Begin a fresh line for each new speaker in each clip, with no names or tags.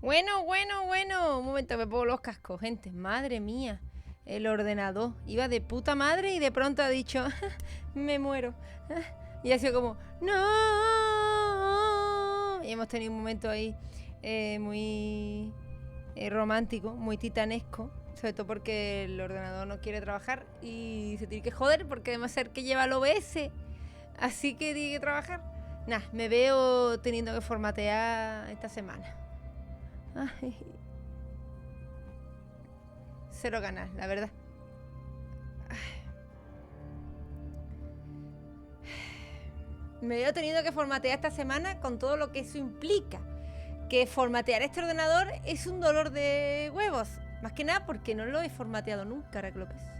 Bueno. Un momento, me pongo los cascos, gente. Madre mía. El ordenador. Iba de puta madre y de pronto ha dicho, me muero. Y ha sido como, no. Y hemos tenido un momento ahí muy romántico, muy titanesco. Sobre todo porque el ordenador no quiere trabajar y se tiene que joder porque además ser que lleva el OBS. Así que tiene que trabajar. Nah, me veo teniendo que formatear esta semana. Ay. Cero ganas, la verdad. Me veo teniendo que formatear esta semana con todo lo que eso implica. Que formatear este ordenador es un dolor de huevos. Más que nada porque no lo he formateado nunca, ahora que lo pienso.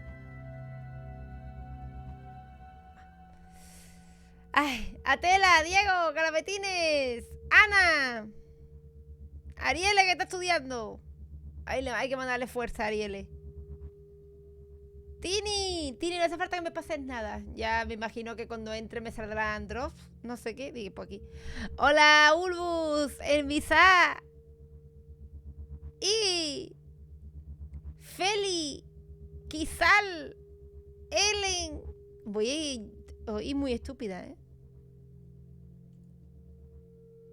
Ay, Atela, Diego, Calapetines, Ana, Ariele que está estudiando. Hay que mandarle fuerza a Ariele. Tini, no hace falta que me pases nada. Ya me imagino que cuando entre me saldrán drops. No sé qué, dije por aquí. Hola, Ulbus, Elmisa. Y Feli, Kisal, Ellen. Voy muy estúpida, ¿eh?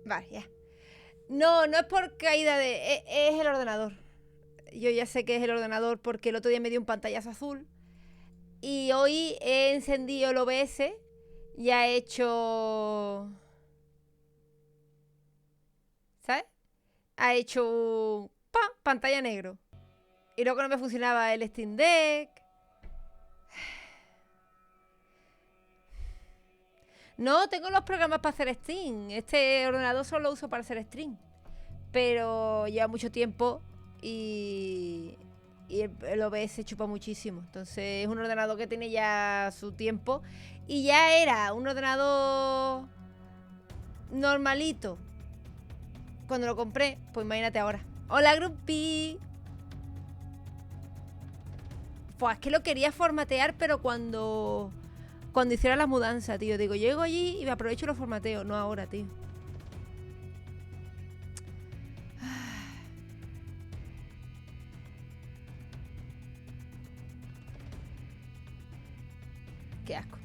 Vale, ya. No es por caída de... Es el ordenador. Yo ya sé que es el ordenador porque el otro día me dio un pantallazo azul. Y hoy he encendido el OBS y ha hecho... ¿Sabes? Ha hecho... ¡Pam! Pantalla negro. Y luego no me funcionaba el Steam Deck. No, tengo los programas para hacer stream. Este ordenador solo lo uso para hacer stream. Pero lleva mucho tiempo y el OBS chupa muchísimo. Entonces es un ordenador que tiene ya su tiempo. Y ya era un ordenador normalito cuando lo compré. Pues imagínate ahora. Hola, Grumpy. Pues es que lo quería formatear, pero cuando hiciera la mudanza, tío. Digo, llego allí y me aprovecho y lo formateo. No ahora, tío. Qué asco.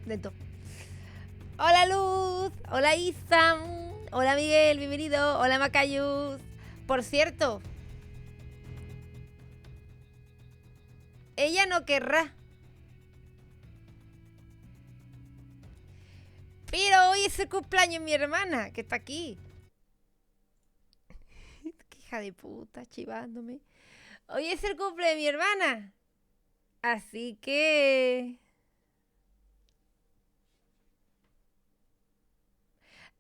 De todo. Hola, Luz. Hola, Isam. Hola, Miguel. Bienvenido. Hola, Macayus. Por cierto, ella no querrá. Pero hoy es el cumpleaños de mi hermana, que está aquí. Qué hija de puta, chivándome. Hoy es el cumple de mi hermana. Así que...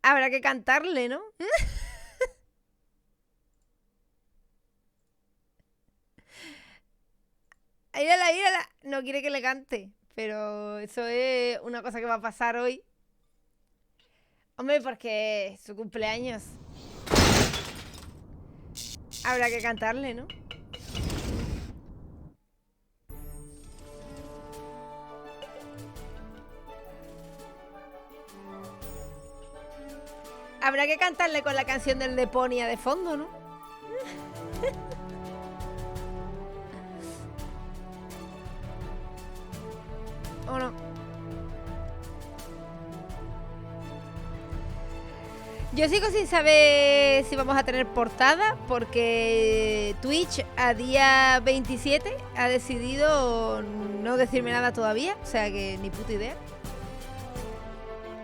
habrá que cantarle, ¿no? Mírala. No quiere que le cante. Pero eso es una cosa que va a pasar hoy. Hombre, porque es su cumpleaños. Habrá que cantarle, ¿no? Habrá que cantarle con la canción del Deponia de fondo, ¿no? ¿O no? Yo sigo sin saber si vamos a tener portada porque Twitch a día 27 ha decidido no decirme nada todavía, o sea que ni puta idea.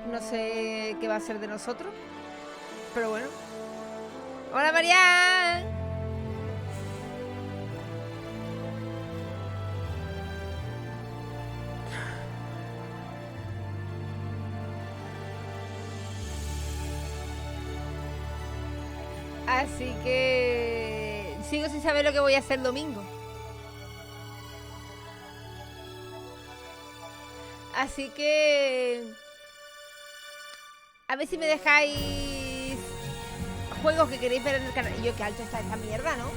No sé qué va a ser de nosotros, pero bueno. ¡Hola, Marian! Así que sigo sin saber lo que voy a hacer el domingo. Así que a ver si me dejáis juegos que queréis ver en el canal. Y yo, qué alto está esta mierda, ¿no?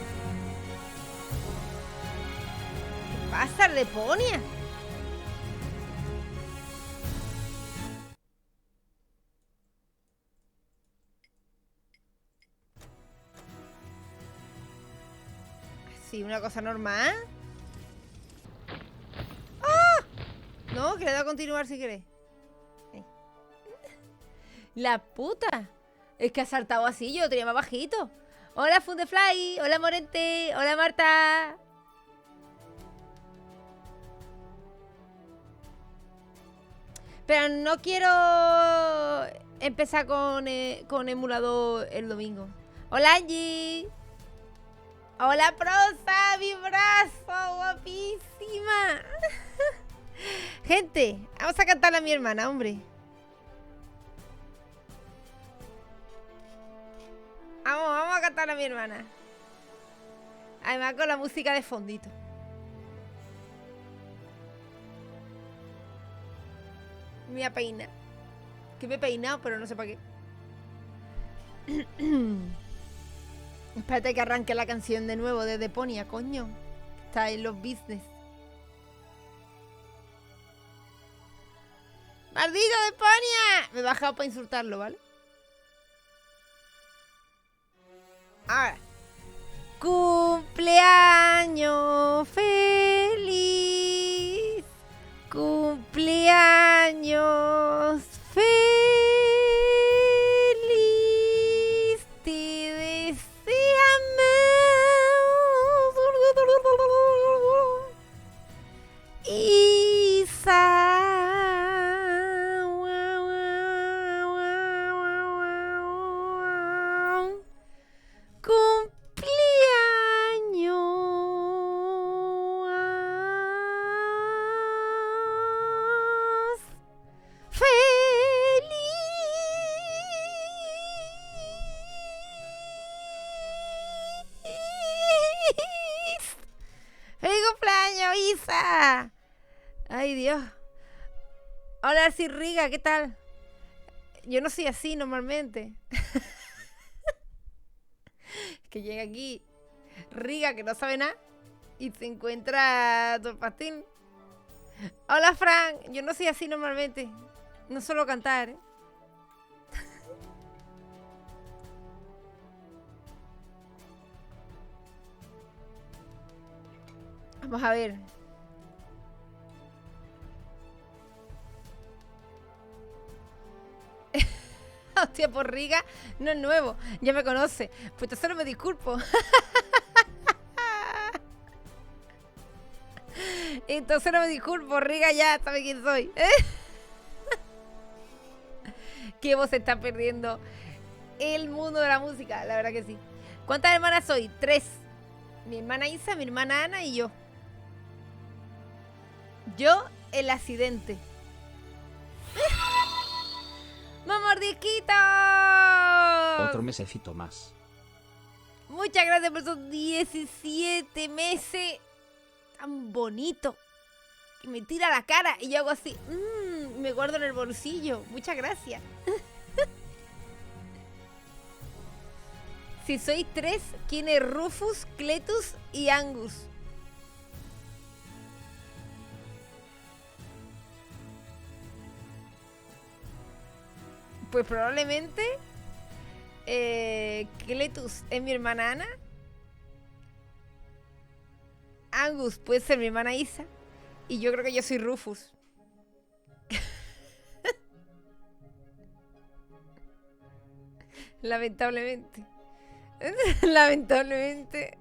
¿Qué pasa, Deponia? Sí, una cosa normal. ¡Ah! No, que le he dado a continuar si querés. La puta. Es que ha saltado así, yo lo tenía más bajito. Hola Fundefly, hola Morente, hola Marta. Pero no quiero empezar con emulador el domingo. Hola Angie. Hola Prosa, mi brazo, guapísima. Gente, vamos a cantarle a mi hermana, hombre. Vamos a cantarle a mi hermana. Además con la música de fondito. Me voy a peinar. Que me he peinado, pero no sé para qué. Espérate que arranque la canción de nuevo de Deponia, coño. Está en los business. ¡Maldito Deponia! Me he bajado para insultarlo, ¿vale? Ahora. Cumpleaños feliz. Cumpleaños feliz. Te deseamos. Isa. Ay, Dios. Hola, Riga, ¿qué tal? Yo no soy así normalmente. Que llega aquí Riga, que no sabe nada, y se encuentra Don Pastín. Hola, Fran. Yo no soy así normalmente. No suelo cantar, ¿eh? Vamos a ver. Hostia, por Riga no es nuevo, ya me conoce. Pues entonces no me disculpo. Entonces no me disculpo, Riga ya sabe quién soy. Qué voz se está perdiendo el mundo de la música, la verdad que sí. ¿Cuántas hermanas soy? 3. Mi hermana Isa, mi hermana Ana y yo. Yo, el accidente. ¡Mamordisquitos!
Otro mesecito más.
Muchas gracias por esos 17 meses tan bonitos. Que me tira la cara y yo hago así. Me guardo en el bolsillo. Muchas gracias. Si sois 3, ¿quién es Rufus, Cletus y Angus? Pues probablemente Cletus es mi hermana Ana. Angus puede ser mi hermana Isa. Y yo creo que yo soy Rufus. Lamentablemente. Lamentablemente.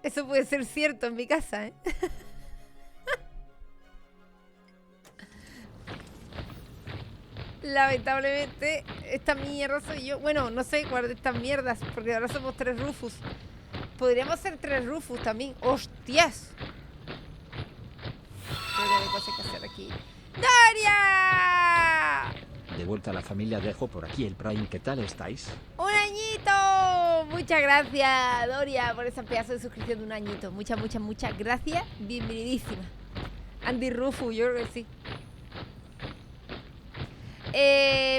Eso puede ser cierto en mi casa, ¿eh? Lamentablemente, esta mierda soy yo. Bueno, no sé cuál de estas mierdas, porque ahora somos 3 Rufus. Podríamos ser 3 Rufus también. ¡Hostias! Pero hay cosas que hacer aquí. ¡Daria!
De vuelta a la familia, dejo por aquí el Prime. ¿Qué tal estáis?
¡Un añito! Muchas gracias, Doria, por ese pedazo de suscripción de un añito. Muchas gracias. Bienvenidísima. Andy Rufus, yo creo que sí.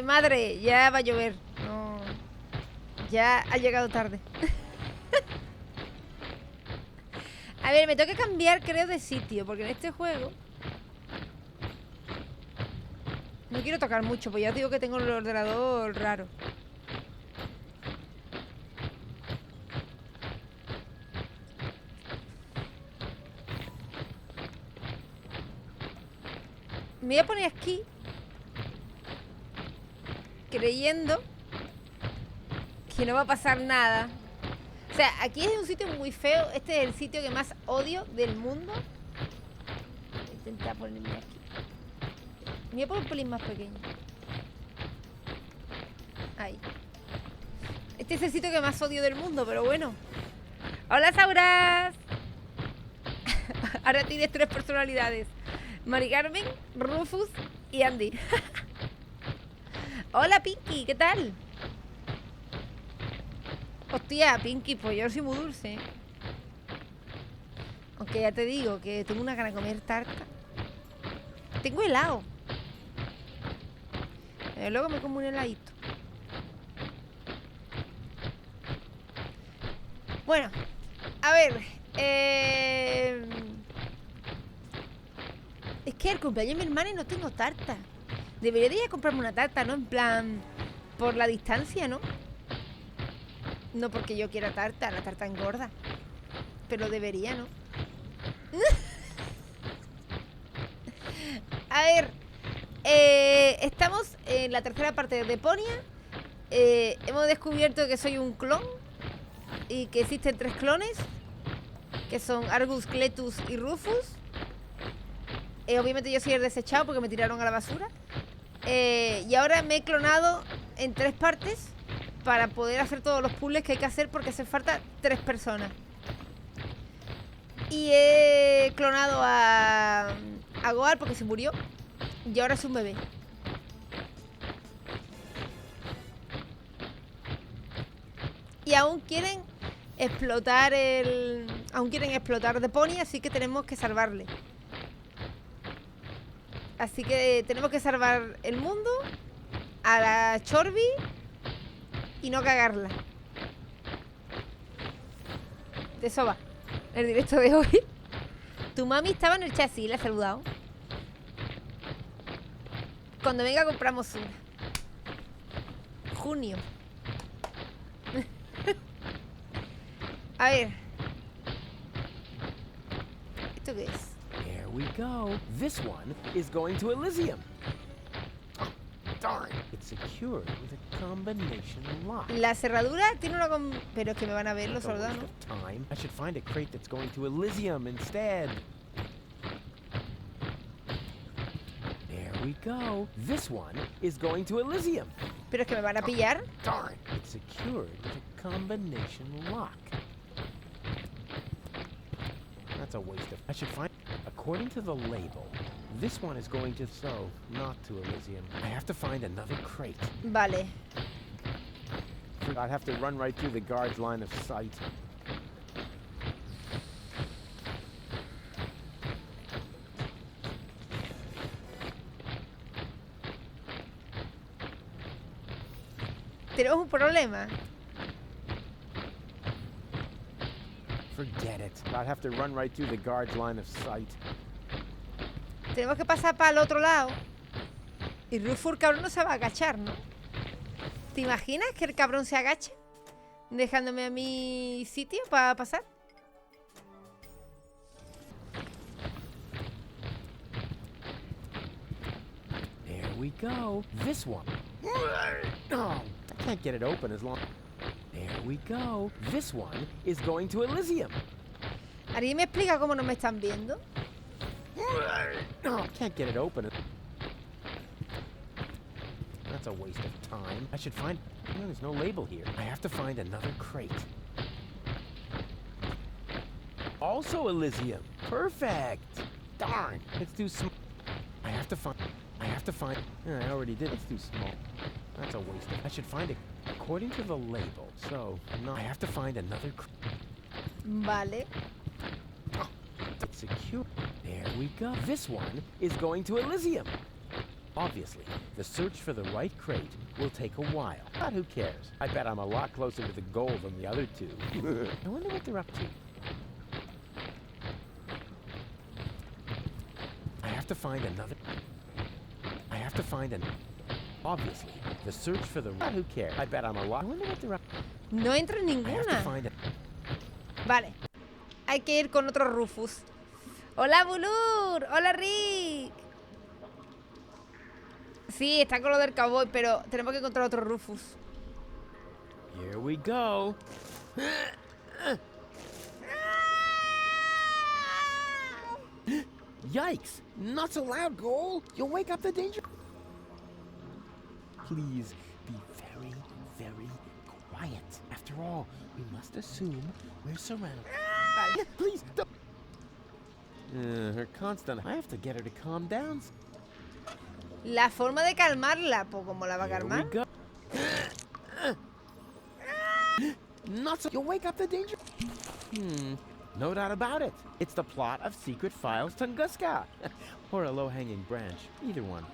Madre, ya va a llover. No. Ya ha llegado tarde. A ver, me tengo que cambiar, creo, de sitio. Porque en este juego no quiero tocar mucho, pues ya digo que tengo el ordenador raro. Me voy a poner aquí, creyendo que no va a pasar nada. O sea, aquí es un sitio muy feo. Este es el sitio que más odio del mundo. Voy a intentar ponerme aquí. Me voy a poner un pelín más pequeño. Ahí. Este es el sitio que más odio del mundo, pero bueno. ¡Hola, Sauras! Ahora tienes 3 personalidades. Mari Carmen, Rufus y Andy. Hola, Pinky, ¿qué tal? Hostia, Pinky, pues yo soy muy dulce. Aunque ya te digo que tengo una gana de comer tarta. Tengo helado. Luego me como un heladito. Bueno, a ver. Es que el cumpleaños de mi hermana y no tengo tarta. Debería de ir a comprarme una tarta, ¿no? En plan, por la distancia, ¿no? No porque yo quiera tarta, la tarta engorda. Pero debería, ¿no? A ver, estamos en la tercera parte de Deponia. Hemos descubierto que soy un clon y que existen 3 clones, que son Argus, Cletus y Rufus. Obviamente yo soy el desechado porque me tiraron a la basura. Y ahora me he clonado en 3 partes para poder hacer todos los puzzles que hay que hacer, porque hace falta 3 personas. Y he clonado a Goal porque se murió. Y ahora es un bebé. Y aún quieren explotar Deponia, así que tenemos que salvarle. Así que tenemos que salvar el mundo, a la Chorbi y no cagarla. De eso va el directo de hoy. Tu mami estaba en el chasis, la he saludado. Cuando venga compramos una. Junio. A ver. ¿Esto qué es?
There we go. This one is going to Elysium. Oh, darn. It's secured with a combination lock.
La cerradura tiene una pero es que me van a ver los soldados, ¿no?
Time. I should find a crate that's going to Elysium instead. There we go. This one is going to Elysium.
Pero es que me van a pillar.
Oh, darn. It's secured with a combination lock. That's a waste of... I should find... According to the label, this one is going to... So, not to Elysium. I have to find another crate.
Vale.
I'd have to run right through the guard's line of sight.
Tenemos un problema.
Forget it. I'd have to run right through the guard's line of sight.
Tenemos que pasar para el otro lado. Y Rufus, cabrón, no se va a agachar, ¿no? ¿Te imaginas que el cabrón se agache? Dejándome a mi sitio para pasar.
There we go. This one. Oh, I can't get it open as long... There we go. This one is going to Elysium.
¿Alguien me explica cómo no me están viendo?
Oh, I can't get it open. That's a waste of time. I should find... No, there's no label here. I have to find another crate. Also Elysium. Perfect. Darn. It's too small. I have to find... I already did. It's too small. That's a waste of... I should find it according to the label. So, no, I have to find another...
Vale.
Oh, it's secure. There we go. This one is going to Elysium. Obviously, the search for the right crate will take a while. But who cares? I bet I'm a lot closer to the goal than the other two. I wonder what they're up to. I have to find another... Obviously, the search for the... But who cares? I bet I'm a lot... I wonder what they're up...
No entra en
I have to
ninguna.
find a...
Vale. Hay que ir con otro Rufus. Hola, Bulur. Hola, Rick. Sí, está con lo del cowboy, pero tenemos que encontrar otro Rufus.
Here we go. Yikes! Not so loud, Goal. You'll wake up the danger. Please be very, very quiet. After all, we must assume we're surrounded.
Vale.
Please don't. Her constant. I have to get her to calm down.
La forma de calmarla, pues ¿cómo la va a
Here we
calmar?
go. Not so. You'll wake up the danger. No doubt about it. It's the plot of Secret Files Tunguska. Or a low-hanging branch. Either one.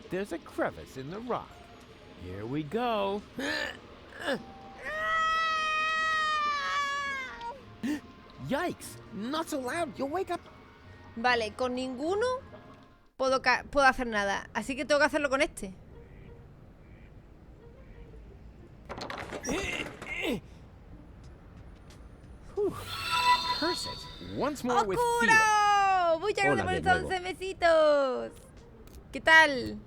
There's a crevice in the rock. Here we go. Yikes! Not so loud. You'll wake up.
Vale, con ninguno puedo hacer nada. Así que tengo que hacerlo con este.
Curse it. Once more with feeling.
¡Oscuro! Muchas gracias
Hola
por
de
estos
nuevo.
11 besitos. ¿Qué tal?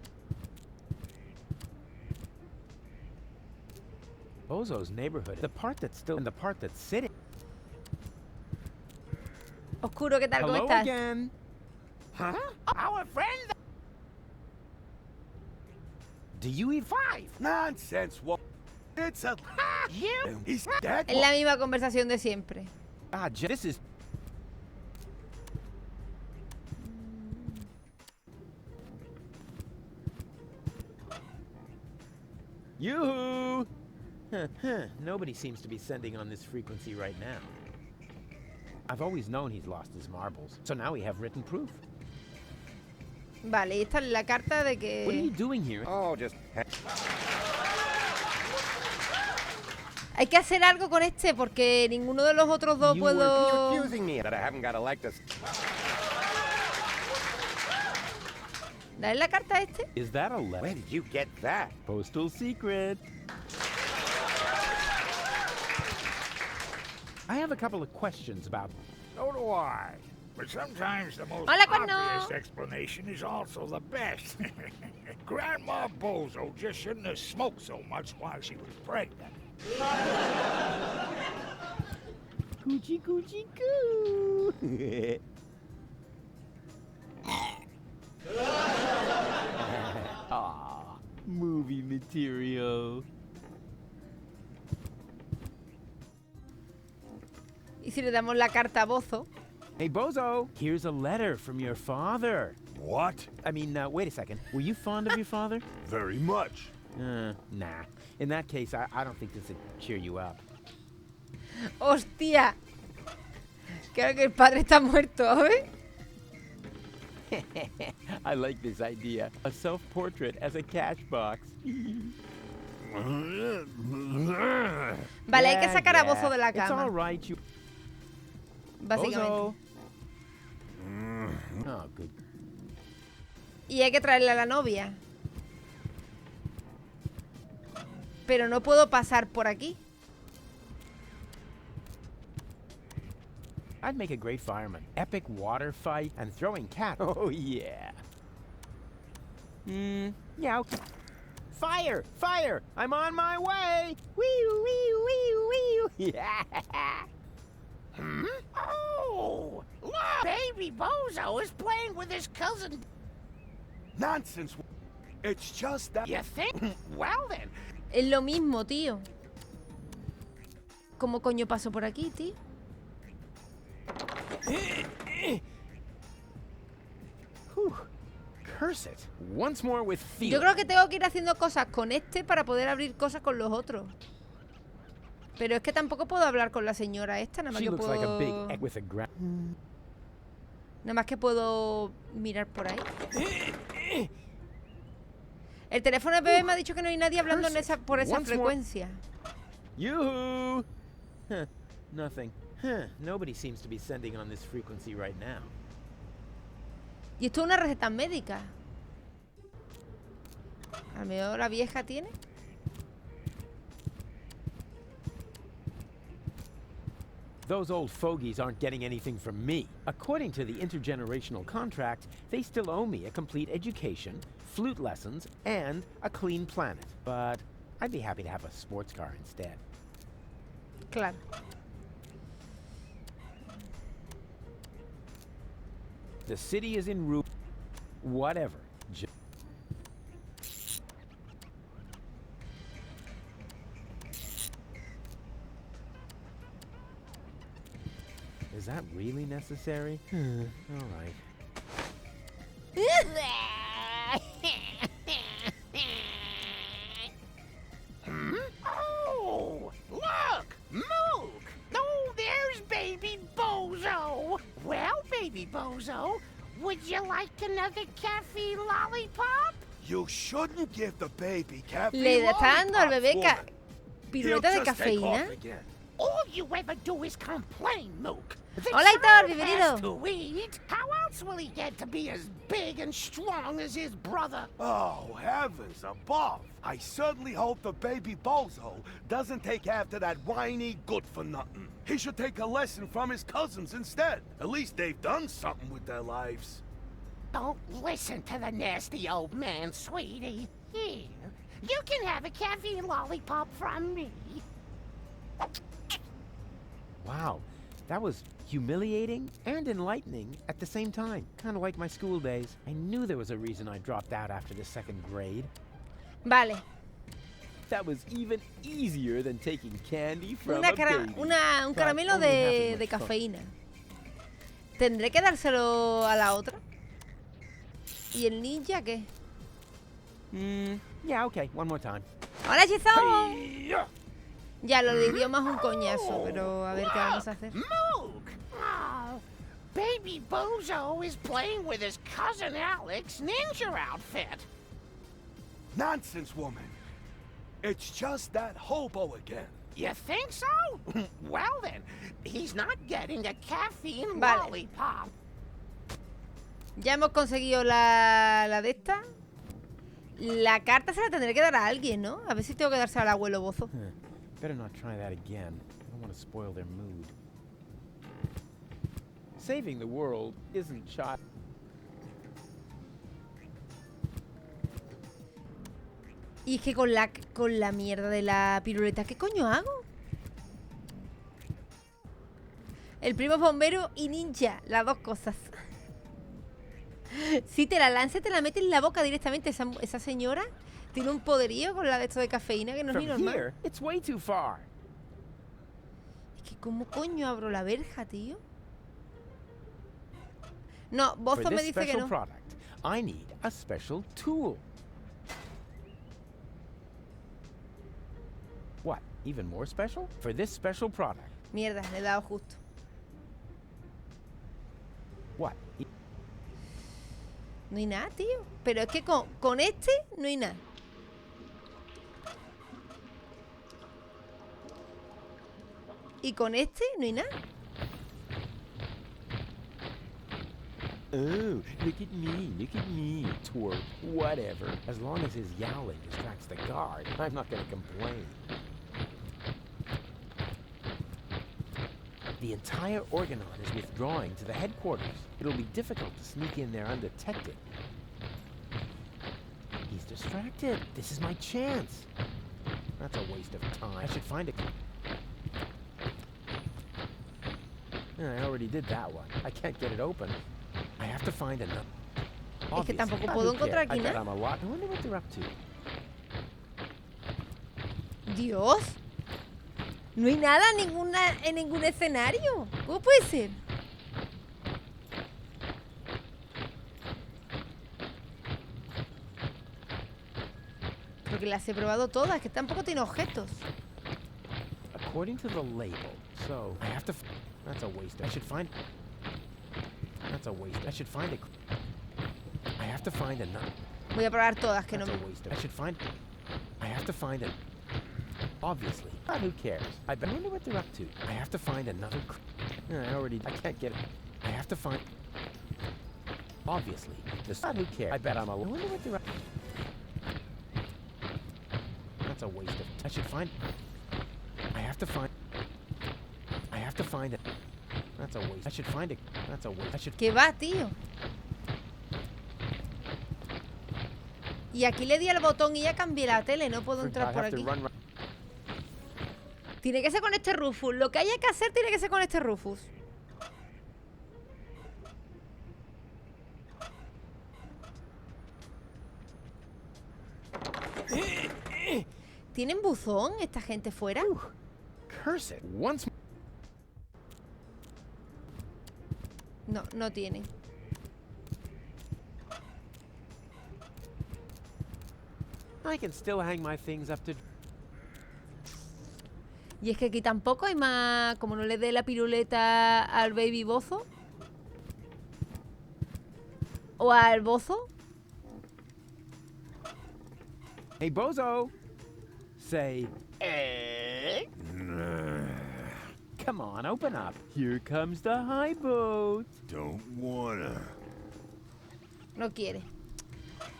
Bozo's neighborhood. The part that's still and the part that's sitting.
Oscuro, ¿qué tal? ¿Cómo
Hello
estás?
again. Huh? Our friend. Do you eat five?
Nonsense, what? It's a...
You?
He's dead.
Es la misma conversación de siempre.
This is. Yoo-hoo! Nobody seems to be sending on this frequency right now. I've always known he's lost his marbles, so now we have written proof.
Vale, y esta es la carta de
What are you
que...
doing here?
Oh, just...
Hay que hacer algo con este porque ninguno de los otros dos
You
puedo...
You're accusing me that I haven't got elected.
¿Dale la carta a este?
Is that a
Where
letter?
did you get that?
Postal secret. I have a couple of questions about.
So do I. But sometimes the most
Hola, cuerno.
obvious explanation is also the best. Grandma Bozo just shouldn't have smoked so much while she was pregnant.
Coochie coochie coo. Aw, movie material.
Y si le damos la carta a Bozo...
Hey, Bozo, here's a letter from your father.
What?
I mean, wait a second. Were you fond of your father?
Very much.
Nah. In that case, I don't think this would cheer you up.
¡Hostia! Creo que el padre está muerto, ¿sabes?
I like this idea. A self-portrait as a catch box.
Vale, hay que sacar a Bozo de la
It's all
cama,
right, you...
básicamente.
Bozo. Oh, good.
Y hay que traerle a la novia. Pero no puedo pasar por aquí.
I'd make a great fireman. Epic water fight and throwing cat. Oh, yeah. Yeah, okay. Fire! Fire! I'm on my way! Wee wee wee wee. Yeah.
Oh! Look! Baby Bozo is playing with his cousin.
Nonsense. It's just that...
You think? Well then.
Es lo mismo, tío. ¿Cómo coño paso por aquí, tío?
Whew. Curse it. Once more with feeling.
Yo creo que tengo que ir haciendo cosas con este para poder abrir cosas con los otros. Pero es que tampoco puedo hablar con la señora esta, nada más
She
que
looks like a
puedo...
big egg with a
Nada más que puedo mirar por ahí. El teléfono de bebé me ha dicho que no hay nadie hablando en esa, por esa
Once more.
frecuencia.
Yoo-hoo! Huh. Nothing. Huh. Nobody seems to be sending on this frequency right now.
Y esto es una receta médica. A lo mejor la vieja tiene.
those old fogies aren't getting anything from me. According to the intergenerational contract, they still owe me a complete education, flute lessons, and a clean planet. But I'd be happy to have a sports car instead.
Claro.
The city is in ruin. Whatever. Is that really necessary? All right.
Oh, look! Mook! Oh, there's baby Bozo! Well, baby Bozo, would you like another caffeine lollipop?
You shouldn't give the baby caffeine
Le está dando al bebé
lollipops,
piruleta
woman.
de
He'll just take
cafeína.
off again.
All you ever do is complain, Mook. The
Hola, Héctor,
child
bienvenido.
has to eat. How else will he get to be as big and strong as his brother?
Oh, heavens above. I certainly hope the baby Bozo doesn't take after that whiny good-for-nothing. He should take a lesson from his cousins instead. At least they've done something with their lives.
Don't listen to the nasty old man, sweetie. Here, you can have a caffeine lollipop from me.
Wow, that was humiliating and enlightening at the same time. Kind of like my school days. I knew there was a reason I dropped out after the 2nd grade.
Vale.
That was even easier than taking candy from
Un
a baby.
caramelo
But only half as
de
much fun.
cafeína. ¿Tendré que dárselo a la otra? ¿Y el ninja qué?
Yeah, okay, one more time.
¡Hola, Chizo!
Yeah.
Ya, lo le dio más un coñazo, pero a ver qué vamos a hacer.
Mook! Oh, baby Bozo is playing with his cousin Alex's ninja outfit.
Nonsense, woman. It's just that hobo again.
You think so? Well then, he's not getting a caffeine
Vale.
lollipop.
Ya hemos conseguido la de esta. La carta se la tendré que dar a alguien, ¿no? A ver si tengo que dársela al abuelo Bozo.
Better not try that again. I don't want to spoil their mood. Saving the world isn't shot.
Y es que con la mierda de la piruleta, ¿qué coño hago? El primo es bombero y ninja, las dos cosas. Si te la lanza, te la mete en la boca directamente. Esa señora tiene un poderío con la de esto de cafeína que no es ni
From
normal.
here, it's way too far.
Es que ¿cómo coño abro la verja, tío? No,
For
Bozo me
this
dice que
special
no.
product, I need a special tool. What? Even more special? For this special product.
Mierda, le he dado justo.
What?
No hay nada, tío. Pero es que con este no hay nada. Y con este no hay nada.
Oh, look at me, twerp, whatever. As long as his yowling distracts the guard, I'm not gonna complain. The entire Organon is withdrawing to the headquarters. It'll be difficult to sneak in there undetected. He's distracted. This is my chance. That's a waste of time. I should find a... I already did that one. I can't get it open. I have to find another.
Es que tampoco
Obviously.
puedo
Who
encontrar
cares?
aquí
I bet
nada.
I'm a lot. I wonder what they're up to.
Dios. No hay nada en ningún escenario. ¿Cómo puede ser? Porque las he probado todas, que tampoco tiene objetos.
According to the label, so I have to. That's a waste. I should find. That's a waste. I should find it. I have to find another.
Voy a probar todas, que no
That's
me...
a waste. I should find. I have to find it. Obviously. But who cares? I wonder what they're up to. I have to find another. I can't get it. I have to find. Obviously. This. Who cares? I bet I'm a. I wonder what they're up. That's a waste of. I should find. I have to find. I have to find it. That's a waste. I should find it. That's a waste. I should.
¿Qué va, tío? Y aquí le di al botón y ya cambié la tele. No puedo entrar por aquí. Tiene que ser con este Rufus. Lo que haya que hacer tiene que ser con este Rufus. ¿Tienen buzón esta gente fuera?
Curse it. Once.
No, no tienen.
I can still hang my things up to.
Y es que aquí tampoco hay más... Como no le dé la piruleta al baby bozo. O al bozo.
Hey, Bozo. Say. Come on, open up. Here comes the high boat.
Don't wanna.
No quiere.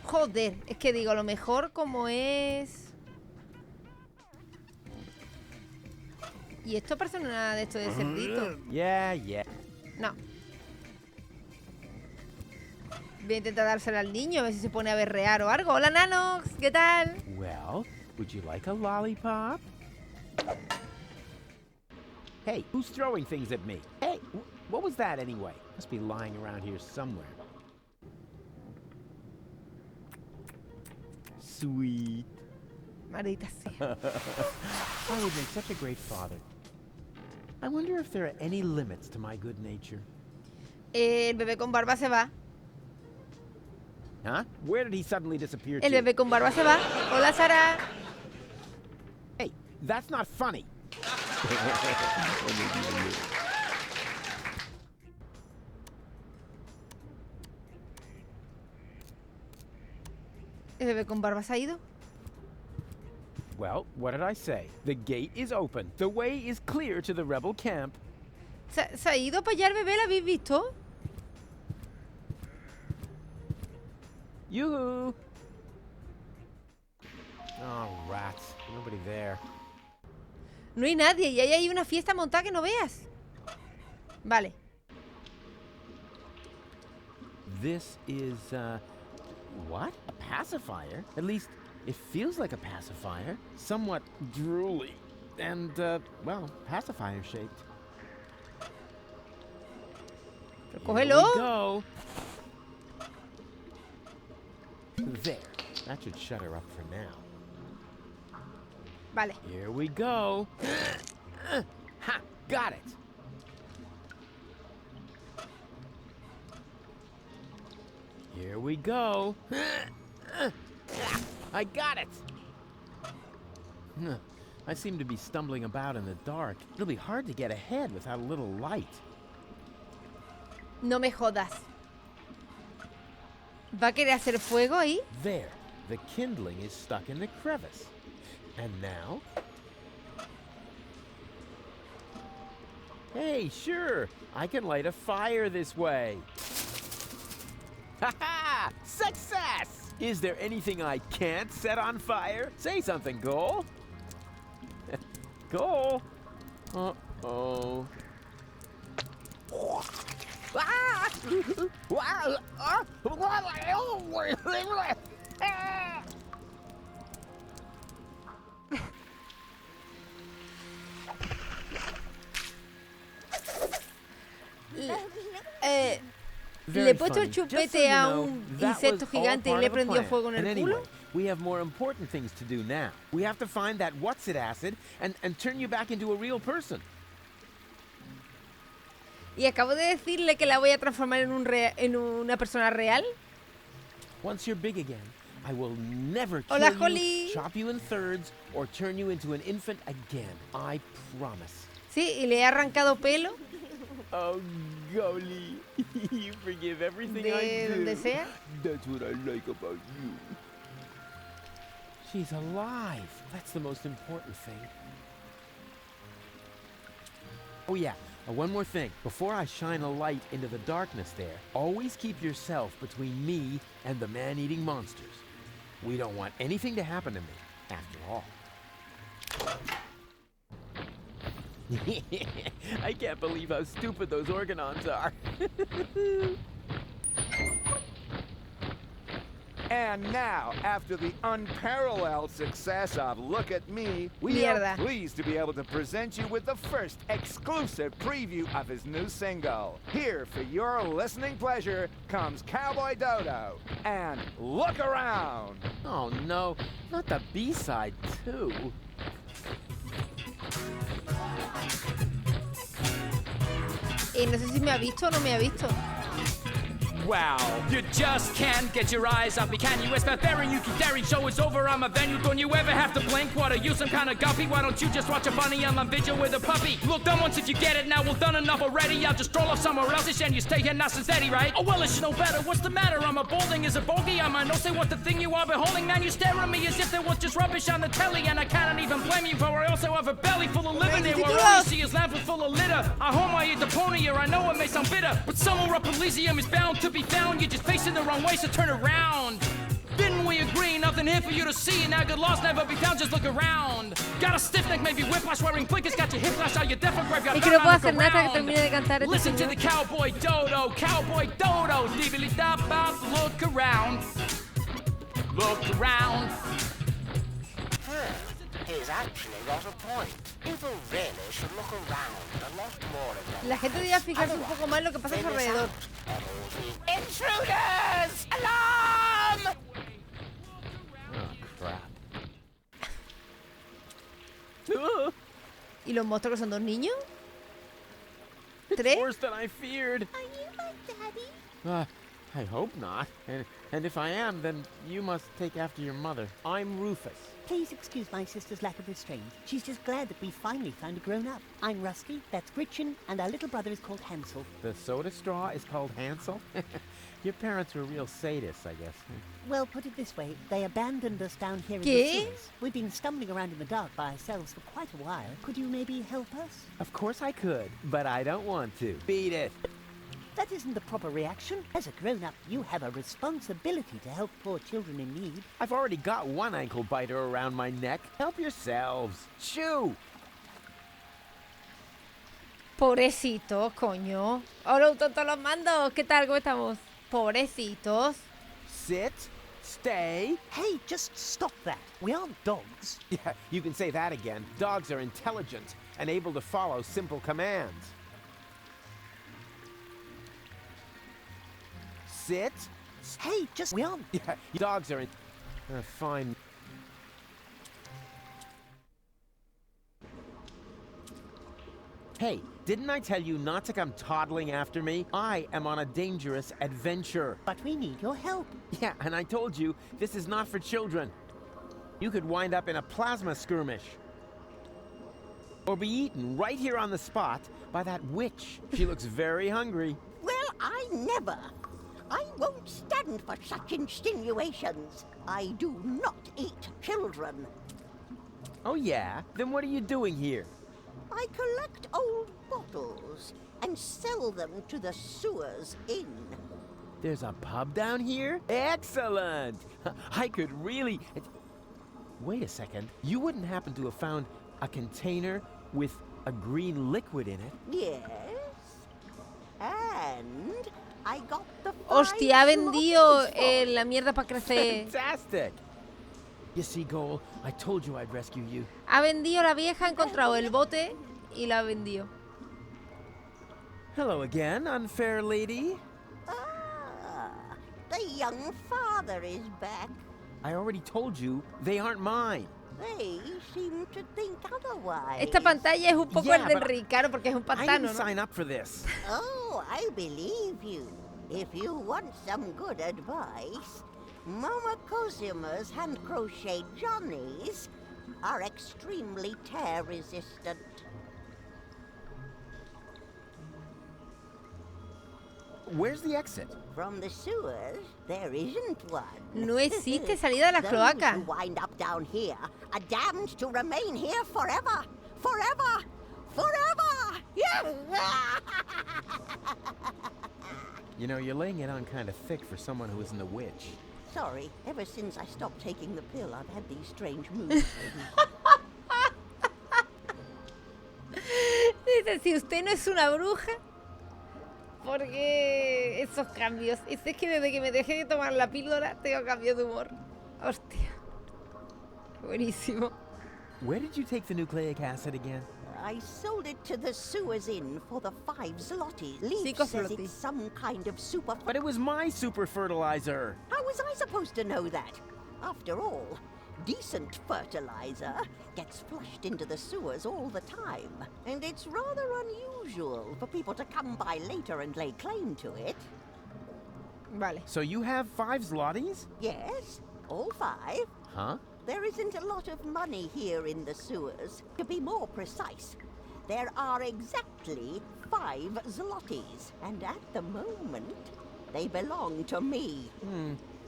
Joder, es que digo, a lo mejor como es... Y esto parece una de estos de cerdito.
Yeah, yeah.
No. Voy a intentar dársela al niño, a ver si se pone a berrear o algo. Hola, Nanox, ¿qué tal?
Well, would you like a lollipop? Hey, who's throwing things at me? Hey, what was that anyway? Must be lying around here somewhere. Sweet.
Maldita sea.
I would make such a great father. I wonder if there are any limits to my good nature.
El bebé con barba se va.
Huh? Where did he suddenly disappear
El
to?
bebé con barba se va. Hola, Sara.
Hey, that's not funny.
El bebé con barba se ha ido.
Well, what did I say? The gate is open. The way is clear to the rebel camp.
¿Se ha ido para allá el bebé? ¿Lo habéis visto?
Yoo-hoo! Oh, rats. Nobody there.
No hay nadie y ahí hay una fiesta montada que no veas. Vale.
This is, what? A pacifier? At least, it feels like a pacifier. Somewhat drooly. And, well, pacifier-shaped.
Pero
Here we
cógelo.
go. There. That should shut her up for now.
Vale.
Here we go. Ha! Got it. Here we go. I got it. I seem to be stumbling about in the dark. It'll be hard to get ahead without a little light.
No me jodas. ¿Va a querer hacer fuego ahí?
There. The kindling is stuck in the crevice. And now? Hey, sure. I can light a fire this way. Ha-ha! Success! Is there anything I can't set on fire? Say something, Goal. Goal. Uh-oh.
Le he puesto el chupete a un insecto gigante y le he prendido fuego en el culo.
We have more important things to do now. We have to find that what's-it acid and turn you back into a real person.
Y acabo de decirle que la voy a transformar en una persona real.
Once you're big again, I will never kill
Hola,
you,
Holly.
chop you in thirds, or turn you into an infant again. I promise.
Sí, y le he arrancado pelo.
Oh, Golly, you forgive everything I
De
do.
donde sea.
That's what I like about you. She's alive. That's the most important thing. Oh yeah, one more thing. Before I shine a light into the darkness there, always keep yourself between me and the man-eating monsters. We don't want anything to happen to me, after all. I can't believe how stupid those organons are.
And now, after the unparalleled success of Look at Me, we
Mierda.
are pleased to be able to present you with the first exclusive preview of his new single. Here, for your listening pleasure, comes Cowboy Dodo and Look Around.
Oh no, not the B-side too.
No sé si me ha visto o no me ha visto.
Wow, you just can't get your eyes off me, can you? It's barbarian, you keep daring, show is over, I'm a venue. Don't you ever have to blink? What, are you some kind of guppy? Why don't you just watch a bunny on video with a puppy? Look, done once if you get it, now well done enough already. I'll just stroll off somewhere else and you stay here nice and steady, right? Oh well, it should know better, what's the matter? I'm a balding, is a bogey, I might not say what the thing you are beholding. Man, you stare at me as if there was just rubbish on the telly. And I cannot even blame you, for I also have a belly full of living here, where all you see is lamps full of litter. I home I eat Deponia, I know it may sound bitter, but somewhere up Elysium is bound to be found. You're just facing the wrong way, so turn around. Didn't we agree? Nothing here for you to see. Now good loss never be found, just look around. Got a stiff neck, maybe whiplash, wearing blinkers, got your hip flash out your deaf and grave.
Es que no puedo hacer nada hasta que termine de cantar este
Listen to
señor.
the cowboy dodo, dibbly dop bop, look around. Look around.
He's actually got a point. People really should look around a lot more again.
La gente debería fijarse un poco más en lo que pasa a su alrededor.
Intruders! Alarm!
Oh crap.
¿Y los monstruos que son dos niños?
It's
¿Tres?
worse than I feared.
Are you my daddy?
I hope not. And if I am, then you must take after your mother. I'm Rufus.
Please excuse my sister's lack of restraint. She's just glad that we finally found a grown-up. I'm Rusty, that's Gretchen, and our little brother is called Hansel.
The soda straw is called Hansel? Your parents were real sadists, I guess.
Well, put it this way, they abandoned us down here in
¿Qué?
the sewers. We've been stumbling around in the dark by ourselves for quite a while. Could you maybe help us?
Of course I could, but I don't want to. Beat it.
That isn't the proper reaction. As a grown-up, you have a responsibility to help poor children in need.
I've already got one ankle biter around my neck. Help yourselves. Shoo!
Pobrecitos, coño. Hola, tonto los mandos. ¿Qué tal? ¿Cómo estamos? Pobrecitos.
Sit. Stay.
Hey, just stop that. We aren't dogs.
Yeah, you can say that again. Dogs are intelligent and able to follow simple commands. Sit.
Hey, just... We aren't...
Yeah, dogs are fine. Hey, didn't I tell you not to come toddling after me? I am on a dangerous adventure.
But we need your help.
Yeah, and I told you, this is not for children. You could wind up in a plasma skirmish. Or be eaten right here on the spot by that witch. She looks very hungry.
Well, I never. I won't stand for such insinuations. I do not eat children.
Oh yeah? Then what are you doing here?
I collect old bottles and sell them to the sewers inn.
There's a pub down here? Excellent! I could really... Wait a second. You wouldn't happen to have found a container with a green liquid in it?
Yes. And I got the
Hostia, ha vendido la mierda para crecer.
Fantastic! You see, Goal, I told you I'd rescue you.
Ha vendido la vieja, ha encontrado el bote y la ha vendido.
Hello again, unfair lady.
Ah, the young father is back.
I already told you, they aren't mine.
They seem to think otherwise.
Esta pantalla es un poco
Yeah,
el del
but
Ricardo porque es un
I
pantano,
didn't
¿no?
sign up for this.
Oh, I believe you. If you want some good advice, Mama Cosima's hand-crocheted Johnnies are extremely tear-resistant.
Where's the exit?
From the sewers, there isn't one.
No existe salida de la cloaca.
Those who wind up down here are damned to remain here forever. Forever! Forever!
You know, you're laying it on kind of thick for someone who isn't a witch.
Sorry, ever since I stopped taking the pill, I've had these strange moods.
pregunten si usted no es una bruja. Porque esos cambios. Es que desde que me dejé de tomar la píldora tengo cambios de humor. Hostia. Buenísimo.
Where did you take the nucleic acid again?
I sold it to the sewers inn for the 5 zlotys. Leaf
Cinco
says
zlotys.
it's some kind of super...
But it was my super fertilizer.
How was I supposed to know that? After all, decent fertilizer gets flushed into the sewers all the time. And it's rather unusual for people to come by later and lay claim to it.
Vale.
So you have 5 zlotys?
Yes, all 5.
Huh?
There isn't a lot of money here in the sewers. To be more precise, there are exactly 5 zlotys. And at the moment, they belong to me.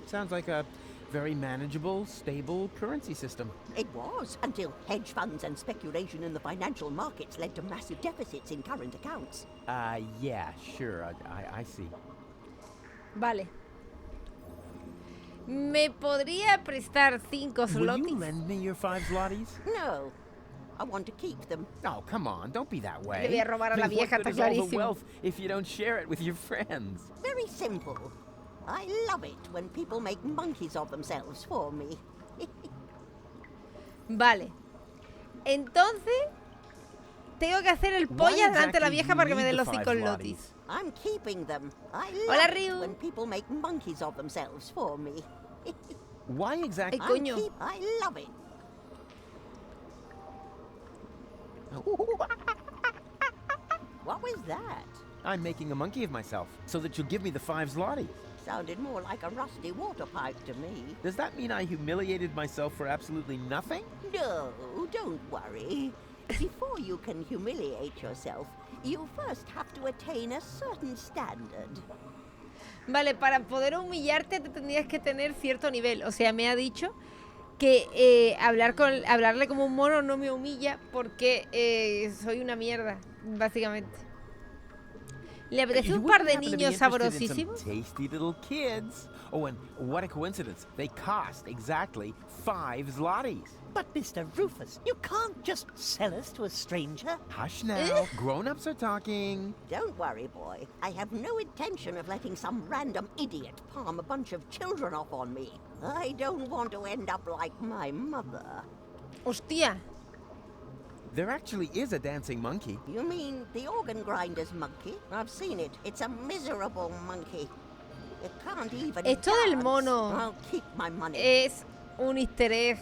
Sounds like a very manageable, stable currency system.
It was, until hedge funds and speculation in the financial markets led to massive deficits in current accounts.
Yeah, sure, I see.
Vale. ¿Me podría prestar 5
Will you
zlotys?
lend me your 5 zlotys?
No, I want to keep them.
Oh, come on, don't be that way.
Le voy a robar a la
I mean,
vieja,
what good
está
is all the
clarísimo.
wealth if you don't share it with your friends?
Very simple. I love it when people make monkeys of themselves for me.
Vale. Entonces, tengo que hacer el polla delante de la vieja para que me den los 5 zlotys.
I'm keeping them. I
Hola,
love it
Ryu.
when people make monkeys of themselves for me.
Why exactly?
Ay, coño.
I love it. What was that?
I'm making a monkey of myself so that you'll give me the 5 zlotys.
Sounded more like a rusty water pipe to me.
Does that mean I humiliated myself for absolutely nothing?
No, don't worry. Before you can humiliate yourself, you first have to attain a certain standard.
Vale, para poder humillarte te tendrías que tener cierto nivel. O sea, me ha dicho que hablarle como un mono no me humilla porque soy una mierda, básicamente. ¿Le apetece un par de niños sabrosísimos?
Tasty little kids. Oh, and what a coincidence. They cost exactly 5 zlotys.
But Mr. Rufus, you can't just sell us to a stranger.
Hush now. Grown-ups are talking.
Don't worry, boy. I have no intention of letting some random idiot palm a bunch of children off on me. I don't want to end up like my mother.
Hostia.
There actually is a dancing monkey.
You mean the organ grinder's monkey? I've seen it. It's a miserable monkey. It can't even
Esto del
dance.
mono
I'll keep my money.
es un easter egg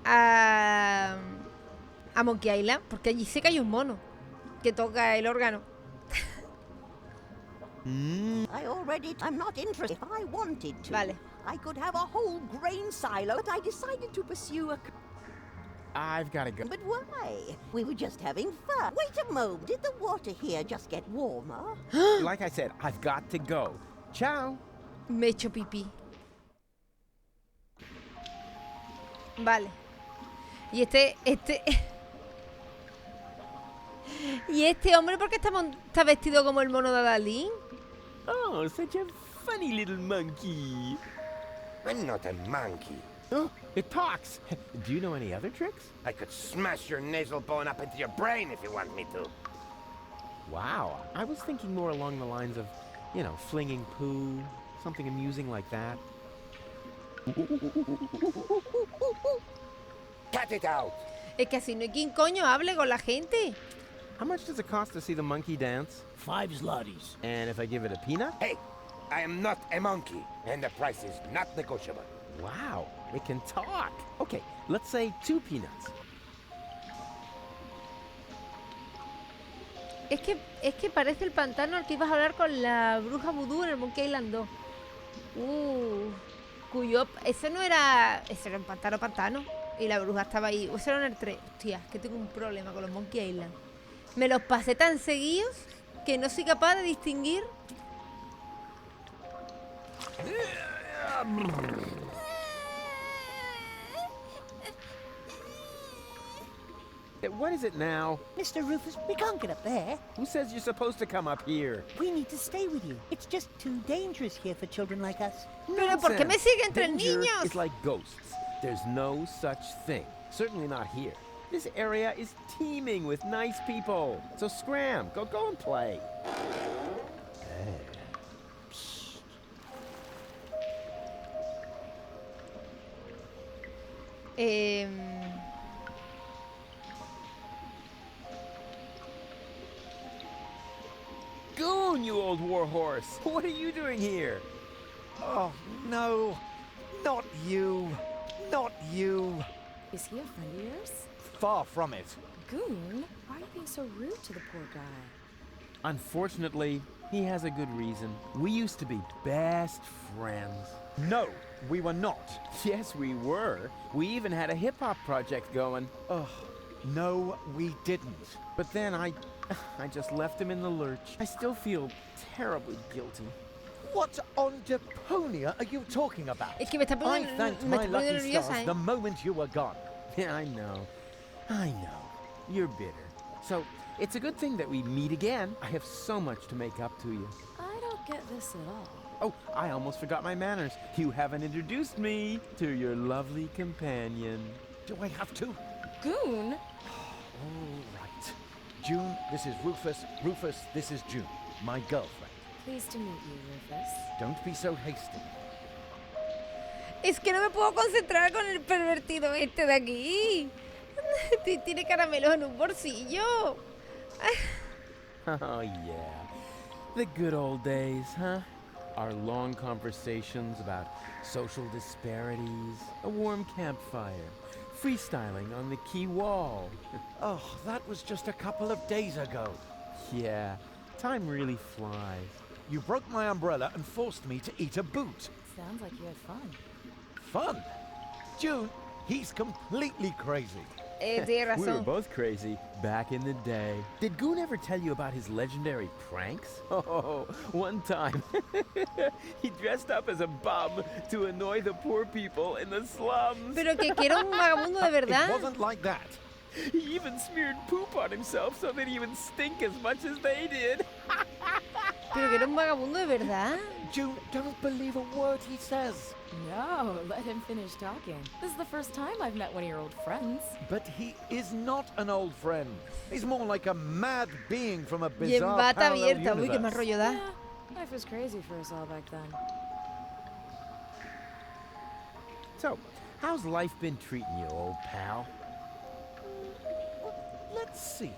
a Monkey Island, porque allí sé que hay un mono que toca el órgano.
I'm not interested. If I wanted to,
Vale.
I could have a whole grain silo, but I decided to pursue a...
I've got to go.
But why? We were just having fun. Wait a moment. Did the water here just get warmer?
Like I said, I've got to go. Ciao.
Me echo pipí. Vale. Y ¿Y este hombre por qué está vestido como el mono de Dalí?
Oh, such a funny little monkey.
I'm not a monkey.
Oh, it talks. Do you know any other tricks?
I could smash your nasal bone up into your brain if you want me to.
Wow. I was thinking more along the lines of, you know, flinging poo, something amusing like that.
Cut it out!
Es que así no hay quien coño hable con la gente.
How much does it cost to see the monkey dance?
5 zlotys.
And if I give it a peanut?
Hey, I am not a monkey, and the price is not negotiable.
Wow, it can talk. Okay, let's say 2 peanuts.
Es que parece el pantano al que ibas a hablar con la bruja vudú en el Monkey Island 2. Ese era un pantano. Y la bruja estaba ahí. Ese era en el 3. Hostia, que tengo un problema con los Monkey Island. Me los pasé tan seguidos que no soy capaz de distinguir.
What is it now?
Mr. Rufus, we can't get up there.
Who says you're supposed to come up here?
We need to stay with you. It's just too dangerous here for children like us.
Pero ¿por qué me sigue entre
Danger
niños?
is like ghosts. There's no such thing. Certainly not here. This area is teeming with nice people. So scram, go and play. Goon, you old warhorse! What are you doing here?
Oh, no. Not you. Not you.
Is he a friend of yours?
Far from it.
Goon, why are you being so rude to the poor guy?
Unfortunately, he has a good reason. We used to be best friends.
No, we were not.
Yes, we were. We even had a hip-hop project going.
Ugh. No, we didn't.
But then I just left him in the lurch. I still feel terribly guilty.
What on Deponia are you talking about?
Es que me está
I
poniendo,
thanked
me
my
está poniendo
lucky
nerviosa,
stars
¿eh?
the moment you were gone.
Yeah, I know. You're bitter. So, it's a good thing that we meet again. I have so much to make up to you.
I don't get this at all.
Oh, I almost forgot my manners. You haven't introduced me to your lovely companion.
Do I have to?
Goon?
All right. June, this is Rufus. Rufus, this is June, my girlfriend.
Pleased to meet you, Rufus.
Don't be so hasty.
Es que no me puedo concentrar con el pervertido este de aquí. Tiene caramelos en un bolsillo.
Oh, yeah. The good old days, huh? Our long conversations about social disparities, a warm campfire, freestyling on the quay wall.
Oh, that was just a couple of days ago.
Yeah, time really flies.
You broke my umbrella and forced me to eat a boot.
Sounds like you had fun.
Fun? June, he's completely crazy.
Tiene
We were
razón.
both crazy back in the day. Did Goon ever tell you about his legendary pranks? Oh, one time he dressed up as a bum to annoy the poor people in the slums.
Pero que era un vagabundo de
It
verdad.
wasn't like that.
He even smeared poop on himself so that he would stink as much as they did.
Pero que era un vagabundo de verdad.
June, don't believe a word he says.
No, let him finish talking. This is the first time I've met one of your old friends.
But he is not an old friend. He's more like a mad being from a
Y en
bizarre
bata
parallel
abierta. Uy, qué más
universe.
rollo da.
Yeah, life was crazy for us all back then.
So, how's life been treating you, old pal?
Let's see.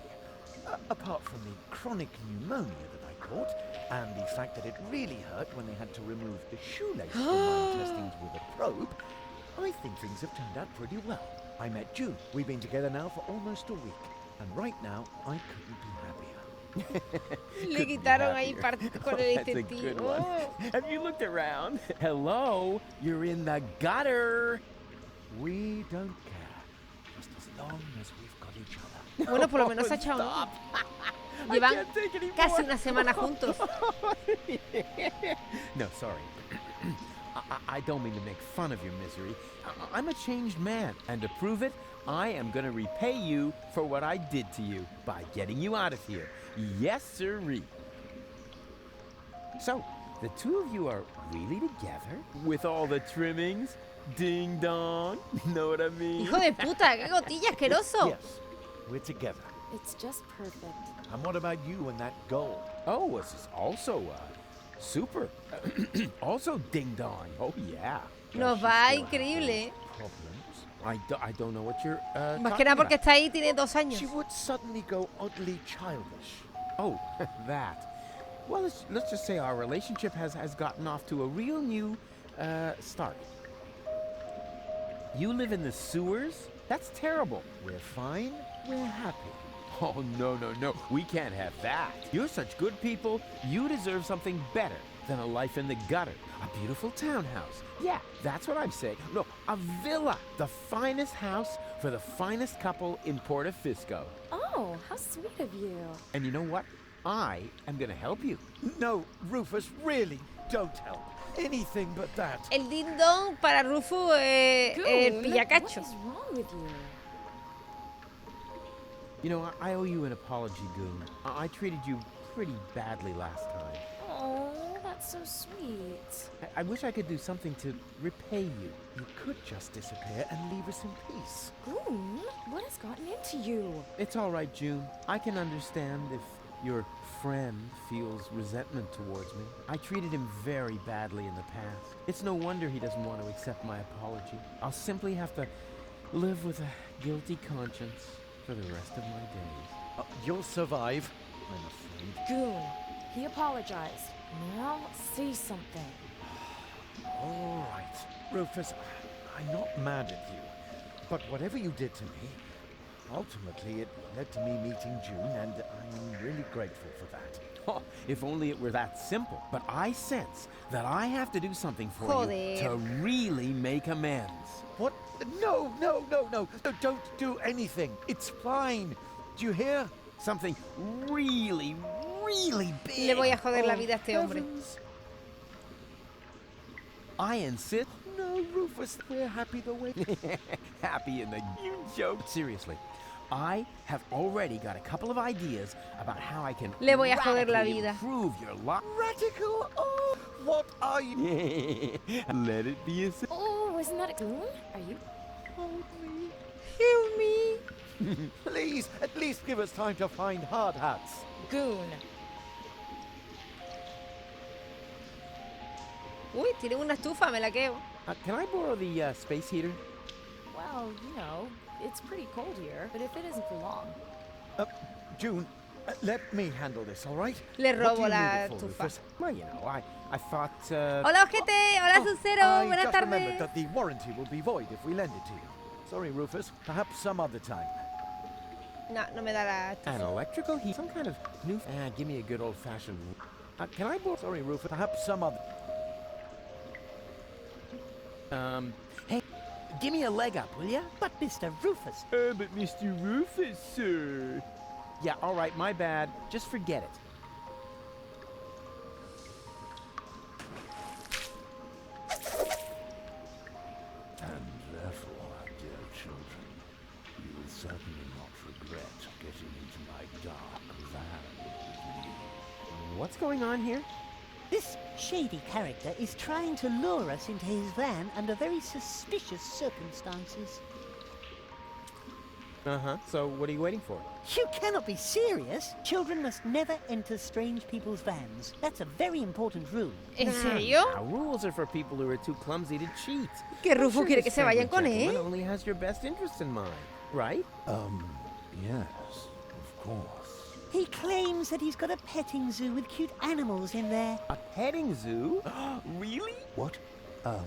Apart from the chronic pneumonia that I caught, and the fact that it really hurt when they had to remove the shoelace from my intestines with a probe, I think things have turned out pretty well. I met June. We've been together now for almost a week, and right now I couldn't be happier.
Le quitaron ahí parte con el
That's a good
intestino.
one. Have you looked around? Hello, you're in the gutter.
We don't care, just as long as we've got each other.
Bueno, por lo menos se ha echado.
Stop.
Llevan
I can't take any
casi
more.
una semana juntos.
No, sorry. I don't mean to make fun of your misery. I'm a changed man, and to prove it, I am going to repay you for what I did to you by getting you out of here. Yes, sirree. So, the two of you are really together? With all the trimmings? Ding dong? Know what I mean?
Hijo de puta, qué gotilla asqueroso.
Yes, we're together.
It's just perfect.
And what about you and that goal?
Oh, this is also super. Also ding dong. Oh, yeah.
Nos va increíble.
Problems?
I don't know what you're
Más que nada porque está ahí, tiene 2 años.
She would suddenly go oddly childish.
Oh, that. Well, let's just say our relationship has gotten off to a real new start. You live in the sewers? That's terrible.
We're fine. We're happy.
Oh, no. We can't have that. You're such good people. You deserve something better than a life in the gutter. A beautiful townhouse. Yeah, that's what I'm saying. No, a villa. The finest house for the finest couple in Portofisco.
Oh, how sweet of you.
And you know what? I am going to help you.
No, Rufus, really, don't help. Anything but that.
El ding dong para Rufus el
Goon,
pillacachos.
what is wrong with you?
You know, I owe you an apology, Goon. I treated you pretty badly last time.
Oh, that That's so sweet.
I wish I could do something to repay you. You could just disappear and leave us in peace.
Goon, what has gotten into you?
It's all right, June. I can understand if your friend feels resentment towards me. I treated him very badly in the past. It's no wonder he doesn't want to accept my apology. I'll simply have to live with a guilty conscience for the rest of my days.
You'll survive, I'm afraid.
Goon, he apologized. Now say something.
All right. Rufus, I'm not mad at you. But whatever you did to me, ultimately it led to me meeting June, and I'm really grateful for that.
Oh, if only it were that simple. But I sense that I have to do something for you to really make amends.
What? No, don't do anything. It's fine. Do you hear?
Something really, really big.
Le voy a joder la vida a este hombre.
I insist.
No, Rufus, we're happy the way.
Happy in the you joke. Seriously, I have already got a couple of ideas about how I can
Le voy a joder la
radically
vida.
improve your life.
Radical? Oh, what are you?
Let it be a
Oh, isn't that a goon? Are you?
Hold me.
Heal me.
Please, at least give us time to find hard hats.
Goon.
Uy, tiene una estufa, me la quedo.
Can I borrow the space heater?
Well, you know, it's pretty cold here, but if it isn't for long.
June, let me handle this, all right?
Le
What do
robo
you
la
need it for,
estufa.
Rufus?
Well, you know, I thought.
Hola, ojete. Hola, Sucero.
I
Buenas
just remembered
tardes.
that the warranty will be void if we lend it to you. Sorry, Rufus. Perhaps some other time.
No, no me da la estufa.
An electrical heat? Some kind of new. Give me a good old-fashioned. Can I borrow?
Sorry, Rufus. Perhaps some other.
Hey, give me a leg up, will ya?
But Mr. Rufus,
But Mr. Rufus, sir. Yeah, all right, my bad. Just forget it.
And therefore, dear children, you will certainly not regret getting into my dark van with me.
What's going on here?
this shady character is trying to lure us into his van under very suspicious circumstances.
Uh-huh. So what are you waiting for?
You cannot be serious. Children must never enter strange people's vans. That's a very important rule.
¿En serio?
Now, rules are for people who are too clumsy to cheat.
Que Rufo quiere que se vayan con
Gentleman
él.
only has your best interest in mind, right?
Yes, of course.
He claims that he's got a petting zoo with cute animals in there.
A petting zoo? Really?
What? Well,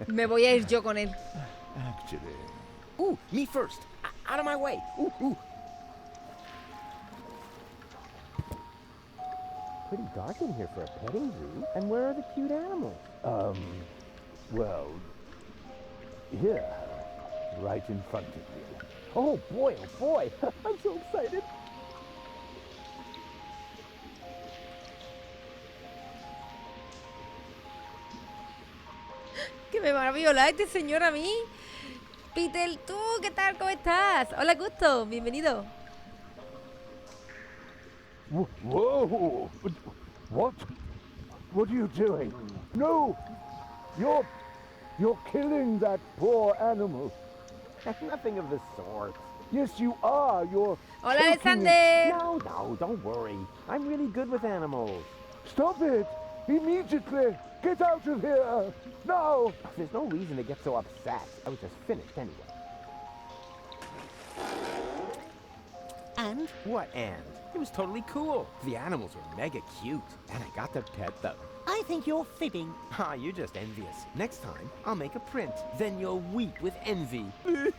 Me voy a ir yo con él.
actually...
Ooh, me first. Out of my way. Ooh. Pretty dark in here for a petting zoo. And where are the cute animals?
well... Here. Right in front of you.
Oh boy. I'm so excited.
Que me va a violar este señor a mí. Peter, ¿tú qué tal? ¿Cómo estás? Hola, Gusto. Bienvenido.
Whoa! What? What are you doing? No! You're killing that poor animal.
Nothing of the sort.
Yes, you are. You're
Hola,
choking
Alexander.
it.
No, don't worry. I'm really good with animals.
Stop it! Immediately! Get out of here! Now!
There's no reason to get so upset. I was just finished anyway.
And?
What and? It was totally cool. The animals were mega cute. And I got to pet them.
I think you're fibbing.
You're just envious. Next time, I'll make a print. Then you'll weep with envy. I'm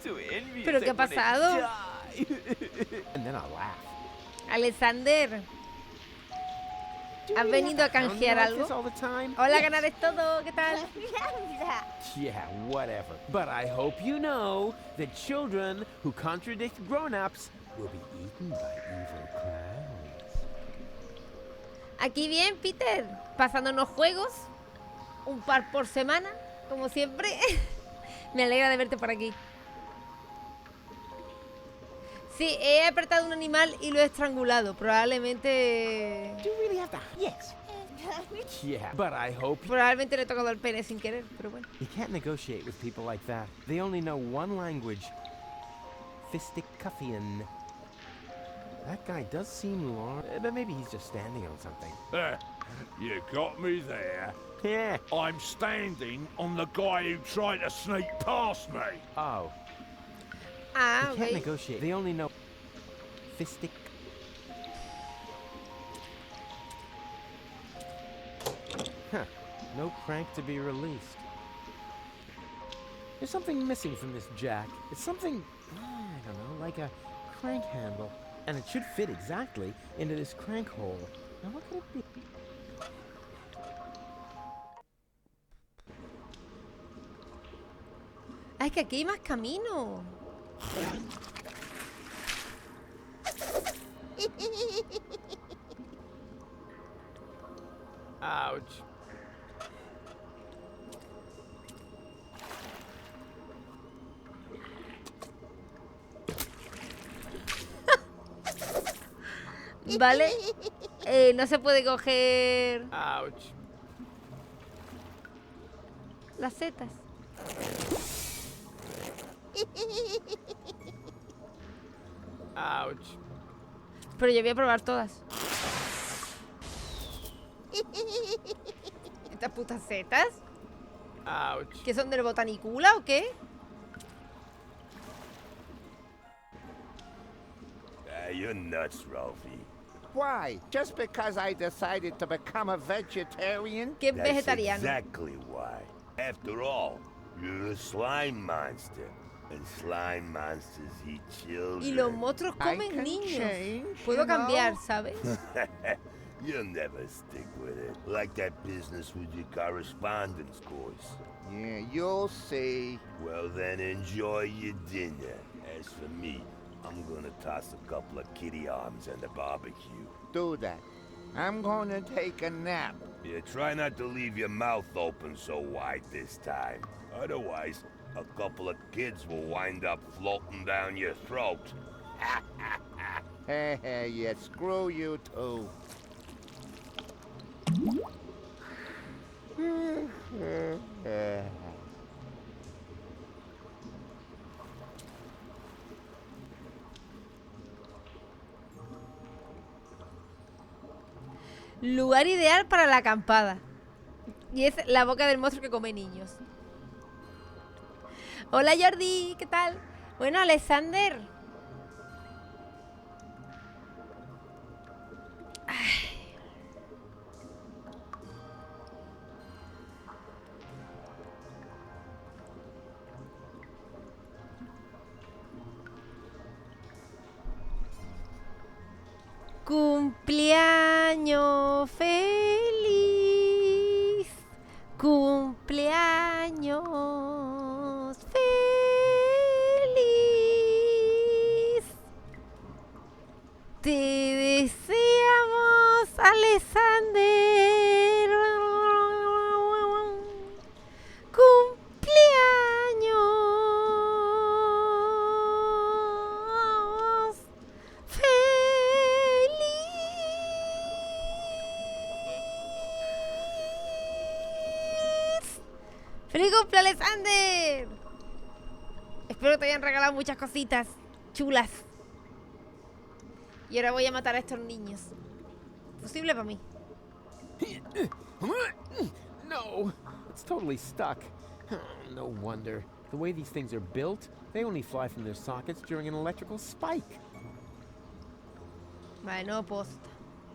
so envious.
¿Pero qué ha pasado?
And then I'll laugh.
Alexander, ¿has venido a canjear algo?
All the time?
Hola, ganares todo. ¿Qué tal?
Yeah, whatever. But I hope you know that children who contradict grown-ups will be eaten by evil clowns.
Aquí bien, Peter. Pasando unos juegos. Un par por semana, como siempre. Me alegra de verte por aquí. Sí, he apretado un animal y lo he estrangulado. Probablemente...
Do you really have to? Yes. Yeah, but I hope
Probablemente le he tocado el pene sin querer, pero bueno.
you can't negotiate with people like that. They only know one language. Fisticuffian. That guy does seem large, but maybe he's just standing on something.
You got me there.
Yeah.
I'm standing on the guy who tried to sneak past me.
Oh.
Ah,
They can't
ok.
negotiate. They only know fistic. Huh. No crank to be released. There's something missing from this jack. It's something, I don't know, like a crank handle. And it should fit exactly into this crank hole. Now what could it be?
Ah, es que aquí hay más camino.
Ouch.
¿Vale? No se puede coger
Ouch.
las setas.
Ouch.
Pero yo voy a probar todas. ¿Estas putas setas?
Ouch.
¿Que son del botanicula o qué?
You're nuts, Ralphie.
Why? Just because I decided to become a vegetarian?
¿Qué
That's
vegetariano?
exactly why. After all, you're a slime monster. And slime monsters eat children.
Y los monstruos
I
comen
can
niños.
change,
Puedo
you know.
cambiar, ¿sabes?
You'll never stick with it. Like that business with your correspondence course.
Yeah, you'll see.
Well, then enjoy your dinner. As for me, I'm gonna toss a couple of kitty arms on the barbecue.
Do that. I'm gonna take a nap.
Yeah, try not to leave your mouth open so wide this time. Otherwise, a couple of kids will wind up floating down your throat.
Yeah, screw you too.
Lugar ideal para la acampada. Y es la boca del monstruo que come niños. Hola Jordi, ¿qué tal? Bueno, Alexander. Ay. Cumpleaños feliz. Cumpleaños feliz. Te deseamos, Alexander. Cumpleaños feliz. ¡Feliz cumple, Alexander! Espero que te hayan regalado muchas cositas chulas. Y ahora voy a matar a estos niños. Posible para mí.
No, it's totally stuck. No wonder. The way these things are built, they only fly from their sockets during an electrical spike.
Vale, no posta.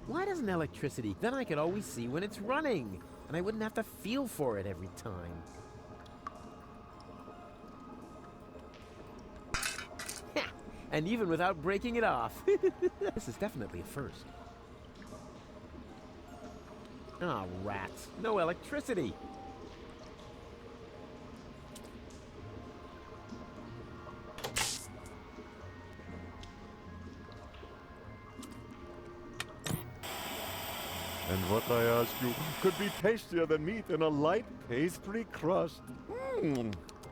Why doesn't electricity? Then I could always see when it's running, and I wouldn't have to feel for it every time. And even without breaking it off. This is definitely a first. Ah, rats. No electricity.
And what I ask you could be tastier than meat in a light pastry crust.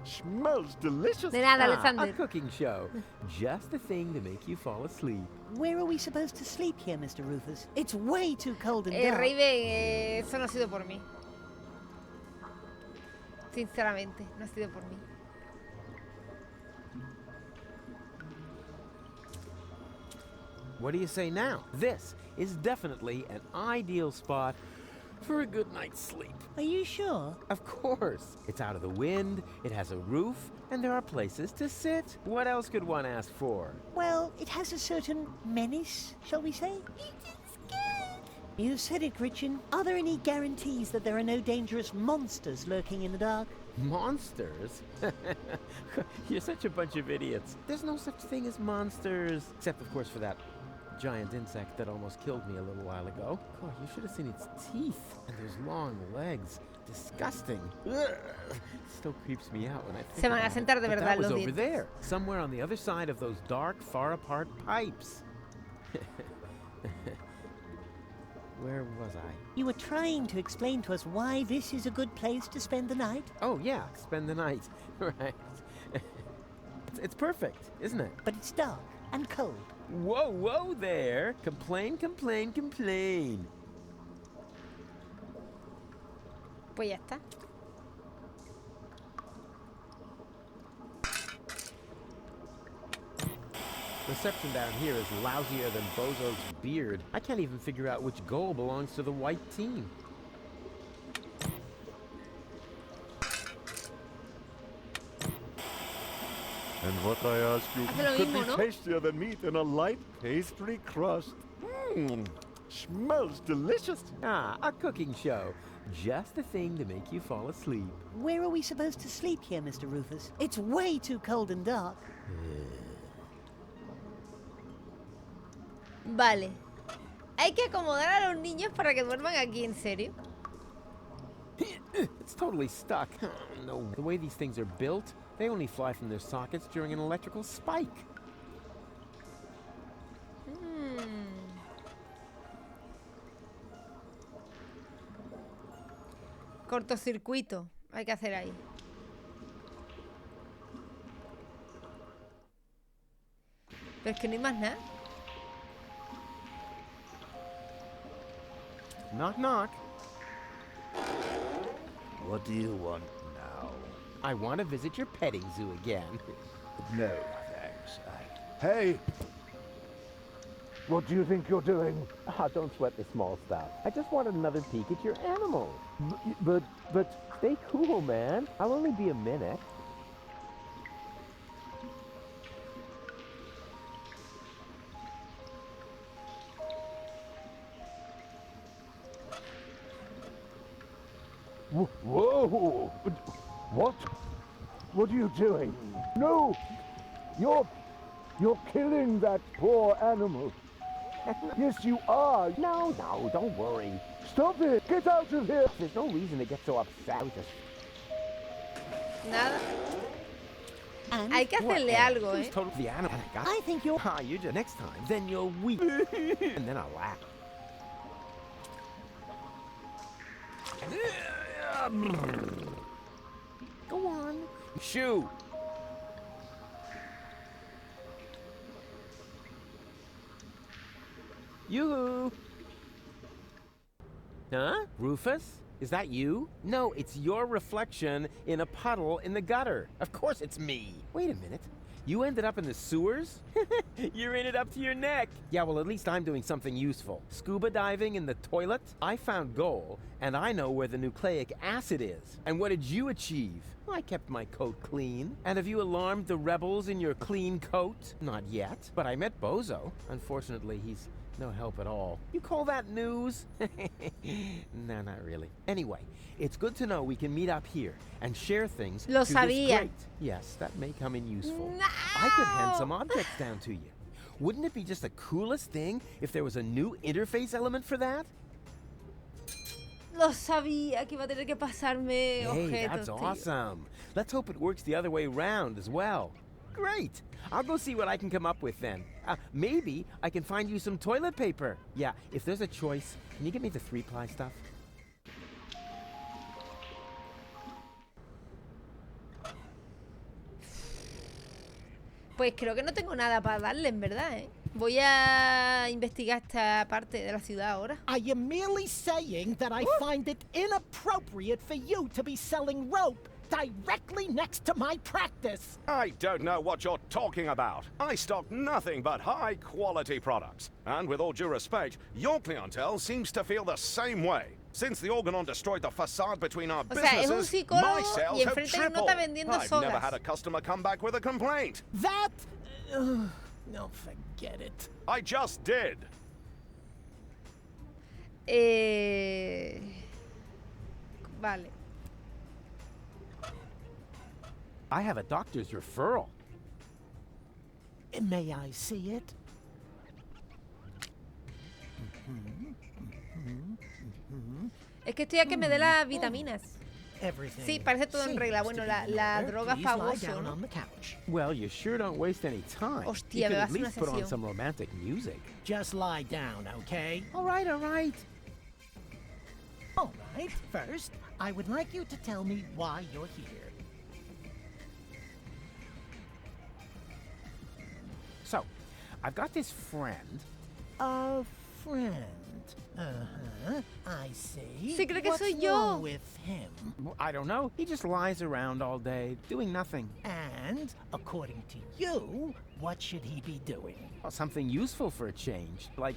Smells delicious.
De nada,
A
Alexander.
cooking show. Just the thing to make you fall asleep.
Where are we supposed to sleep here, Mr. Rufus? It's way too cold and dark.
Raven, eso no ha sido por mí. Sinceramente, no ha sido por mí.
What do you say now? This is definitely an ideal spot for a good night's sleep.
Are you sure?
Of course. It's out of the wind, it has a roof, and there are places to sit. What else could one ask for?
Well, it has a certain menace, shall we say? You said it, Gretchen. Are there any guarantees that there are no dangerous monsters lurking in the dark?
Monsters? You're such a bunch of idiots. There's no such thing as monsters. Except, of course, for that giant insect that almost killed me a little while ago. Oh, you should have seen its teeth and those long legs. Disgusting. Ugh. Still creeps me out when I think
Se van a
about
sentar
it.
de
But
verdad
that was
los
over
dientes.
there, somewhere on the other side of those dark, far-apart pipes. Where was I?
You were trying to explain to us why this is a good place to spend the night.
Oh, yeah, spend the night. Right. It's perfect, isn't it?
But it's dark and cold.
Whoa, whoa there. Complain, complain, complain.
Pues ya está.
Reception down here is lousier than Bozo's beard. I can't even figure out which goal belongs to the white team.
And what I ask you
Hace lo
could
mismo,
be
¿no?
tastier than meat in a light pastry crust. Smells delicious.
Ah, a cooking show. Just the thing to make you fall asleep.
Where are we supposed to sleep here, Mr. Rufus? It's way too cold and dark.
Vale. Hay que acomodar a los niños para que duerman aquí, ¿en serio?
It's totally stuck. No, the way these things are built, they only fly from their sockets during an electrical spike.
Cortocircuito hay que hacer ahí. Pero es que no hay más nada.
Knock, knock.
What do you want now?
I want to visit your petting zoo again.
No, thanks. Hey! What do you think you're doing?
Ah, don't sweat the small stuff. I just wanted another peek at your animals.
But
Stay cool, man. I'll only be a minute.
Whoa! What? What are you doing? No! You're killing that poor animal. Yes, you are.
No, don't worry.
Stop it! Get out of here!
There's no reason to get so upset.
Nada.
And
Hay que hacerle algo,
It's
¿eh?
totally the animal.
I think you're...
Ah, you just next time. Then you'll weep. And then I'll laugh. Go on. Shoo. Yoo-hoo. Huh? Rufus? Is that you? No, it's your reflection in a puddle in the gutter. Of course it's me. Wait a minute. You ended up in the sewers? You're in it up to your neck. Yeah, well, at least I'm doing something useful. Scuba diving in the toilet? I found gold, and I know where the nucleic acid is. And what did you achieve? I kept my coat clean. And have you alarmed the rebels in your clean coat? Not yet, but I met Bozo. Unfortunately, he's no help at all. You call that news? No, not really. Anyway, it's good to know we can meet up here and share things.
Lo
to this
sabía.
grate. Yes, that may come in useful.
No!
I could hand some objects down to you. Wouldn't it be just the coolest thing if there was a new interface element for that?
Lo sabía que iba a tener que pasarme
Hey,
objetos,
that's
tío.
awesome. Let's hope it works the other way around as well. Great. I'll go see what I can come up with then. Maybe I can find you some toilet paper. Yeah, if there's a choice, can you get me the 3-ply stuff?
Pues creo que no tengo nada para darle, en verdad, ¿eh? Voy a investigar esta parte de la ciudad ahora.
I am merely saying that I find it inappropriate for you to be selling rope directly next to my practice.
I don't know what you're talking about. I stock nothing but high-quality products. And with all due respect, your clientele seems to feel the same way. Since the Organon destroyed the facade between our businesses, my sales have tripled. I've never had a customer come back with a complaint.
That... no, forget it.
I just did.
Vale.
I have a doctor's referral.
May I see it?
Es que estoy a que me dé las vitaminas.
Everything
Sí, parece todo en regla. Bueno, la droga es famoso, ¿no?
Well, you sure don't waste any time.
Hostia,
you
me
could
vas
at
a una
least put on
sesión.
some romantic music.
Just lie down, okay?
All right, all right.
All right, first, I would like you to tell me why you're here.
So, I've got this friend.
A friend. Uh-huh, I see.
Sí, cree que
What's
soy yo.
wrong with him?
I don't know. He just lies around all day, doing nothing.
And, according to you, what should he be doing?
Well, something useful for a change, like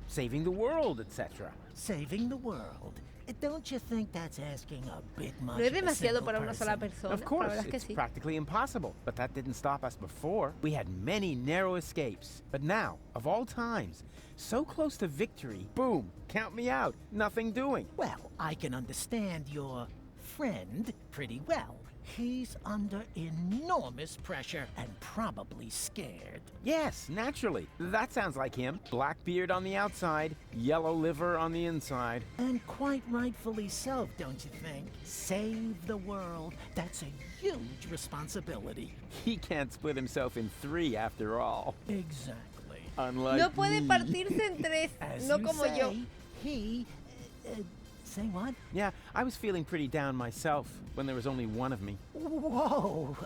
saving the world, etc.
Saving the world. Don't you think that's asking a bit much?
No es
of a
demasiado
single
para una sola
person?
persona.
Of course,
La verdad es que
it's
sí.
practically impossible, but that didn't stop us before. We had many narrow escapes, but now, of all times, so close to victory, boom, count me out, nothing doing.
Well, I can understand your friend pretty well. He's under enormous pressure and probably scared.
Yes, naturally. That sounds like him. Black beard on the outside, yellow liver on the inside.
And quite rightfully so, don't you think? Save the world. That's a huge responsibility.
He can't split himself in three after all.
Exactly.
Unlike
No puede
me.
partirse en tres,
As
no
you
como
say,
yo.
He... say what?
Yeah, I was feeling pretty down myself when there was only one of me.
Whoa!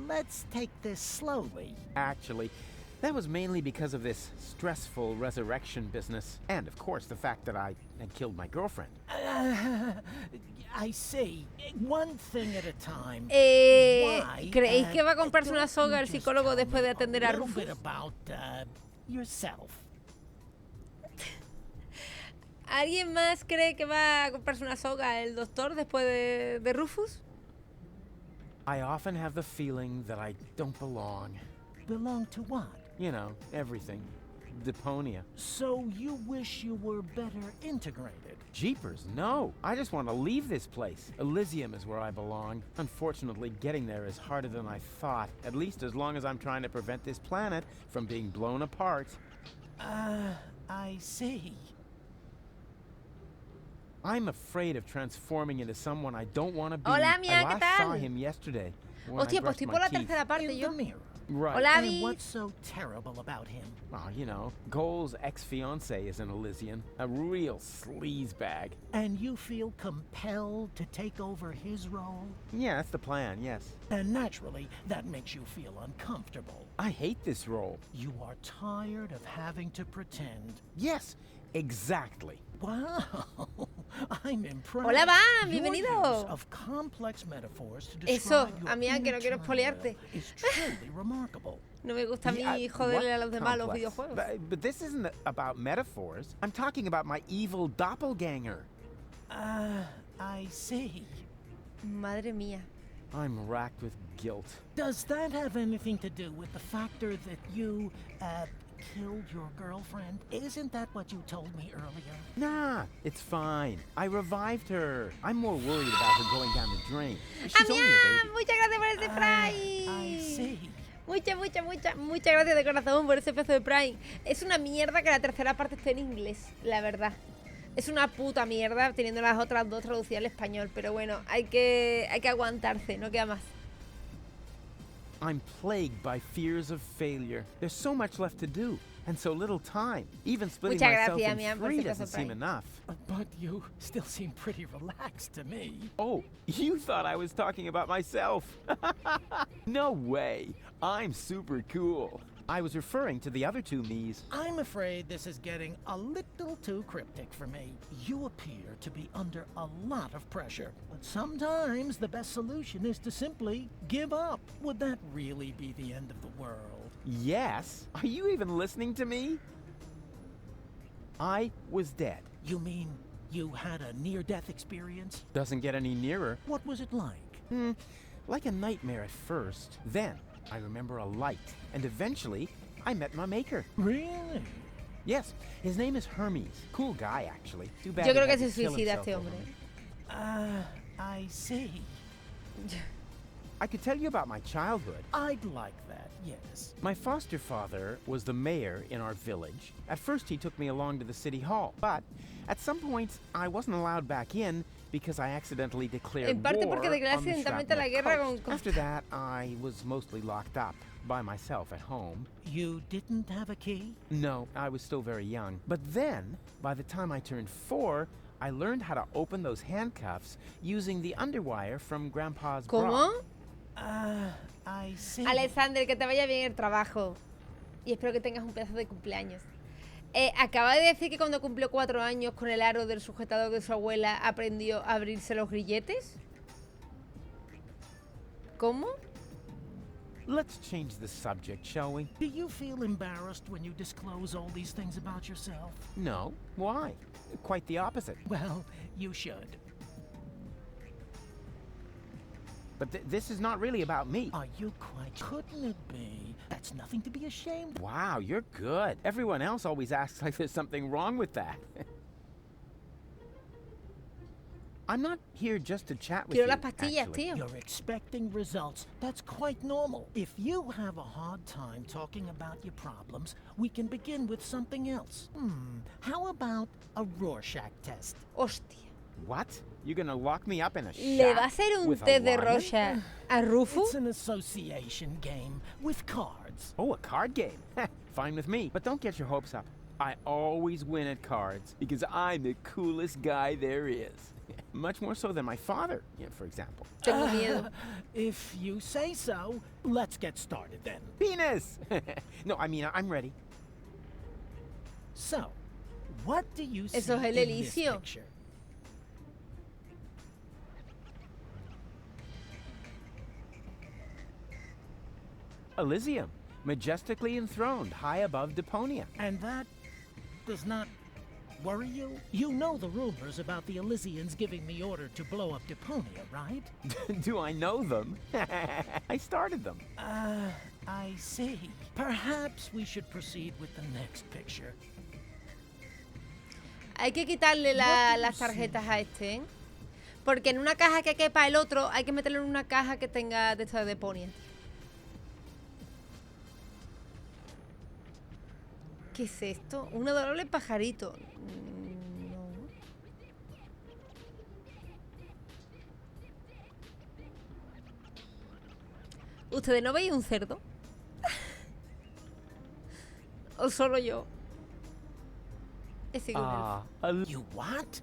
Let's take this slowly.
Actually, that was mainly because of this stressful resurrection business. And, of course, the fact that I had killed my girlfriend.
I see. One thing at a time.
¿Creéis que va a comprarse una soga el psicólogo después de atender a Rufus?
Bit about yourself.
¿Alguien más cree que va a comprarse una soga el doctor después de Rufus?
I often have the feeling that I don't belong.
Belong to what?
You know, everything. Deponia.
So you wish you were better integrated?
Jeepers, no. I just want to leave this place. Elysium is where I belong. Unfortunately, getting there is harder than I thought. At least as long as I'm trying to prevent this planet from being blown apart.
I see.
I'm afraid of transforming into someone I don't want to be.
Hola, Mia,
I
¿qué
last saw
tal?
him yesterday. when
Hostia,
I
pues
brushed
estoy
my
por la
teeth.
tercera parte
In
yo.
the mirror.
Right.
Hola,
And
Vi.
what's so terrible about him?
Oh, you know, Goal's ex-fiancée is an Elysian. A real sleazebag.
And you feel compelled to take over his role?
Yeah, that's the plan, yes.
And naturally, that makes you feel uncomfortable.
I hate this role.
You are tired of having to pretend.
Yes, exactly.
Wow, I'm impressed.
Hola, Van,
Your
bienvenido.
use of complex metaphors to
Eso,
describe your
Amián, que no quiero
inner
spoilearte.
turmoil is truly remarkable.
No me gusta a mí
Yeah,
joderle a
what
los demás los
complex?
videojuegos.
But this isn't about metaphors. I'm talking about my evil doppelganger.
I see.
Madre mía.
I'm racked with guilt.
Does that have anything to do with the factor that you, killed your girlfriend? Isn't that what you told me earlier?
Nah, it's fine. I revived her. I'm more worried about her going down the drain. She's only a
¡Amián!
baby.
Muchas gracias por ese
I
Prime.
see.
Muchas gracias de corazón por ese pedazo de Prime. Es una mierda que la tercera parte esté en inglés, la verdad. Es una puta mierda teniendo las otras dos traducidas al español. Pero bueno, hay que aguantarse, no queda más.
I'm plagued by fears of failure. There's so much left to do, and so little time. Even splitting
Muchas
myself
gracias,
in
Lian, por
three
ese
doesn't
paso
seem
por ahí.
enough.
But you still seem pretty relaxed to me.
Oh, you thought I was talking about myself. No way. I'm super cool. I was referring to the other two me's.
I'm afraid this is getting a little too cryptic for me. You appear to be under a lot of pressure, but sometimes the best solution is to simply give up. Would that really be the end of the world?
Yes? Are you even listening to me? I was dead.
You mean you had a near-death experience?
Doesn't get any nearer.
What was it like?
Like a nightmare at first. Then, I remember a light, and eventually, I met my maker.
Really?
Yes, his name is Hermes. Cool guy, actually. Too bad
Yo
he
creo que
had
se
to kill
suicida
himself
este
over
hombre.
me.
I see.
I could tell you about my childhood.
I'd like that, yes.
My foster father was the mayor in our village. At first, he took me along to the city hall, but at some points, I wasn't allowed back in because I accidentally declared
En parte
war
porque declaré
on the
accidentalmente la
Shrapnel
guerra
Coast.
con
After that, I was mostly locked up by myself at home.
You didn't have a key?
No, I was still very young. But then, by the time I turned 4, I learned how to open those handcuffs using the underwire from Grandpa's bra.
¿Cómo?
I see.
Alexander, que te vaya bien el trabajo. Y espero que tengas un pedazo de cumpleaños. Acaba de decir que cuando cumplió 4 años con el aro del sujetador de su abuela aprendió a abrirse los grilletes. ¿Cómo?
Let's change the subject, shall we?
Do you feel embarrassed when you disclose all these things about yourself?
No. Why? Quite the opposite.
Well, you should.
But this is not really about me.
Are you quite... Couldn't it be? That's nothing to be ashamed of.
Wow, you're good. Everyone else always acts like there's something wrong with that. I'm not here just to chat with
Quiero
you,
las pastillas,
actually.
tío.
You're expecting results. That's quite normal. If you have a hard time talking about your problems, we can begin with something else. How about a Rorschach test?
Hostia.
What? You're gonna lock me up in a shack
¿Le va a hacer un
with a
test de
lion?
Rorschach a Rufus?
It's an association game with cards.
Oh, a card game. Fine with me. But don't get your hopes up. I always win at cards because I'm the coolest guy there is. Much more so than my father, for example.
Tengo miedo.
If you say so, let's get started then.
Penis! No, I mean, I'm ready.
So, what do you see
Eso es el
in this
Elicio.
picture?
Elysium, majestically enthroned high above Deponia.
And that does not worry you? You know the rumors about the Elysians giving the order to blow up Deponia, right?
Do I know them? I started them.
I see. Perhaps we should proceed with the next picture.
Hay que quitarle las tarjetas a este, ¿eh? Porque en una caja que quepa el otro, hay que meterlo en una caja que tenga de esta de Deponia. ¿Qué es esto? Un adorable pajarito. No. ¿Ustedes no veis un cerdo? ¿O solo yo? Ese
You what?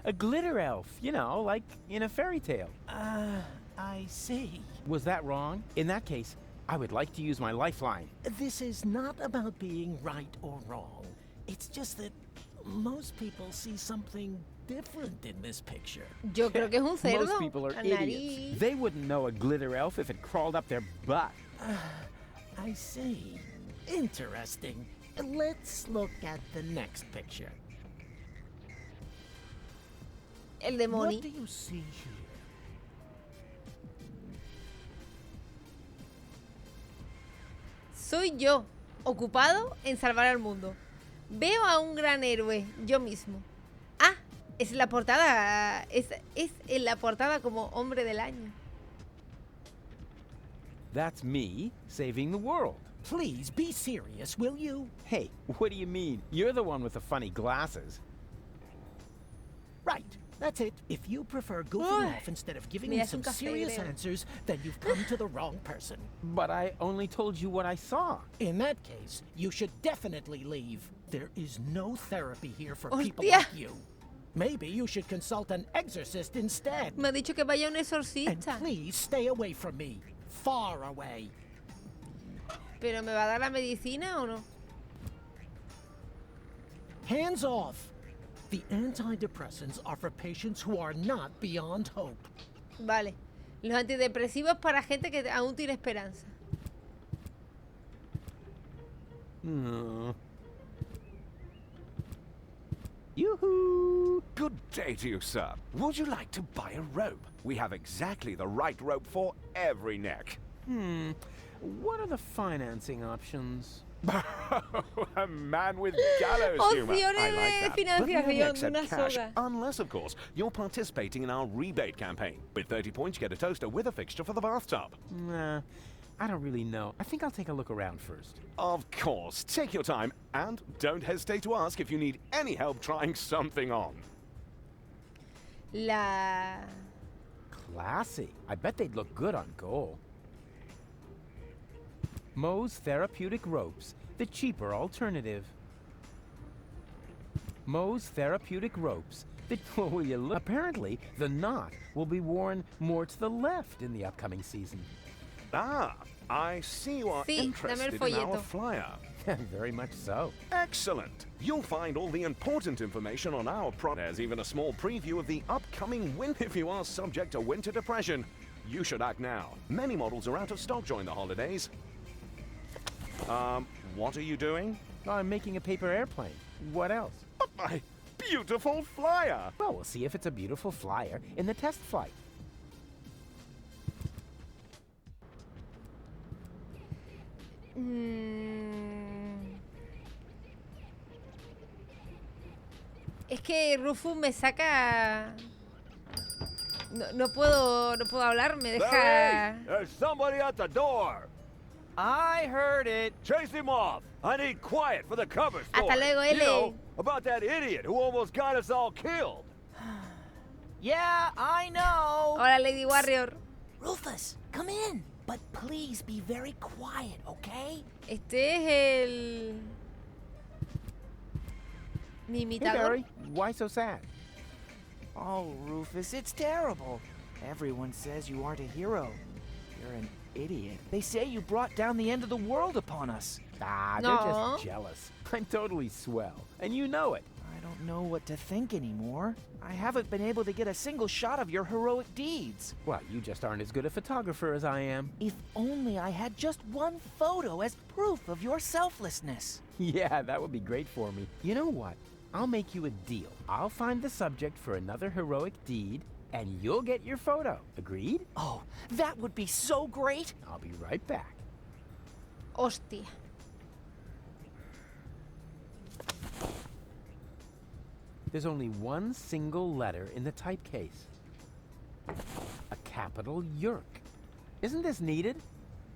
A glitter elf, like in a fairy tale.
I see.
Was that wrong? In that case, I would like to use my lifeline.
This is not about being right or wrong. It's just that most people see something different in this picture.
Yo creo que es un cerdo.
Most people are
La
idiots.
nariz.
They wouldn't know a glitter elf if it crawled up their butt.
I see. Interesting. Let's look at the next picture.
El demonio.
What do you see here?
Soy yo, ocupado en salvar al mundo. Veo a un gran héroe, yo mismo. Ah, es la portada. Es en la portada como hombre del año.
That's me saving the world.
Please be serious, will you?
Hey, what do you mean? You're the one with the funny glasses.
Right. That's it. If you prefer goofing off instead of giving me some serious answers, then you've come to the wrong person.
But I only told you what I saw.
In that case, you should definitely leave. There is no therapy here for people
Hostia.
like you. Maybe you should consult an exorcist instead.
Me ha dicho que vaya a un exorcista.
And please stay away from me. Far away.
¿Pero me va a dar la medicina o no?
Hands off. The antidepressants are for patients who are not beyond hope.
Vale. Los antidepresivos para gente que aún tiene esperanza.
Yoo-hoo! Good day to you, sir. Would you like to buy a rope? We have exactly the right rope for every neck.
What are the financing options?
A man with gallows humor. I like that. But we only accept cash, unless, of course, you're participating in our rebate campaign. With 30 points, you get a toaster with a fixture for the bathtub.
Nah, I don't really know. I think I'll take a look around first.
Of course. Take your time, and don't hesitate to ask if you need any help trying something on.
Classy. I bet they'd look good on gold. Moe's Therapeutic Ropes, the cheaper alternative. Moe's Therapeutic Ropes. Will you look? Apparently, the knot will be worn more to the left in the upcoming season.
Ah, I see you are interested in our flyer.
Very much so.
Excellent. You'll find all the important information on our product. There's even a small preview of the upcoming winter. If you are subject to winter depression, you should act now. Many models are out of stock during the holidays. What are you doing?
I'm making a paper airplane. What else?
But my beautiful flyer!
Well, we'll see if it's a beautiful flyer in the test flight.
Es que Rufus me saca... No puedo hablar, me deja...
There's somebody at the door. I heard it. Chase him off. I need quiet for the cover story.
Hasta luego, L.
You know, about that idiot who almost got us all killed.
Yeah, I know.
Hola, Lady Warrior.
Rufus, come in. But please be very quiet, okay?
Este es el... mi imitador.
Hey, Barry. Why so sad?
Oh, Rufus, it's terrible. Everyone says you aren't a hero. You're an idiot. They say you brought down the end of the world upon us.
Ah, they're just jealous. I'm totally swell, and you know it.
I don't know what to think anymore. I haven't been able to get a single shot of your heroic deeds.
Well, you just aren't as good a photographer as I am.
If only I had just one photo as proof of your selflessness.
Yeah, that would be great for me. You know what? I'll make you a deal. I'll find the subject for another heroic deed, and you'll get your photo. Agreed?
Oh, that would be so great.
I'll be right back.
Hostia.
There's only one single letter in the typecase. A capital Yerk. Isn't this needed?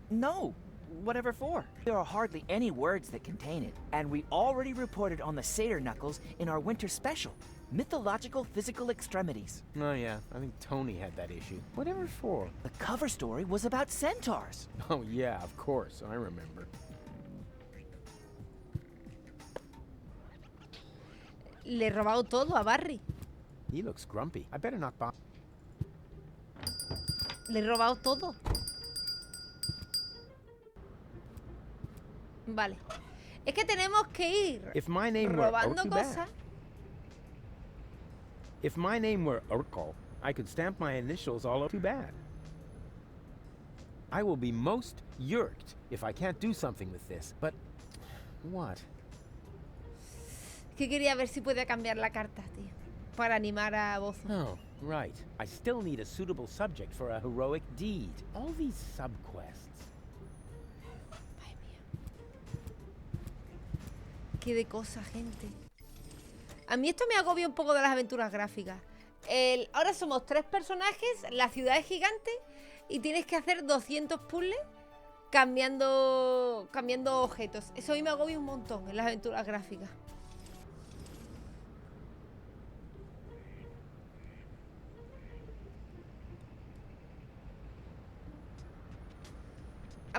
No. Whatever for? There are hardly any words that contain it, and we already reported on the satyr knuckles in our winter special, Mythological Physical Extremities.
Oh yeah, I think Tony had that issue. Whatever for?
The cover story was about centaurs.
Oh yeah, of course, I remember.
Le he robado todo a Barry.
He looks grumpy. I better not buy.
Le he robado todo. Vale. Es que tenemos que ir
If my name
robando
were
cosas.
If my name were Urkel, I could stamp my initials all over. Too bad. I will be most yerked if I can't do something with this. But what?
Que quería ver si podía cambiar la carta, tío, para animar a Bozo.
Oh, right. I still need a suitable subject for a heroic deed. All these subquests.
Qué de cosas, gente. A mí esto me agobia un poco de las aventuras gráficas. Ahora somos 3 personajes, la ciudad es gigante y tienes que hacer 200 puzzles cambiando objetos. Eso a mí me agobia un montón en las aventuras gráficas.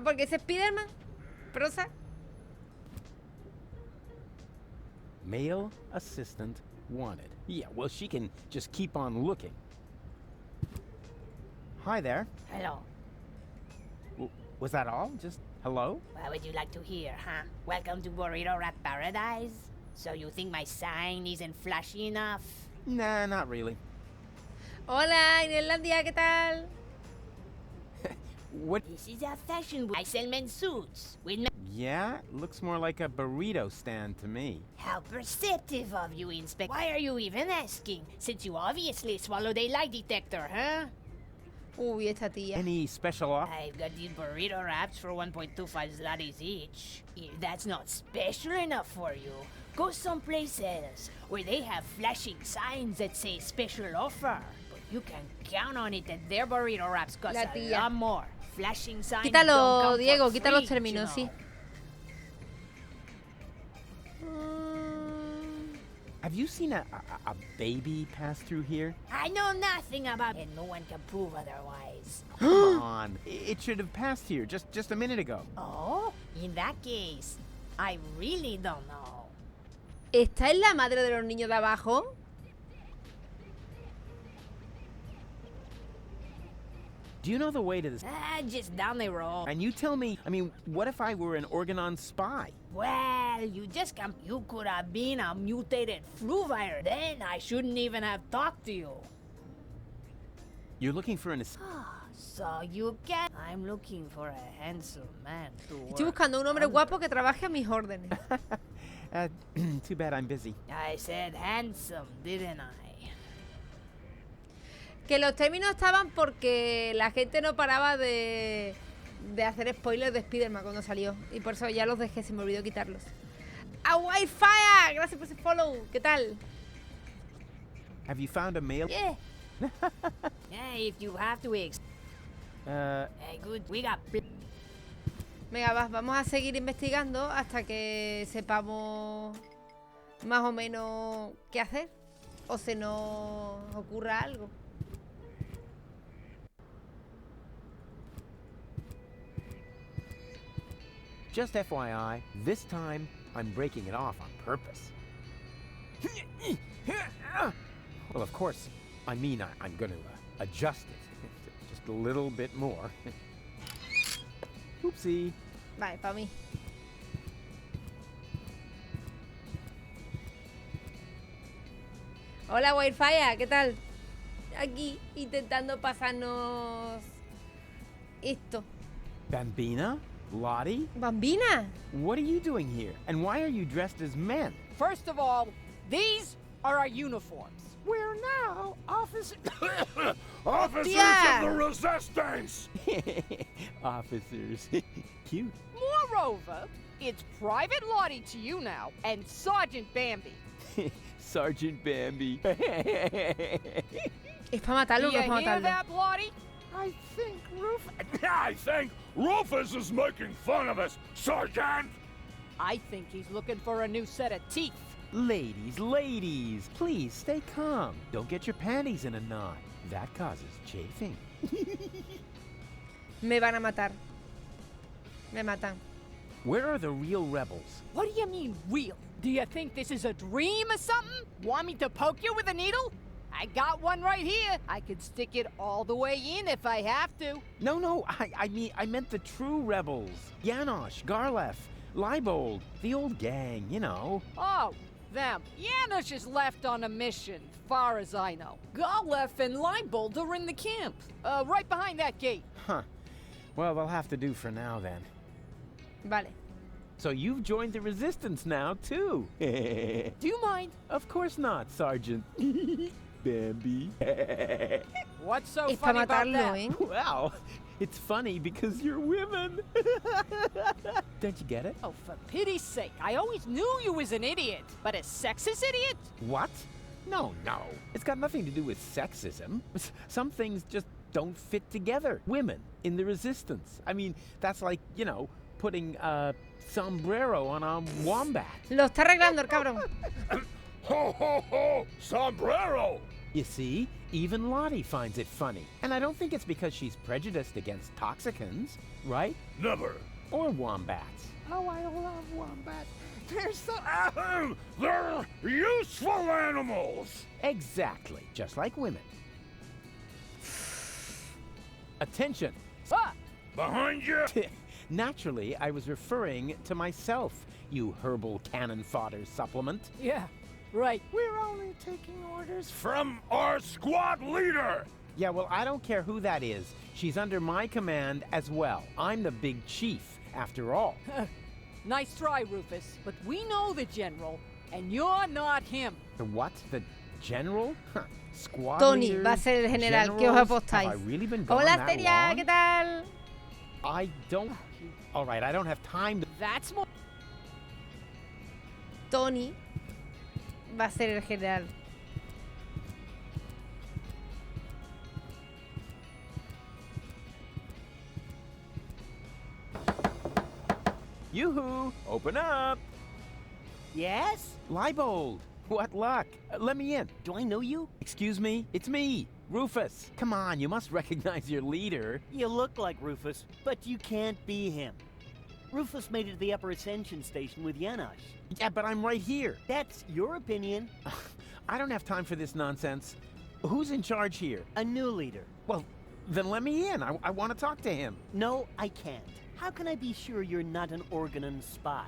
porque es Spiderman. Prosa.
Male assistant wanted. Yeah, well, she can just keep on looking. Hi there.
Hello.
Was that all? Just hello?
What would you like to hear, huh? Welcome to Burrito Rat Paradise? So you think my sign isn't flashy enough?
Nah, not really.
Hola, Inelandia, ¿qué tal?
What?
This is a fashion. I sell men's suits with no.
Yeah, looks more like a burrito stand to me.
How perceptive of you, Inspector. Why are you even asking? Since you obviously swallowed a lie detector, huh?
Uy, esta tía.
Any special off?
I've got these burrito wraps for 1.25 zlotys each. If that's not special enough for you, go someplace else where they have flashing signs that say special offer. But you can count on it that their burrito wraps cost a lot more. Flashing signs don't
Quítalo,
come
Diego,
for
quita los
free,
términos,
you know.
sí.
Have you seen a baby pass through here?
I know nothing about it, and no one can prove otherwise.
Come on. It should have passed here just a minute ago.
Oh, in that case, I really don't know.
¿Esta es la madre de los niños de abajo?
Do you know the way to this?
Just down the road.
And you tell me, I mean, what if I were an Organon spy?
Well, you just come. You could have been a mutated flu virus. Then I shouldn't even have talked to you.
You're looking for an...
So you can. I'm looking for a handsome man to work.
Estoy buscando un hombre guapo que trabaje a mis órdenes.
Too bad I'm busy.
I said handsome, didn't I?
Que los términos estaban porque la gente no paraba de hacer spoilers de Spiderman cuando salió. Y por eso ya los dejé, se me olvidó quitarlos. ¡A Wi-Fi! Gracias por ese follow. ¿Qué tal?
Have you found a male?
Yeah. Yeah, if you have to Hey, good. We got...
Venga, vamos a seguir investigando hasta que sepamos más o menos qué hacer. O se nos ocurra algo.
Just FYI, this time I'm breaking it off on purpose. Well, of course, I mean I'm going to adjust it just a little bit more. Oopsie.
Vale, para mí. Hola, Wi-Fi, ¿qué tal? Aquí intentando pasarnos esto.
Bambina? Lottie?
Bambina?
What are you doing here? And why are you dressed as men?
First of all, these are our uniforms.
We're now officers of
Yeah.
the Resistance!
Officers. Cute.
Moreover, it's Private Lottie to you now, and Sergeant Bambi.
Sergeant Bambi.
Es para matarlo,
Do
no
you
es para
hear
matarlo.
that, Lottie?
I think Rufus is making fun of us, Sergeant!
I think he's looking for a new set of teeth.
Ladies, please stay calm. Don't get your panties in a knot. That causes chafing.
Me van a matar. Me matan.
Where are the real rebels?
What do you mean, real? Do you think this is a dream or something? Want me to poke you with a needle? I got one right here. I could stick it all the way in if I have to.
No, I meant the true rebels. Janosch, Garlef, Leibold, the old gang, you know.
Oh, them. Janosch is left on a mission, far as I know. Garlef and Leibold are in the camp, right behind that gate.
Huh. Well, they'll have to do for now then.
Vale.
So you've joined the Resistance now, too.
Do you mind?
Of course not, Sergeant. Bambi.
What's so
Es
funny
para
about
matarlo,
that?
¿eh?
Well, it's funny because you're women. Don't you get it?
Oh, for pity's sake, I always knew you was an idiot. But a sexist idiot?
What? No. It's got nothing to do with sexism. Some things just don't fit together. Women in the Resistance. I mean, that's like, you know, putting a sombrero on a wombat.
Lo está arreglando el cabrón.
Ho, ho, ho! Sombrero!
You see, even Lottie finds it funny. And I don't think it's because she's prejudiced against toxicants, right?
Never.
Or wombats.
Oh, I love wombats. They're so... they're useful animals!
Exactly, just like women. Attention!
Ah! Behind you!
Naturally, I was referring to myself, you herbal cannon fodder supplement.
Yeah, right.
We're only taking orders from our squad leader!
Yeah, well, I don't care who that is. She's under my command as well. I'm the big chief, after all.
Nice try, Rufus, but we know the general, and you're not him.
The what? The general? Squad
Tony
leaders,
va a ser el general. ¿Qué os apostáis?
Have I really been gone
Hola,
that
Asteria,
long?
¿qué tal?
I don't... All right, I don't have time to...
That's more...
Tony va a ser el general.
Yoo-hoo! Open up!
Yes?
Leibold! What luck? Let me in.
Do I know you?
Excuse me? It's me, Rufus. Come on, you must recognize your leader.
You look like Rufus, but you can't be him. Rufus made it to the upper ascension station with Janosch.
Yeah, but I'm right here.
That's your opinion.
I don't have time for this nonsense. Who's in charge here?
A new leader.
Well, then let me in. I want to talk to him.
No, I can't. How can I be sure you're not an Organon spy?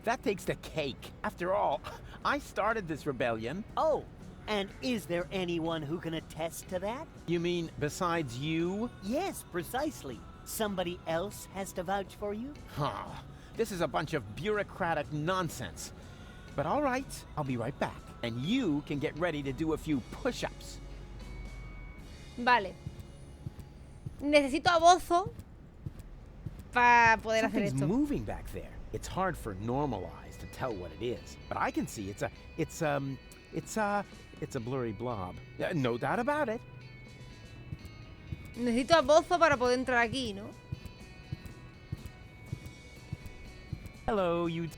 That takes the cake. After all, I started this rebellion.
Oh, and is there anyone who can attest to that?
You mean besides you?
Yes, precisely. Somebody else has to vouch for you?
Huh. This is a bunch of bureaucratic nonsense. But all right, I'll be right back. And you can get ready to do a few push-ups.
Vale. Necesito a Bozo para poder hacer
Something's
esto.
moving back there. It's hard for normal eyes to tell what it is, but I can see it's a blurry blob. No doubt about it.
Necesito a Bozo para poder entrar aquí, ¿no?
Hello, you.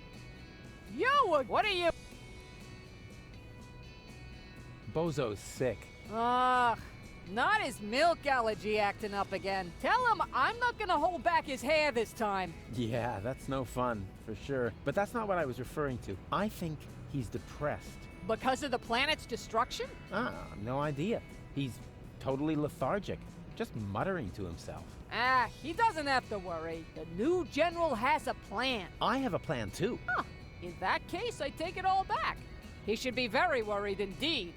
Yo, what are you?
Bozo's sick.
Ugh, not his milk allergy acting up again. Tell him I'm not gonna hold back his hair this time.
Yeah, that's no fun, for sure. But that's not what I was referring to. I think he's depressed.
Because of the planet's destruction?
No idea. He's totally lethargic, just muttering to himself.
He doesn't have to worry. The new general has a plan.
I have a plan too.
Huh. In that case, I take it all back. He should be very worried indeed.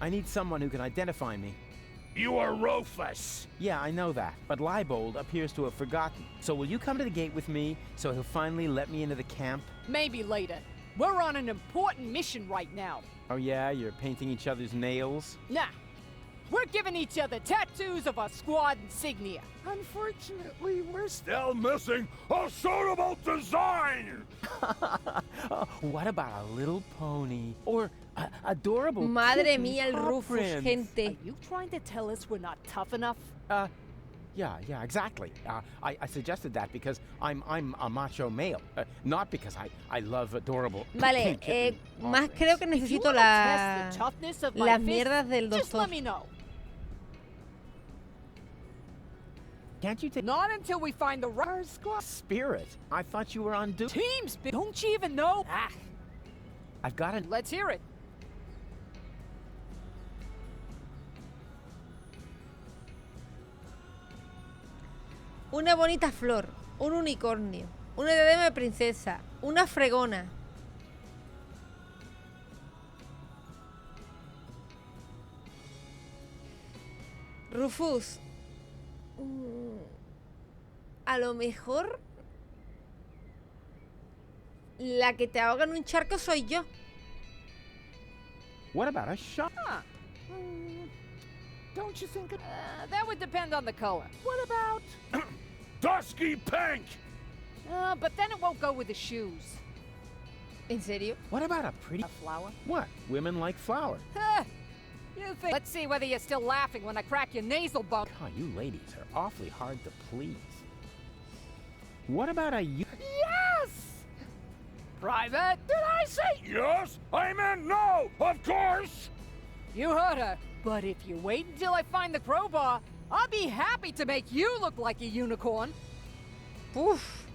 I need someone who can identify me.
You are Rufus.
Yeah, I know that, but Leibold appears to have forgotten. So will you come to the gate with me so he'll finally let me into the camp?
Maybe later. We're on an important mission right now.
Oh yeah, you're painting each other's nails?
Nah. We're giving each other tattoos of our squad insignia.
Unfortunately, we're still missing a suitable design.
What about a little pony? Or adorable
Madre mía, el Rufus, gente.
Are you trying to tell us we're not tough enough?
Yeah, exactly. I suggested that because I'm a macho male, not because I love adorable.
Vale, más creo que necesito las mierdas del
Just
doctor.
let me know.
Can't you take...
Not until we find the right squad.
Spirit, I thought you were on duty.
Teams, don't you even know?
I've got it.
Let's hear it.
Una bonita flor, un unicornio, una diadema de princesa, una fregona. Rufus, a lo mejor la que te ahoga en un charco soy yo.
What about a shot?
Don't you think that would depend on the color?
What about dusky pink?
But then it won't go with the shoes.
¿En serio?
What about a pretty
flower?
What? Women like flowers.
You think? Let's see whether you're still laughing when I crack your nasal bone.
God, you ladies are awfully hard to please. What about a
Yes! Private?
Did I say yes? I meant no, of course.
You heard her. But if you wait until I find the crowbar, I'll be happy to make you look like a unicorn.
Uf.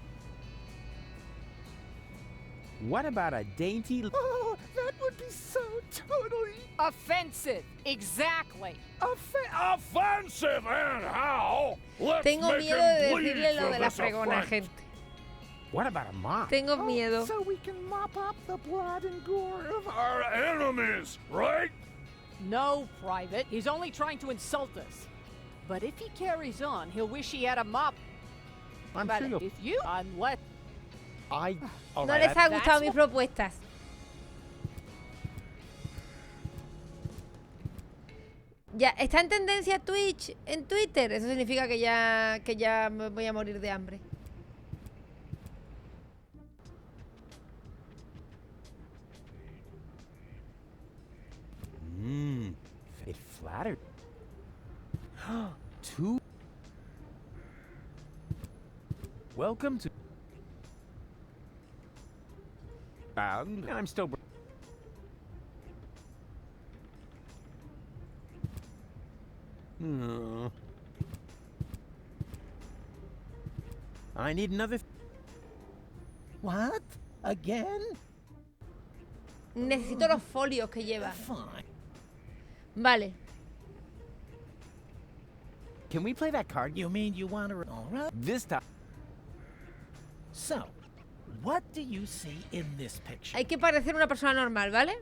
What about a dainty...
Oh, that would be so totally...
Offensive. Exactly.
Offensive and how? Let's
Tengo
make
miedo
him
de
bleed
decirle lo
for
de la
this
fregona,
affront.
gente.
What about a mop?
Tengo miedo.
So we can mop up the blood and gore of
Our enemies, right?
No, Private. He's only trying to insult us. But if he carries on, he'll wish he had a mop.
I'm
But
sure you'll...
if you... Unless...
All
No
right,
les ha
that's
gustado mis
what-
propuestas. Ya, está en tendencia Twitch en Twitter. Eso significa que ya me voy a morir de hambre.
It flattered. Two. Welcome to... And I'm still... I need another...
What? Again?
Necesito los folios que lleva.
Fine.
Vale.
Can we play that card?
You mean you want to... All right.
This time...
So, what do you see in this picture?
Hay que parecer una persona normal, ¿vale?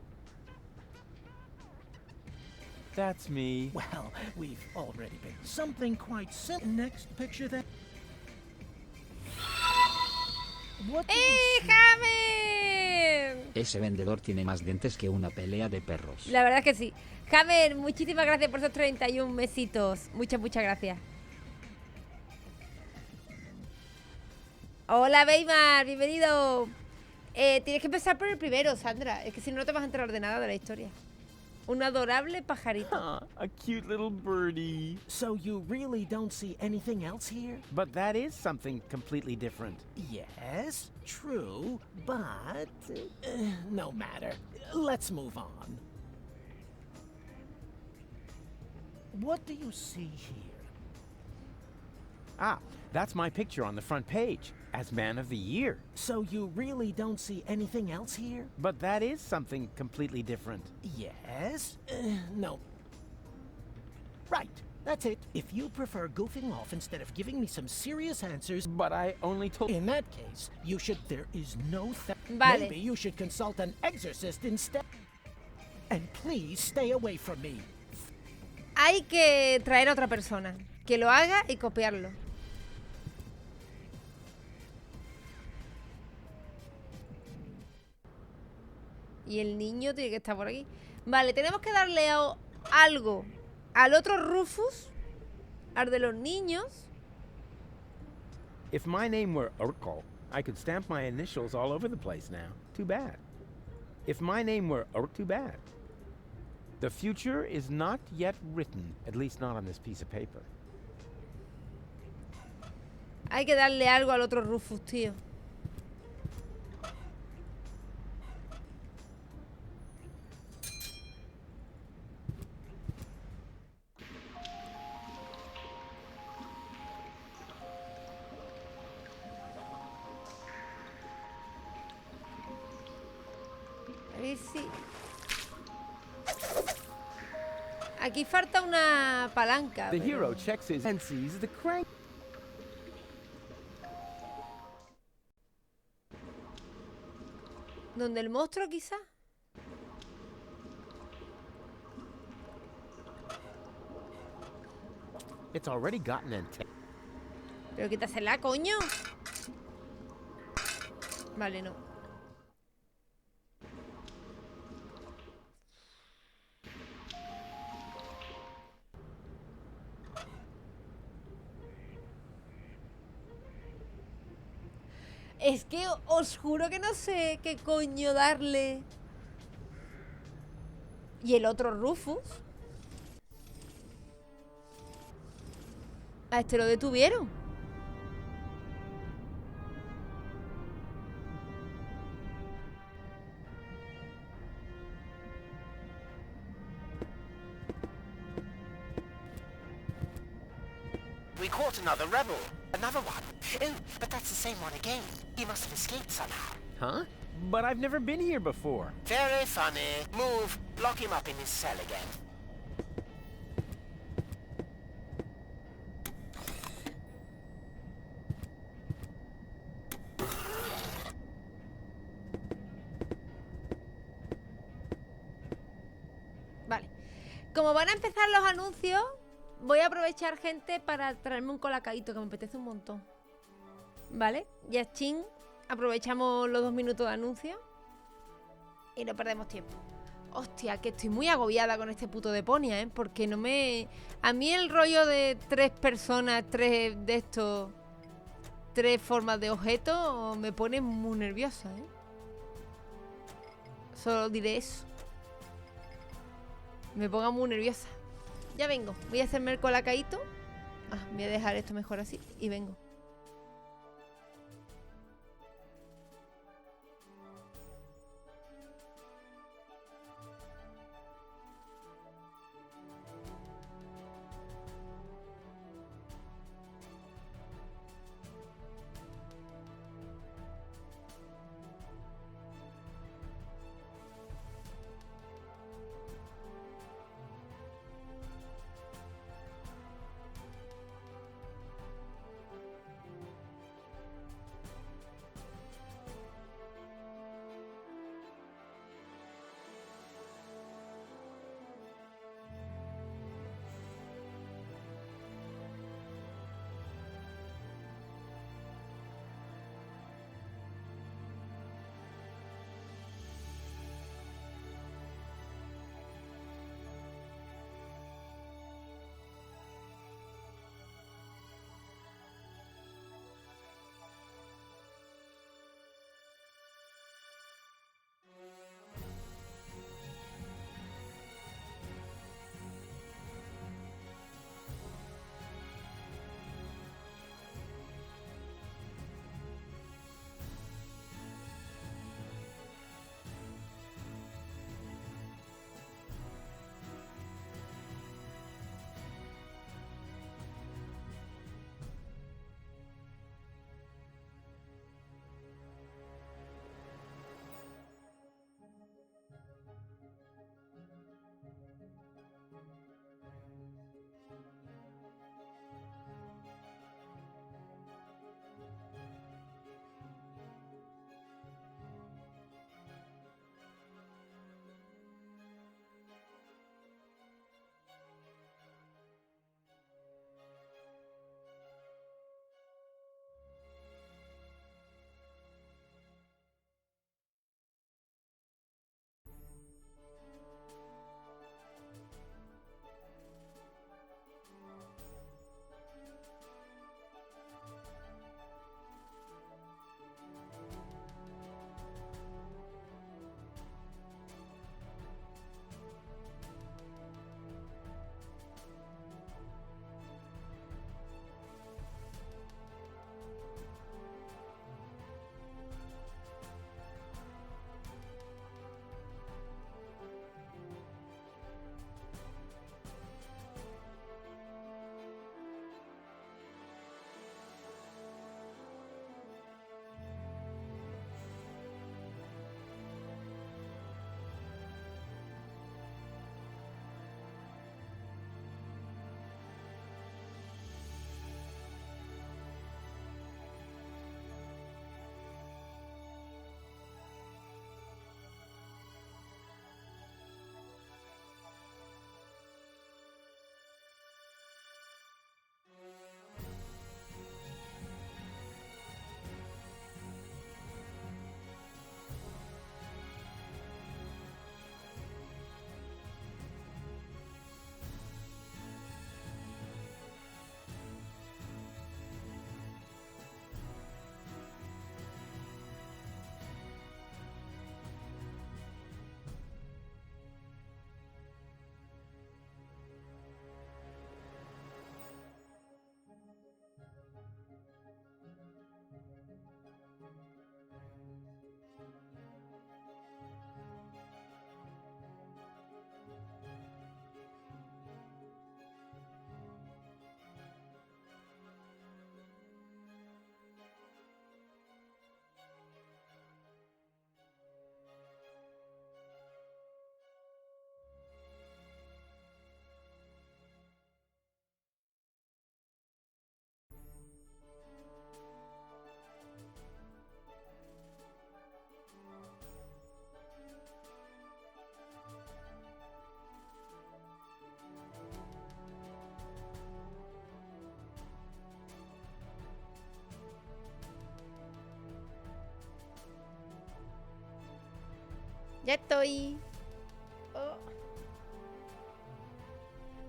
That's me.
Well, we've already been something quite simple. Next picture then. What do you see?
¡Hammer!
Ese vendedor tiene más dientes que una pelea de perros.
La verdad es que sí. Hammer, muchísimas gracias por esos 31 mesitos. Muchas gracias. Hola, Weimar, bienvenido. Tienes que empezar por el primero, Sandra. Es que si no, no te vas a enterar de nada de la historia. Un adorable pajarito.
A cute little birdie.
So you really don't see anything else here?
But that is something completely different.
Yes, true, but no matter. Let's move on. What do you see here?
Ah, that's my picture on the front page as Man of the Year.
So you really don't see anything else here?
But that is something completely different.
Yes, no. Right, that's it. If you prefer goofing off instead of giving me some serious answers...
But I only told...
In that case, you should... There is no...
Vale.
Maybe you should consult an exorcist instead. And please stay away from me.
Hay que traer a otra persona que lo haga y copiarlo. Y el niño tiene que estar por aquí. Vale, tenemos que darle algo al otro Rufus, al de los niños.
If my name were Urkel, I could stamp my initials all over the place now. Too bad. If my name were too bad. The future is not yet written, at least not on this piece of paper.
Hay que darle algo al otro Rufus, tío. A ver si... Aquí falta una palanca.
The
pero-
hero checks his and sees the crank.
¿Donde el monstruo quizá?
It's already gotten antenna.
Pero quítasela, coño. Vale, no. Es que os juro que no sé qué coño darle. ¿Y el otro Rufus? A este lo detuvieron.
We caught another rebel. Another one. Oh, but that's the same one again. He must have escaped somehow.
Huh? But I've never been here before.
Very funny. Move. Lock him up in his cell again.
Vale. Como van a empezar los anuncios, voy a aprovechar, gente, para traerme un colacadito que me apetece un montón. Vale, ya chin. Aprovechamos los 2 minutos de anuncio y no perdemos tiempo. Hostia, que estoy muy agobiada con este puto Deponia, ¿eh? Porque no me... A mí el rollo de 3 personas, 3 de estos, 3 formas de objeto me pone muy nerviosa, ¿eh? Solo diré eso. Me ponga muy nerviosa. Ya vengo. Voy a hacerme el colacadito. Voy a dejar esto mejor así y vengo. Ya estoy. Oh.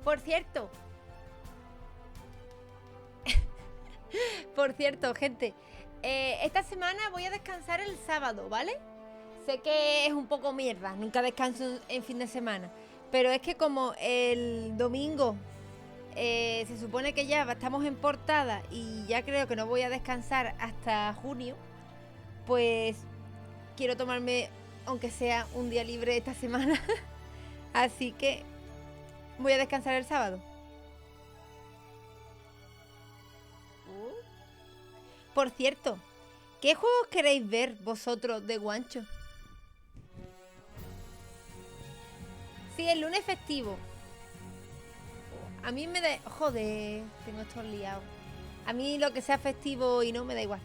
Por cierto. Por cierto, gente. Esta semana voy a descansar el sábado, ¿vale? Sé que es un poco mierda, nunca descanso en fin de semana. Pero es que como el domingo se supone que ya estamos en portada y ya creo que no voy a descansar hasta junio, pues quiero tomarme, aunque sea un día libre esta semana. Así que voy a descansar el sábado. Por cierto, ¿qué juegos queréis ver vosotros de guancho? Sí, el lunes festivo. A mí me da... Joder, tengo esto liado. A mí lo que sea festivo y no me da igual.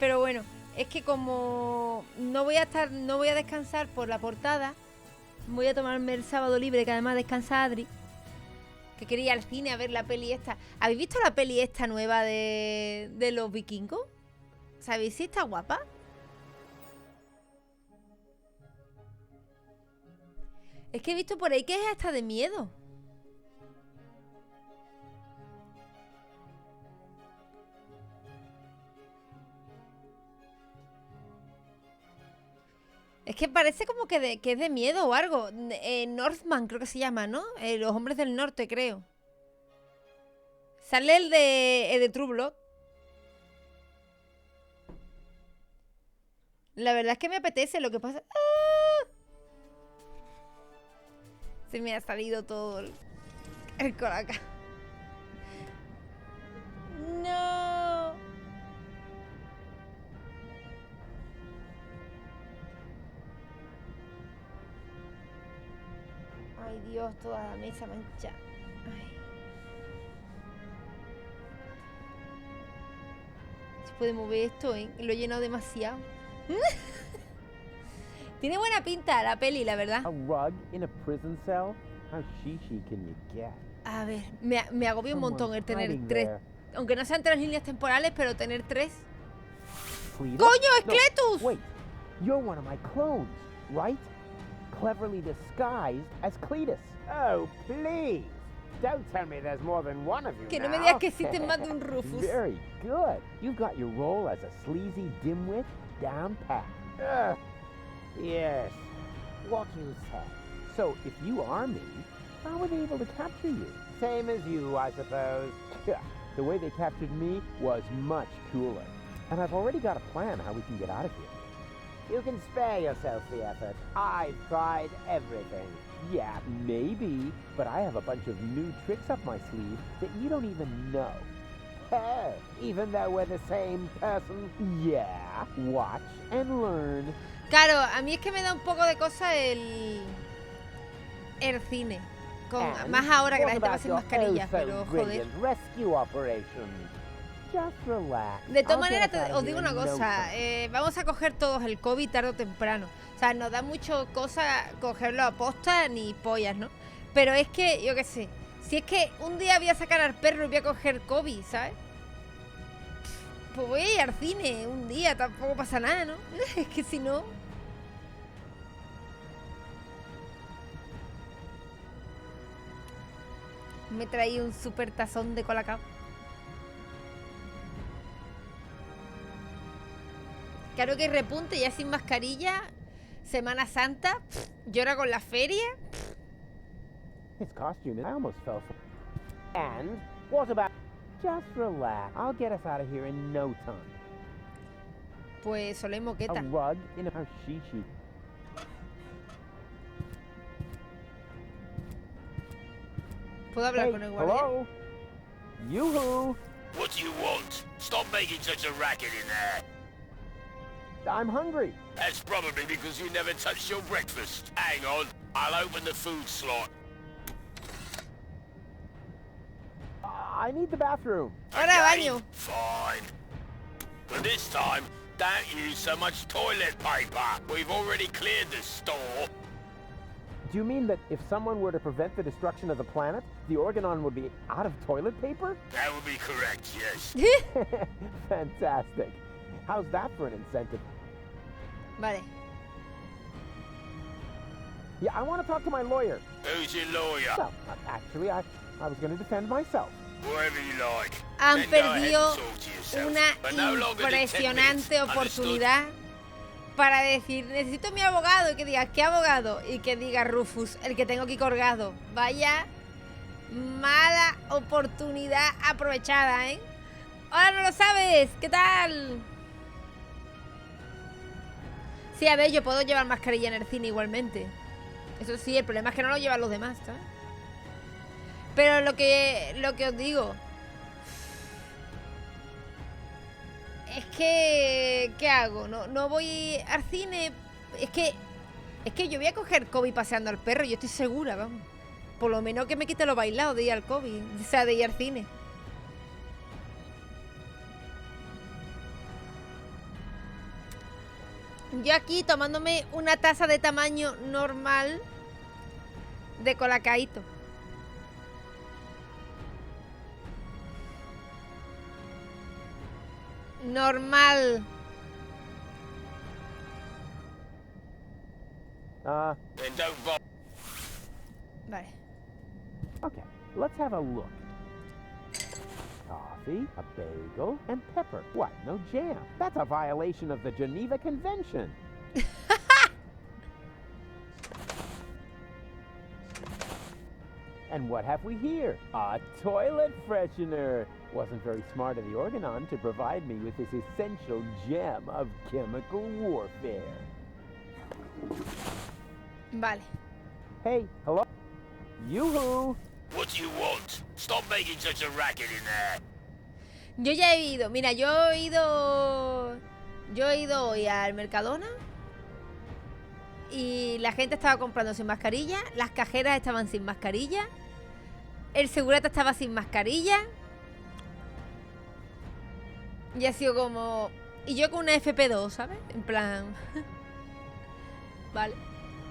Pero bueno, es que como no voy a descansar por la portada, voy a tomarme el sábado libre, que además descansa Adri, que quería ir al cine a ver la peli esta. ¿Habéis visto la peli esta nueva de los vikingos? ¿Sabéis si está guapa? Es que he visto por ahí que es hasta de miedo. Es que parece como que es de miedo o algo. Northman creo que se llama, ¿no? Los hombres del norte, creo. Sale el de True Blood. La verdad es que me apetece, lo que pasa... ¡Ah! Se me ha salido todo el coraca. No. Ay, Dios, toda la mesa mancha. Ay. Se puede mover esto, ¿eh? Lo he llenado demasiado. Tiene buena pinta la peli, la verdad.
A rug in a prison cell? How shishi can you get?
A ver, me agobia un montón el tener tres. Aunque no sean 3 líneas temporales, pero tener 3. ¡Coño, es Cletus!
No, wait, you're one of my clones, right? Cleverly disguised as Cletus.
Oh, please. Don't tell me there's more than one of you
Que no
now.
me digas que existen más de un Rufus.
Very good. You've got your role as a sleazy dimwit down pat.
Yes, what you said.
So, if you are me, how were they able to capture you?
Same as you, I suppose.
The way they captured me was much cooler. And I've already got a plan how we can get out of here.
You can spare yourself the effort. I've tried everything.
Yeah, maybe, but I have a bunch of new tricks up my sleeve that you don't even know.
Oh, even though we're the same person?
Yeah, watch and learn.
Claro, a mí es que me da un poco de cosa el cine. Más ahora que la gente va sin mascarilla, pero joder.
Rescue operation. Just relax.
De todas maneras, os digo una cosa, vamos a coger todos el COVID tarde o temprano. O sea, nos da mucho cosa cogerlo a posta ni pollas, ¿no? Pero es que, yo qué sé, si es que un día voy a sacar al perro y voy a coger COVID, ¿sabes? Pues voy a ir al cine un día, tampoco pasa nada, ¿no? Es que si no... Me traí un super tazón de colacao. Claro que repunte ya sin mascarilla. Semana Santa. Llora con la feria.
His costume, I almost fell for.
And what about...
Just relax. I'll get us out of here in no time.
Pues Soleil Moqueta.
A rug in a shishi.
¿Puedo hablar con el guardia?
Hello? Yoo-hoo!
What do you want? Stop making such a racket in there.
I'm hungry.
That's probably because you never touched your breakfast. Hang on, I'll open the food slot.
I need the bathroom.
Ahora baño.
Fine. But this time, don't use so much toilet paper. We've already cleared the store.
Do you mean that if someone were to prevent the destruction of the planet, the Organon would be out of toilet paper?
That would be correct, yes.
Fantastic. How's that for an incentive?
Vale.
Yeah, I want to talk to my lawyer.
Who's your lawyer?
Well, actually, I was going to defend myself.
Whatever you like.
Han
Then go ahead
perdido
and talk to yourself.
una
But no longer than 10
impresionante
minutes,
oportunidad para decir, necesito mi abogado, y que diga, ¿qué abogado? Y que diga Rufus, el que tengo aquí colgado. Vaya mala oportunidad aprovechada, ¿eh? Ahora no lo sabes, ¿qué tal? Sí, a ver, yo puedo llevar mascarilla en el cine igualmente. Eso sí, el problema es que no lo llevan los demás, ¿sabes? Pero lo que os digo es que... ¿qué hago? No voy al cine. Es que yo voy a coger COVID paseando al perro, yo estoy segura, vamos. Por lo menos que me quite lo bailado de ir al COVID, o sea, de ir al cine. Yo aquí tomándome una taza de tamaño normal de colacaíto. Normal.
Then don't bother.
Vale.
Okay, let's have a look. Coffee, a bagel, and pepper. What, no jam? That's a violation of the Geneva Convention. And what have we here? A toilet freshener. Wasn't very smart of the Organon to provide me with this essential gem of chemical warfare.
Vale.
Hey, hello? Yoo-hoo!
What do you want? Stop making such a racket in there.
Yo ya he ido, mira, yo he ido hoy al Mercadona y la gente estaba comprando sin mascarilla, las cajeras estaban sin mascarilla, el segurata estaba sin mascarilla y ha sido como... Y yo con una FP2, ¿sabes? En plan... Vale.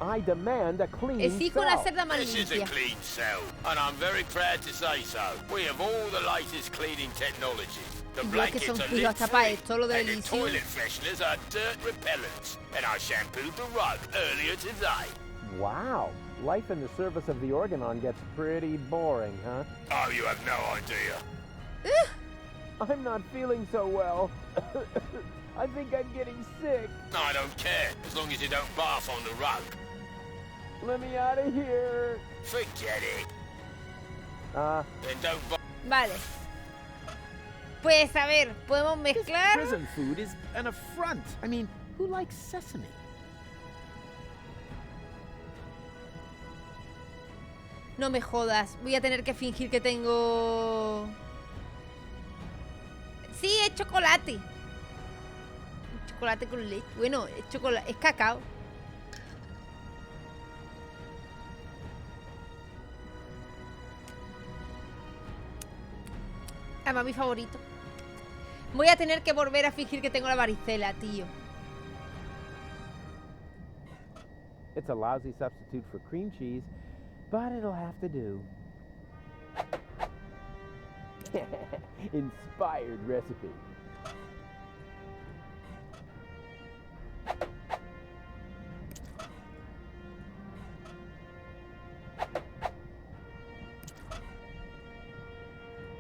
I demand a clean
Exijo una cerda más
This is a
limpia.
clean cell, and I'm very proud to say so. We have all the latest cleaning technology. The
Y yo que son
blankets are
fijos hasta para
lint-free,
esto, lo del
and the
lisión.
toilet fresheners are dirt repellents. And I shampooed the rug earlier today.
Wow, life in the service of the Organon gets pretty boring, huh?
Oh, you have no idea.
I'm not feeling so well. I think I'm getting sick.
I don't care, as long as you don't barf on the rug.
Let me out of here.
Forget it. Then don't
Vale. Pues a ver, podemos mezclar.
Prison food is an affront. I mean, who likes sesame?
No me jodas, voy a tener que fingir que tengo... Sí, es chocolate. Chocolate con leche. Bueno, es chocolate, es cacao. Además, mi favorito. Voy a tener que volver a fingir que tengo la varicela, tío.
It's a lousy substitute for cream cheese, but it'll have to do. Inspired recipe.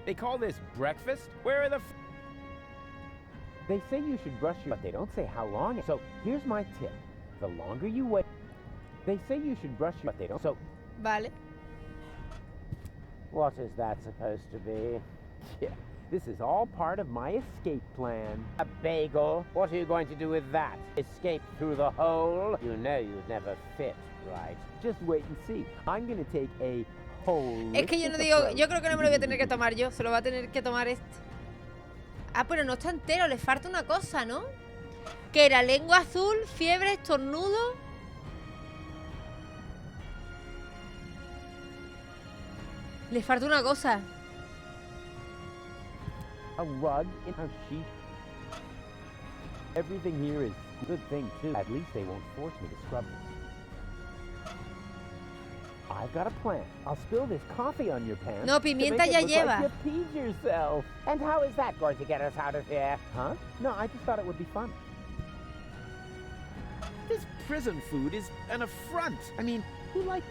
They call this breakfast? Where are the
They say you should brush your... But they don't say how long. So here's my tip. The longer you wait... They say you should brush your... But they don't... So...
Vale.
What is that supposed to be? Yeah, this is all part of my escape plan. A bagel? What are you going to do with that? Escape through the hole? You know you'd never fit, right? Just wait and see. I'm going to take a whole...
Es que yo no digo... Yo creo que no me lo voy a tener que tomar yo. Se lo va a tener que tomar este. Ah, pero no está entero. Le falta una cosa, ¿no? Que era lengua azul, fiebre, estornudo... Le falta una cosa.
A rug in a sheet. Everything here is a good thing, too. At least they won't force me to scrub them. I've got a plan. I'll spill this coffee on your pants.
No, pimienta ya lleva.
Like you peed yourself. And how is that going to get us out of here? Huh? No, I just thought it would be fun.
This prison food is an affront. I mean,
who like...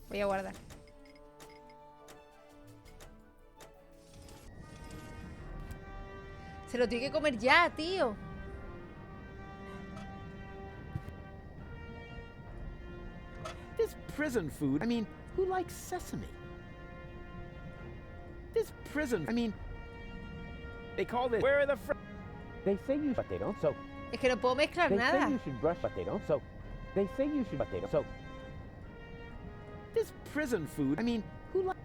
Voy a guardar. Se lo tiene que comer ya, tío.
This prison food, I mean, who likes sesame? This prison, I mean, they call this, where are the they say you, but they don't, so.
Es que no puedo mezclar
They
nada.
say you should brush, but they don't, so. They say you should, but they don't, so. This prison food, I mean, who likes...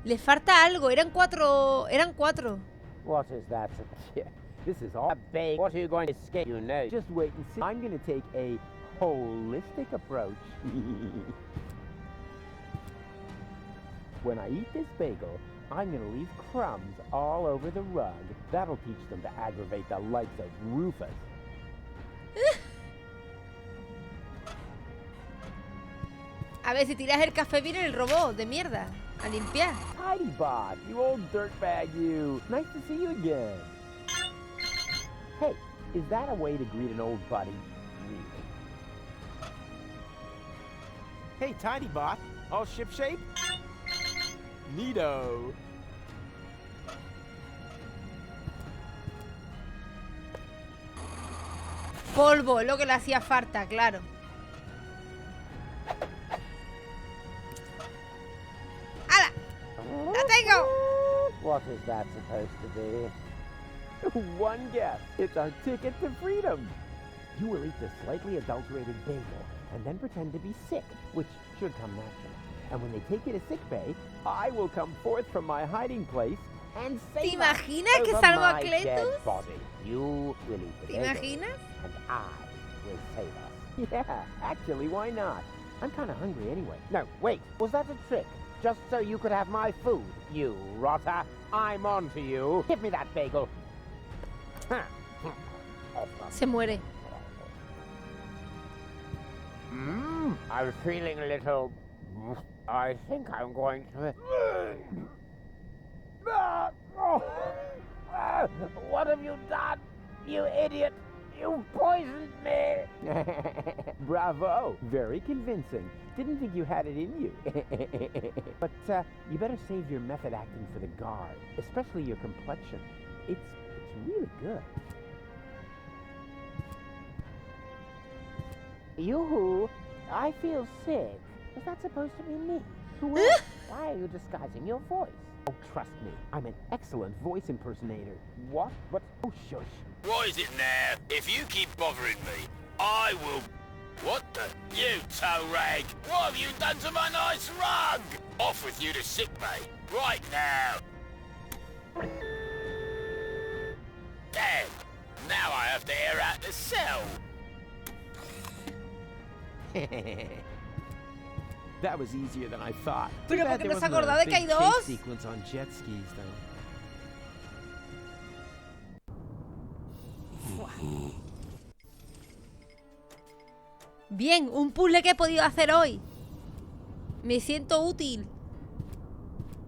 Le falta algo, eran cuatro.
What is that? Yeah, this is all a bait. What are you going to escape? You know. Just wait and see. I'm going to take a holistic approach. When I eat this bagel, I'm going to leave crumbs all over the rug. That'll teach them to aggravate the likes of Rufus.
A ver, si tiras el café viene el robot de mierda. A limpiar.
Tidy Bot, you old dirtbag you. Nice to see you again. Hey, is that a way to greet an old buddy? Hey, Tidy Bot, all shipshape? Neato.
Polvo, es lo que le hacía falta, claro. ¡Hala! ¡La tengo!
What is that supposed to be? One guess. It's our ticket to freedom. You will eat this slightly adulterated bagel and then pretend to be sick, which should come naturally. And when they take you to sickbay, I will come forth from my hiding place and
¿Te
save
imaginas que
over
salgo a
my
Cletus?
dead body. You will eat the
¿Te
bagel,
imaginas?
and I will save us. Yeah, actually, why not? I'm kind of hungry anyway. No, wait, was that a trick? Just so you could have my food, you rotter. I'm on to you. Give me that bagel.
Se muere.
I'm feeling a little... I think I'm going to... What have you done, you idiot? You poisoned me! Bravo! Very convincing. Didn't think you had it in you. But you better save your method acting for the guard, especially your complexion. It's really good. Yoo-hoo! I feel sick. Is that supposed to be me? Who else? Why are you disguising your voice? Oh, trust me. I'm an excellent voice impersonator. What? What? Oh, shush.
What is it now? If you keep bothering me, I will... What the? You toe rag! What have you done to my nice rug? Off with you to sickbay, right now! Damn! Now I have to air out the cell!
That was easier than I thought.
Pero ¿por qué no se acordaba de que hay dos?
Sequence on jet skis, though.
Bien, un puzzle que he podido hacer hoy. Me siento útil.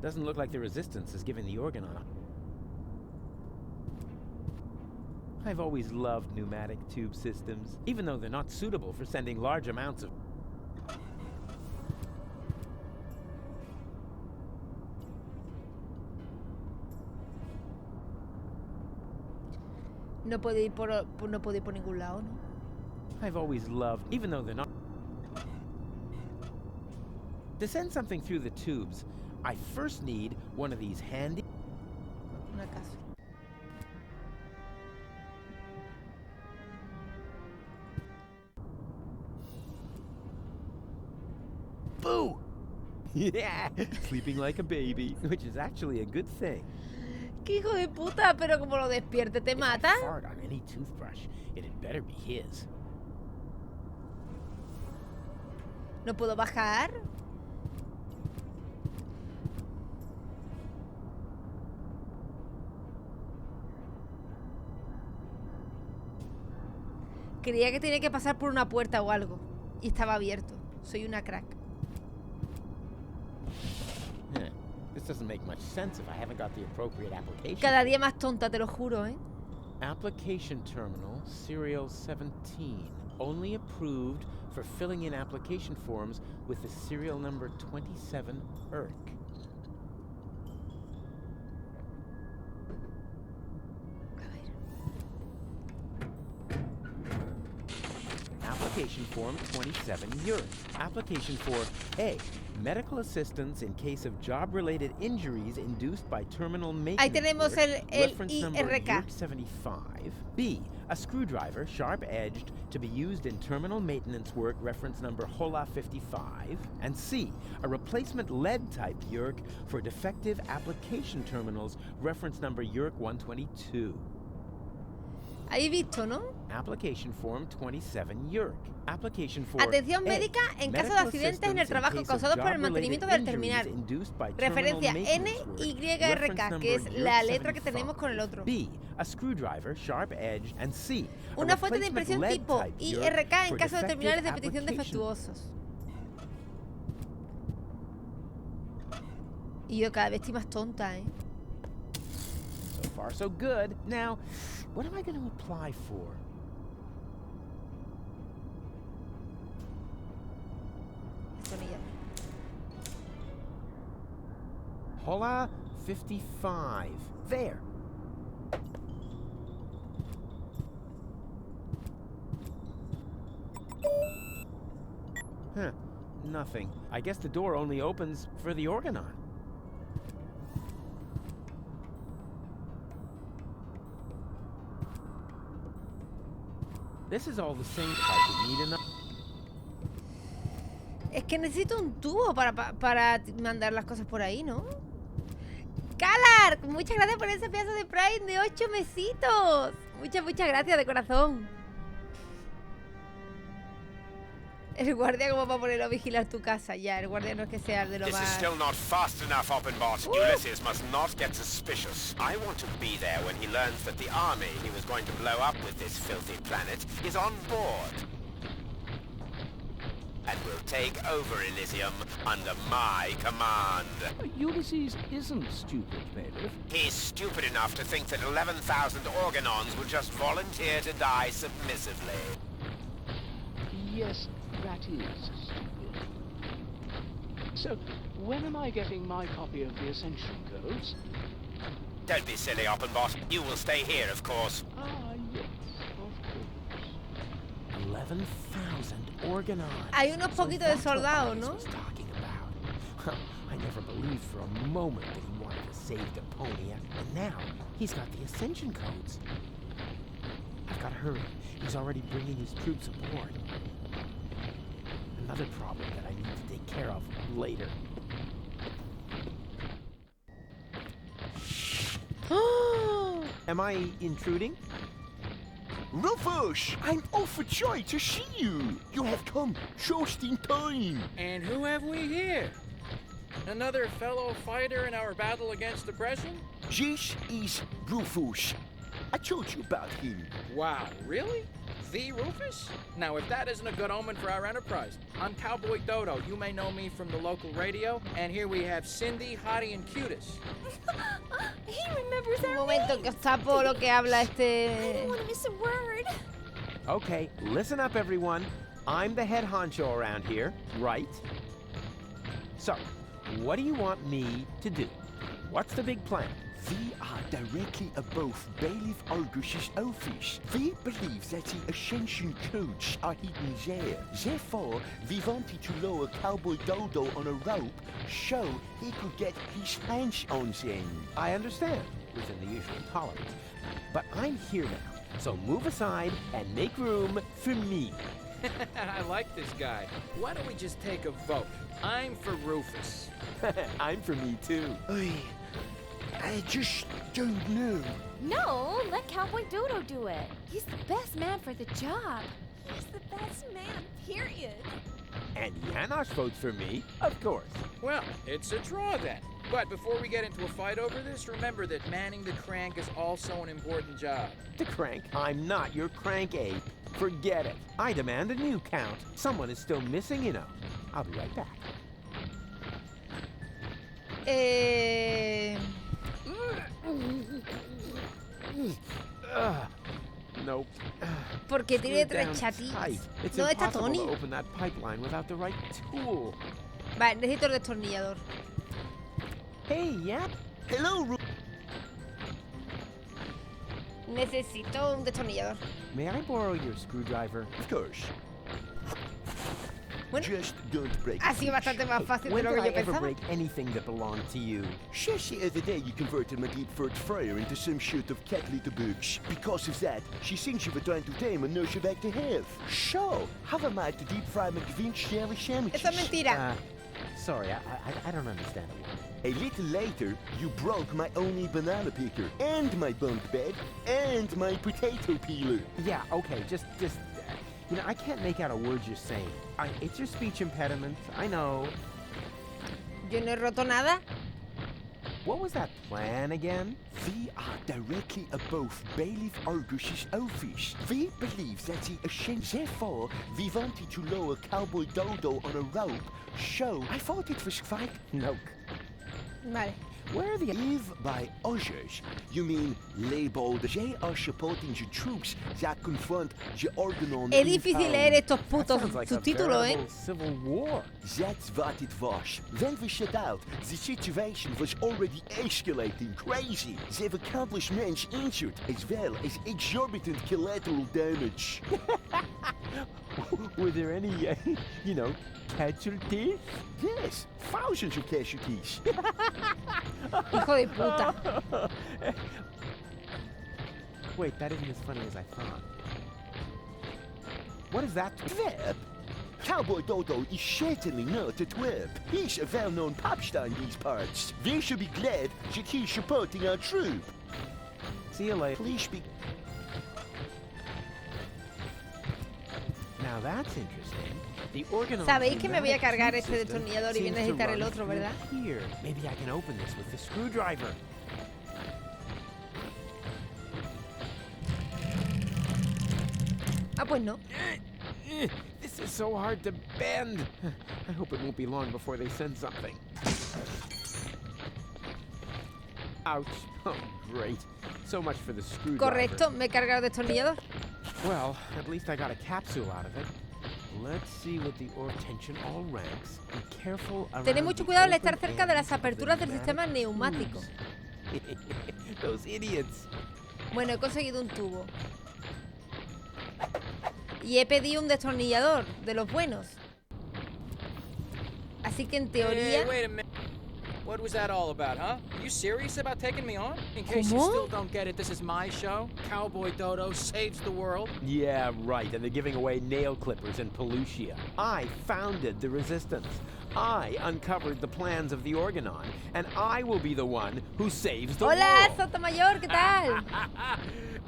Doesn't look like the resistance has given the organ on. I've always loved pneumatic tube systems, even though they're not suitable for sending large amounts of...
No puedo ir por ningún lado, ¿no?
I've always loved, even though they're not... To send something through the tubes, I first need one of these handy...
Una casa.
Boo! Yeah, sleeping like a baby, which is actually a good thing.
¡Qué hijo de puta! Pero como lo despierte, ¿te mata?
If I fart on any toothbrush, it'd better be his.
¿No puedo bajar? Creía que tenía que pasar por una puerta o algo. Y estaba abierto. Soy una crack.
This doesn't make much sense if I haven't got the appropriate application.
Cada día más tonta, te lo juro, ¿eh?
Application terminal, serial 17. Only approved for filling in application forms with the serial number 27 ERC. Application form 27 ERC. Application for A. Medical assistance in case of job-related injuries induced by terminal maintenance.
Ahí tenemos
work,
el
reference number
IRK.
ERC 75. B. A screwdriver, sharp-edged, to be used in terminal maintenance work, reference number HOLA 55. And C. A replacement lead-type YERC for defective application terminals, reference number YERC 122.
Ahí visto, ¿no?
Application form 27 YERC. Application for
Atención
A.
médica en caso de accidentes en el trabajo causados por el mantenimiento del terminal. Referencia NYRK, que es la letra que tenemos con el otro.
B. A screwdriver, sharp edged, and C.
Una fuente de impresión tipo IRK en caso de terminales de petición defectuosos. Y yo cada vez estoy más tonta, ¿eh?
So far, so good. Now, what am I going to apply for? HOLA 55. There. Huh. Nothing. I guess the door only opens for the organon. This is all the same type of need enough.
Es que necesito un tubo para mandar las cosas por ahí, ¿no? ¡Calar! Muchas gracias por ese pedazo de Prime de 8 mesitos. Muchas gracias de corazón. El guardia como para ponerlo a vigilar tu casa. Ya, el guardia no es que sea el de lo
This is
más...
still not fast enough, Oppenbot. Ulysses must not get suspicious. I want to be there when he learns that the army he was going to blow up with this filthy planet is on board. And will take over Elysium under my command.
Ulysses isn't stupid, Bailiff.
He's stupid enough to think that 11,000 organons will just volunteer to die submissively.
Yes, that is stupid. So, when am I getting my copy of the Ascension Codes?
Don't be silly, Oppenbot. You will stay here, of course.
Ah, yes, of course.
11,000 organons.
Hay unos poquitos de soldados, ¿no?
I never believed for a moment that he wanted to save Deponia, and now he's got the Ascension Codes. I've got to hurry. He's already bringing his troops aboard. Another problem that I need to take care of later. Am I intruding?
Rufus, I'm overjoyed to see you. You have come just in time.
And who have we here? Another fellow fighter in our battle against oppression?
This is Rufus. I told you about him.
Wow, really? The Rufus? Now, if that isn't a good omen for our enterprise. I'm Cowboy Dodo. You may know me from the local radio. And here we have Cindy, Hottie, and Cutis.
He remembers our momento que está por lo que habla este...
I don't want to miss a word.
Okay, listen up, everyone. I'm the head honcho around here, right? So, what do you want me to do? What's the big plan?
We are directly above Bailiff Argus's office. We believe that the Ascension Codes are hidden there. Therefore, we wanted to lower Cowboy Dodo on a rope so he could get his hands on them.
I understand, within the usual tolerance. But I'm here now, so move aside and make room for me.
I like this guy. Why don't we just take a vote? I'm for Rufus.
I'm for me, too.
I just don't know.
No, let Cowboy Dodo do it. He's the best man for the job. He's the best man, period.
And Janosch votes for me, of course.
Well, it's a draw then. But before we get into a fight over this, remember that manning the crank is also an important job.
The crank? I'm not your crank ape. Forget it. I demand a new count. Someone is still missing, you know. I'll be right back. Nope.
Porque tiene
Screwed down
3 chatis.
tight. It's
¿Dónde está
impossible
Tony?
to open that pipeline without the right tool.
Vale, necesito el destornillador.
Hey, yeah.
Hello,
Necesito un destornillador.
May I borrow your screwdriver?
Of course.
Bueno,
Just don't break
ha sido bastante más fácil de
When
lo
did
que
I
yo
ever
pensaba.
break anything that belonged to you?
Just the other day you converted my deep throat fryer into some sort of cat litter box. Because of that, she thinks you were trying to tame and nurse her back to health. So, how am I to deep fry McVinch dairy sandwiches?
Eso es mentira.
Sorry, I don't understand a word.
A little later, you broke my only banana picker, and my bunk bed, and my potato peeler.
Yeah, okay, just you know, I can't make out a word you're saying. It's your speech impediment, I know.
Yo no he roto nada.
What was that plan again?
We are directly above Bailiff Argus's office. We believe that the ascension. Therefore, we wanted to lower Cowboy Dodo on a rope, so I thought it was quite...
No.
Vale.
Where are the... If by others, you mean labeled they are supporting the troops that confront the Organon.
Es difícil leer estos putos
Sounds like
subtítulos,
a
¿eh?
veritable civil war.
That's what it was. When we set out, the situation was already escalating crazy. There were countless men injured, as well as exorbitant collateral damage.
Were there any, you know, casualties?
Yes, thousands of casualties.
Hijo de puta.
Wait, that isn't as funny as I thought. What is that?
Twerp? Cowboy Dodo is certainly not a twerp. He's a well-known pop star in these parts. We should be glad that he's supporting our troop.
See you later.
Please be...
Now that's interesting. The Organon.
Sabéis que me voy a cargar este destornillador y voy a necesitar el otro, ¿verdad?
Here, maybe I can open this with the screwdriver.
Ah, pues no.
This is so hard to bend. I hope it won't be long before they send something. Ouch. Oh, great. So much for the screwdriver.
Correcto, me he cargado el destornillador.
Well, at least I got a capsule out of it. Let's see what the ore tension all ranks. Be careful around.
Tened mucho cuidado al estar cerca de las aperturas del sistema neumático.
Those idiots.
Bueno, he conseguido un tubo. Y he pedido un destornillador de los buenos. Así que en teoría...
Hey, wait a minute. What was that all about, huh? Are you serious about taking me on? In case you
¿Cómo?
still don't get it, this is my show. Cowboy Dodo saves the world.
Yeah, right, and they're giving away nail clippers in Pelusia. I founded the resistance. I uncovered the plans of the Organon, and I will be the one who saves the
Hola,
world.
Sotomayor, ¿qué tal?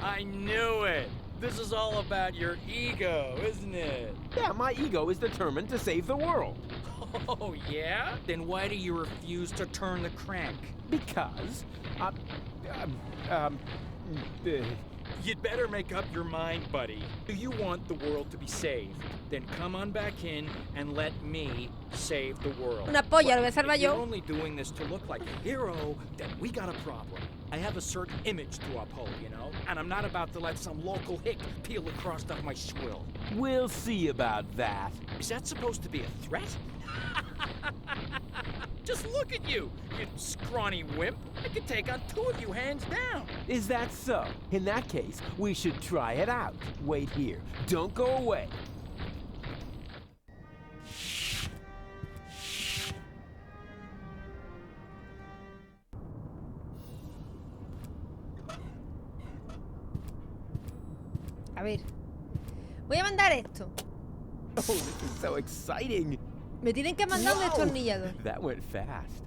I knew it. This is all about your ego, isn't it?
Yeah, my ego is determined to save the world.
Oh, yeah? Then why do you refuse to turn the crank?
Because,
You'd better make up your mind, buddy. Do you want the world to be saved? Then come on back in and let me save the world.
Una polla, lo voy a salvar
If you're
yo.
only doing this to look like a hero, then we got a problem. I have a certain image to uphold, you know? And I'm not about to let some local hick peel the crust off my swill.
we'll see about that.
Is that supposed to be a threat? Just look at you, you scrawny wimp. I could take on 2 of you hands down.
Is that so? In that case, we should try it out. Wait here. Don't go away.
A ver. Voy a mandar esto.
Oh, this is so exciting.
Me tienen que mandar un destornillador.
That went fast.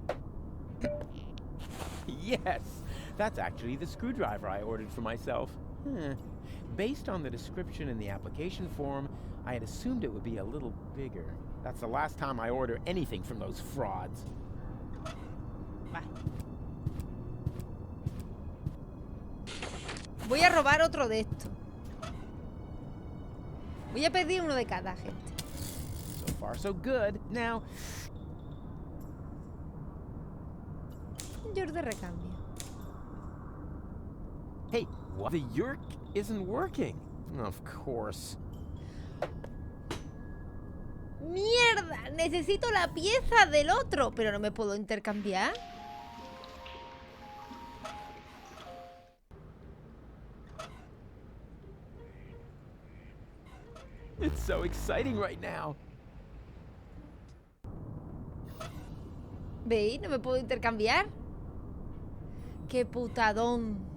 Yes, that's actually the screwdriver I ordered for myself. Based on the description in the application form, I had assumed it would be a little bigger. That's the last time I order anything from those frauds.
Voy a robar otro de estos. Voy a pedir uno de cada, gente.
So far, so good. Now,
Un George de recambio.
Hey, what? The yerk isn't working. Of course.
¡Mierda! Necesito la pieza del otro, pero no me puedo intercambiar.
It's so exciting right now.
¿Veis? No me puedo intercambiar. ¡Qué putadón!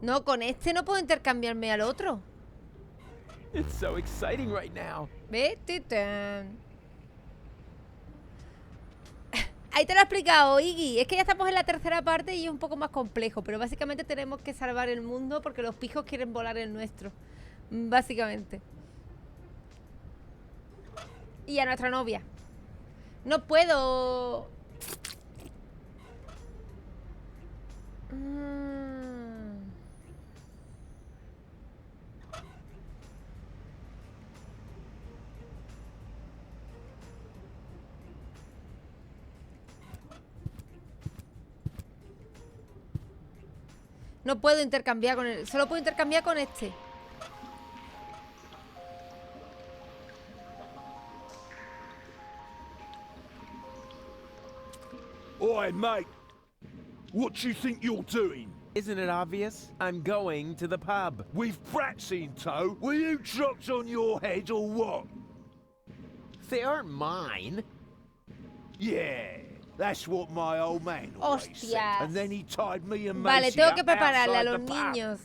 No, con este no puedo intercambiarme al otro.
It's so exciting right now.
¿Ves? Titán. Ahí te lo he explicado, Iggy. Es que ya estamos en la tercera parte y es un poco más complejo. Pero básicamente tenemos que salvar el mundo porque los pijos quieren volar el nuestro. Básicamente. Y a nuestra novia. No puedo... No puedo intercambiar con él. Solo puedo intercambiar con este.
Oi, mate. What do you think you're doing?
Isn't it obvious? I'm going to the pub.
With brats in tow? Were you dropped on your head or what?
They aren't mine.
Yeah, that's what my old man always said.
Hostias.
And then he tied me and
Vale,
Macy
tengo que
up
prepararle a
outside
los
the pub.
niños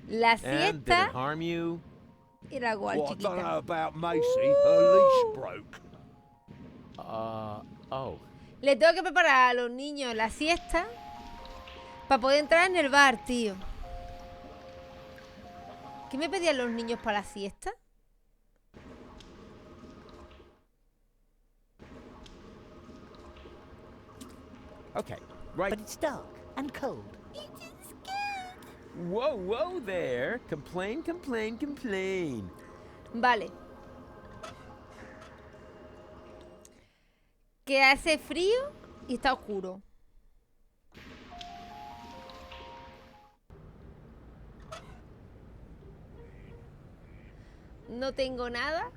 la
And did
siesta
it harm you?
y la gual
Well, I don't know
chiquita.
about Macy. Her leash broke.
Oh.
Le tengo que preparar a los niños la siesta para poder entrar en el bar, tío. ¿Qué me pedían los niños para la siesta?
Okay, right.
But it's dark and cold.
Whoa there. Complain.
Vale. Que hace frío y está oscuro. No tengo nada.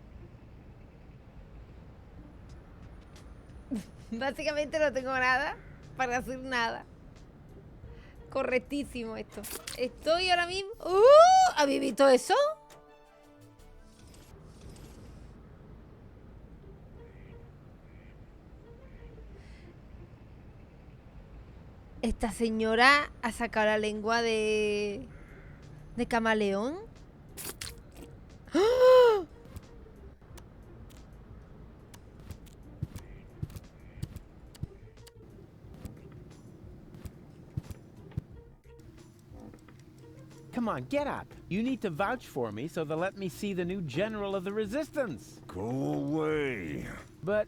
Básicamente no tengo nada para hacer nada. Correctísimo esto. Estoy ahora mismo... ¿Habéis visto eso? Esta señora ha sacado la lengua de camaleón. ¡Ah!
Come on, get up. You need to vouch for me so they'll let me see the new general of the resistance.
Go away.
But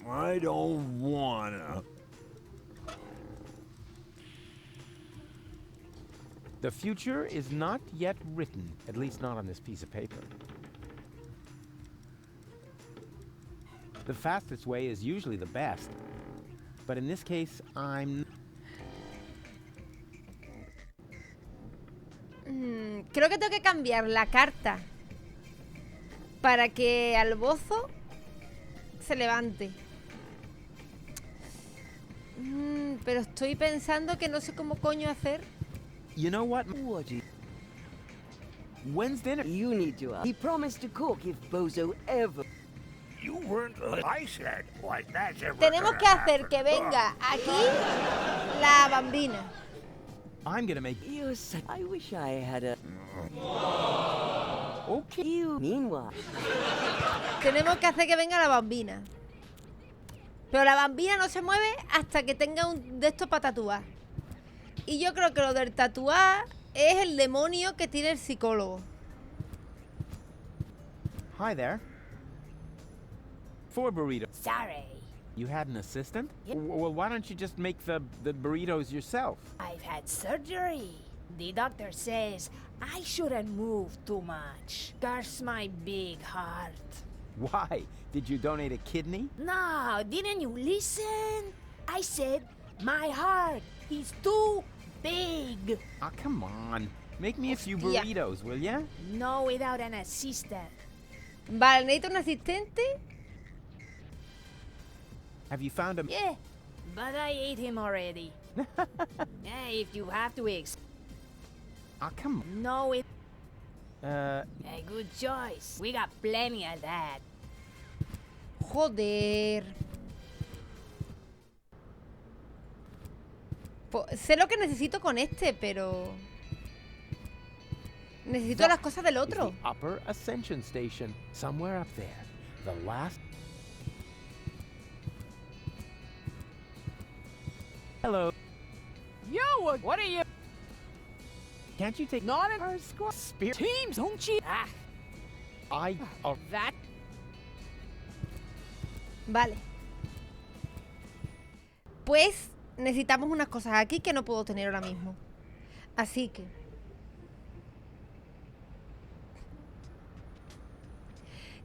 I don't wanna.
the future is not yet written, at least not on this piece of paper. The fastest way is usually the best. But in this case,
Creo que tengo que cambiar la carta para que al bozo se levante. Pero estoy pensando que no sé cómo coño hacer.
You know what? When's dinner?
You need to. He promised to cook if Bozo ever.
You weren't. I said, like that's ever
Tenemos
gonna
que hacer
happen.
que venga aquí la bambina.
I'm gonna make.
I wish I had a.
Okay.
You. Meanwhile.
Tenemos que hacer que venga la bambina. Pero la bambina no se mueve hasta que tenga un de estos para tatuar. Y yo creo que lo del tatuar es el demonio que tiene el psicólogo.
Hi there. 4 burritos.
Sorry.
You had an assistant? Well, why don't you just make the burritos yourself?
I've had surgery. The doctor says I shouldn't move too much. Curse my big heart.
Why? Did you donate a kidney?
No, didn't you listen? I said my heart. He's too big.
Oh, come on. Make me a few burritos, will ya?
No, without an assistant.
Vale, necesito un asistente.
Have you found him?
Yeah, but I ate him already. Yeah, if you have to
Oh, come on.
No, it...
Uh...
Hey, good choice. We got plenty of that.
Joder. Pues, sé lo que necesito con este, pero... Necesito las cosas del otro.
The upper ascension station, somewhere up there. The last... Hello.
Yo, what are you?
Can't you take...
Not in our squad. Spirit teams, don't you? Ah. That...
Vale. Pues necesitamos unas cosas aquí que no puedo tener ahora mismo. Así que...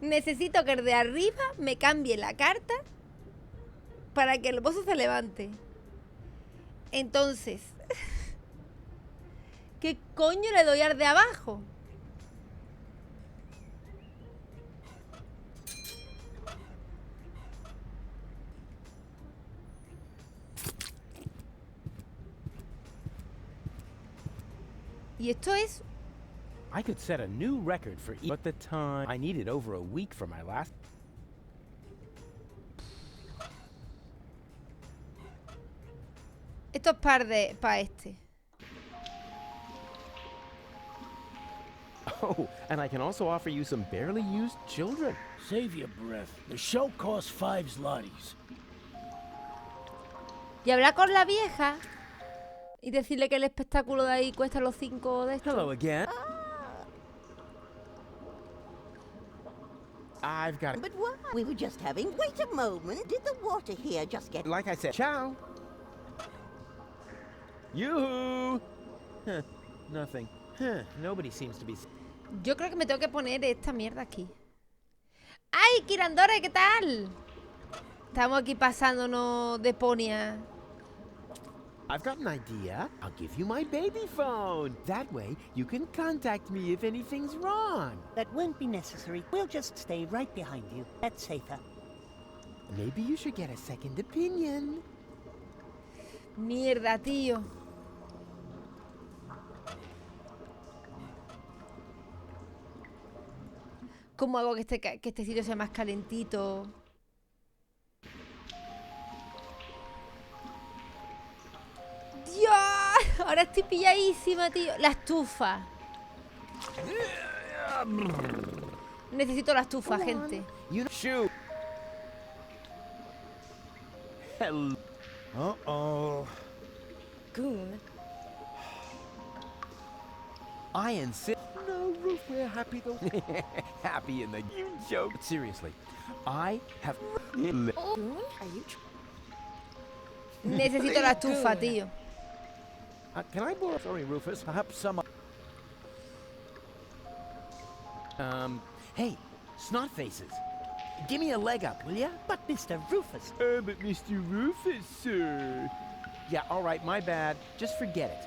necesito que el de arriba me cambie la carta para que el bozo se levante. Entonces... ¿qué coño le doy al de abajo? Y esto es...
I could set a new record for but the time I needed over a week for my last...
Esto es para este.
Oh, and I can also offer you some barely used children.
Save your breath. The show costs 5 zlotys.
Y hablar con la vieja y decirle que el espectáculo de ahí cuesta los 5 de estos.
Hello again. I've got it.
But what? We were just having... Wait a moment. Did the water here just get...
Like I said, ciao. Yoo-hoo! Huh, nothing. Huh, nobody seems to be...
Yo creo que me tengo que poner esta mierda aquí. ¡Ay, Kirandore! ¿Qué tal? Estamos aquí pasándonos Deponia.
I've got an idea. I'll give you my baby phone. That way, you can contact me if anything's wrong.
That won't be necessary. We'll just stay right behind you. That's safer.
Maybe you should get a second opinion.
Mierda, tío. ¿Cómo hago que este sitio sea más calentito? ¡Dios! Ahora estoy pilladísima, tío. La estufa. Necesito la estufa, gente.
Shoot. Hello.
Uh-oh.
Goon.
I insist. No, Ruth, we're happy though. Happy in the... You joke. Seriously, I have...
Goon, are you...
Necesito la estufa, tío.
Can I borrow... Sorry, Rufus. Perhaps some... Hey, snot faces. Give me a leg up, will ya?
But Mr. Rufus...
But Mr. Rufus, sir. Yeah, all right, my bad. Just forget it.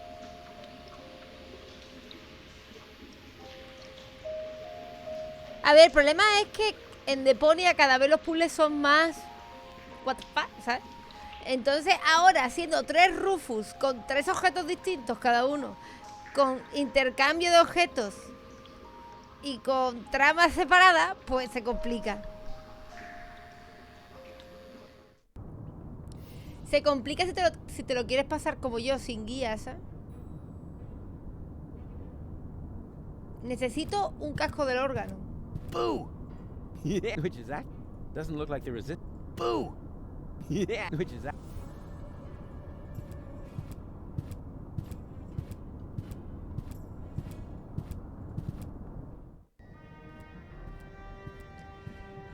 A ver, el problema es que en Deponia cada vez los puzzles son más... What the fuck, ¿sabes? Entonces ahora, haciendo 3 Rufus con 3 objetos distintos cada uno, con intercambio de objetos y con tramas separadas, pues se complica. Se complica si te lo quieres pasar como yo, sin guía, ¿sabes? Necesito un casco del órgano.
Boo! Yeah, which is that? Doesn't look like there is it. Boo! Yeah, which is that?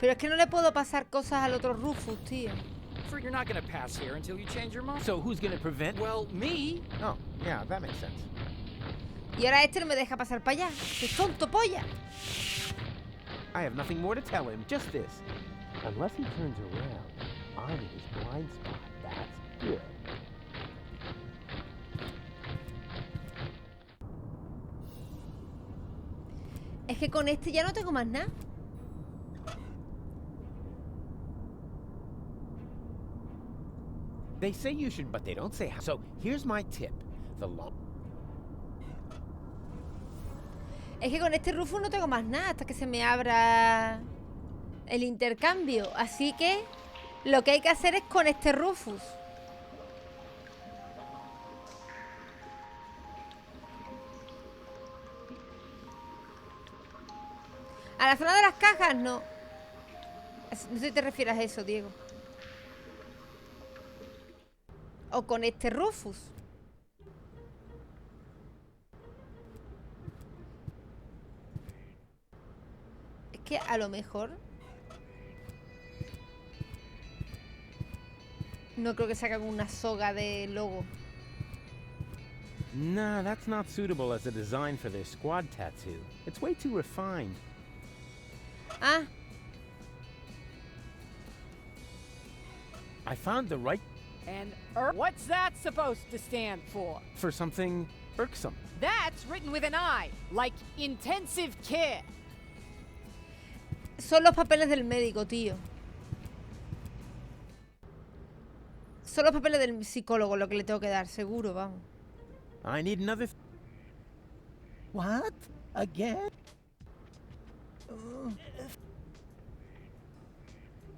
Pero es que no le puedo pasar cosas al otro Rufus, tío.
You're not gonna pass here until you change your mind.
So who's gonna prevent?
Well, me.
Oh, yeah, that makes sense.
Y ahora este no me deja pasar para allá. ¡Qué tonto, polla!
I have nothing more to tell him, just this. Unless he turns around, I'm in his blind spot. That's good.
Es que con este ya no tengo más nada.
They say you should, but they don't say how. So here's my tip. The long...
Es que con este Rufus no tengo más nada hasta que se me abra el intercambio. Así que lo que hay que hacer es con este Rufus. A la zona de las cajas, no. No sé si te refieres a eso, Diego. O con este Rufus. Es que a lo mejor no creo que sacan una soga de logo.
Nah, that's not suitable as a design for their squad tattoo. It's way too refined.
Ah.
I found the right...
And what's that supposed to stand for?
for something irksome.
That's written with an I, like intensive care.
Son los papeles del médico, tío. Son los papeles del psicólogo lo que le tengo que dar, seguro, vamos.
I need another...
What? Again?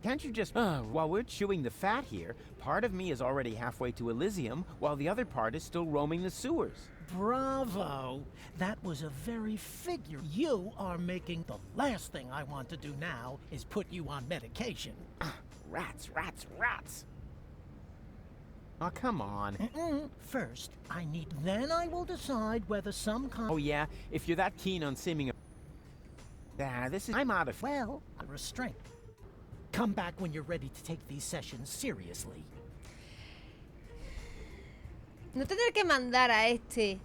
Can't you just... while we're chewing the fat here, part of me is already halfway to Elysium, while the other part is still roaming the sewers.
Bravo! That was a very figure. You are making... The last thing I want to do now is put you on medication.
Rats, rats, rats! Oh, come on.
First, I need... Then I will decide whether some kind...
Oh, yeah? If you're that keen on seeming... this is... I'm out of...
Well, a restraint. Come back when you're ready to take these sessions seriously.
No tendré que mandar a este.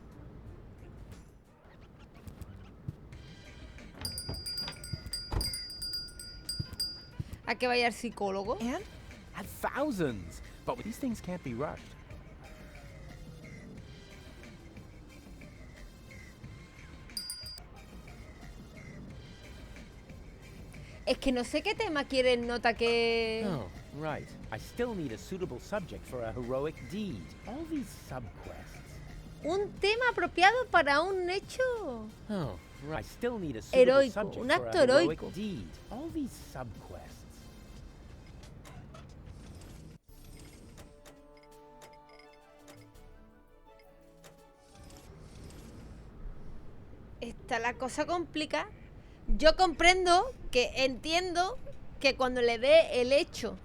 ¿A que vaya al psicólogo?
And at thousands. But these things can't be rushed.
Es que no sé qué tema quiere el nota que...
Oh, right. I still need a suitable subject for a heroic deed. All these subquests.
Un tema apropiado para un hecho
Oh, right. I still need a suitable
heroico,
subject
un
for
acto
a heroic
heroico.
deed. All these subquests.
Está la cosa complicada. Yo comprendo entiendo que cuando le dé el hecho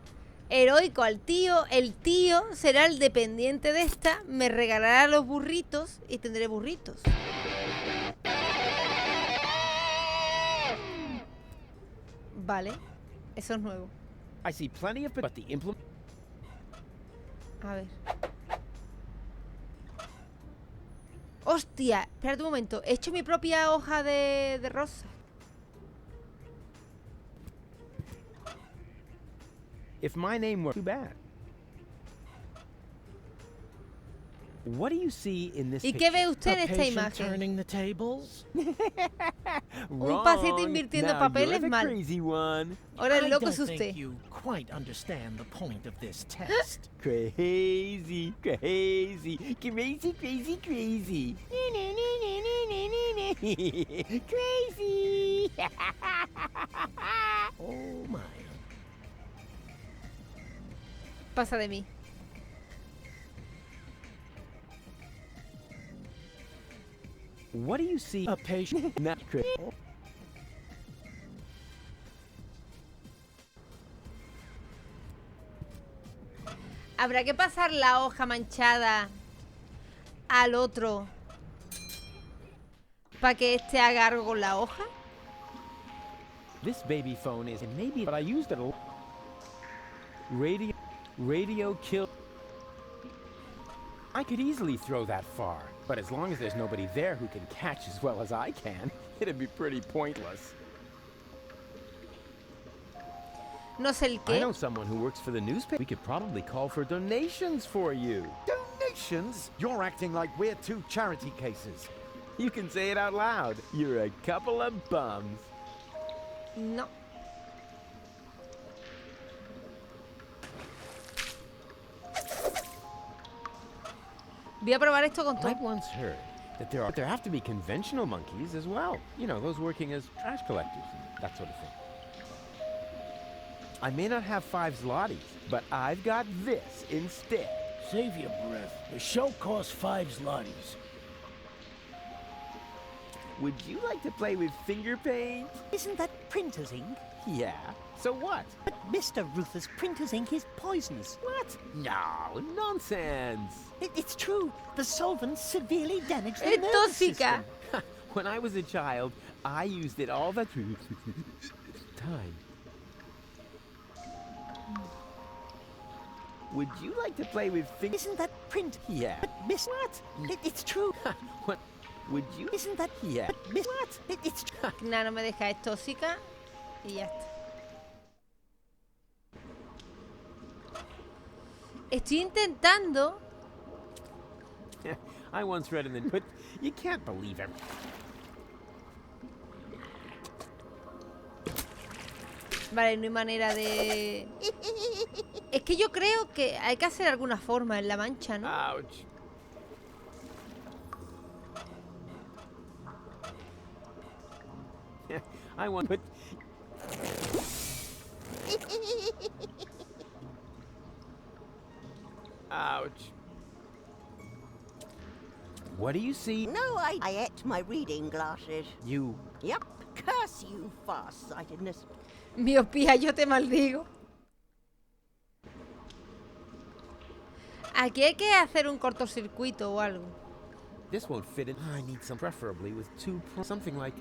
heroico al tío, el tío será el dependiente de esta, me regalará los burritos y tendré burritos. Vale, eso es nuevo.
I see plenty of... But the implement...
A ver. Hostia, espérate un momento. He hecho mi propia hoja de rosa.
If my name were too bad. What do you see in this
¿Y
picture?
qué ve usted en
A
esta
patient
imagen?
turning the tables?
Un paciente invirtiendo papeles mal. Ahora el loco es
I don't think
usted.
you quite understand the point of this test.
Crazy, crazy, crazy, crazy, crazy. Crazy.
Oh my.
Pasa de mí.
What do you see?
A patient.
Not crazy.
¿Habrá que pasar la hoja manchada al otro para que este haga algo con la hoja?
This baby phone is maybe, but I used it a lot. Radio kill. I could easily throw that far, but as long as there's nobody there who can catch as well as I can, it'd be pretty pointless.
no sé el
I
qué.
know someone who works for the newspaper. We could probably call for donations for you.
Donations? You're acting like we're two charity cases.
You can say it out loud. You're a couple of bums.
No. Voy a probar esto con todo.
I once heard that there have to be conventional monkeys as well. You know, those working as trash collectors, that sort of thing. I may not have 5 zlotys, but I've got this instead.
Save your breath. The show costs 5 zlotys.
Would you like to play with finger paint?
Isn't that printer's ink?
Yeah. So what?
But Mr. Rufus, printer's ink is poisonous.
What? No, nonsense.
It's true. The solvent severely damaged the
Es
nervous
tóxica.
system.
When I was a child, I used it all the time. Would you like to play with fingers?
Isn't that print?
Yeah.
But Miss what? It's true.
What? Would you?
Isn't that?
Yeah.
But Miss what? It's true.
Nada, no me deja, es tóxica y ya está. Estoy intentando.
I once read in the but you can't believe it.
Vale, no hay manera de... Es que yo creo que hay que hacer alguna forma en la mancha, ¿no?
Ouch. I want but ouch. What do you see?
No, I ate my reading glasses.
You.
Yep. Curse you, farsightedness.
Miopía, yo te maldigo. Aquí hay que hacer un cortocircuito o algo.
This won't fit in. I need some, preferably with 2 something like.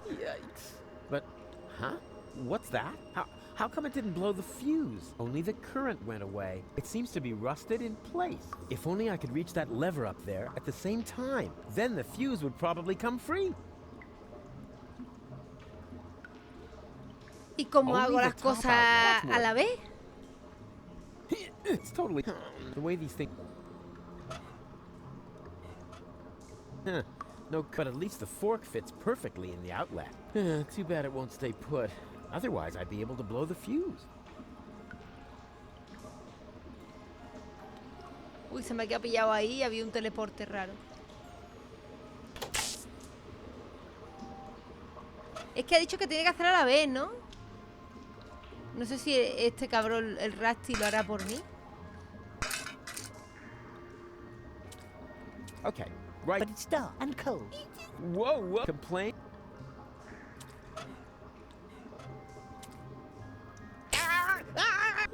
Yikes. But, huh? What's that? How come it didn't blow the fuse? Only the current went away. It seems to be rusted in place. If only I could reach that lever up there at the same time. Then the fuse would probably come free.
¿Y cómo
Only
hago
the
las
top
cosas
outlet.
a la vez?
It's totally the way these things. Huh. No, but at least the fork fits perfectly in the outlet. Too bad it won't stay put. Otherwise, I'd be able to blow the fuse.
Uy, se me ha quedado pillado ahí. Había un teleporte raro. Es que ha dicho que tiene que hacer a la vez, ¿no? No sé si este cabrón, el Rusty, lo hará por mí.
Okay, right.
But it's dark and cold.
Whoa, whoa. Complain?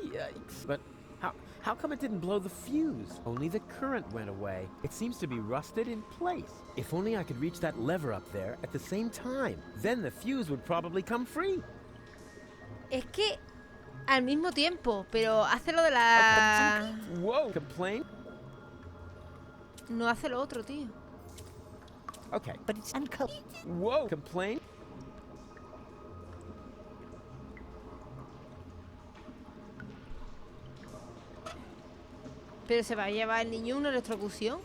Yikes. But how come it didn't blow the fuse? Only the current went away. It seems to be rusted in place. If only I could reach that lever up there at the same time. Then the fuse would probably come free.
Es que al mismo tiempo, pero hace lo de la...
Whoa, complain?
No hace lo otro, tío.
Okay.
But it's uncold.
Whoa, complain?
Pero se va a llevar el niño una electrocución.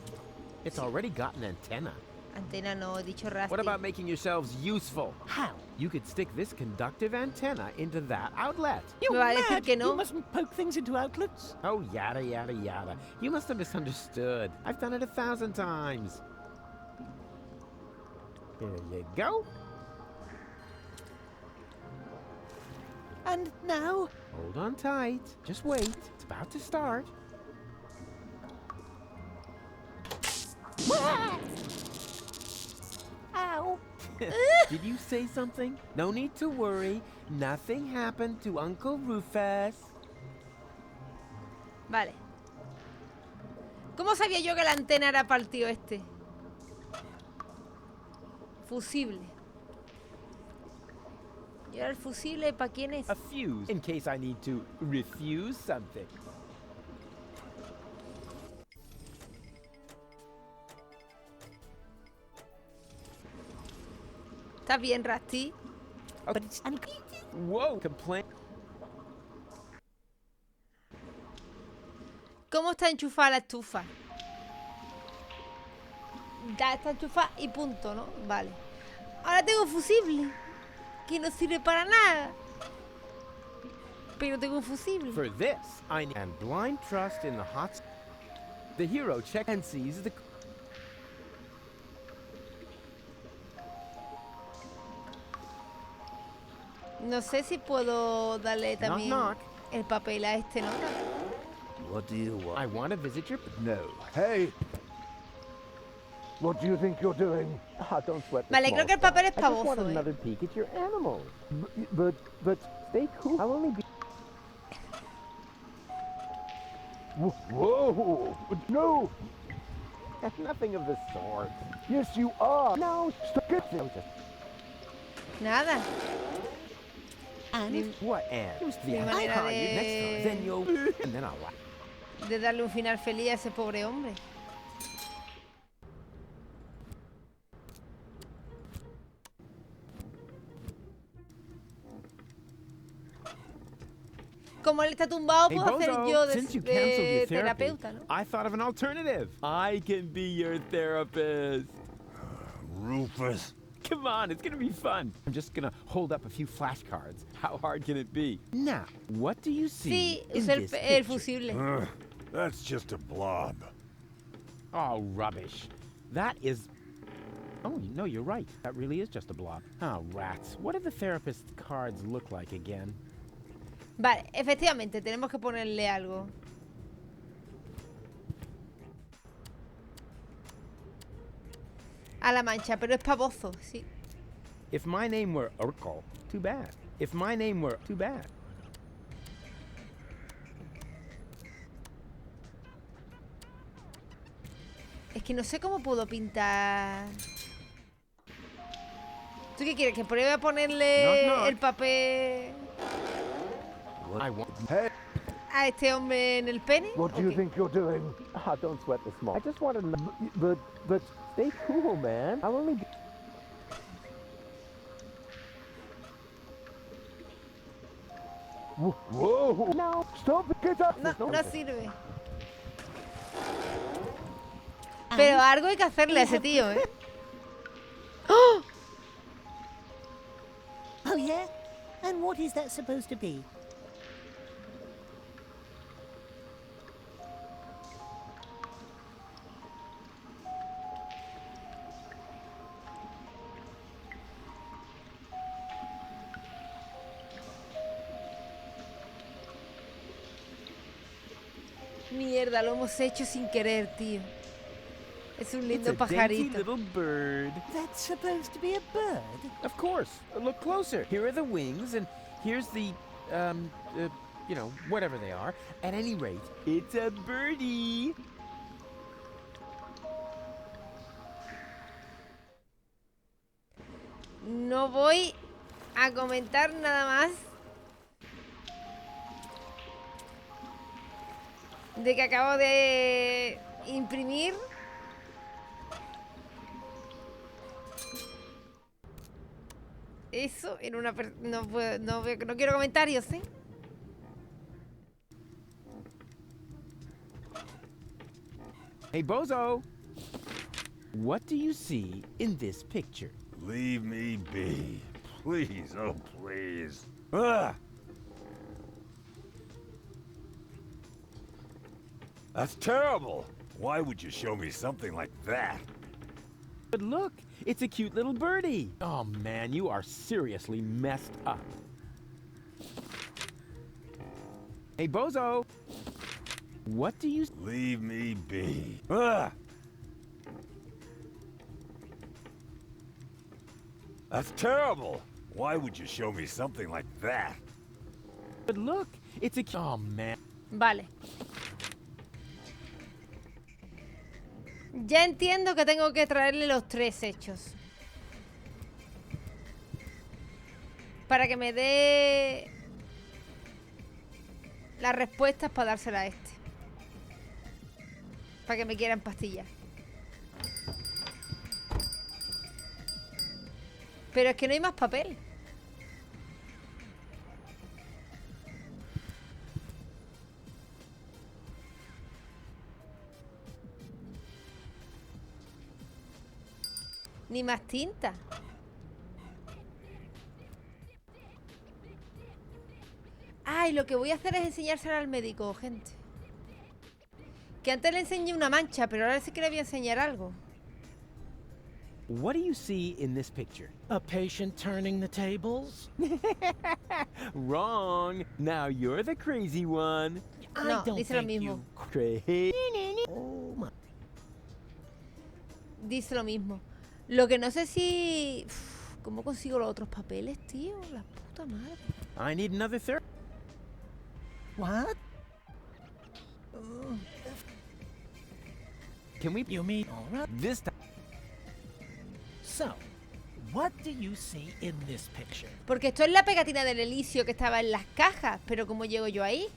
It's already got an antenna.
Antena no, he dicho Rusty.
What about making yourselves useful?
How?
You could stick this conductive antenna into that outlet.
You're
Me va a decir
mad.
que no.
You mustn't poke things into outlets.
Oh, yada, yada, yada. You must have misunderstood. I've done it 1,000 times. Here you go.
And now?
Hold on tight. Just wait. It's about to start.
Ow.
Did you say something? No need to worry. Nothing happened to Uncle Rufus.
Vale. ¿Cómo sabía yo que la antena era para el tío este? Fusible. ¿Y ahora el fusible para quién es?
A fuse, in case I need to refuse something.
¿Estás bien, Rusty?
Whoa, complain.
¿Cómo está enchufada la estufa? Ya está enchufada y punto, ¿no? Vale. Ahora tengo fusible, que no sirve para nada. Pero tengo un fusible.
For this, I need and blind trust in the hot. The hero check and sees the.
No sé si puedo darle también
knock.
el papel a este, ¿no?
What do you want?
I want to visit your.
No. Hey! What do you think you're doing?
Don't sweat the
Vale,
small
creo que el
stuff.
papel es
I just
pavoso,
wanted another peek at your animals. But stay cool. I'll only be.
Whoa! No!
Nothing of the sort.
Yes, you are.
No,
Stop it.
Nada.
What and? It was
Mi
the
manera
next time. Then you'll and then I'll laugh.
de darle un final feliz a ese pobre hombre. Como él está tumbado,
Hey,
puedo hacer
Bozo,
yo
since you canceled
de
your therapy,
terapeuta, ¿no?
I thought of an alternative. I can be your therapist.
Rufus.
Come on, it's gonna be fun. I'm just gonna hold up a few flashcards. How hard can it be? Now, what do you see
Sí,
in
usa
this
el
picture?
fusible.
That's just a blob.
Oh, rubbish. That is... Oh, no, you're right. That really is just a blob. Oh, rats. What do the therapist's cards look like again?
Vale, efectivamente, tenemos que ponerle algo. A la mancha, pero es pavoso, sí.
If my name were Urkel, too bad. If my name were too bad.
Es que no sé cómo puedo pintar. ¿Tú qué quieres? ¿Que pruebe a ponerle
Knock, knock.
el papel
I want...
a este hombre en el pene?
What do you think you're doing?
Don't sweat the small. I just wanted to... But stay cool, man. I'll only be...
Whoa!
No.
Stop it! Get up!
No, no sirve. Pero algo hay que hacerle a ese tío, ¿eh? ¡Oh!
Oh, yeah? And what is that supposed to be?
Mierda, lo hemos hecho sin querer, tío. Es un lindo
It's a dainty
pajarito.
little bird.
That's supposed to be a bird?
Of course. Look closer. Here are the wings, and here's the, you know, whatever they are. At any rate, it's a birdie.
No voy a comentar nada más de que acabo de imprimir. Eso en una... No quiero comentarios, ¿sí?
Hey, Bozo. What do you see in this picture?
Leave me be. Please, oh please. Ah! That's terrible. Why would you show me something like that?
But look, it's a cute little birdie. Oh man, you are seriously messed up. Hey, Bozo. What do you...
Leave me be. Ah! That's terrible. Why would you show me something like that?
But look, it's a... Oh man.
Vale. Ya entiendo que tengo que traerle los 3 hechos. Para que me dé las respuestas para dársela a este. Para que me quiera empastillar. Pero es que no hay más papel. Ni más tinta. Ay, lo que voy a hacer es enseñárselo al médico, gente. Que antes le enseñé una mancha, pero ahora sí que le voy a enseñar algo.
What do you see in this picture?
A patient turning the tables?
Wrong. Now you're the crazy one.
No, dice lo mismo.
Crazy.
Oh my.
Dice lo mismo. Lo que no sé si... Uf, ¿cómo consigo los otros papeles, tío? La puta madre.
I need another third.
What?
Can we?
You mean all right?
This time.
So, what do you see in this picture?
Porque esto es la pegatina del Elicio que estaba en las cajas, pero ¿cómo llego yo ahí?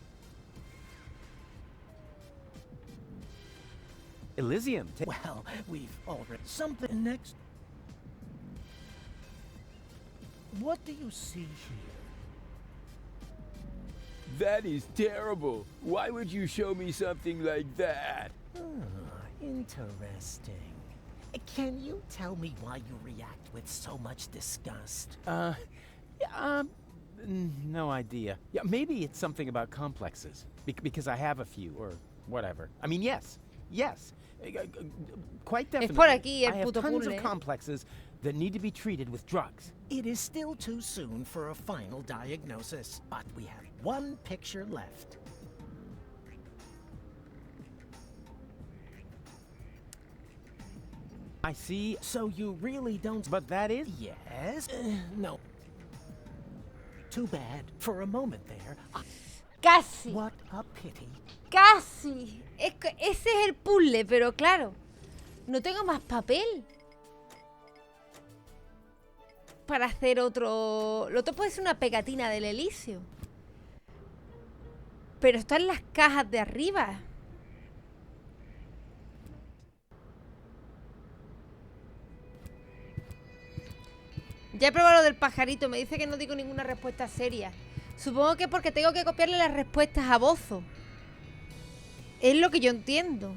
Elysium.
Well, we've already something next. What do you see here?
That is terrible. Why would you show me something like that?
Interesting. Can you tell me why you react with so much disgust?
No idea. Yeah, maybe it's something about complexes. Because I have a few, or whatever. I mean, yes. Quite definitely.
Es por aquí el
I have
puto
tons
puzzle.
of complexes that need to be treated with drugs.
It is still too soon for a final diagnosis, but we have one picture left.
I see.
So you really don't...
But that is...
Yes? No. Too bad. For a moment there...
Casi.
What a pity.
Casi. Ese es el puzzle, pero claro. No tengo más papel. Para hacer otro... Lo otro puede ser una pegatina del Elicio. Pero están las cajas de arriba. Ya he probado lo del pajarito. Me dice que no digo ninguna respuesta seria. Supongo que porque tengo que copiarle las respuestas a Bozo. Es lo que yo entiendo.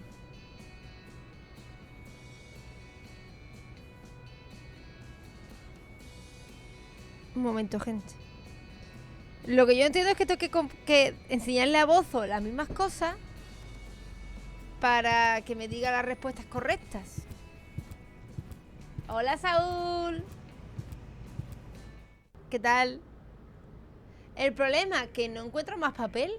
Un momento, gente. Lo que yo entiendo es que tengo que enseñarle a Bozo las mismas cosas para que me diga las respuestas correctas. Hola, Saúl. ¿Qué tal? El problema es que no encuentro más papel.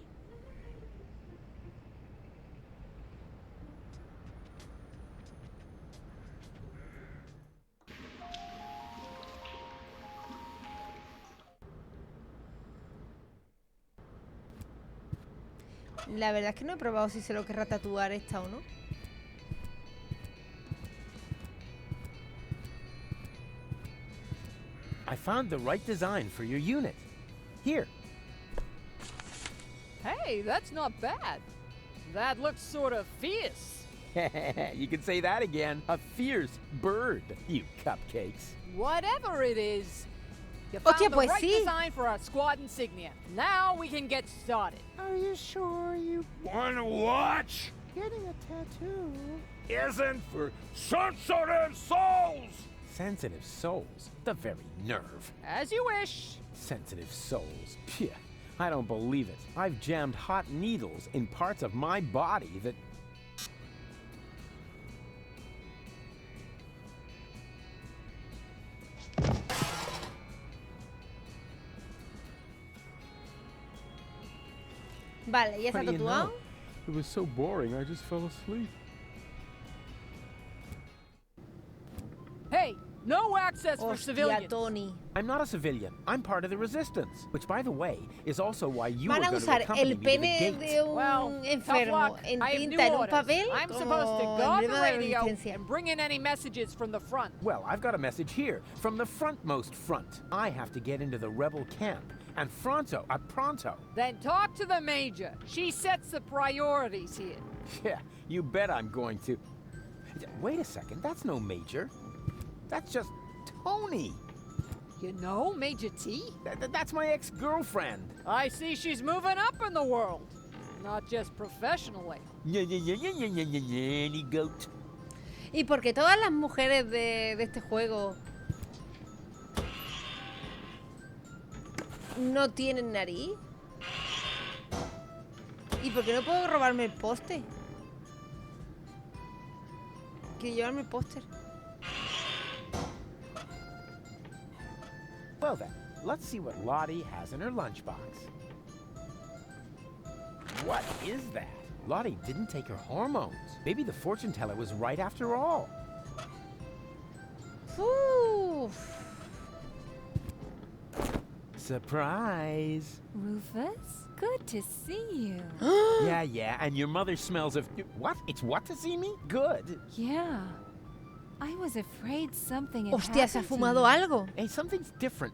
La verdad es que no he probado si se lo querrá tatuar esta o no.
I found the right design for your unit. Here.
Hey, that's not bad. That looks sort of fierce.
You can say that again. A fierce bird, you cupcakes.
Whatever it is, you found
Hostia,
the
pues
right
sí.
design for our squad insignia. Now we can get started.
Are you sure you wanna watch? Getting a tattoo isn't for sensitive souls!
Sensitive souls? The very nerve.
As you wish.
Sensitive souls. Phew, I don't believe it. I've jammed hot needles in parts of my body that...
Vale, ya está tatuado.
It was so boring, I just fell asleep.
Hey, no access for
Hostia,
civilians.
Tony.
I'm not a civilian. I'm part of the resistance. Which, by the way, is also why you were
Van a
going to
usar
accompany
el
me to the
pene
gates.
de un
Well,
enfermo
tough luck.
en
I have
tinta
new
en un
orders.
papel
I'm
como
supposed to guard the
emblema de
radio
resistencia.
and bring in any messages from the front.
Well, I've got a message here from the frontmost front. I have to get into the rebel camp. And pronto.
Then talk to the major. She sets the priorities here.
Yeah, you bet I'm going to. Wait a second, that's no major. That's just Tony.
You know Major T?
That's my ex-girlfriend.
I see she's moving up in the world. Not just professionally.
Any goat.
¿Y por qué todas las mujeres de este juego no tienen nariz? ¿Y por qué no puedo robarme el poste? Quiero llevarme el póster.
Well then, let's see what Lottie has in her lunchbox. What is that? Lottie didn't take her hormones. Maybe the fortune teller was right after all.
Oof.
Surprise!
Rufus, good to see you.
Yeah, and your mother smells of... What? It's what to see me? Good.
Yeah. I was afraid something had
Hostia, se ha
happened to
fumado
you.
algo.
Hey, something's different.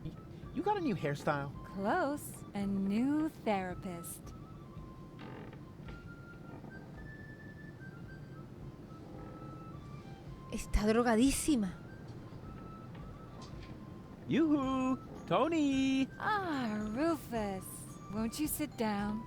You got a new hairstyle?
Close. A new therapist.
Está drogadísima.
Yoo-hoo! Tony!
Ah, Rufus. Won't you sit down?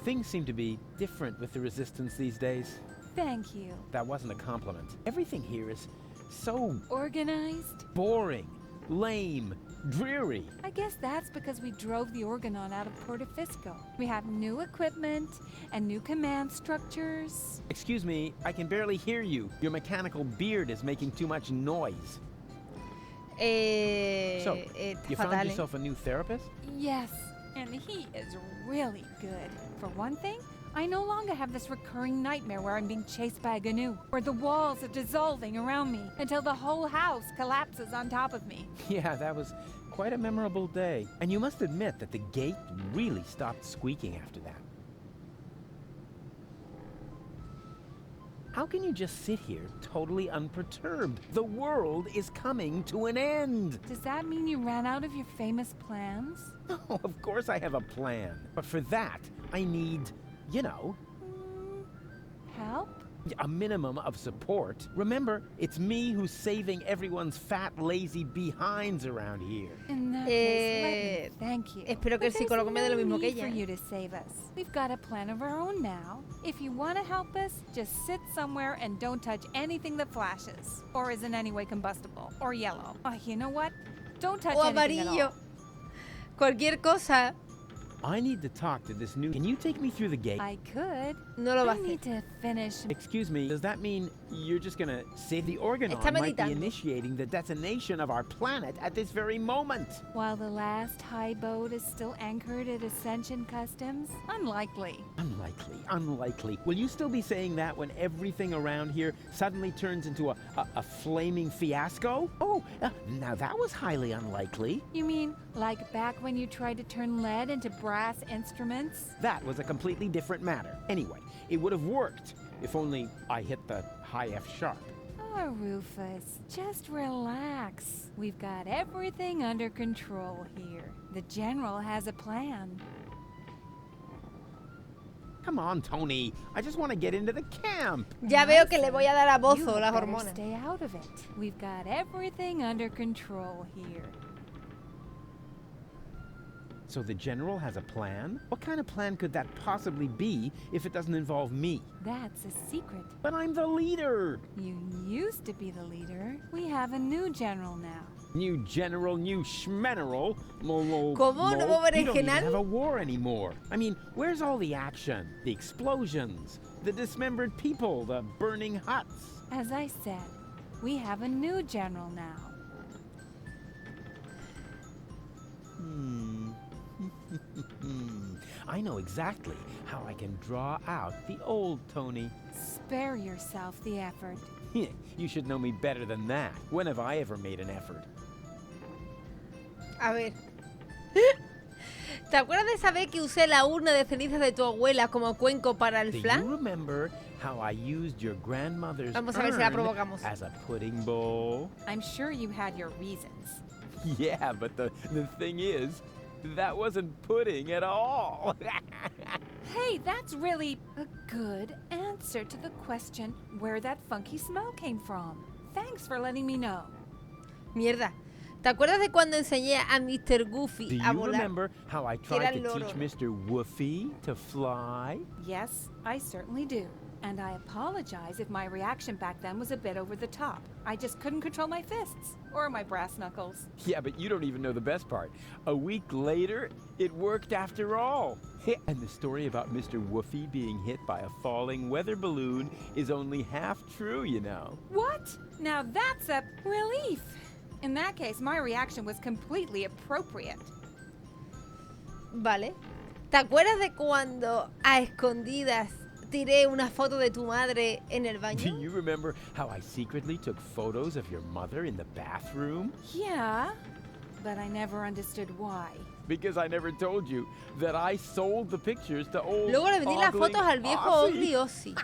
Things seem to be different with the Resistance these days.
Thank you.
That wasn't a compliment. Everything here is so...
Organized?
boring, lame, dreary.
I guess that's because we drove the Organon out of Portofisco. We have new equipment and new command structures.
Excuse me, I can barely hear you. Your mechanical beard is making too much noise. So, you found yourself a new therapist?
Yes, and he is really good. For one thing, I no longer have this recurring nightmare where I'm being chased by a GNU, where the walls are dissolving around me until the whole house collapses on top of me.
Yeah, that was quite a memorable day. And you must admit that the gate really stopped squeaking after that. How can you just sit here totally unperturbed? The world is coming to an end.
Does that mean you ran out of your famous plans?
No, of course I have a plan. But for that, I need, you know...
Help?
A minimum of support. Remember, it's me who's saving everyone's fat, lazy behinds around here.
In that case, let me thank you.
Espero que el psicólogo me dé lo mismo que ella.
For you to save us. We've got a plan of our own now. If you want to help us, just sit somewhere and don't touch anything that flashes, or is in any way combustible, or yellow. Oh, you know what? Don't touch anything at all.
Cualquier cosa.
I need to talk to this new... Can you take me through the gate?
I could.
No lo va a
I
hacer.
need to finish.
Excuse me, does that mean you're just gonna save the Organon?
Está
Might be
meditando.
initiating the detonation of our planet at this very moment.
While the last high boat is still anchored at Ascension Customs? Unlikely.
Unlikely. Will you still be saying that when everything around here suddenly turns into a flaming fiasco? Oh, now that was highly unlikely.
You mean like back when you tried to turn lead into brass instruments?
That was a completely different matter. Anyway, it would have worked if only I hit the high F sharp.
Oh, Rufus, just relax. We've got everything under control here. The General has a plan.
Come on, Tony. I just want to get into the camp.
Ya veo que le voy a dar a
You
Bozo las
better
hormonas.
stay out of it. We've got everything under control here.
So the General has a plan? What kind of plan could that possibly be if it doesn't involve me?
That's a secret.
But I'm the leader!
You used to be the leader. We have a new general now.
New General, new Schmeneral.
¿Cómo? ¿Nuevo
We don't even
berenjenal?
have a war anymore. I mean, where's all the action? The explosions, the dismembered people, the burning huts.
As I said, we have a new general now.
I know exactly how I can draw out the old Tony.
Spare yourself the effort.
You should know me better than that. When have I ever made an effort?
A ver. ¿Te acuerdas de esa vez que usé la urna de cenizas de tu abuela como cuenco para el
Do you
flan?
remember how I used your grandmother's
Vamos a ver si la
urn
provocamos.
as a pudding bowl?
I'm sure you had your reasons.
Yeah, but the thing is, that wasn't pudding at all.
Hey, that's really a good answer to the question where that funky smell came from. Thanks for letting me know.
Mierda. ¿Te acuerdas de cuando enseñé a Mr. Goofy
Do
a
you
volar?
remember how I
Que era
tried
el
to
loro.
teach Mr. Woofy to fly?
Yes, I certainly do. And I apologize if my reaction back then was a bit over the top. I just couldn't control my fists. Or my brass knuckles.
Yeah, but you don't even know the best part. A week later, it worked after all. And the story about Mr. Woofy being hit by a falling weather balloon is only half true, you know.
What? Now that's a relief. In that case, my reaction was completely appropriate.
Vale. ¿Te acuerdas de cuando a escondidas tiré una foto de tu madre en el
Do
baño?
you remember how I secretly took photos of your mother in the bathroom?
Yeah, but I never understood why.
Because I never told you that I sold the pictures to old
Luego le vendí las
ogling
fotos al viejo
Ozzy.
Ugly Ozzy.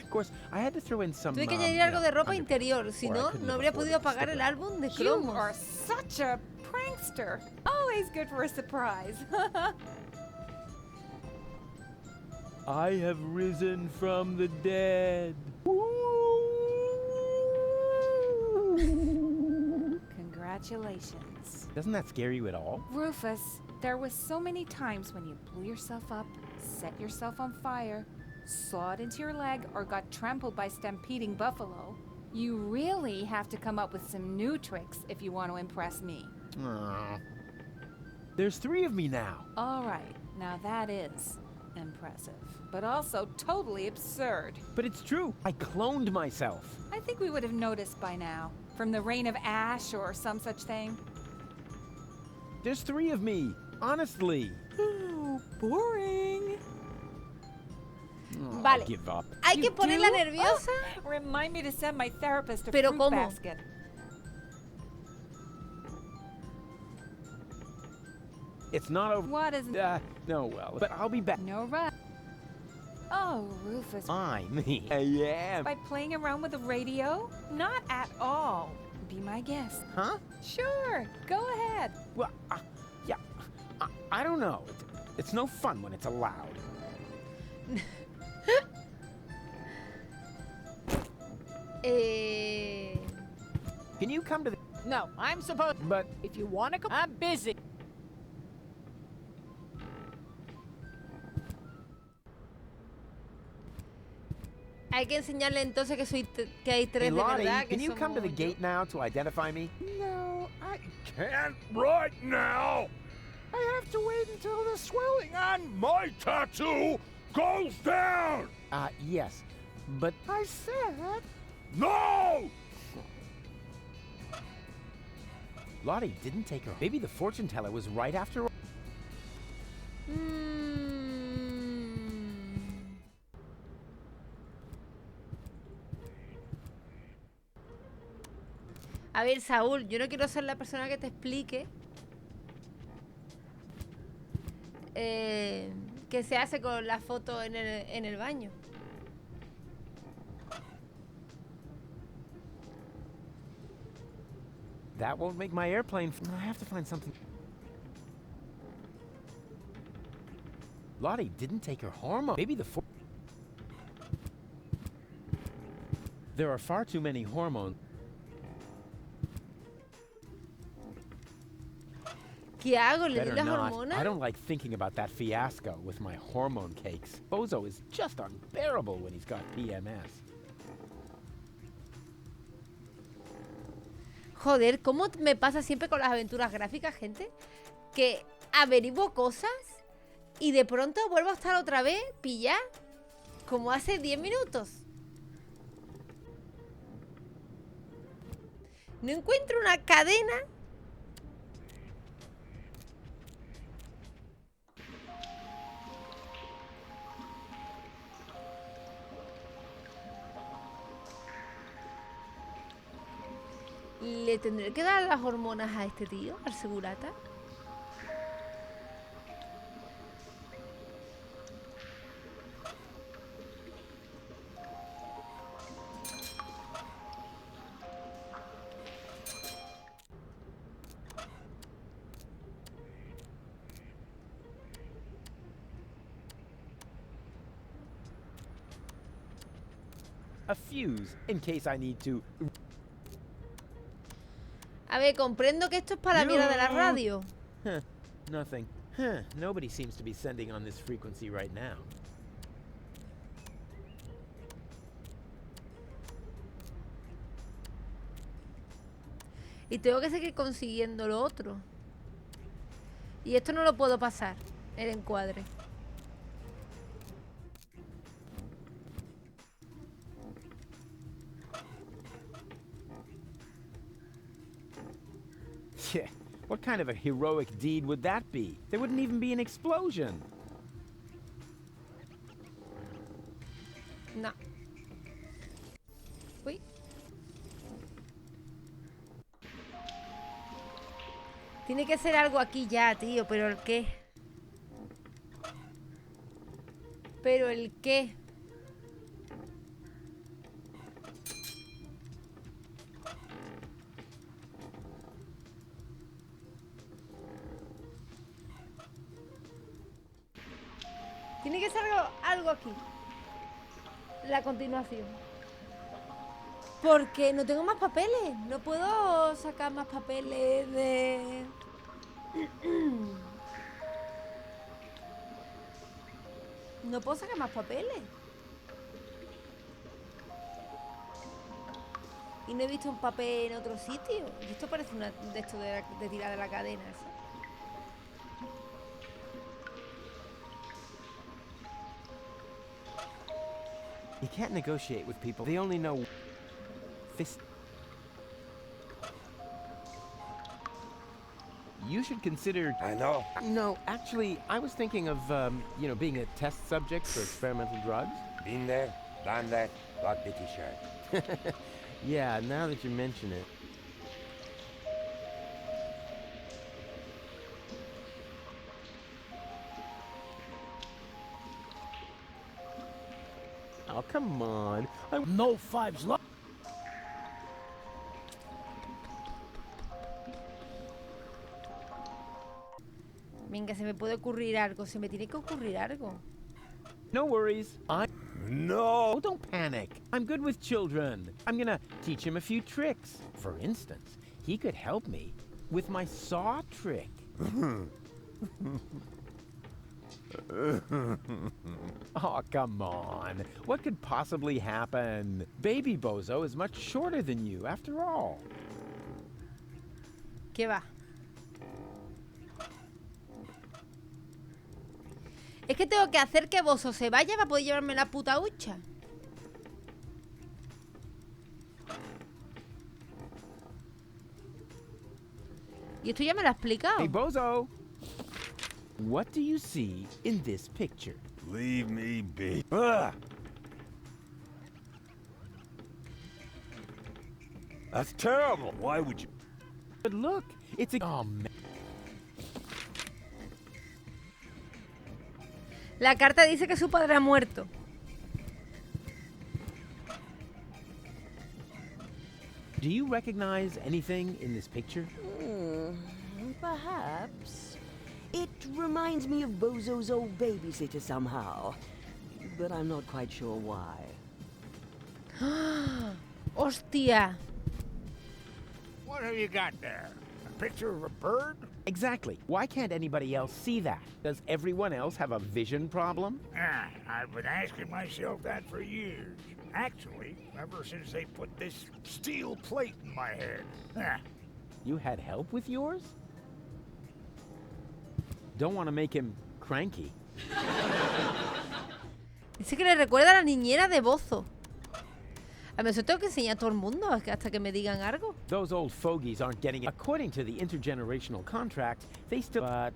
Of course, I had to throw in some.
Tuve que añadir algo de ropa interior, si no, no habría podido pagar el álbum de
You
cromos.
are such a prankster. Always good for a surprise.
I have risen from the dead.
Congratulations.
Doesn't that scare you at all?
Rufus, there was so many times when you blew yourself up, set yourself on fire, sawed into your leg, or got trampled by stampeding buffalo. You really have to come up with some new tricks if you want to impress me.
Aw. There's 3 of me now.
All right, now that is impressive, but also totally absurd.
But it's true. I cloned myself.
I think we would have noticed by now, from the rain of ash or some such thing.
There's 3 of me. Honestly.
Oh, boring.
Oh,
Vale.
I'll give up.
Hay que
You
ponerla
do?
nerviosa.
Oh, remind me to send my therapist a
Pero
fruit
¿cómo?
basket.
It's not over.
What is?
No, well, but I'll be back.
No rush. Oh, Rufus.
I am.
By playing around with the radio? Not at all. Be my guest.
Huh?
Sure. Go ahead.
Well, yeah. I don't know. It's no fun when it's allowed. Can you come to the...
No, I'm supposed.
But
if you want to come, I'm busy.
Hay que enseñarle entonces que que hay 3
Hey,
de
Lottie,
verdad. Que
can you come to the
somos
gate now to identify me?
No, I can't right now. I have to wait until the swelling on my tattoo goes down.
Yes, but...
I said no!
Lottie didn't take her. Maybe the fortune teller was right after all.
A ver, Saúl, yo no quiero ser la persona que te explique qué se hace con la foto en el baño.
That won't make my airplane... I have to find something... Lottie didn't take her hormone. Maybe the... There are far too many hormones.
¿Qué hago? ¿Le doy
Better
las
not.
hormonas?
I don't like thinking about that fiasco with my hormone cakes. Bozo is just unbearable when he's got PMS.
Joder, ¿cómo me pasa siempre con las aventuras gráficas, gente? Que averiguo cosas y de pronto vuelvo a estar otra vez pillada, como hace 10 minutos. No encuentro una cadena. ¿Le tendré que dar las hormonas a este tío, al segurata?
A fuse, in case I need to...
ver, comprendo que esto es para la mierda de la radio.
Huh, nothing. Huh, nobody seems to be sending on this frequency right now.
Y tengo que seguir consiguiendo lo otro. Y esto no lo puedo pasar, el encuadre.
Yeah, what kind of a heroic deed would that be? There wouldn't even be an explosion.
No. Uy. Tiene que ser algo aquí ya, tío. ¿Pero el qué? ¿Pero el qué? Tiene que ser algo aquí. La continuación. Porque no tengo más papeles. No puedo sacar más papeles de... No puedo sacar más papeles. Y no he visto un papel en otro sitio. Y esto parece una de esto de tirar de la cadena, ¿sí?
You can't negotiate with people. They only know fist. You should consider...
I know.
No, actually, I was thinking of, you know, being a test subject for experimental drugs.
Been there, done that, got the t-shirt.
Yeah, now that you mention it. Oh, come on.
No fives left.
Venga, se me puede ocurrir algo. Se me tiene que ocurrir algo.
No worries. No! Don't panic. I'm good with children. I'm gonna teach him a few tricks. For instance, he could help me with my saw trick. Oh, come on. What could possibly happen? Baby Bozo is much shorter than you, after all.
¿Qué va? Es que tengo que hacer que Bozo se vaya para poder llevarme la puta hucha. Y esto ya me lo ha explicado.
Hey, Bozo! What do you see in this picture?
Leave me be. Ugh. That's terrible. Why would you?
But look, it's a... Oh, man.
La carta dice que su padre ha muerto.
Do you recognize anything in this picture?
Perhaps. It reminds me of Bozo's old babysitter somehow. But I'm not quite sure why.
¡Hostia!
What have you got there? A picture of a bird?
Exactly. Why can't anybody else see that? Does everyone else have a vision problem?
I've been asking myself that for years. Actually, ever since they put this steel plate in my head.
You had help with yours? Don't want to make him cranky.
Dice que le recuerda a la niñera de Bozo. A mí eso tengo que enseñar a todo el mundo hasta que me digan algo.
Those old fogies aren't getting it. According to the intergenerational contract, they still... But...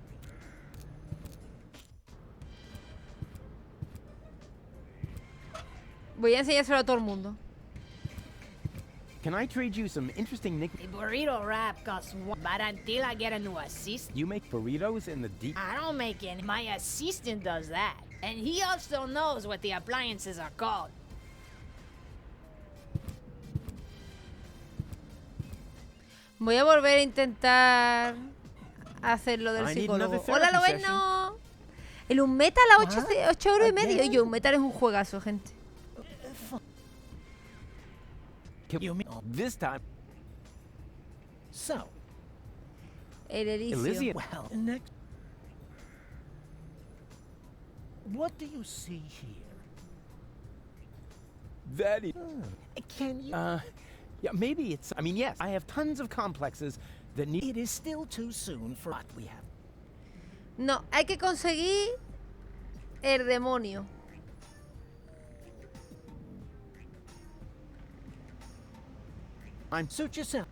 Voy a enseñárselo a todo el mundo.
Can I trade you some interesting
The burrito wrap costs one, but until I get a new assistant...
You make burritos in the deep...
I don't make any. My assistant does that. And he also knows what the appliances are called.
Voy a volver a intentar hacer lo del psicólogo. ¡Hola, lo bueno! El Unmetal a 8 euros y medio. Y Unmetal es un juegazo, gente.
This time.
So,
El Elysium.
Elysium.
Well, next. What do you see here?
That is...
Can you...
yeah, maybe it's... I mean, yes, I have tons of complexes that need...
It is still too soon for what we have.
No, hay que conseguir el demonio.
Suit yourself.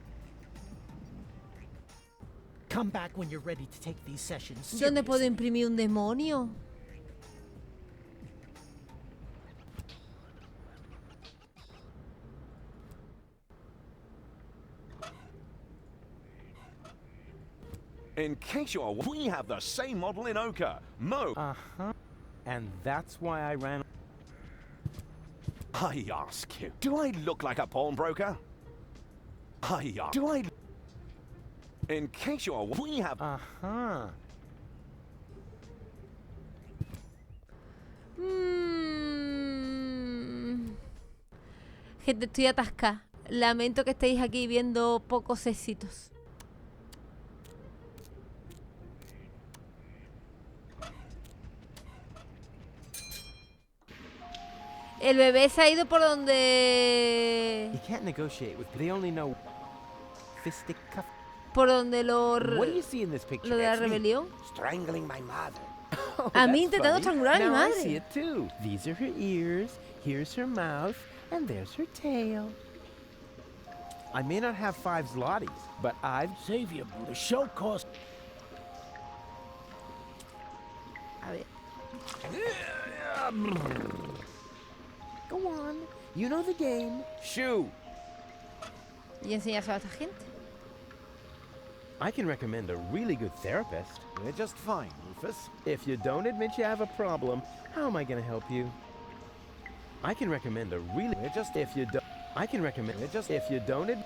Come back when you're ready to take these sessions seriously.
¿Dónde puedo imprimir un demonio?
In case you're... We have the same model in ochre. Mo.
Uh-huh. And that's why I ran...
I ask you, do I look like a pawnbroker? Do I... In case you're... We have...
Uh-huh.
Gente, estoy atascada. Lamento que estéis aquí viendo pocos éxitos. El bebé se ha ido por donde...
You can't negotiate with... They only know... Fisticuff.
Por donde lo...
What do you see in this picture?
Lo de la rebelión.
Strangling my mother.
A mí intentando estrangular a mi
Now I
madre.
see it too. These are her ears, here's her mouth, and there's her tail. I may not have 5 zlotys, but I've...
Xavier, the show cost...
A ver.
Go on. You know the game. Shoo.
Y enseñárselo a esta gente.
I can recommend a really good therapist.
We're just fine, Rufus.
If you don't admit you have a problem, how am I going to help you? I can recommend a really...
We're just...
If you don't... I can recommend...
We're just...
If you don't...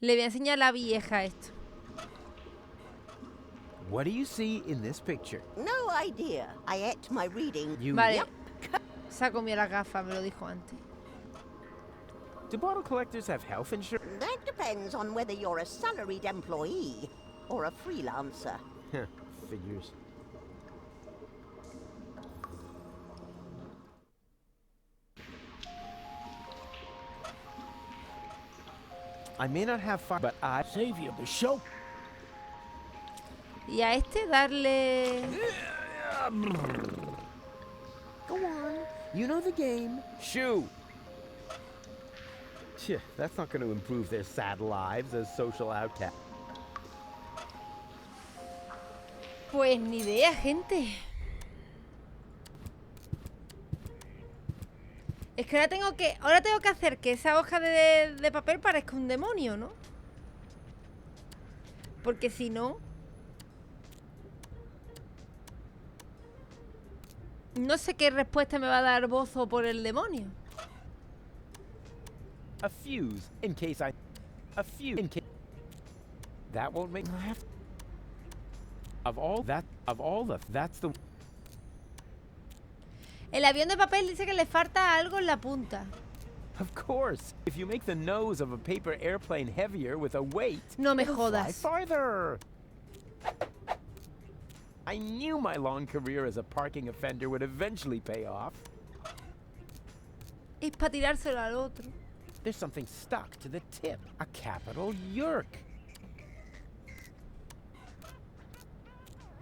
Le voy a enseñar a la vieja esto.
What do you see in this picture?
No idea. I ate my reading.
Vale. Se ha comido la gafa, me lo dijo antes.
Do bottle collectors have health insurance?
That depends on whether you're a salaried employee or a freelancer.
Figures. I may not have 5, but I...
Xavier, the show...
Y a este darle...
Go on. You know the game. Shoo. That's not going to improve their sad lives as social outcasts.
Pues ni idea, gente. Es que ahora tengo que hacer que esa hoja de papel parezca un demonio, ¿no? Porque si no... No sé qué respuesta me va a dar Bozo por el demonio.
A fuse, in case I... A fuse, in case... That won't make... That's the...
El avión de papel dice que le falta algo en la punta.
Of course. If you make the nose of a paper airplane heavier with a weight...
No me
it'll
jodas.
Fly farther. I knew my long career as a parking offender would eventually pay off.
Es para tirárselo al otro.
There's something stuck to the tip. A capital yerk.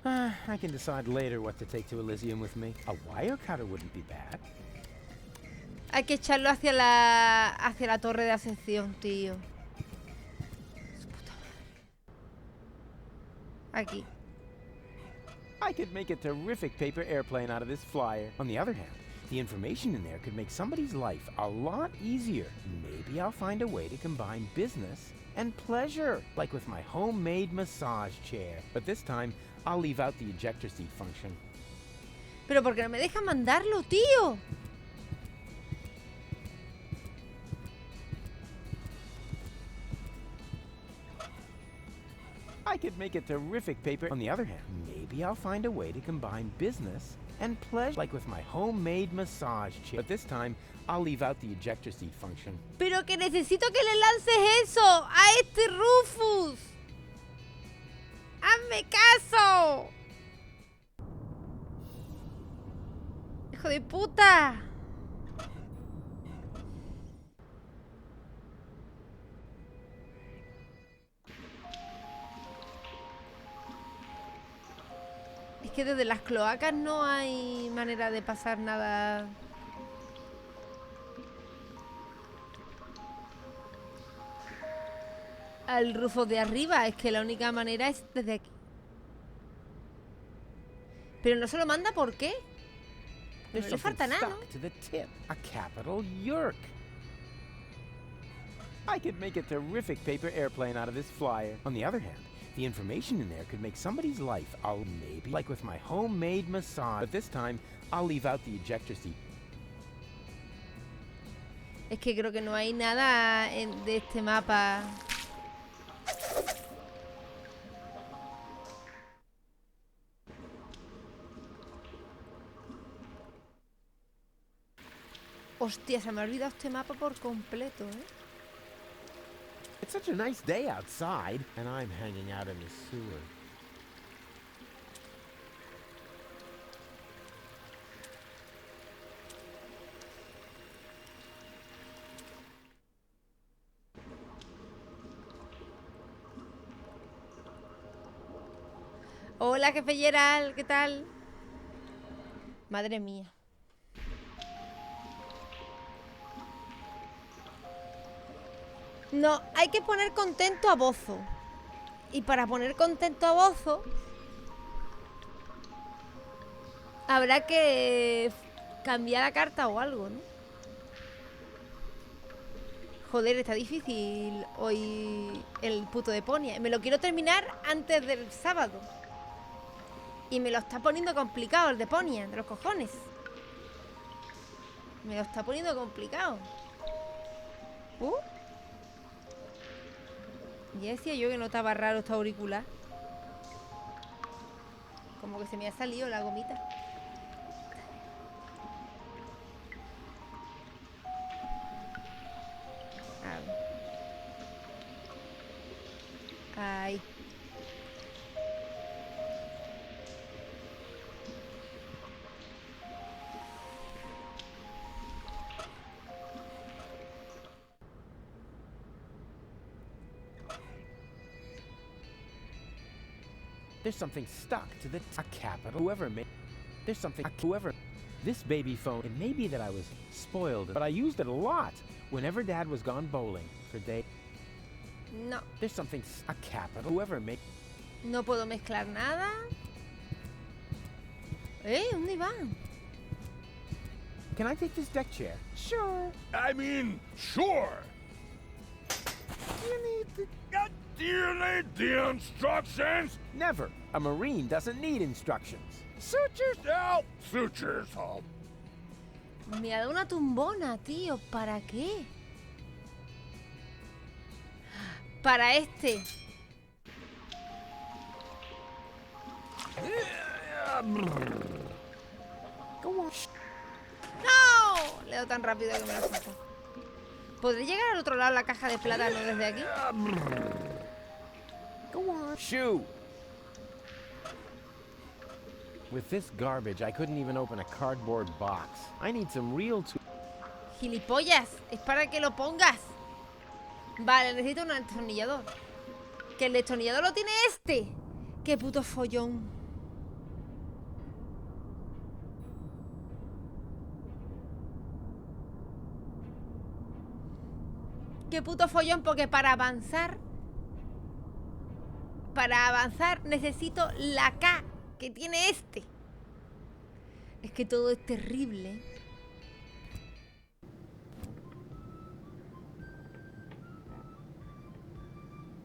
I can decide later what to take to Elysium with me. A wire cutter wouldn't be bad.
Hay que echarlo hacia la torre de ascensión, tío. Su puta madre. Aquí.
I could make a terrific paper airplane out of this flyer. On the other hand, the information in there could make somebody's life a lot easier. Maybe I'll find a way to combine business and pleasure, like with my homemade massage chair. But this time, I'll leave out the ejector seat function.
Pero ¿por qué no me deja mandarlo, tío?
I could make a terrific paper. On the other hand, maybe I'll find a way to combine business and pleasure, like with my homemade massage chair. But this time, I'll leave out the ejector seat function.
Pero que necesito que le lances eso a este Rufus. ¡Hazme caso! ¡Hijo de puta! Es que desde las cloacas no hay manera de pasar nada. Al Rufus de arriba, es que la única manera es desde aquí. Pero no se lo manda, ¿por qué? No le falta nada, ¿no?
To the tip, a capital yerk. I could make a terrific paper airplane out of this flyer. On the other hand, the information in there could make somebody's life, maybe like with my homemade massage. But this time, I'll leave out the ejector seat.
Es que creo que no hay nada de este mapa. Hostia, se me ha olvidado este mapa por completo, ¿eh?
It's such a nice day outside, and I'm hanging out in the sewer.
Hola, jefe Gerald, ¿qué tal? Madre mía. No, hay que poner contento a Bozo. Y para poner contento a Bozo habrá que cambiar la carta o algo, ¿no? Joder, está difícil hoy el puto Deponia. Me lo quiero terminar antes del sábado. Y me lo está poniendo complicado el Deponia, de los cojones. Me lo está poniendo complicado. Ya decía yo que no estaba raro este auricular. Como que se me ha salido la gomita. A ver. Ahí.
There's something stuck to the a capital. Whoever made. There's something. Whoever. This baby phone. It may be that I was spoiled, but I used it a lot whenever Dad was gone bowling for day.
No.
There's something. A capital. Whoever made.
No puedo mezclar nada. ¿Dónde van?
Can I take this deck chair?
Sure. I mean, sure. Do you need the instructions?
Never. A Marine doesn't need instructions.
Suit yourself. Suit yourself.
Me ha dado una tumbona, tío. ¿Para qué? Para este. ¡No! Le he dado tan rápido que me lo saco. ¿Podré llegar al otro lado la caja de plátano desde aquí?
Go on. Shoo. With this garbage, I couldn't even open a cardboard box. I need some real
Gilipollas, es para que lo pongas. Vale, necesito un destornillador. Que el destornillador lo tiene este. Qué puto follón. Qué puto follón, porque para avanzar necesito la K que tiene este. Es que todo es terrible.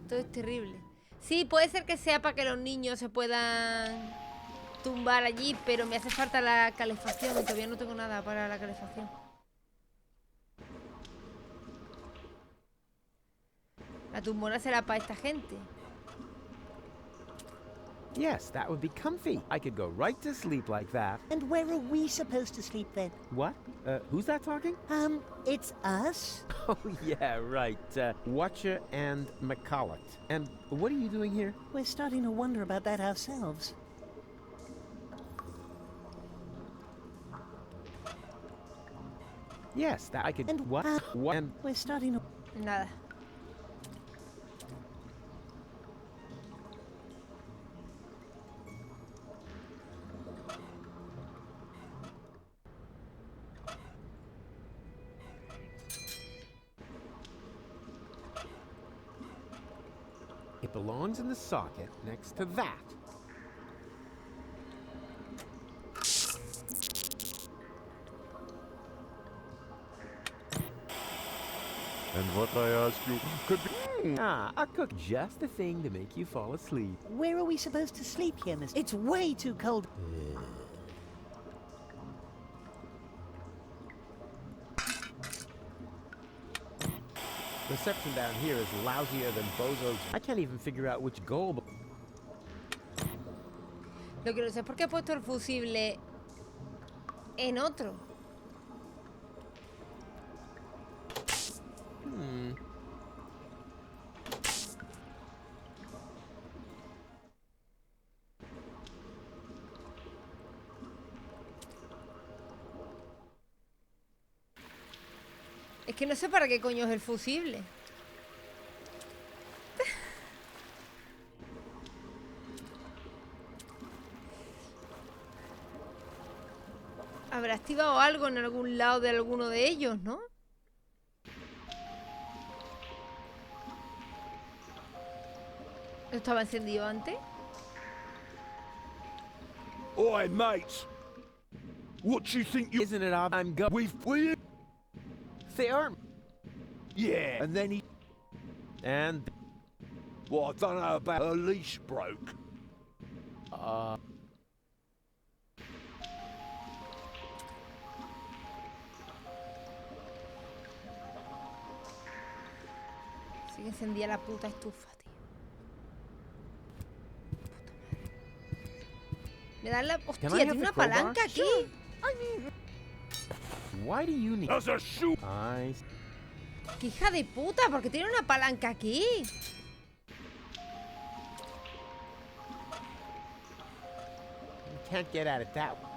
Todo es terrible. Sí, puede ser que sea para que los niños se puedan tumbar allí, pero me hace falta la calefacción y todavía no tengo nada para la calefacción. La tumbona será para esta gente.
Yes, that would be comfy. I could go right to sleep like that.
And where are we supposed to sleep then?
What? Who's that talking?
It's us.
Oh, yeah, right. Watcher and McCulloch. And what are you doing here?
We're starting to wonder about that ourselves.
Yes, that I could...
And
what? What? And
we're starting to...
Nada.
it belongs in the socket next to that.
And what I ask you could be...
a cook. Just the thing to make you fall asleep.
Where are we supposed to sleep here, mister? It's way too cold.
Reception down here is lousier than Bozo's. I can't even figure out which goal.
Lo que no sé es por qué he puesto el fusible en otro. Es que no sé para qué coño es el fusible. Habrá activado algo en algún lado de alguno de ellos, ¿no? ¿No estaba encendido antes?
Oi, mates! What do you think you...
Isn't it odd I'm go...
We've...
They are...
Yeah, and then he...
And...
Well, I don't know about... Her leash broke.
Sí que encendía la puta estufa, tío. Me dan la... Hostia, tiene una palanca aquí.
Why do you need...
As a shoe...
¡Qué hija de puta! ¿Por qué tiene una palanca aquí?
Can't get at it that way.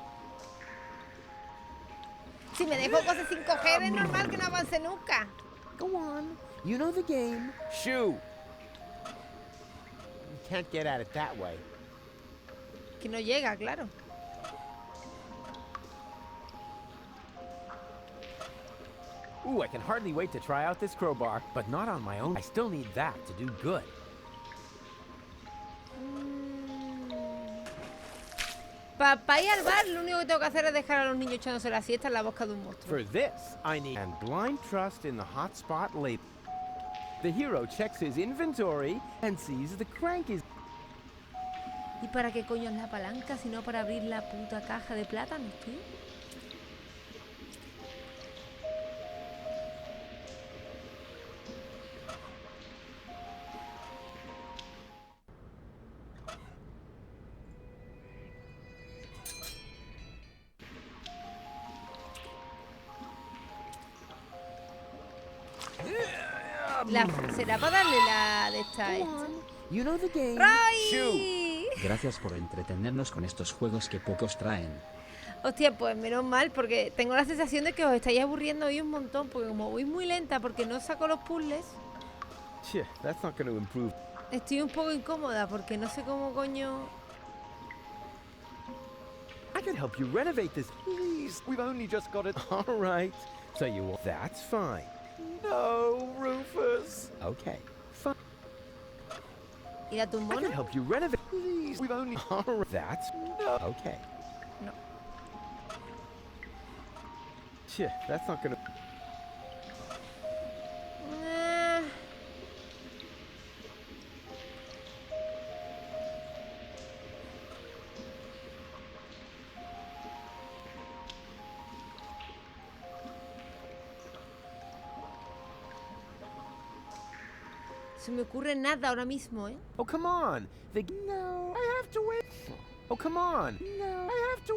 Si me dejo cosas sin coger, es normal que no avance nunca.
Go on. You know the game. Shoo. You can't get at it that way.
Que no llega, claro.
Ooh, I can hardly wait to try out this crowbar, but not on my own. I still need that to do good.
Para ir al bar, lo único que tengo que hacer es dejar a los niños echándose la siesta en la boca de un monstruo.
For this, I need and blind trust in the hotspot label. The hero checks his inventory and sees the crank is...
¿Y para qué coño es la palanca si no para abrir la puta caja de plátanos, tío? ¿Será para darle la de esta?
You know the game.
¡Ray!
Gracias por entretenernos con estos juegos que pocos traen.
Hostia, pues menos mal, porque tengo la sensación de que os estáis aburriendo hoy un montón, porque como voy muy lenta porque no saco los puzzles,
that's not going to improve.
Estoy un poco incómoda porque no sé cómo coño...
I can help you renovate this. Please, we've only just got it. All right. So you want... That's fine. No, Rufus. Okay, fine.
¿Y la tumbona?
I can help you renovate. Please, we've only... All right. That's... No. Okay.
No.
That's not gonna...
Se me ocurre nada ahora mismo, ¿eh?
Oh, come on. No, I have to Oh, come on.
No, I have to...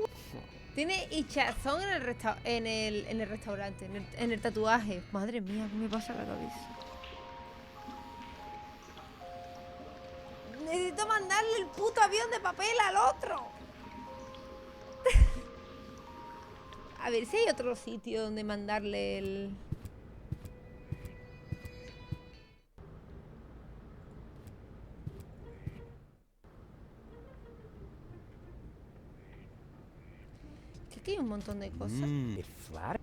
Tiene hinchazón en el restaurante, en el tatuaje. Madre mía, ¿qué me pasa en la cabeza? Necesito mandarle el puto avión de papel al otro. A ver si hay otro sitio donde mandarle el... Que aquí hay un montón de cosas.
It flat.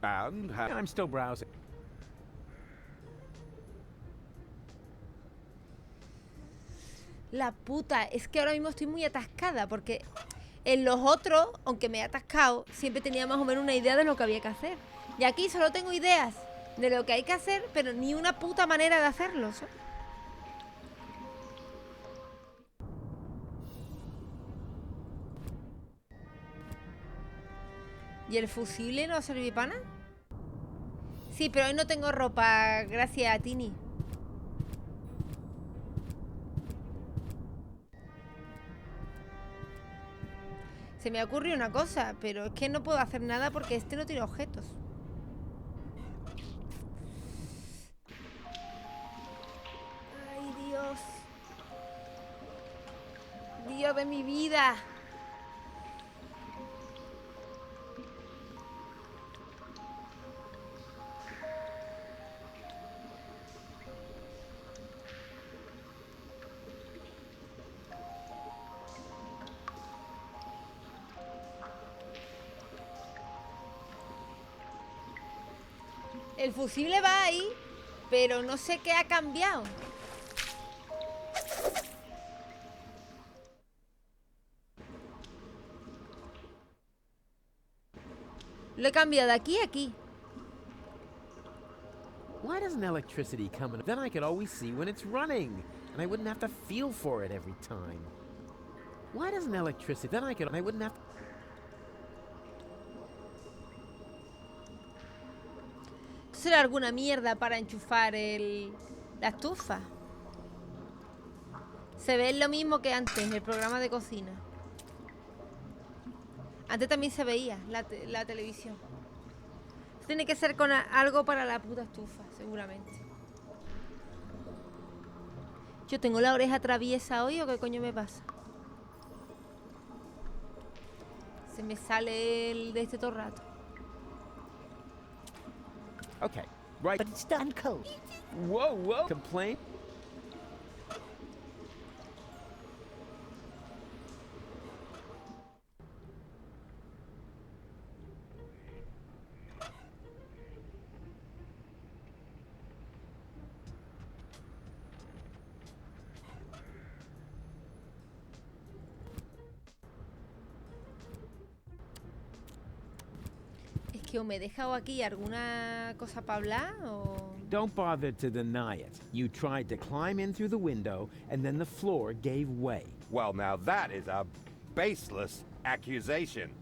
And I'm still browsing.
La puta, es que ahora mismo estoy muy atascada porque en los otros, aunque me he atascado, siempre tenía más o menos una idea de lo que había que hacer. Y aquí solo tengo ideas de lo que hay que hacer, pero ni una puta manera de hacerlo, ¿sabes? ¿Y el fusible no sirve para nada? Sí, pero hoy no tengo ropa, gracias a Tini. Se me ocurrió una cosa, pero es que no puedo hacer nada porque este no tiene objetos. Ay, Dios. Dios de mi vida. El fusible va ahí, pero no sé qué ha cambiado. Lo he cambiado de aquí a aquí.
Why doesn't electricity come in? Then I could always see when it's running, and I wouldn't have to feel for it every time. Why doesn't electricity? Then I wouldn't have to...
¿Será alguna mierda para enchufar la estufa? Se ve lo mismo que antes en el programa de cocina. Antes también se veía la televisión. Tiene que ser con algo para la puta estufa, seguramente. ¿Yo tengo la oreja traviesa hoy o qué coño me pasa? Se me sale el de este todo el rato.
Okay, right.
But it's done cold.
Whoa, whoa. Complain?
¿O me he dejado aquí alguna cosa para hablar o...?
Don't bother to deny it. You tried to climb in through the window, and then the floor gave way.
Well, now that is a baseless accusation.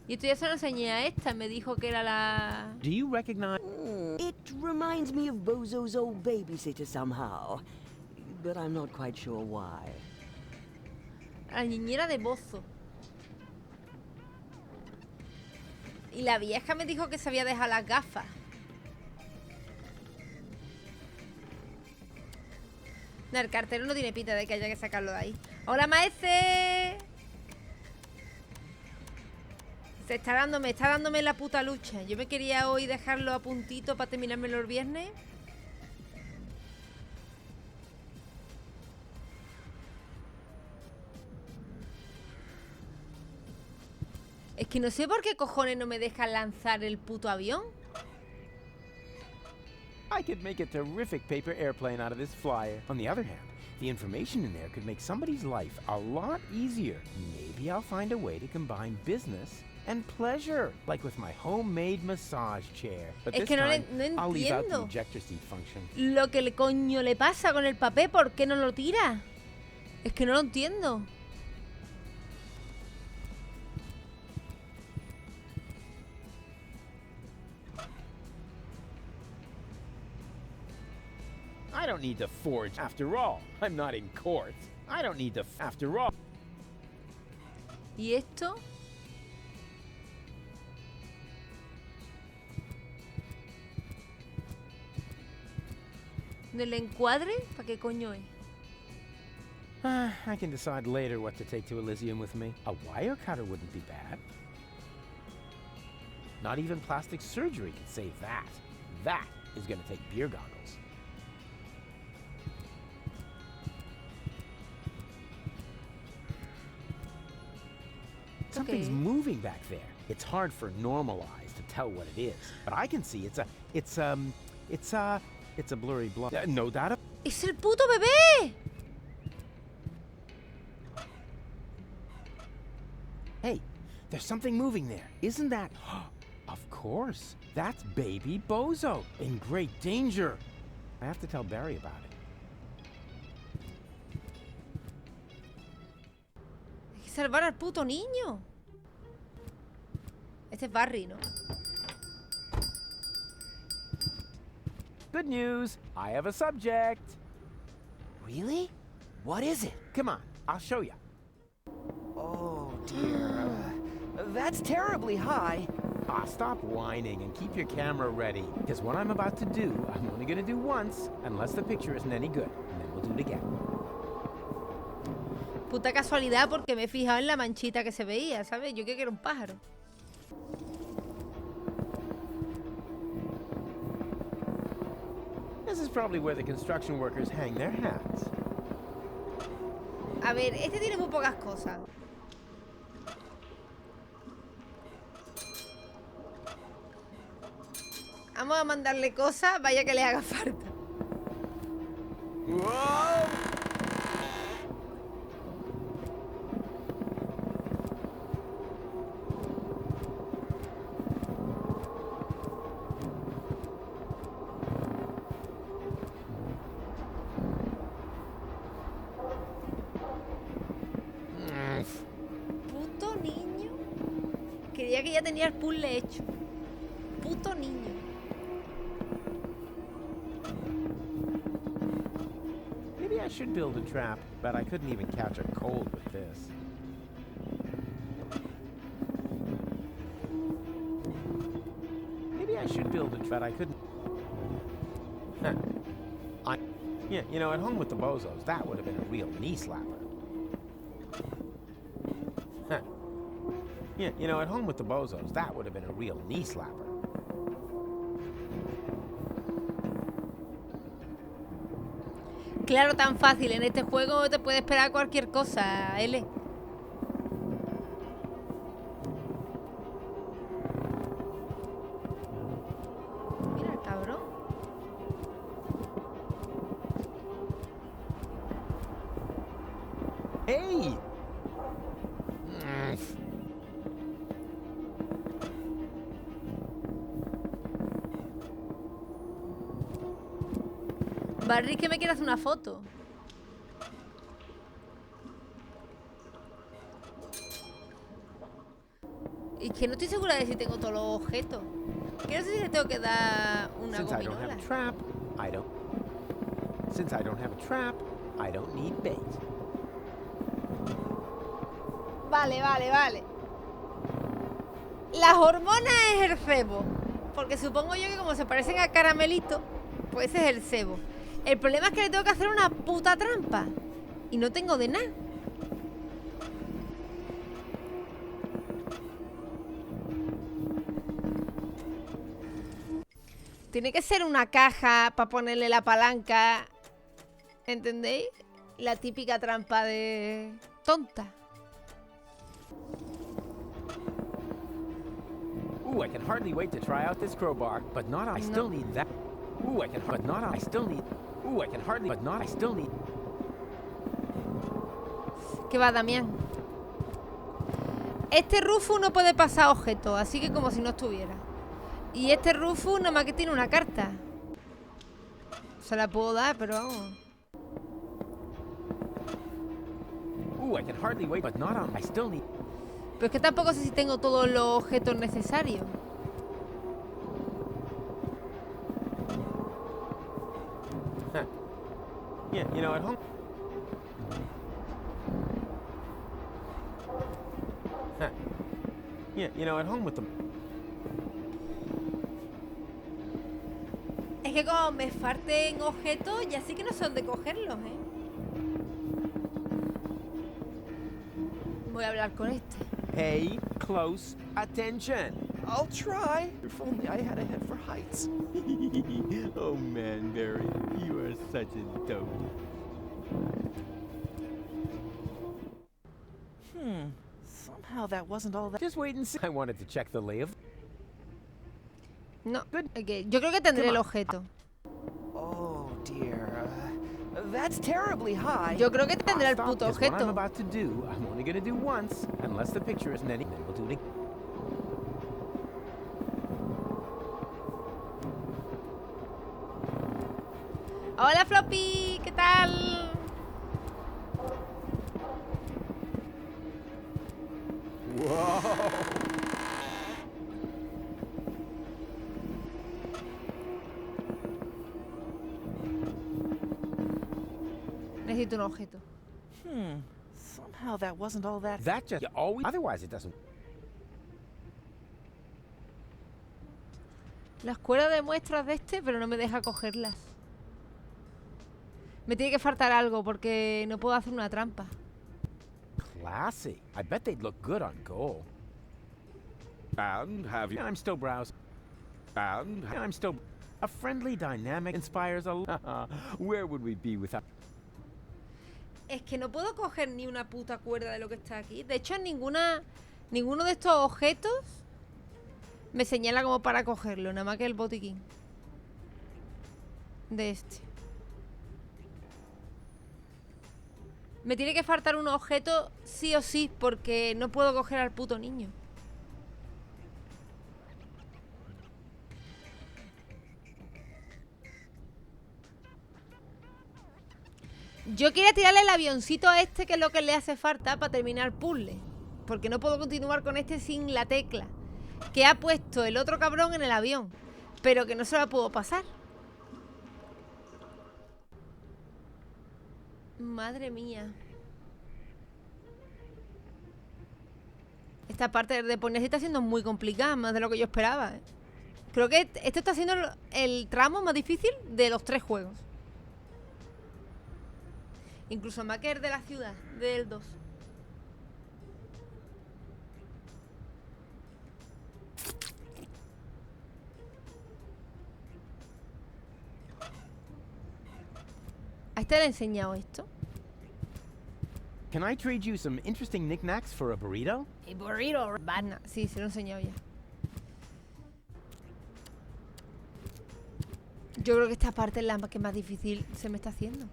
Y esto ya se lo enseñé a esta, me dijo que era la...
Do you recognize...
It reminds me of Bozo's old babysitter somehow, but I'm not quite sure why.
La niñera de Bozo. Y la vieja me dijo que se había dejado las gafas. No, el cartero no tiene pinta de que haya que sacarlo de ahí. ¡Hola, maese! Está dándome la puta lucha. Yo me quería hoy dejarlo a puntito para terminármelo el viernes. Es que no sé por qué cojones no me dejan lanzar el puto avión.
I could make a terrific paper airplane out of this flyer. On the other hand, the information in there could make somebody's life a lot easier. Maybe I'll find a way to combine business and pleasure, like with my homemade massage chair. But
es
this
que no
time, I'll leave out the
entiendo
ejector seat function.
lo que coño le pasa con el papel. ¿Por qué no lo tira? Es que no lo entiendo.
I don't need to forge. After all, I'm not in court. I don't need to. After all.
¿Y esto? ¿Del encuadre? ¿Para qué coño es?
I can decide later what to take to Elysium with me. A wire cutter wouldn't be bad. Not even plastic surgery could save that. That is going to take beer goggles. Something's moving back there. It's hard for normal eyes to tell what it is, but I can see it's a blurry blob. No doubt.
¡Es el puto bebé!
Hey, there's something moving there. Isn't that? Of course. That's baby Bozo in great danger. I have to tell Barry about it.
Hay que salvar al puto niño. Este es Barry, ¿no?
Good news. I have a subject.
Really? What is it?
Come on, I'll show you.
Oh, dear. That's terribly high.
Stop whining and keep your camera ready. Because what I'm about to do, I'm only going to do once, unless the picture isn't any good. And then we'll do it again.
Puta casualidad, porque me he fijado en la manchita que se veía, ¿sabes? Yo creo que era un pájaro.
This is probably where the construction workers hang their hats.
A ver, este tiene muy pocas cosas. Vamos a mandarle cosas, vaya que le haga falta. Puto niño. Creía que ya tenía el puzzle hecho. Puto niño.
Maybe I should build a trap, but I couldn't even catch a cold with this. Maybe I should build a trap, but I couldn't. Yeah, you know, at home with the bozos, that would have been a real knee slapper. Yeah, you know, at home with the bozos, that would have been a real knee slapper.
Claro, tan fácil. En este juego te puede esperar cualquier cosa, L. Mira el cabrón.
¡Hey!
Barry, que me quiere hacer una foto. Y que no estoy segura de si tengo todos los objetos. Que no sé si le tengo que dar una
Since I don't have
gominola.
a trap, I don't need bait.
Vale. Las hormonas es el cebo. Porque supongo yo que como se parecen a caramelito, pues ese es el cebo. El problema es que le tengo que hacer una puta trampa. Y no tengo de nada. Tiene que ser una caja para ponerle la palanca. ¿Entendéis? La típica trampa de tonta.
Ooh, I can hardly wait to try out this crowbar, but not I still need that. Ooh, I can but not I still need. Ooh, I can hardly but not I still need.
¿Qué va, Damián? Este Rufus no puede pasar objetos, así que como si no estuviera. Y este Rufus nada más que tiene una carta. Se la puedo dar, pero vamos.
Ooh, I can hardly wait, but not on I still need.
Pero es que tampoco sé si tengo todos los objetos necesarios.
Yeah, you know, at home. Huh. Yeah, you know, at home with them.
Es que como me falten objetos, ya sí que no sé dónde cogerlos, ¿eh? Voy a hablar con este.
Pay close attention.
I'll try. If only I had a head for heights.
Oh man, Barry, you are such a dope.
Somehow that wasn't all that.
Just wait and see. I wanted to check the lay of.
No, okay. Yo creo que tendré el objeto.
Oh dear. That's terribly high.
Yo creo que tendrá el puto
What I'm
objeto.
about to do, I'm only gonna do once, unless the picture isn't any. Then we'll do it again.
Hola Floppy, ¿qué tal? Necesito un objeto.
Somehow that wasn't all that.
That just always. Otherwise, it doesn't.
Las cuerdas de muestras de este, pero no me deja cogerlas. Me tiene que faltar algo porque no puedo hacer una trampa.
Classy. I bet they'd look good on gold. And have you? I'm still browsing. And I'm still. A friendly dynamic inspires a. Where would we be without?
Es que no puedo coger ni una puta cuerda de lo que está aquí. De hecho, ninguno de estos objetos me señala como para cogerlo, nada más que el botiquín de este. Me tiene que faltar un objeto sí o sí, porque no puedo coger al puto niño. Yo quería tirarle el avioncito a este, que es lo que le hace falta para terminar el puzzle. Porque no puedo continuar con este sin la tecla que ha puesto el otro cabrón en el avión, pero que no se la puedo pasar. Madre mía. Esta parte de Deponia está siendo muy complicada, más de lo que yo esperaba, ¿eh? Creo que esto está siendo el tramo más difícil de los 3 juegos. Incluso más que el de la ciudad, del 2. ¿A este le he enseñado esto?
Can I trade you some interesting knickknacks for a burrito?
A burrito.
No, sí, se lo he enseñado ya. Yo creo que esta parte es la que más difícil se me está haciendo.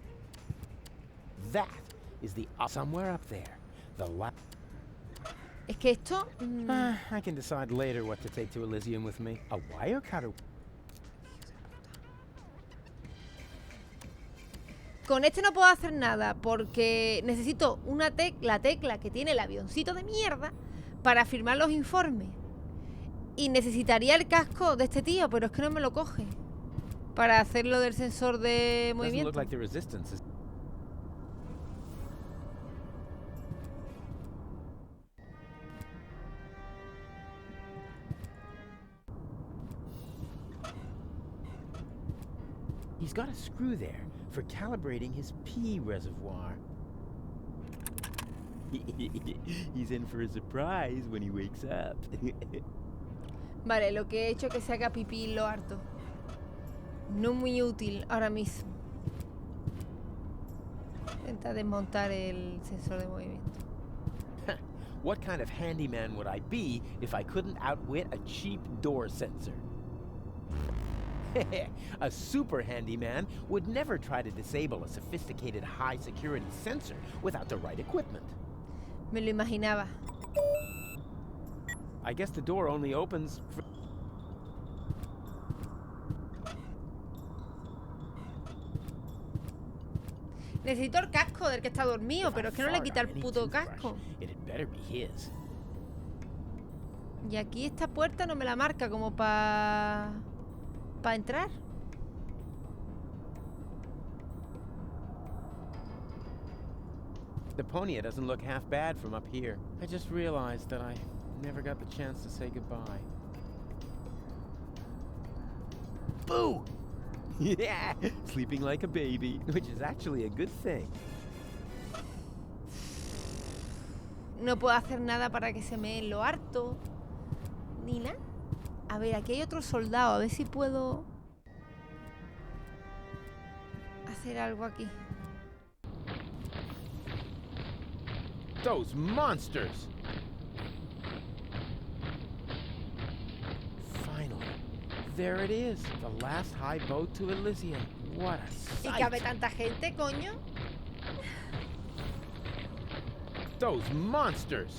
That is the somewhere up there. The
Es que esto...
I can decide later what to take to Elysium with me. A wire cutter.
Con este no puedo hacer nada porque necesito la tecla que tiene el avioncito de mierda para firmar los informes. Y necesitaría el casco de este tío, pero es que no me lo coge para hacerlo del sensor de movimiento.
He's got a screw there for calibrating his pee reservoir. He's in for a surprise when he wakes up.
Vale, lo que he hecho es que se haga pipí lo harto. No muy útil ahora mismo. Intenta desmontar el sensor de movimiento.
What kind of handyman would I be if I couldn't outwit a cheap door sensor? A super handyman would never try to disable a sophisticated high-security sensor without the right equipment.
Me lo imaginaba.
I guess the door only opens for...
Necesito el casco del que está dormido, pero es que no le quita el puto casco.
It'd better be his.
Y aquí esta puerta no me la marca como para entrar.
Deponia doesn't look half bad from up here. I just realized that I never got the chance to say goodbye. Boo! Yeah, sleeping like a baby, which is actually a good thing.
No puedo hacer nada para que se me lo harto. Ni nada. A ver, aquí hay otro soldado. A ver si puedo hacer algo aquí.
Those monsters! Finally, there it is, the last high boat to Elysium. What a
¿Y
sight!
cabe tanta gente, coño?
Those monsters!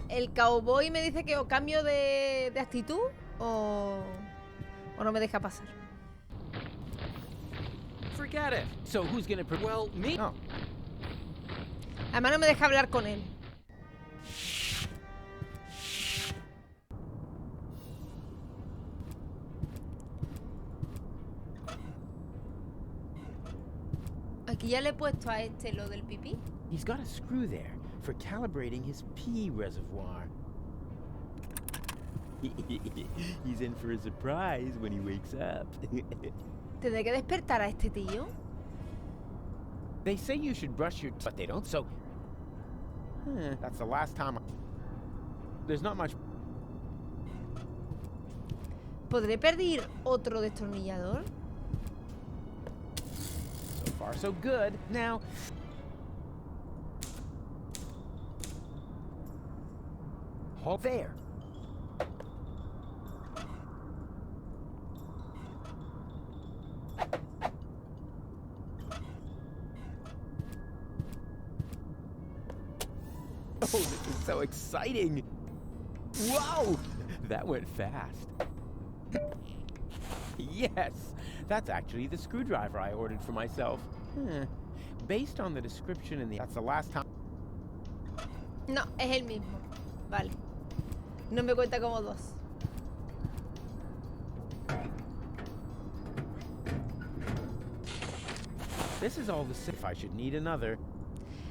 El cowboy me dice que o cambio de actitud o no me deja pasar.
Forget it. So who's gonna well, me? Oh.
Además no me deja hablar con él. Aquí ya le he puesto a este lo del pipí.
He's got a screw there for calibrating his pee reservoir. He's in for a surprise when he wakes up.
¿Tendré que despertar a este tío?
They say you should brush your teeth, but they don't, so... that's the last time There's not much...
¿Podré pedir otro destornillador?
So far, so good. Now... Hold there. Oh, this is so exciting! Whoa! That went fast. Yes! That's actually the screwdriver I ordered for myself. Based on the description in the... That's the last time...
No, es el mismo. Vale. No me cuenta como dos.
This is all the same. If I should need another.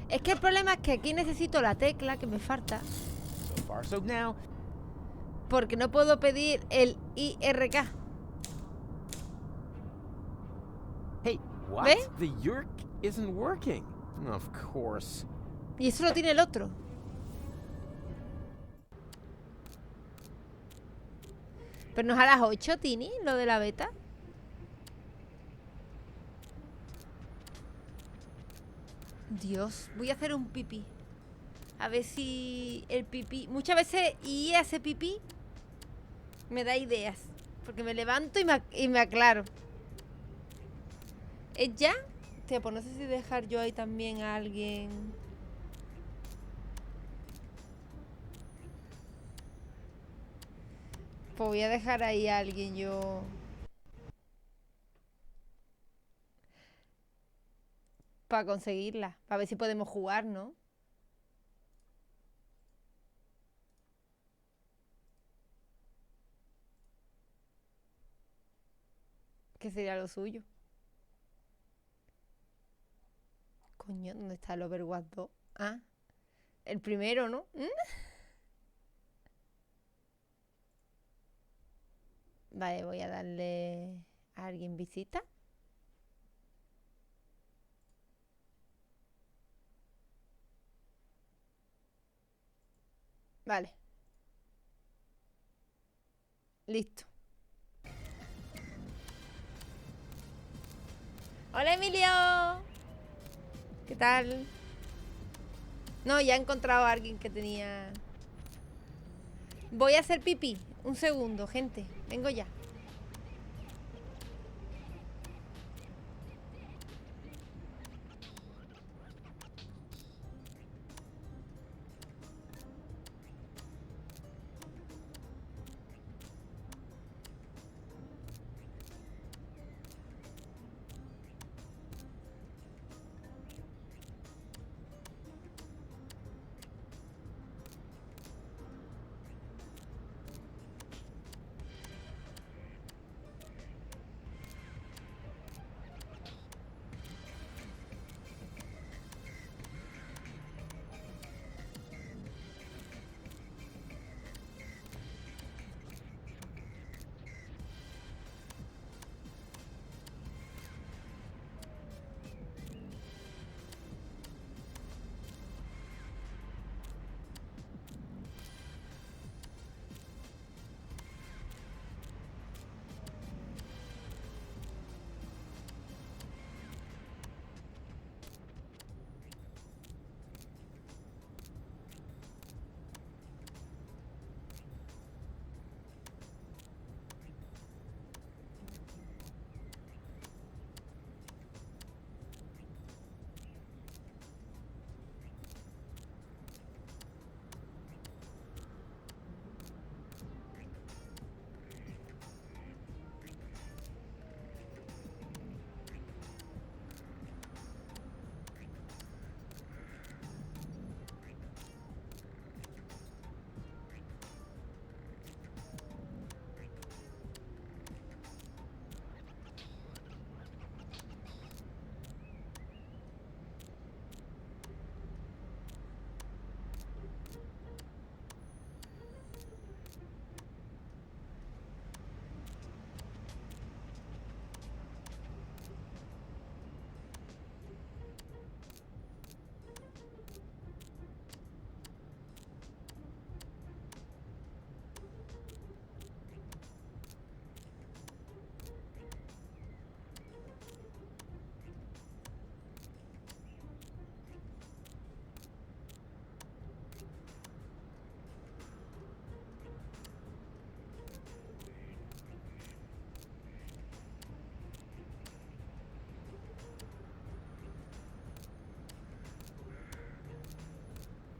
Es que el problema es que aquí necesito la tecla que me falta.
So far, so now.
Porque no puedo pedir el IRK.
Hey, what?
¿Ves?
The Yerk isn't working. Of course.
Y eso lo tiene el otro. Pero no es a las 8, Tini, lo de la beta. Dios, voy a hacer un pipí. A ver si el pipí... Muchas veces y ese pipí me da ideas. Porque me levanto y me aclaro. ¿Es ya? Tío, pues no sé si dejar yo ahí también a alguien. Pues voy a dejar ahí a alguien yo. Para conseguirla. Para ver si podemos jugar, ¿no? ¿Qué sería lo suyo? Coño, ¿dónde está el Overwatch 2? Ah, el primero, ¿no? Vale, voy a darle a alguien visita. Vale. Listo. Hola, Emilio. ¿Qué tal? No, ya he encontrado a alguien que tenía... Voy a hacer pipí. Un segundo, gente. Vengo ya.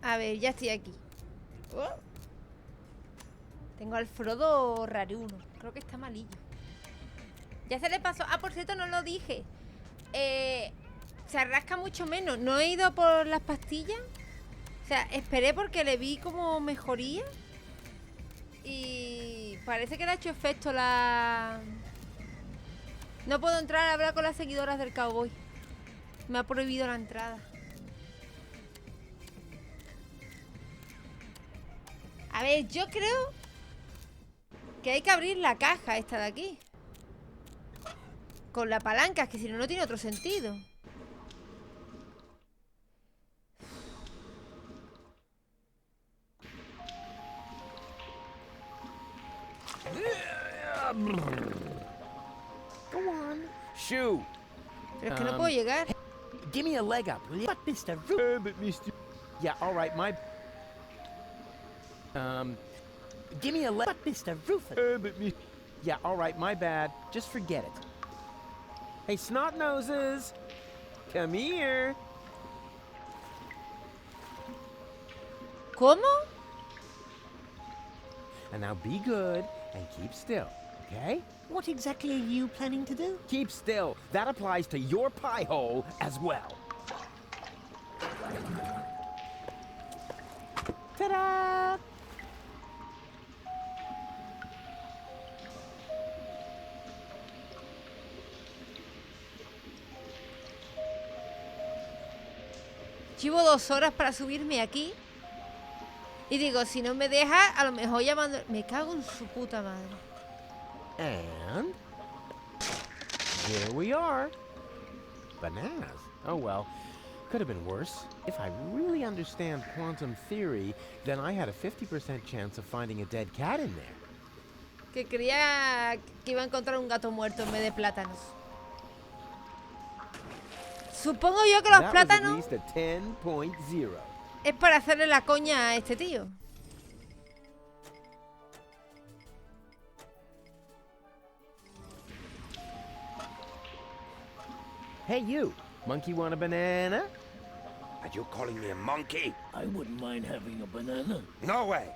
A ver, ya estoy aquí. Tengo al Frodo raruno. Creo que está malillo. Ya se le pasó. Ah, por cierto, no lo dije. Se rasca mucho menos. No he ido por las pastillas. O sea, esperé porque le vi como mejoría. Y parece que le ha hecho efecto la... No puedo entrar a hablar con las seguidoras del cowboy. Me ha prohibido la entrada. A ver, yo creo que hay que abrir la caja esta de aquí. Con la palanca, es que si no, no tiene otro sentido.
Go on. Shoo.
Pero es que no puedo llegar.
Give me a leg up, will you?
But Mr. Roof.
But Mr. Yeah, all right, my... Give me a leg...
But Mr. Rufus.
But me... Yeah, all right, my bad. Just forget it. Hey, snot noses. Come here.
¿Cómo?
And now be good and keep still, okay?
What exactly are you planning to do?
Keep still. That applies to your pie hole as well. Ta-da!
Llevo 2 horas para subirme aquí. Y digo, si no me deja, a lo mejor llamando... Me cago en su puta madre.
And here we are. Bananas. Oh well, could have been worse. If I really understand quantum theory, then I had a 50% chance of finding a dead cat in there.
Que creía que iba a encontrar un gato muerto en vez de plátanos. Supongo yo que los plátanos
That was at least a 10.0.
es para hacerle la coña a este tío.
Hey you, monkey want a banana?
Are you calling me a monkey?
I wouldn't mind having a banana.
No way.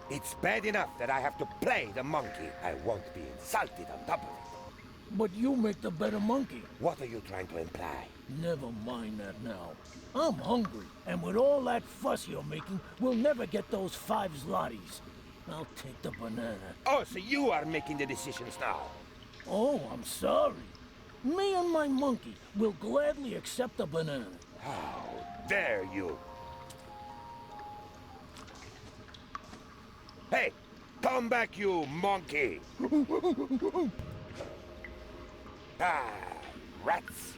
It's bad enough that I have to play the monkey. I won't be insulted on top of it.
But you make the better monkey.
What are you trying to imply?
Never mind that now. I'm hungry, and with all that fuss you're making, we'll never get those 5 zlotys. I'll take the banana.
Oh, so you are making the decisions now.
Oh, I'm sorry. Me and my monkey will gladly accept the banana.
How dare you? Hey, come back, you monkey! Ah, rats.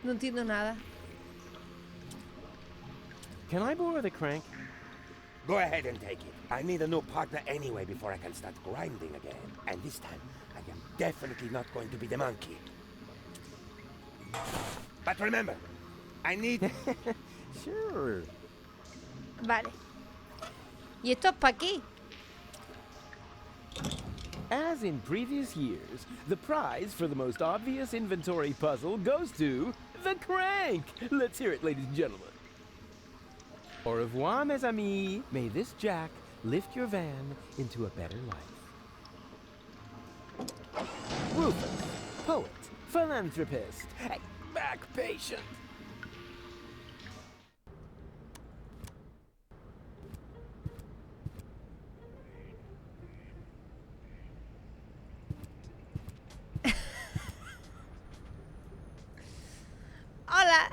No entiendo nada.
Can I borrow the crank?
Go ahead and take it. I need a new partner anyway before I can start grinding again. And this time, I am definitely not going to be the monkey. But remember, I need...
Sure.
Vale. ¿Y esto es para qué?
As in previous years, the prize for the most obvious inventory puzzle goes to the crank. Let's hear it, ladies and gentlemen. Au revoir, mes amis. May this jack lift your van into a better life. Rufus, poet, philanthropist, back patient.
Hola.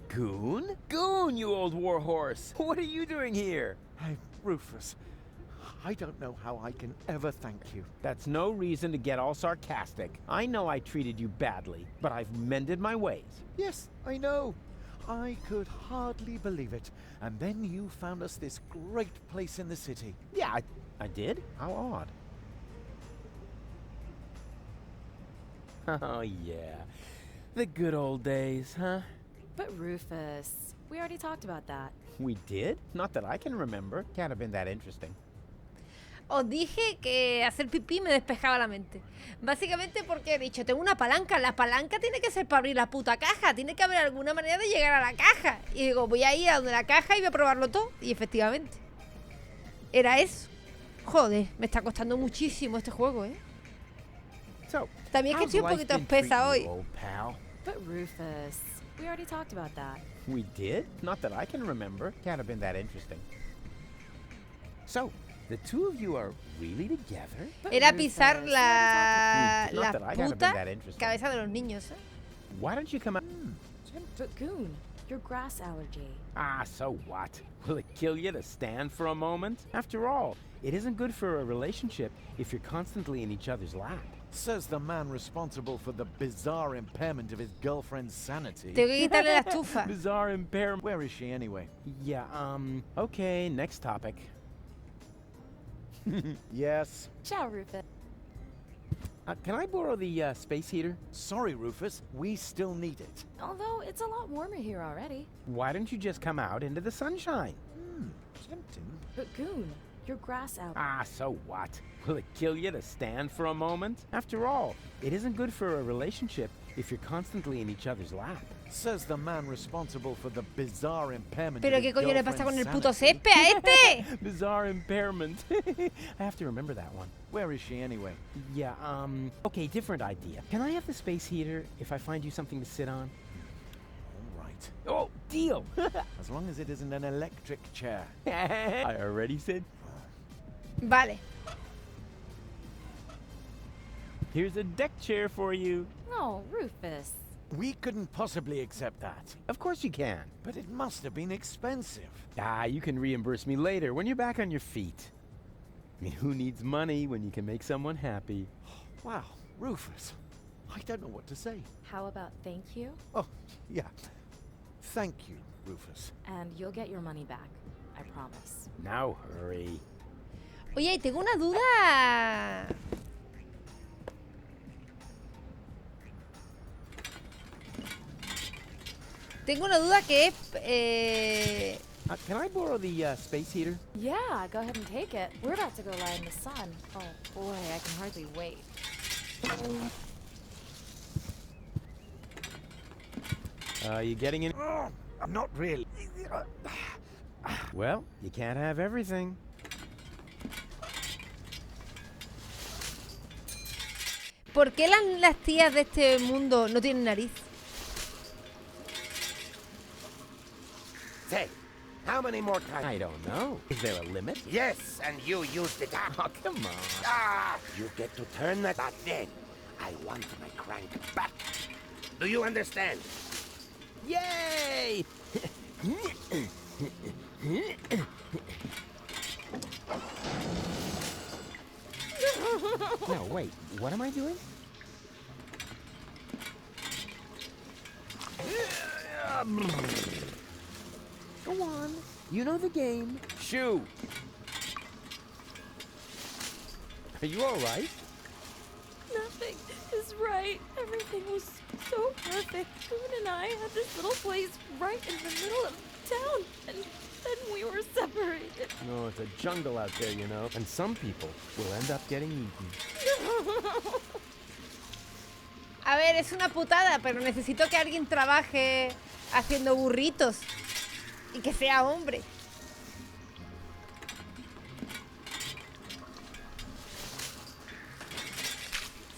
Goon? Goon, you old warhorse! What are you doing here?
Hey, Rufus. I don't know how I can ever thank you.
That's no reason to get all sarcastic. I know I treated you badly, but I've mended my ways.
Yes, I know. I could hardly believe it. And then you found us this great place in the city.
Yeah, I did? How odd. Oh, yeah. The good old days, huh?
But Rufus, we already talked about that.
We did? Not that I can remember. Can't have been that interesting.
Os dije que hacer pipí me despejaba la mente. Básicamente porque he dicho, tengo una palanca. La palanca tiene que ser para abrir la puta caja. Tiene que haber alguna manera de llegar a la caja. Y digo, voy a ir a donde la caja y voy a probarlo todo. Y efectivamente, era eso. Joder, me está costando muchísimo este juego, ¿eh? También es que estoy un poquito espesa hoy.
But Rufus, we already talked about that.
We did? Not that I can remember. Can't have been that interesting. So, the two of you are really together?
Era pisar la
Not that I can't have
puta
been that interesting.
cabeza de los niños, ¿eh?
Why don't you come out?
But Goon, your grass allergy.
Ah, so what? Will it kill you to stand for a moment? After all, it isn't good for a relationship if you're constantly in each other's lap.
Says the man responsible for the bizarre impairment of his girlfriend's sanity.
Tengo que quitarle la estufa.
Bizarre impairment.
Where is she anyway?
Yeah, okay, next topic.
Yes.
Ciao, Rufus.
Can I borrow the space heater?
Sorry, Rufus. We still need it.
Although it's a lot warmer here already.
Why don't you just come out into the sunshine?
Tempting.
But Goon, your grass allergy.
Ah, so what? Will it kill you to stand for a moment? After all, it isn't good for a relationship if you're constantly in each other's lap.
Says the man responsible for the bizarre impairment
¿Pero
of
qué
his
coño le pasa con
girlfriend's
el puto
sanity.
césped a este?
Bizarre impairment. I have to remember that one.
Where is she anyway?
Yeah, okay, different idea. Can I have the space heater if I find you something to sit on?
All right.
Oh, deal!
As long as it isn't an electric chair.
I already said.
Vale.
Here's a deck chair for you.
No, Rufus.
We couldn't possibly accept that.
Of course you can.
But it must have been expensive.
Ah, you can reimburse me later when you're back on your feet. I mean, who needs money when you can make someone happy?
Wow, Rufus. I don't know what to say.
How about thank you?
Oh, yeah. Thank you, Rufus.
And you'll get your money back. I promise.
Now hurry.
Oye, tengo una duda. Tengo una duda que es...
Can I borrow the space heater?
Yeah, go ahead and take it. We're about to go lie in the sun. Oh boy, I can hardly wait.
You getting in?
Not really.
Well, you can't have everything.
¿Por qué las tías de este mundo no tienen nariz?
Say, how many more times?
I don't know. Is there a limit?
Yes, and you used it up.
Oh, come on.
Ah, you get to turn that back then. I want my crank back. Do you understand?
Yay! No, wait. What am I doing? Go on. You know the game. Shoo! Are you all right?
Nothing is right. Everything was so perfect. Boone and I had this little place right in the middle of town, and then we were separated.
No, it's a jungle out there, you know. And some people will end up getting eaten.
A ver, es una putada, pero necesito que alguien trabaje haciendo burritos. Y que sea hombre.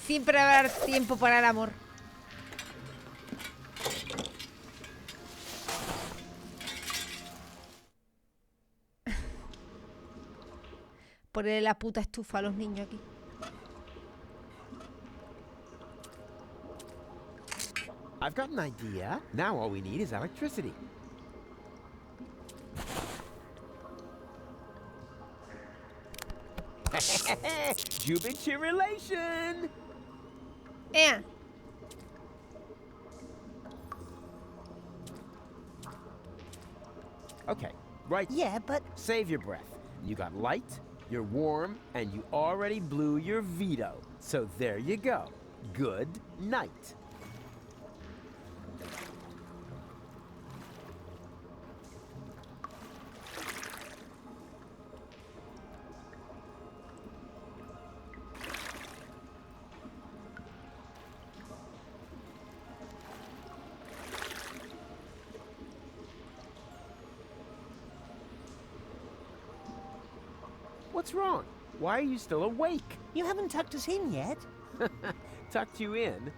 Siempre va a haber tiempo para el amor. Ponerle la puta estufa a los niños aquí.
I've got an idea. Now all we need is electricity. Jubilation!
Yeah.
Okay, right.
Yeah, but...
Save your breath. You got light, you're warm, and you already blew your veto. So there you go. Good night. What's wrong? Why are you still awake?
You haven't tucked us in yet.
Tucked you in?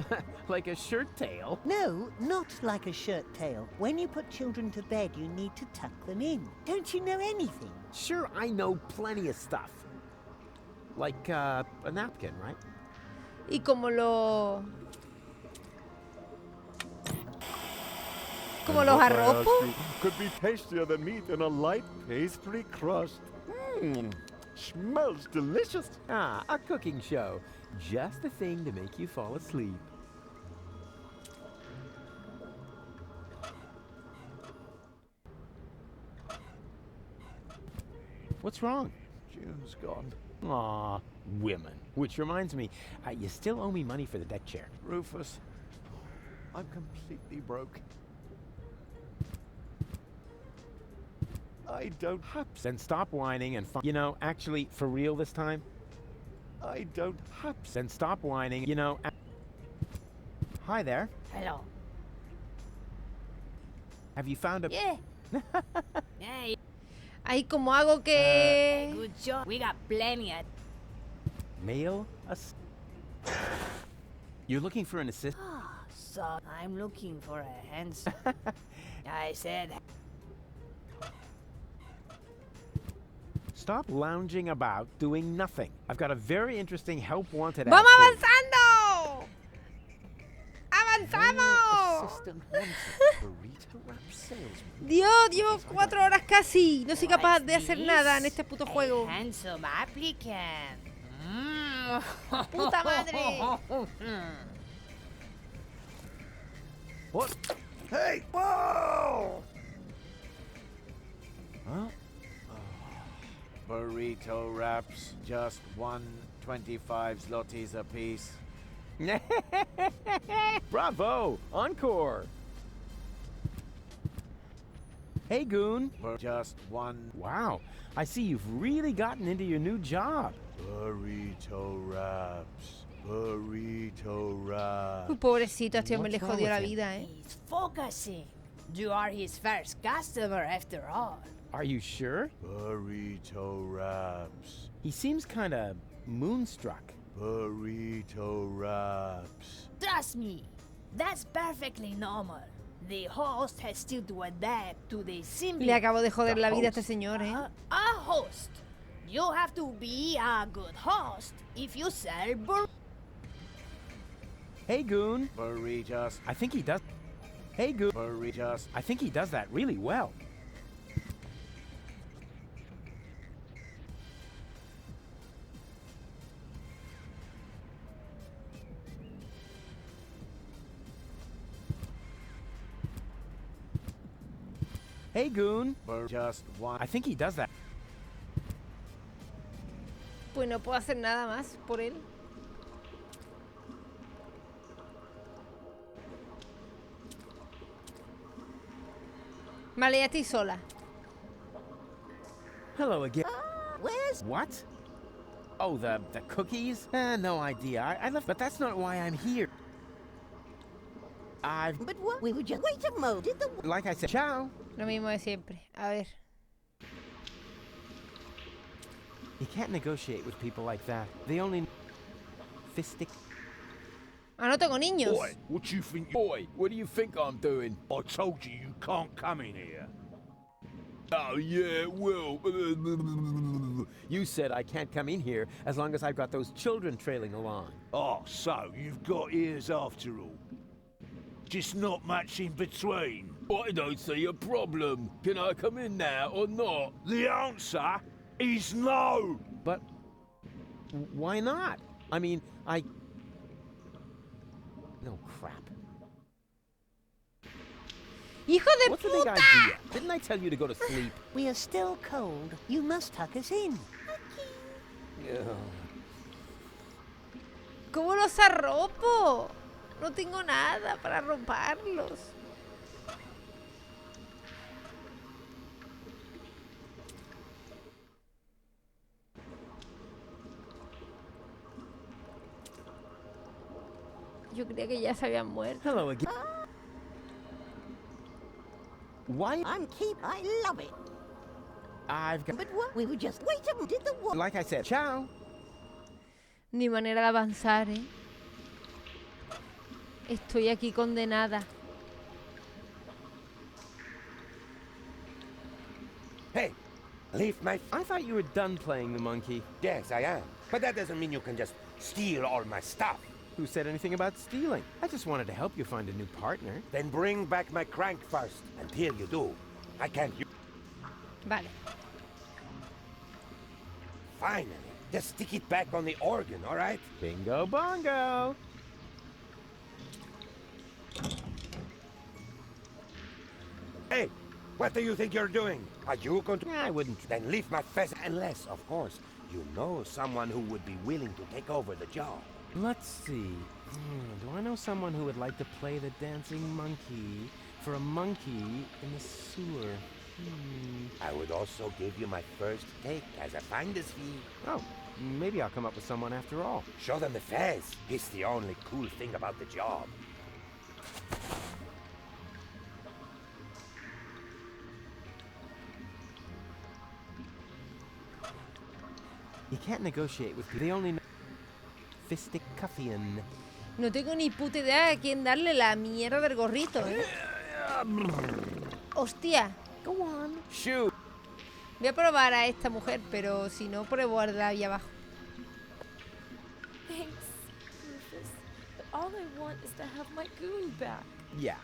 Like a shirt tail?
No, not like a shirt tail. When you put children to bed, you need to tuck them in. Don't you know anything?
Sure, I know plenty of stuff. Like a napkin, right?
Y como los arropo.
Could be tastier than meat in a light pastry crust. Smells delicious.
Ah, a cooking show. Just the thing to make you fall asleep. What's wrong?
June's gone.
Aw, women. Which reminds me, you still owe me money for the deck chair.
Rufus, I'm completely broke. I don't have...
Then stop whining and you know, actually, for real this time?
I don't have...
Then stop whining, you know... Hi there.
Hello.
Have you found a...
Yeah. Hey.
Ahí como hago que...
Good job. We got plenty of...
Mail You're looking for an assist?
So, I'm looking for a handsome... I said...
Stop lounging about doing nothing. I've got a very interesting help wanted ad
¡Vamos
for you.
avanzando! ¡Avanzamos! Dios, llevo 4 horas casi. No soy capaz de hacer nada en este puto juego.
Handsome applicant.
¡Puta madre!
What? Hey! Whoa!
Huh? Burrito wraps, just 1.25 zlotys a piece.
Bravo! Encore! Hey, Goon.
Just one.
Wow, I see you've really gotten into your new job.
Burrito wraps. Burrito wraps.
Pobrecito, este hombre le
What's wrong
jodió la
with him?
vida, ¿eh?
He's focusing. You are his first customer after all.
Are you sure?
Burrito wraps.
He seems kinda moonstruck.
Burrito wraps.
Trust me, that's perfectly normal. The host has still to adapt to the simple...
Le acabo de joder la vida a este señor, ¿eh?
A host. You have to be a good host if you sell
Hey, Goon.
Burritos.
I think he does. Hey, Goon.
Burritos.
I think he does that really well. Hey, Goon.
Just one.
I think he does that.
Pues no puedo hacer nada más por él. Vale, ya estoy sola.
Hello again.
Where's...
What? Oh, the cookies? No idea. I left, but that's not why I'm here.
But what? We were just... Wait a moment. Did the...
Like I said, ciao.
Lo mismo de siempre. A ver.
You can't negotiate with people like that. They only... Fistic.
Ah, no tengo niños.
Boy, what you think? Boy, what do you think I'm doing? I told you you can't come in here.
Oh, yeah, well... You said I can't come in here as long as I've got those children trailing along.
Oh, so you've got ears after all. Just not much in between.
I don't see a problem. Can I come in now or not?
The answer is no.
But why not? I mean, No crap.
¡Hijo de
What's the big
puta!
idea? Didn't I tell you to go to sleep?
We are still cold. You must tuck us in.
¿Cómo los arropo? No tengo nada para arroparlos. Yo creía que ya se habían muerto.
Hello again. Why?
I love it.
I've got...
But what? We were just... Wait a minute, did the what?
Like I said, ciao.
Ni manera de avanzar, ¿eh? Estoy aquí condenada.
Hey, leave my...
I thought you were done playing the monkey.
Yes, I am. But that doesn't mean you can just steal all my stuff.
Who said anything about stealing? I just wanted to help you find a new partner.
Then bring back my crank first. Until you do, I can't use...
Vale.
Finally. Just stick it back on the organ, all right?
Bingo bongo.
Hey, what do you think you're doing? Are you going to...
I wouldn't.
Then leave my face, unless, of course, you know someone who would be willing to take over the job.
Let's see. Do I know someone who would like to play the dancing monkey for a monkey in the sewer?
I would also give you my first take as a finder's fee.
Oh, maybe I'll come up with someone after all.
Show them the fez. It's the only cool thing about the job.
You can't negotiate with people. They only know Fisticuffian.
No tengo ni puta idea de quién darle la mierda del gorrito, ¿eh? Hostia.
Go on. Shoot.
Voy a probar a esta mujer, pero si no, pruebo a la de ahí abajo.
Thanks, Rufus. But all I want is to have my goon back.
Yeah,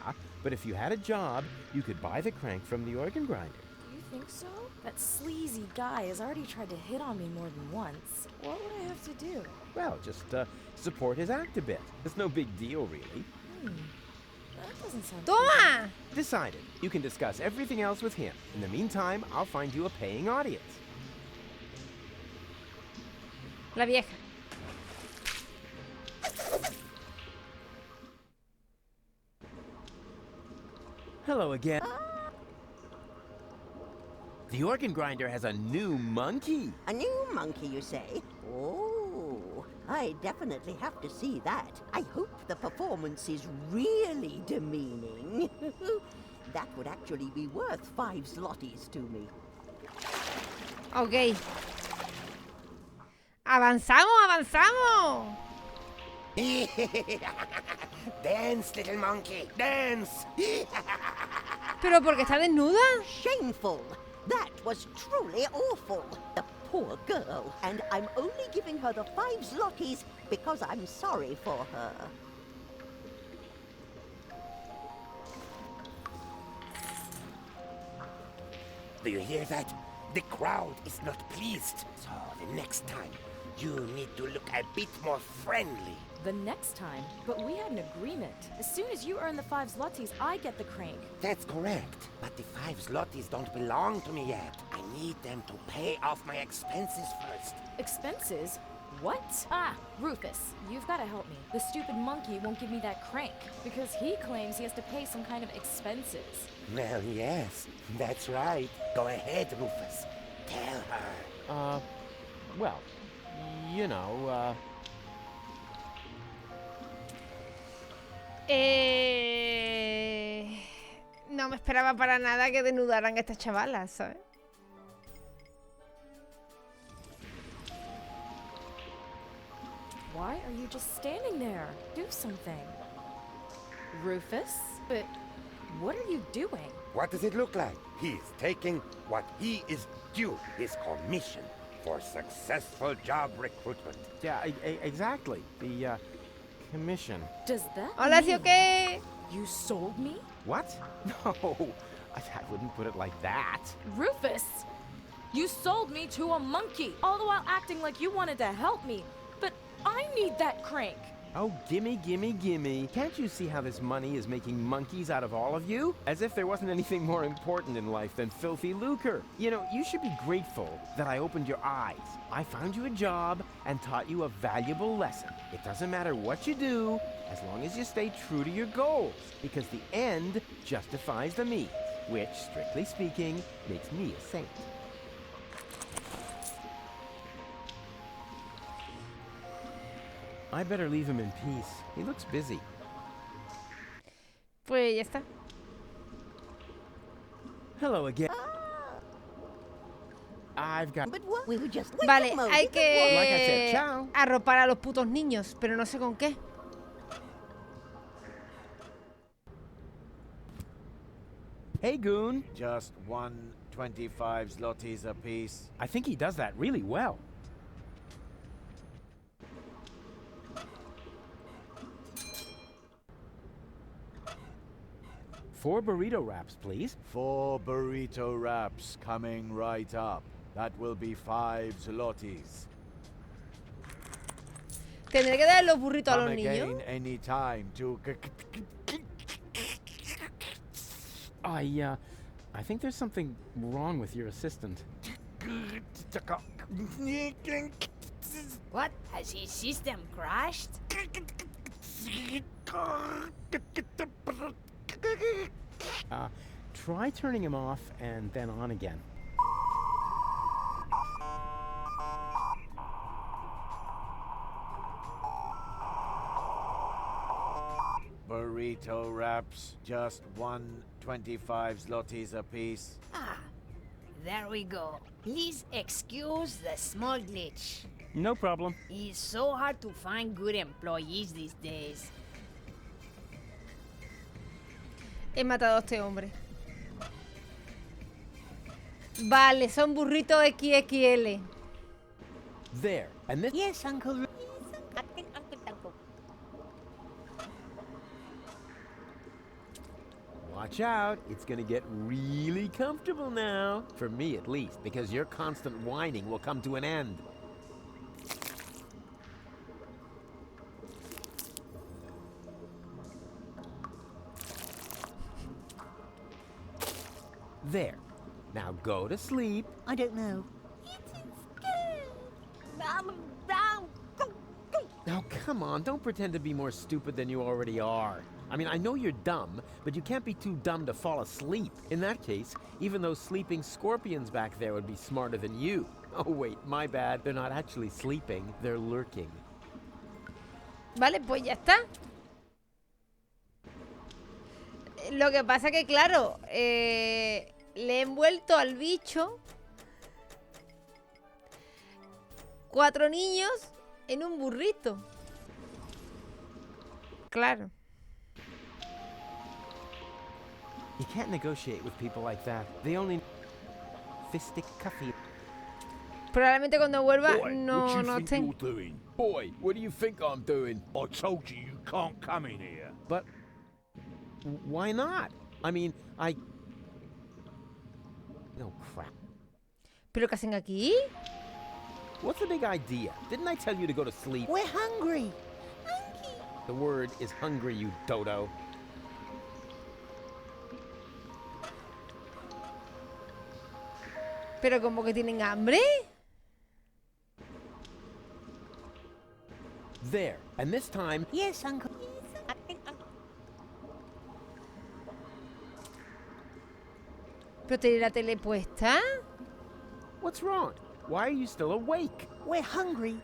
but if you had a job, you could buy the crank from the organ grinder.
Do you think so? That sleazy guy has already tried to hit on me more than once. What would I have to do?
Well, just support his act a bit. It's no big deal, really.
That doesn't sound
¡Toma!
Decided. You can discuss everything else with him. In the meantime, I'll find you a paying audience.
La vieja.
Hello again. The organ grinder has a new monkey.
A new monkey, you say? Oh, I definitely have to see that. I hope the performance is really demeaning. That would actually be worth 5 zlotys to me.
Ok. ¡Avanzamos, avanzamos!
Dance, little monkey, dance!
¿Pero porque está desnuda?
Shameful! That was truly awful. The poor girl. And I'm only giving her the 5 zlotys because I'm sorry for her.
Do you hear that? The crowd is not pleased. So the next time, you need to look a bit more friendly.
The next time? But we had an agreement. As soon as you earn the 5 zlotys, I get the crank.
That's correct. But the 5 zlotys don't belong to me yet. I need them to pay off my expenses first.
Expenses? What? Ah, Rufus, you've got to help me. The stupid monkey won't give me that crank because he claims he has to pay some kind of expenses.
Well, yes, that's right. Go ahead, Rufus. Tell her.
Well, you know,
No me esperaba para nada que desnudaran a estas chavalas, ¿sabes?
Why are you just standing there? Do something. Rufus? But what are you doing?
What does it look like? He's taking what he is due, his commission, for successful job recruitment.
Yeah, exactly. The, commission.
Does that
Hola,
mean
¿sí o qué?
you sold me?
What? No, I wouldn't put it like that.
Rufus! You sold me to a monkey, all the while acting like you wanted to help me. But I need that crank.
Oh, gimme, gimme, gimme. Can't you see how this money is making monkeys out of all of you? As if there wasn't anything more important in life than filthy lucre. You know, you should be grateful that I opened your eyes. I found you a job and taught you a valuable lesson. It doesn't matter what you do, as long as you stay true to your goals, because the end justifies the means, which, strictly speaking, makes me a saint. I better leave him in peace. He looks busy.
Pues ya está.
Hello again. I've got...
But what? We were just...
Vale, hay
Like I said,
que
ciao.
arropar a los putos niños, pero no sé con qué.
Hey, Goon.
Just 125 zlotys apiece.
I think he does that really well. Four burrito wraps, please.
4 burrito wraps coming right up. That will be 5 zlotys.
Tendré que dar los burritos a
Come
los
again
niños.
any time to...
I think there's something wrong with your assistant.
What? Has his system crashed?
Try turning him off and then on again.
Burrito wraps, just 125 zlotys apiece.
Ah, there we go. Please excuse the small glitch.
No problem.
It's so hard to find good employees these days.
He matado a este hombre. Vale, son burritos XXL.
There. And this...
Yes, Uncle.
Watch out, it's gonna get really comfortable now. For me, at least, because your constant whining will come to an end. There. Now go to sleep.
I don't know.
Now, come on, don't pretend to be more stupid than you already are. I mean, I know you're dumb, but you can't be too dumb to fall asleep. In that case, even those sleeping scorpions back there would be smarter than you. Oh, wait, my bad. They're not actually sleeping, they're lurking.
Vale, pues ya está. Lo que pasa que, claro, le he envuelto al bicho 4 niños en un burrito. Claro.
You can't negotiate with people like that. They only fistic coffee.
Probablemente cuando vuelva
Boy,
no
what you
no
think
estén.
you're doing? Boy, what do you think I'm doing? I told you you can't come in here.
But why not? I mean, no crap.
¿Pero qué hacen aquí?
What's the big idea? Didn't I tell you to go to sleep?
We're hungry.
The word is hungry, you dodo.
¿Pero como que tienen hambre?
There. And this time...
Yes, Uncle.
¿Pero tiene la tele puesta?
What's wrong? Why are you still awake?
We're hungry.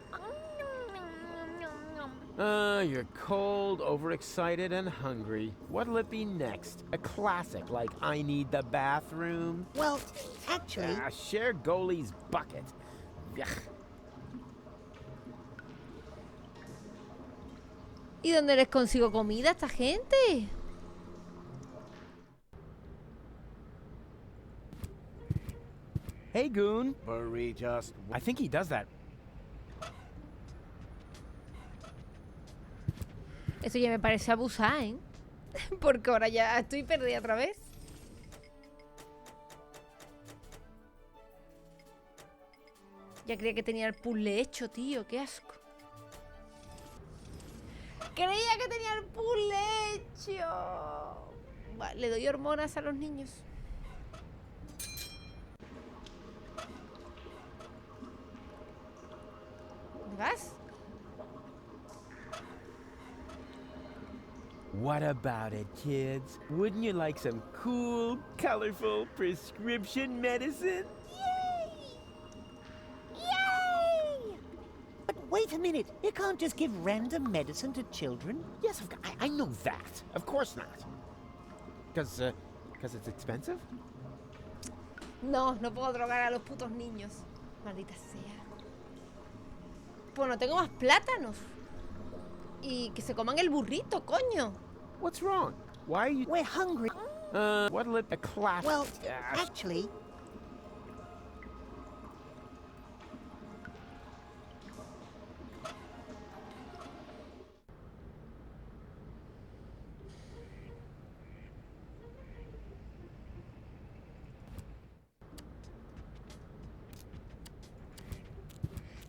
You're cold, overexcited, and hungry. What'll it be next? A classic like I Need the Bathroom?
Well, actually...
Share goalie's bucket. Yuck.
¿Y dónde les consigo comida a esta gente?
Hey, Goon.
Just...
I think he does that.
Eso ya me parece abusar, ¿eh? Porque ahora ya estoy perdida otra vez. Ya creía que tenía el puzzle hecho, tío. Qué asco. Creía que tenía el puzzle hecho. Vale, le doy hormonas a los niños. ¿Dónde vas?
What about it, kids? Wouldn't you like some cool, colorful prescription medicine?
Yay! But wait a minute. You can't just give random medicine to children.
Yes, I know that. Of course not. Because it's expensive?
No, no puedo drogar a los putos niños. Maldita sea. Pues no tengo más plátanos. Y que se coman el burrito, coño.
What's wrong? Why are you...
We're hungry.
What'll it... a class...
Well, actually...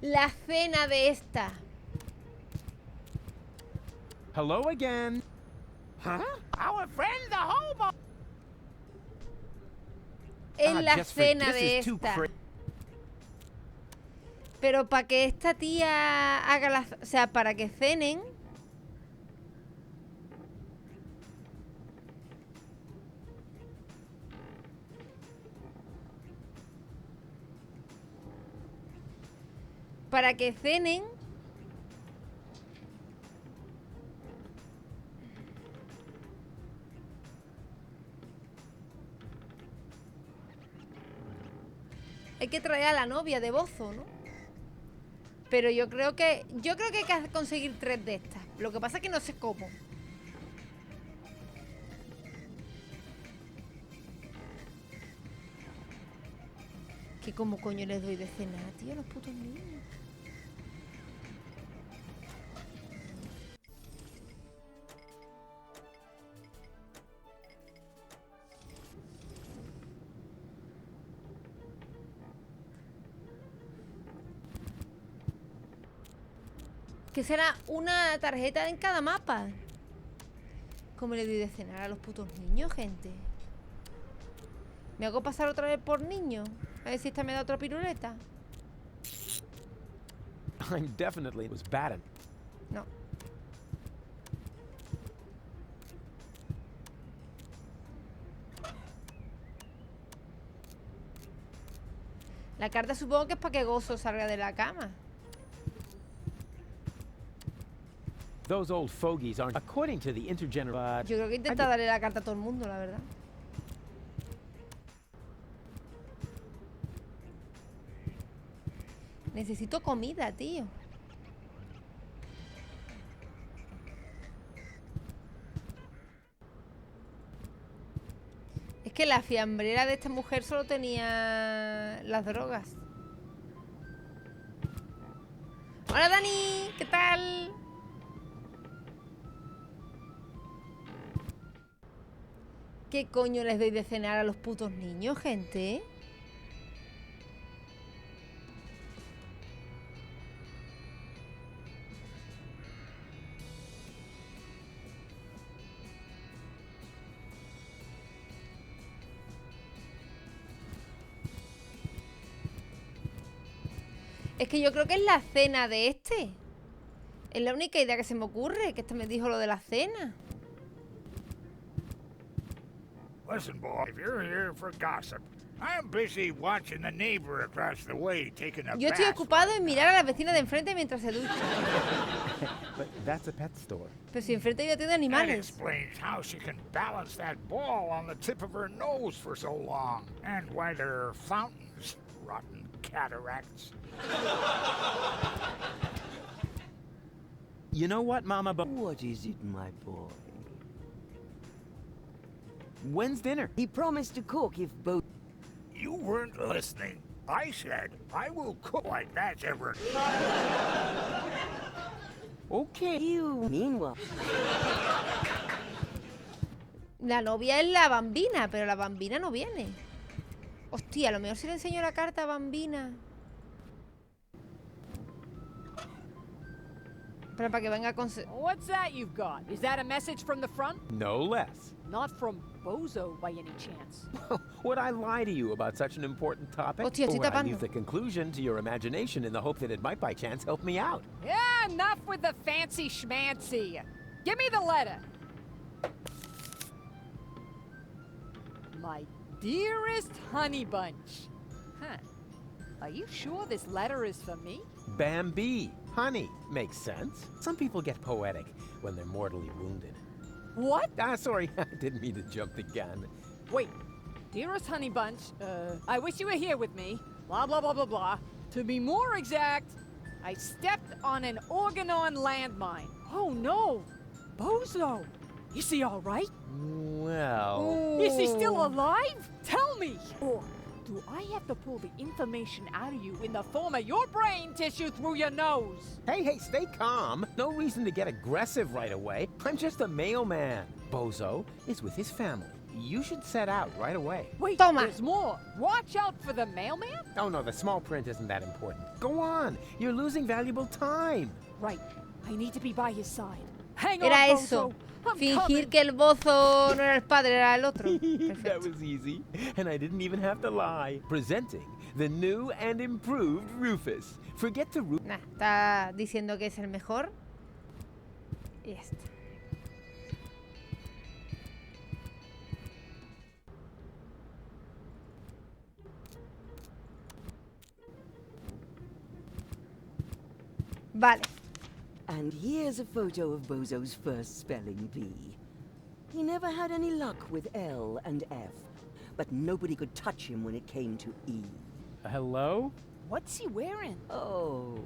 La cena de esta.
Hello again.
Huh? Our friend the hobo.
Es la cena de esta. Pero para que esta tía haga la... O sea, para que cenen... Para que cenen... Hay que traer a la novia de Bozo, ¿no? Pero yo creo que hay que conseguir 3 de estas. Lo que pasa es que no sé cómo. ¿Qué cómo coño les doy de cenar, tío, a los putos niños? Que será una tarjeta en cada mapa. ¿Cómo le doy de cenar a los putos niños, gente? ¿Me hago pasar otra vez por niño? A ver si esta me da otra piruleta.
I'm definitely was bad.
No. La carta supongo que es para que Gozo salga de la cama.
Those old fogies aren't according to the intergenerational.
Yo creo que intenta darle la carta a todo el mundo, la verdad. Necesito comida, tío. Es que la fiambrera de esta mujer solo tenía las drogas. Hola, Dani, ¿qué tal? ¿Qué coño les doy de cenar a los putos niños, gente? Es que yo creo que es la cena de este. Es la única idea que se me ocurre, que este me dijo lo de la cena.
Listen, boy, if you're here for gossip, I'm busy watching the neighbor across the way taking a
Yo estoy ocupado en mirar a la vecina de enfrente mientras se ducha.
But that's a pet store.
Pero si enfrente hay una tienda de
That
animales.
explains how she can balance that ball on the tip of her nose for so long, and why there are fountains, rotten cataracts.
You know what, Mama? But
what is it, my boy?
When's dinner?
He promised to cook if both...
You weren't listening. I said I will cook like that's ever.
Okay.
You meanwhile.
La novia es la Bambina, pero la Bambina no viene. Hostia, a lo mejor si le enseño la carta a Bambina. Pero para que venga con...
What's that you've got? Is that a message from the front?
No less.
Not from Bozo by any chance.
Would I lie to you about such an important topic?
Hostia, estoy
Or would I
tapando.
leave the conclusion to your imagination in the hope that it might by chance help me out?
Yeah, enough with the fancy schmancy. Give me the letter. My dearest honey bunch. Huh. Are you sure this letter is for me?
Bambi. Honey. Makes sense. Some people get poetic when they're mortally wounded.
What?
Sorry. I didn't mean to jump the gun.
Wait. Dearest Honey Bunch, I wish you were here with me. Blah, blah, blah, blah, blah. To be more exact, I stepped on an Organon landmine. Oh no! Bozo! Is he alright?
Well...
Is he still alive? Tell me! Or do I have to pull the information out of you in the form of your brain tissue through your nose?
Hey, stay calm. No reason to get aggressive right away. I'm just a mailman. Bozo is with his family. You should set out right away.
Wait, there's more. Watch out for the mailman?
Oh no, the small print isn't that important. Go on. You're losing valuable time.
Right. I need to be by his side. Hang on,
Era
Bozo.
eso.
I'm
Fingir
coming.
que el bozo no era el padre, era el otro.
That was easy. And I didn't even have to lie. Presenting the new and improved Rufus. Forget the Rufus.
Nah, está diciendo que es el mejor. Y ya está. Vale.
And here's a photo of Bozo's first spelling bee. He never had any luck with L and F, but nobody could touch him when it came to E.
Hello?
What's he wearing?
Oh,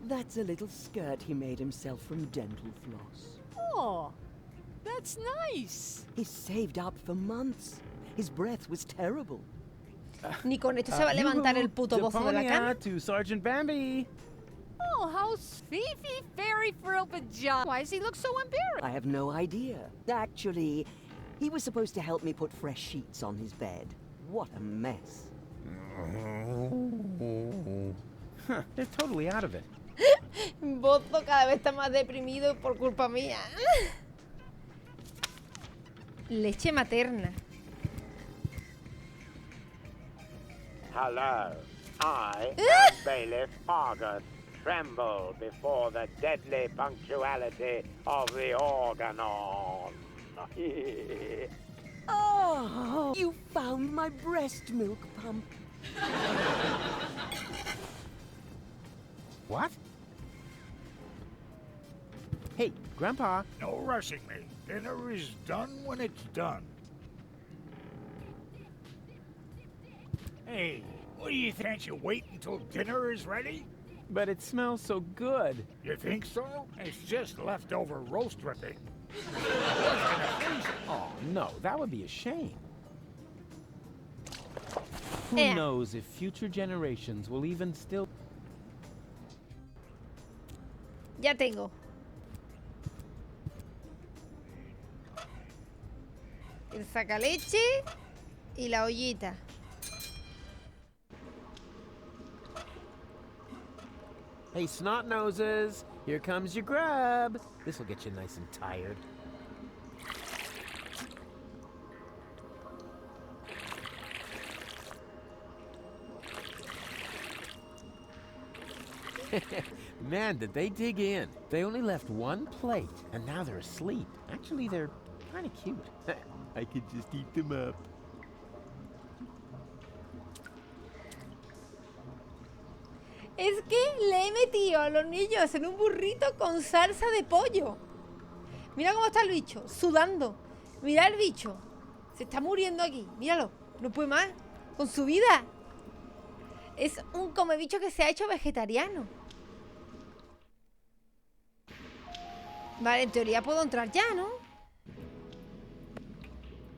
that's a little skirt he made himself from dental floss.
Oh, that's nice.
He saved up for months. His breath was terrible.
Ni con esto se va a levantar el puto bozo de la cama.
Deponia to Sergeant Bambi.
Oh, how Fifi Fairy Frill Pajama. Why does he look so embarrassed?
I have no idea. Actually, he was supposed to help me put fresh sheets on his bed. What a mess.
They're totally out of it.
Bozo cada vez está más deprimido por culpa mía. Leche materna.
Hello, I am Bailiff Argus. Tremble before the deadly punctuality of the Organon.
Oh, you found my breast milk pump.
What? Hey, Grandpa.
No rushing me. Dinner is done when it's done. Hey, what do you think? Can't you wait until dinner is ready?
But it smells so good.
You think so? It's just leftover roast dripping.
Oh, no, that would be a shame. Who knows if future generations will even still...
Ya tengo. El sacaleche y la ollita.
Hey, snot noses, here comes your grub. This'll get you nice and tired. Man, did they dig in. They only left one plate, and now they're asleep. Actually, they're kind of cute. I could just eat them up.
Es que le he metido a los niños en un burrito con salsa de pollo. Mira cómo está el bicho, sudando. Mira el bicho. Se está muriendo aquí. Míralo. No puede más. Con su vida. Es un comebicho que se ha hecho vegetariano. Vale, en teoría puedo entrar ya, ¿no?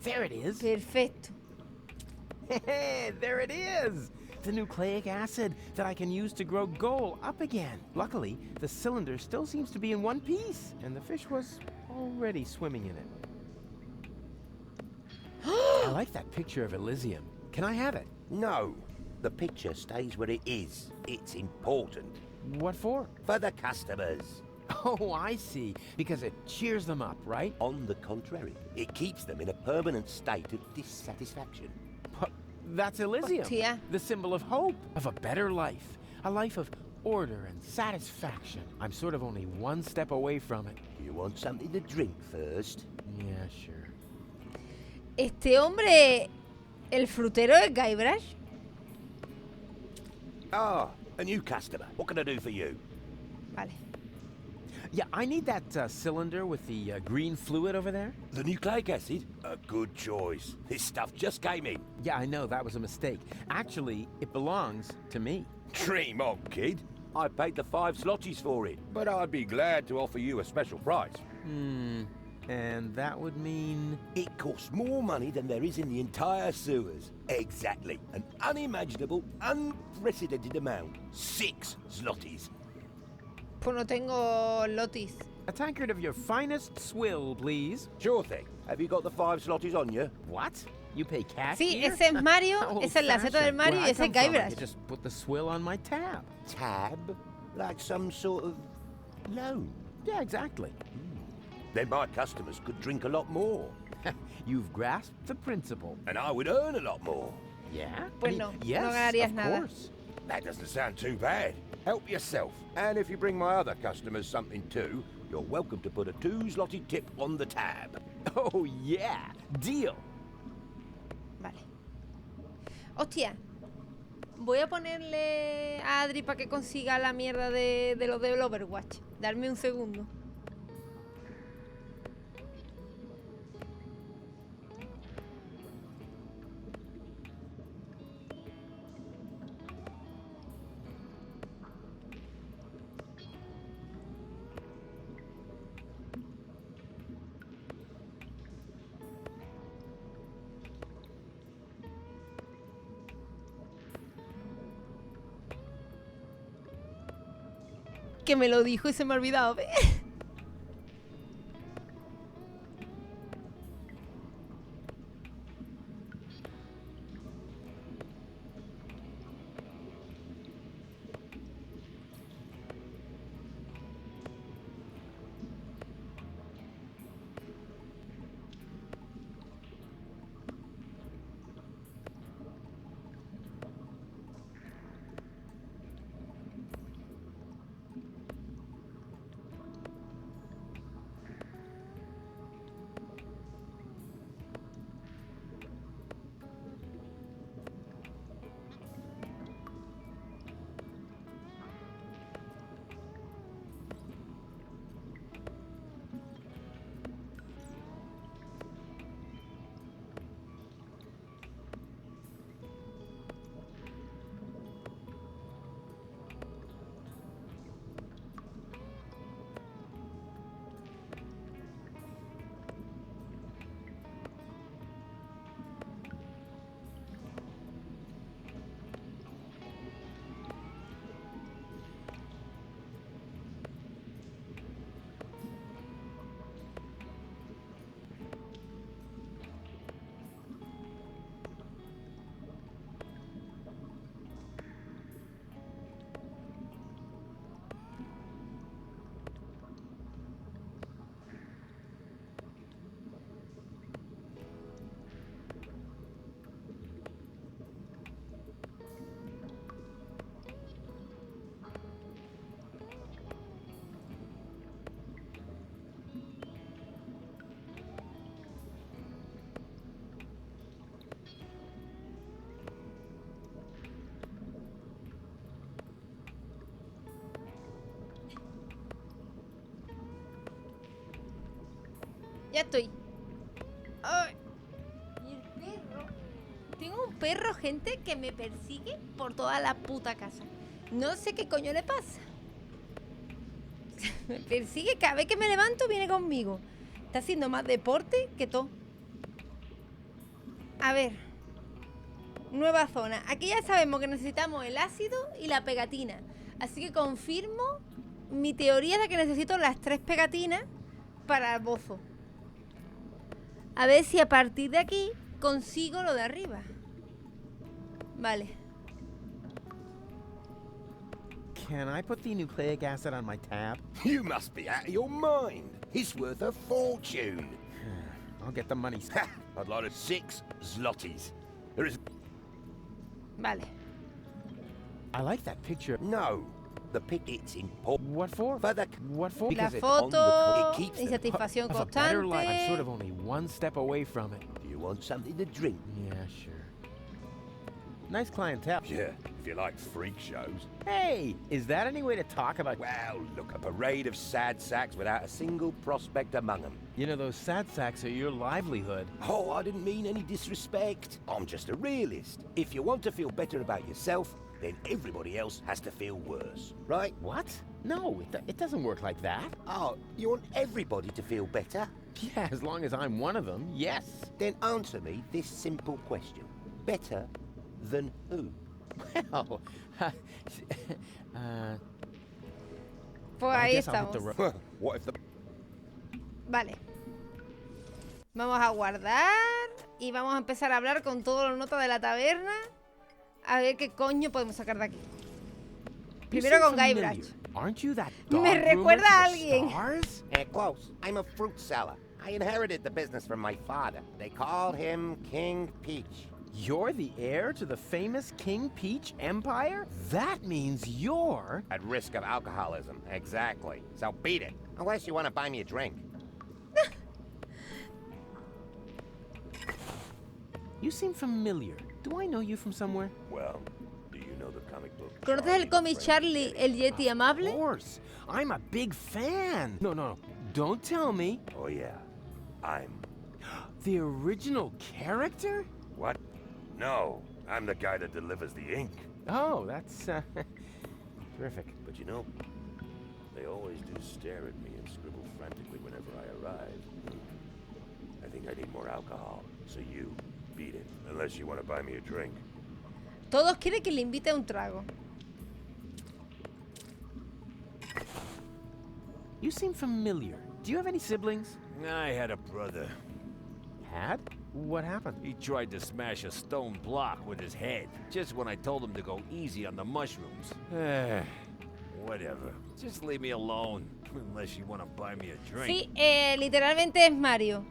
There it is.
Perfecto.
There it is. The nucleic acid that I can use to grow gold up again. Luckily, the cylinder still seems to be in one piece, and the fish was already swimming in it. I like that picture of Elysium. Can I have it?
No. The picture stays where it is. It's important.
What for?
For the customers.
Oh, I see. Because it cheers them up, right?
On the contrary, it keeps them in a permanent state of dissatisfaction.
That's Elysium.
Hostia.
The symbol of hope, of a better life. A life of order and satisfaction. I'm sort of only one step away from it.
You want something to drink first?
Yeah, sure.
Este hombre, el frutero de Guybrush.
Ah, a new customer. What can I do for you?
Vale.
Yeah, I need that cylinder with the green fluid over there.
The nucleic acid? A good choice. This stuff just came in.
Yeah, I know, that was a mistake. Actually, it belongs to me.
Dream on, kid. I paid the 5 zlotys for it, but I'd be glad to offer you a special price.
And that would mean...
It costs more money than there is in the entire sewers. Exactly. An unimaginable, unprecedented amount. 6 zlotys.
Pues no tengo lotis.
A tankard of your finest swill, please.
Sure thing. Have you got the 5 zlotys on you?
What? You pay cash
Sí,
here?
ese es Mario, esa es la seta del Mario y ese es Guybrush.
You just put the swill on my tab.
Tab? Like some sort of loan?
Yeah, exactly.
Then my customers could drink a lot more.
You've grasped the principle.
And I would earn a lot more.
Yeah?
Pues no,
yes,
no ganarías
of
nada.
course.
That doesn't sound too bad. Help yourself. And if you bring my other customers something too, you're welcome to put a 2 zloty tip on the tab.
Oh, yeah. Deal.
Vale. Hostia. Voy a ponerle a Adri para que consiga la mierda de los del Overwatch. Darme un segundo. Que me lo dijo y se me ha olvidado. ¿Ves? Ya estoy. Ay. Y el perro. Tengo un perro, gente, que me persigue por toda la puta casa. No sé qué coño le pasa. Me persigue cada vez que me levanto, viene conmigo. Está haciendo más deporte que todo. A ver. Nueva zona. Aquí ya sabemos que necesitamos el ácido y la pegatina. Así que confirmo mi teoría de que necesito las 3 pegatinas para el bozo. A ver si a partir de aquí consigo lo de arriba. Vale.
Can I put the nucleic acid on my tab?
You must be out of your mind. It's worth a fortune.
I'll get the money.
I'd like 6 zlotys. There is...
Vale.
I like that picture.
No. The pic, it's important.
What for? What for?
La
Because it
foto,
keeps them.
insatisfacción
of a better life. I'm sort
constante.
of only one step away from it.
Do you want something to drink?
Yeah, sure. Nice clientele.
Yeah, if you like freak shows.
Hey, is that any way to talk about...
Well, look, a parade of sad sacks without a single prospect among them.
You know, those sad sacks are your livelihood.
Oh, I didn't mean any disrespect. I'm just a realist. If you want to feel better about yourself, then everybody else has to feel worse, right?
What? No, it doesn't work like that.
Oh, you want everybody to feel better?
Yeah, as long as I'm one of them, yes.
Then answer me this simple question. Better than who?
Well,
Pues ahí estamos.
What if the...
Vale. Vamos a guardar y vamos a empezar a hablar con todos los notas de la taberna. A ver qué coño podemos sacar de aquí. Primero con Guybrush. Me recuerda a alguien.
Close. I'm a fruit seller. I inherited the business from my father. They called him King Peach.
You're the heir to the famous King Peach Empire? That means you're...
At risk of alcoholism, exactly. So beat it. Unless you want to buy me a drink.
You seem familiar. Do I know you from somewhere?
Well, do you know the comic book?
¿Conoces el cómic Charlie, el Yeti amable?
Of course. I'm a big fan. No. Don't tell me.
Oh, yeah. I'm...
The original character?
What? No. I'm the guy that delivers the ink.
Oh, that's, terrific.
But you know, they always do stare at me and scribble frantically whenever I arrive. I think I need more alcohol. So you, beat it. Unless you want to buy me a drink.
Todos quieren que le invite a un trago.
You seem familiar. Do you have any siblings?
I had a brother.
Had? What happened?
He tried to smash a stone block with his head, just when I told him to go easy on the mushrooms. Whatever. Just leave me alone, unless you want to buy me a drink.
Sí, literalmente es Mario.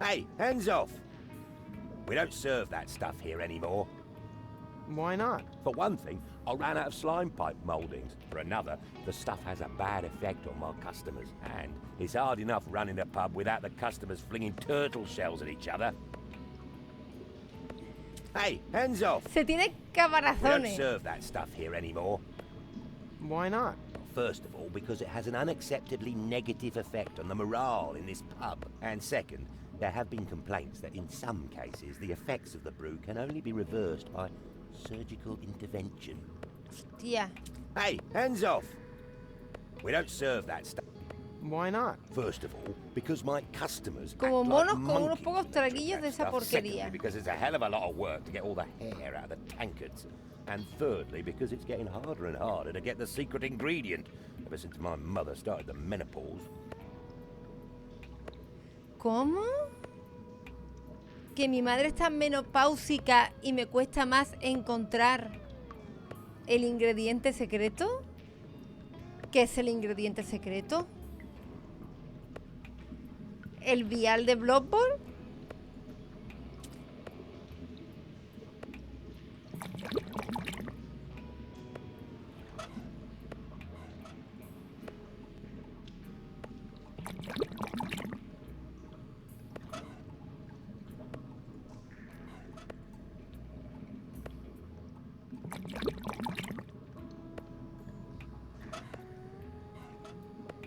Hey, hands off! We don't serve that stuff here anymore.
Why not?
For one thing, I ran out of slime pipe moldings. For another, the stuff has a bad effect on my customers. And it's hard enough running a pub without the customers flinging turtle shells at each other. Hey, hands off!
Se tiene
We don't
caparazones.
serve that stuff here anymore.
Why not?
First of all, because it has an unacceptably negative effect on the morale in this pub. And second, there have been complaints that in some cases the effects of the brew can only be reversed by surgical intervention.
Hostia.
Hey, hands off! We don't serve that stuff.
Why not?
First of all, because my customers
Como
act
monos
like
con unos
monkeys
pocos
when they drink
traguillos
that
de esa
stuff.
porquería.
Secondly, because it's a hell of a lot of work to get all the hair out of the tankards. And thirdly, because it's getting harder and harder to get the secret ingredient ever since my mother started the menopause.
¿Cómo? Que mi madre está menopáusica y me cuesta más encontrar el ingrediente secreto. ¿Qué es el ingrediente secreto? ¿El vial de Bloodborne?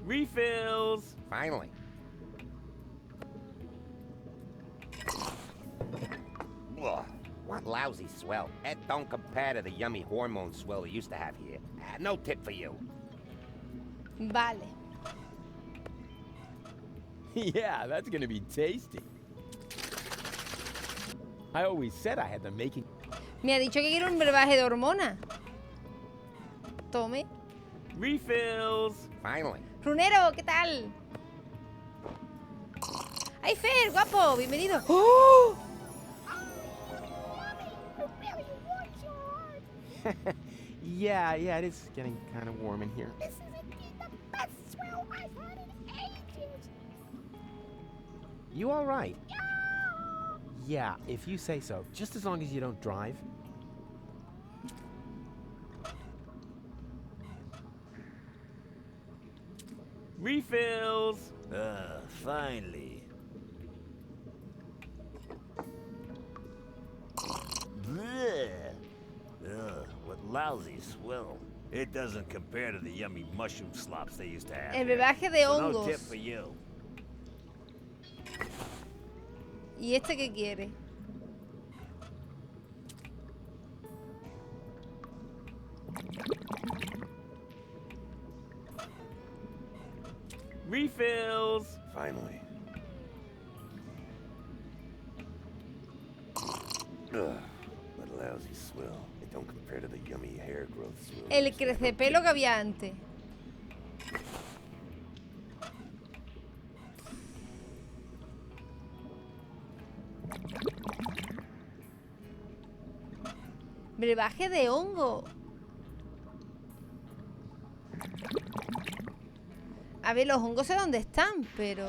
Refills!
Finally. Ugh, what lousy swell. That don't compare to the yummy hormone swell we used to have here. No tip for you.
Vale.
Yeah, that's gonna be tasty. I always said I had the making.
Me ha dicho que quiere un brebaje de hormona. Tome.
Refills!
Finally.
Runero, ¿qué tal? ¡Ay, Fer, guapo! Bienvenido. ¡Oh!
Yeah, it is getting kind of warm in here.
This is indeed the best swell I've had in ages.
You all right? Yeah, if you say so. Just as long as you don't drive. Refills!
Finally. Bleh. Ugh, what lousy swill. It doesn't compare to the yummy mushroom slops they used to have.
El
here.
brebaje de
So no
hongos.
tip for you.
¿Y este qué quiere?
Refills!
Finally. Ugh, what lousy swill. It don't compare to the yummy hair growth swill.
El crecepelo que había antes. Brebaje de hongo. A ver, los hongos sé dónde están, pero...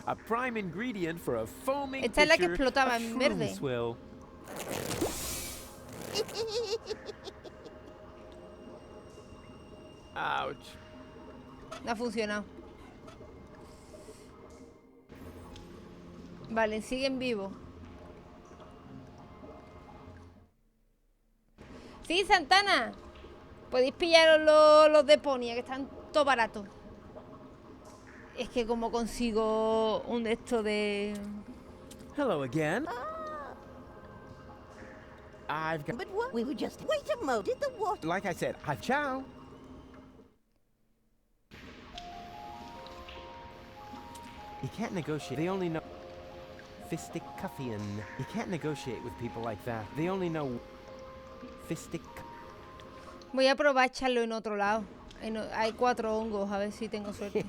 A prime ingredient for a foaming
Esta es la que
pitcher
explotaba
of
en
shroom
verde.
swill. Ouch.
No ha funcionado. Vale, siguen vivos. Sí, Santana. Podéis pillaros los Deponia, que están todo baratos. Es que como consigo un de estos de...
Hello again. I've got...
But what? We were just... Wait a moment. Did the water...
Like I said, ciao. You can't negotiate. They only know... Fisticuffian. You can't negotiate with people like that. They only know... Fistic...
Voy a probar a echarlo en otro lado. Hay 4 hongos, a ver si tengo suerte.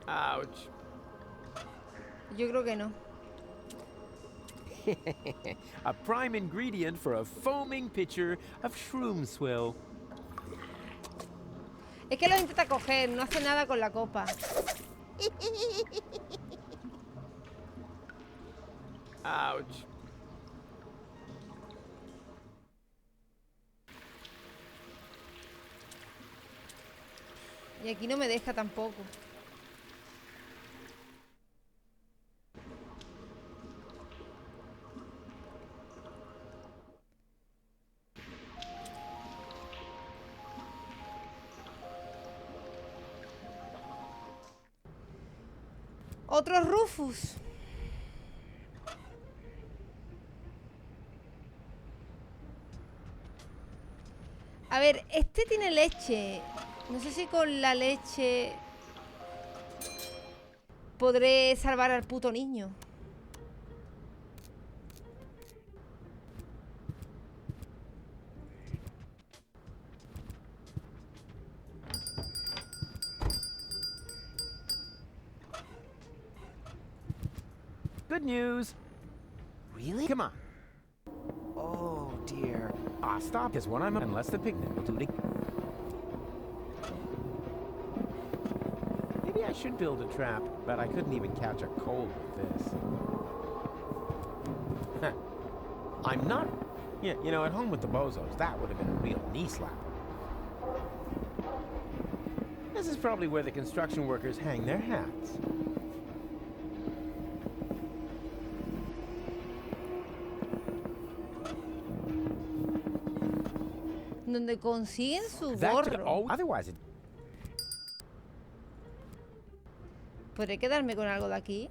Ouch.
Yo creo que no.
A prime ingredient for a foaming pitcher of shroom swill.
Es que lo intenta coger, no hace nada con la copa.
Ouch.
Y aquí no me deja tampoco. Otro Rufus. A ver, este tiene leche. No sé si con la leche podré salvar al puto niño.
Good news.
Really?
Come on.
Oh, dear.
Stop, because when I'm unless the picnic will do it. Maybe I should build a trap, but I couldn't even catch a cold with this. I'm not... Yeah, you know, at home with the bozos, that would have been a real knee slap. This is probably where the construction workers hang their hats.
Donde consiguen su gorro.
Otherwise,
¿Podré quedarme con algo de aquí?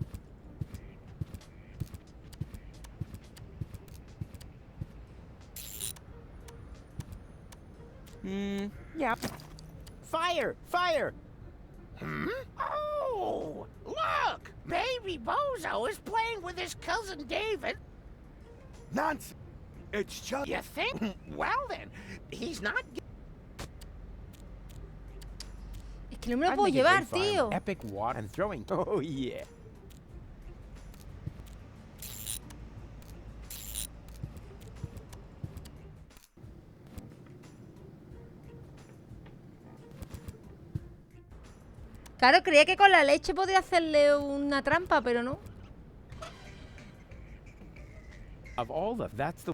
Yeah. Fire! Fire!
Hmm? Oh, look! Baby Bozo is playing with his cousin David.
Nonsense! It's just...
You think? Well then, he's not...
Es que no me lo
I'd
puedo
make a
llevar,
great farm.
tío.
Epic water and throwing. Oh, yeah.
Claro, creía que con la leche podía hacerle una trampa, pero no.
Of all the, that's the...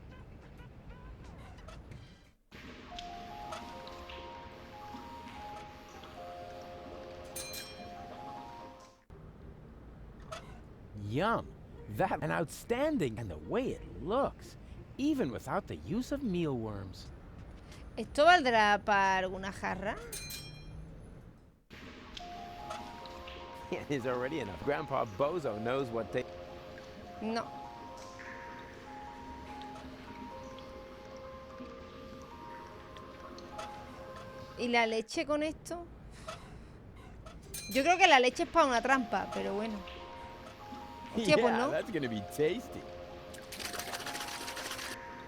Yum. That an outstanding, and the way it looks, even without the use of mealworms.
¿Esto valdrá para alguna jarra?
It is already enough. Grandpa Bozo knows what they...
No. ¿Y la leche con esto? Yo creo que la leche es para una trampa, pero bueno. Hostia, pues no.
That's gonna be tasty.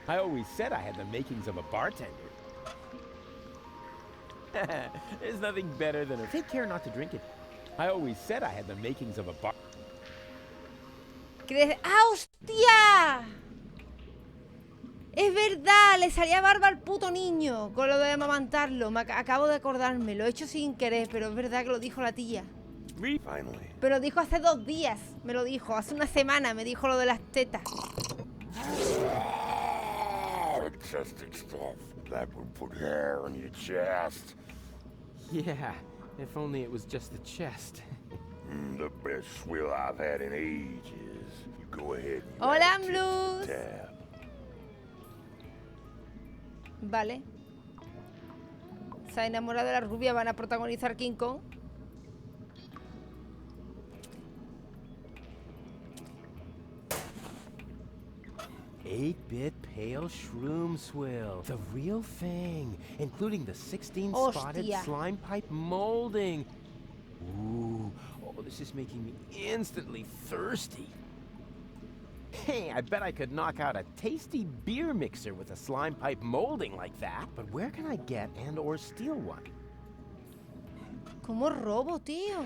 I always said I had the makings of a bartender. There's nothing better than a... Take care not to drink it. I always said I had the makings of a bar...
¡Ah, hostia! Es verdad, le salía barba al puto niño con lo de amamantarlo. Acabo de acordarme, lo he hecho sin querer, pero es verdad que lo dijo la tía. Pero lo dijo hace 2 días, me lo dijo. Hace una semana me dijo lo de las tetas.
Fantastic stuff. That would put hair on your chest.
Yeah, if only it was just the chest.
The best swill I've had in ages. You go ahead and you
Hola,
add it to
Blues.
the tab.
Vale. Se ha enamorado de la rubia, van a protagonizar King Kong.
Eight-bit pale shroom swill. The real thing, including the 16-spotted
Hostia.
slime pipe molding. Ooh, oh, this is making me instantly thirsty. Hey, I bet I could knock out a tasty beer mixer with a slime pipe molding like that. But where can I get and or steal one?
¿Cómo robo, tío?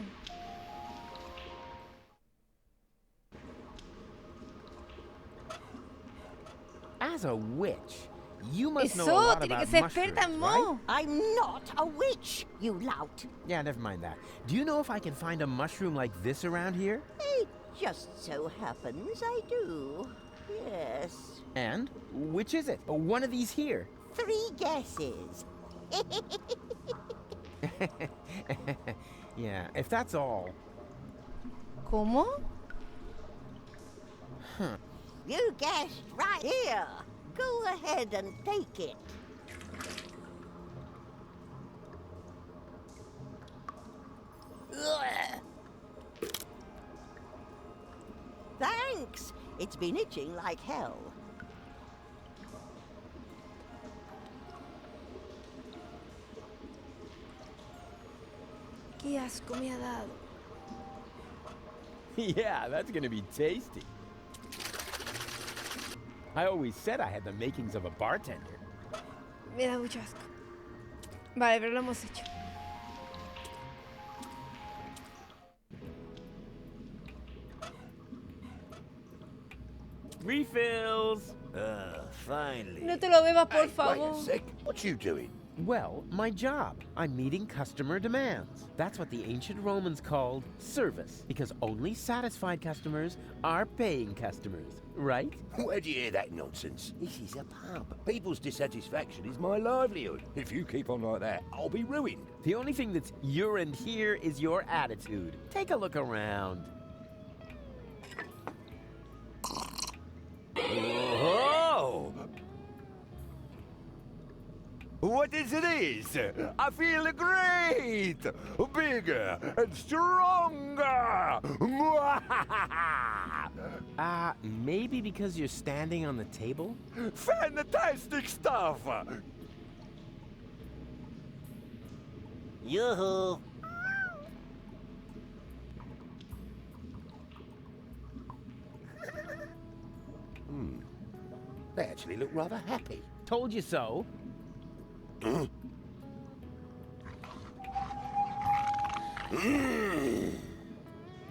As a witch, you must know a
Eso,
lot
tiene
about
que ser
mushrooms,
experta en
right?
mo.
I'm not a witch, you lout.
Yeah, never mind that. Do you know if I can find a mushroom like this around here?
It just so happens I do. Yes.
And which is it? One of these here.
3 guesses.
Yeah, if that's all.
¿Cómo?
Huh.
You guessed right here. Go ahead and take it. Ugh. Thanks. It's been itching like hell.
Qué asco me ha dado.
Yeah, that's gonna be tasty. I always said I had the makings of a bartender.
Me da mucho asco. Vale, pero lo hemos hecho.
Refills!
Finally.
No te lo bebas, por
Hey,
favor.
wait a sec. What you doing?
Well, my job. I'm meeting customer demands. That's what the ancient Romans called service, because only satisfied customers are paying customers, right?
Where'd you hear that nonsense? This is a pub. People's dissatisfaction is my livelihood. If you keep on like that, I'll be ruined.
The only thing that's urine here is your attitude. Take a look around.
Oh! What is this? I feel great! Bigger and stronger!
Maybe because you're standing on the table?
Fantastic stuff!
Yoo-hoo!
They actually look rather happy.
Told you so.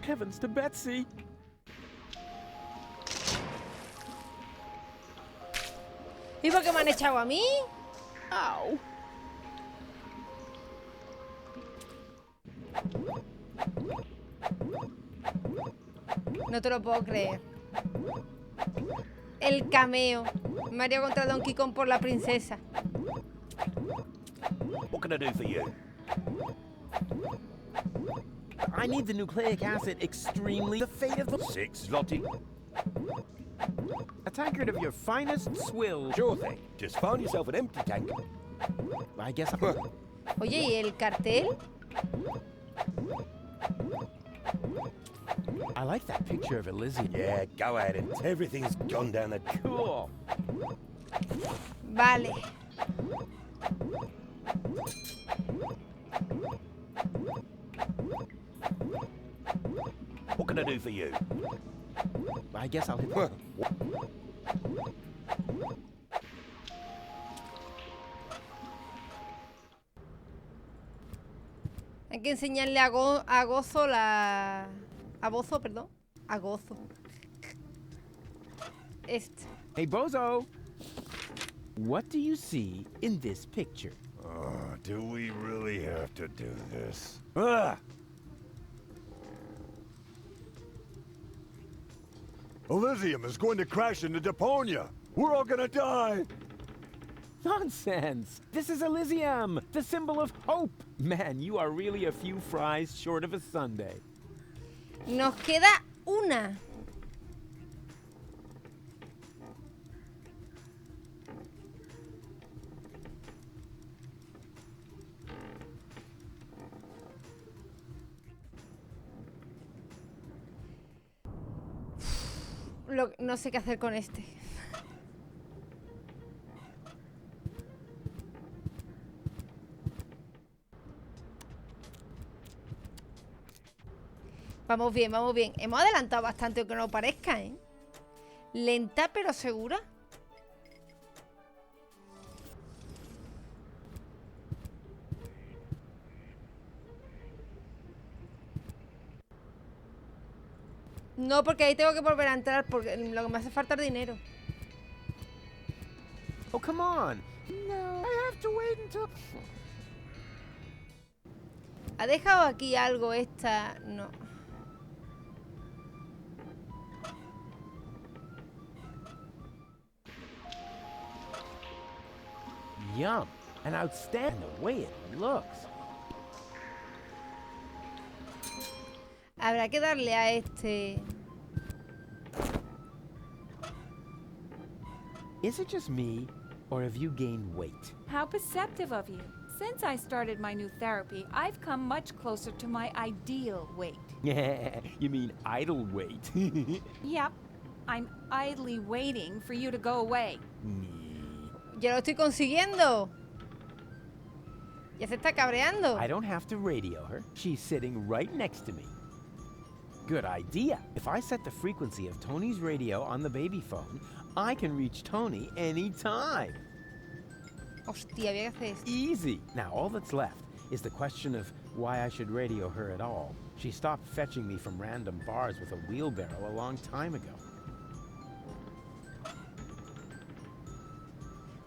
Heavens to Betsy!
¿Y por qué me han echado a mí?
Ow.
No te lo puedo creer. El cameo. Mario contra Donkey Kong por la princesa.
What can I do for you? I need the nucleic acid extremely. The fate of the
6 zloty.
A tankard of your finest swill.
Sure thing. Just find yourself an empty tank.
I guess
Oye, ¿y el cartel?
I like that picture of Elysium.
Yeah, go at it. Everything's gone down the...
Cool.
Vale.
What can I do for you?
I guess I'll hit...
Hay que enseñarle a Gozo la... A Bozo, perdón. A Gozo. Este.
Hey, Bozo. What do you see in this picture?
Do we really have to do this? Ah! Elysium is going to crash into Deponia. We're all gonna die.
Nonsense! This is Elysium, the symbol of hope. Man, you are really a few fries short of a sundae.
Nos queda una. No sé qué hacer con este. Vamos bien, vamos bien. Hemos adelantado bastante, aunque no parezca, ¿eh? Lenta pero segura. No, porque ahí tengo que volver a entrar, porque lo que me hace falta es dinero.
Oh, come on.
No, I have to wait until...
¿Ha dejado aquí algo esta? No.
Yum. And outstanding the way it looks.
Habrá que darle a este...
Is it just me, or have you gained weight?
How perceptive of you. Since I started my new therapy, I've come much closer to my ideal weight.
You mean idle weight?
Yep. I'm idly waiting for you to go away.
Ya lo estoy consiguiendo. Ya se está cabreando.
I don't have to radio her. She's sitting right next to me. Good idea. If I set the frequency of Tony's radio on the baby phone, I can reach Tony anytime.
Hostia, había que hacer esto.
Easy. Now all that's left is the question of why I should radio her at all. She stopped fetching me from random bars with a wheelbarrow a long time ago.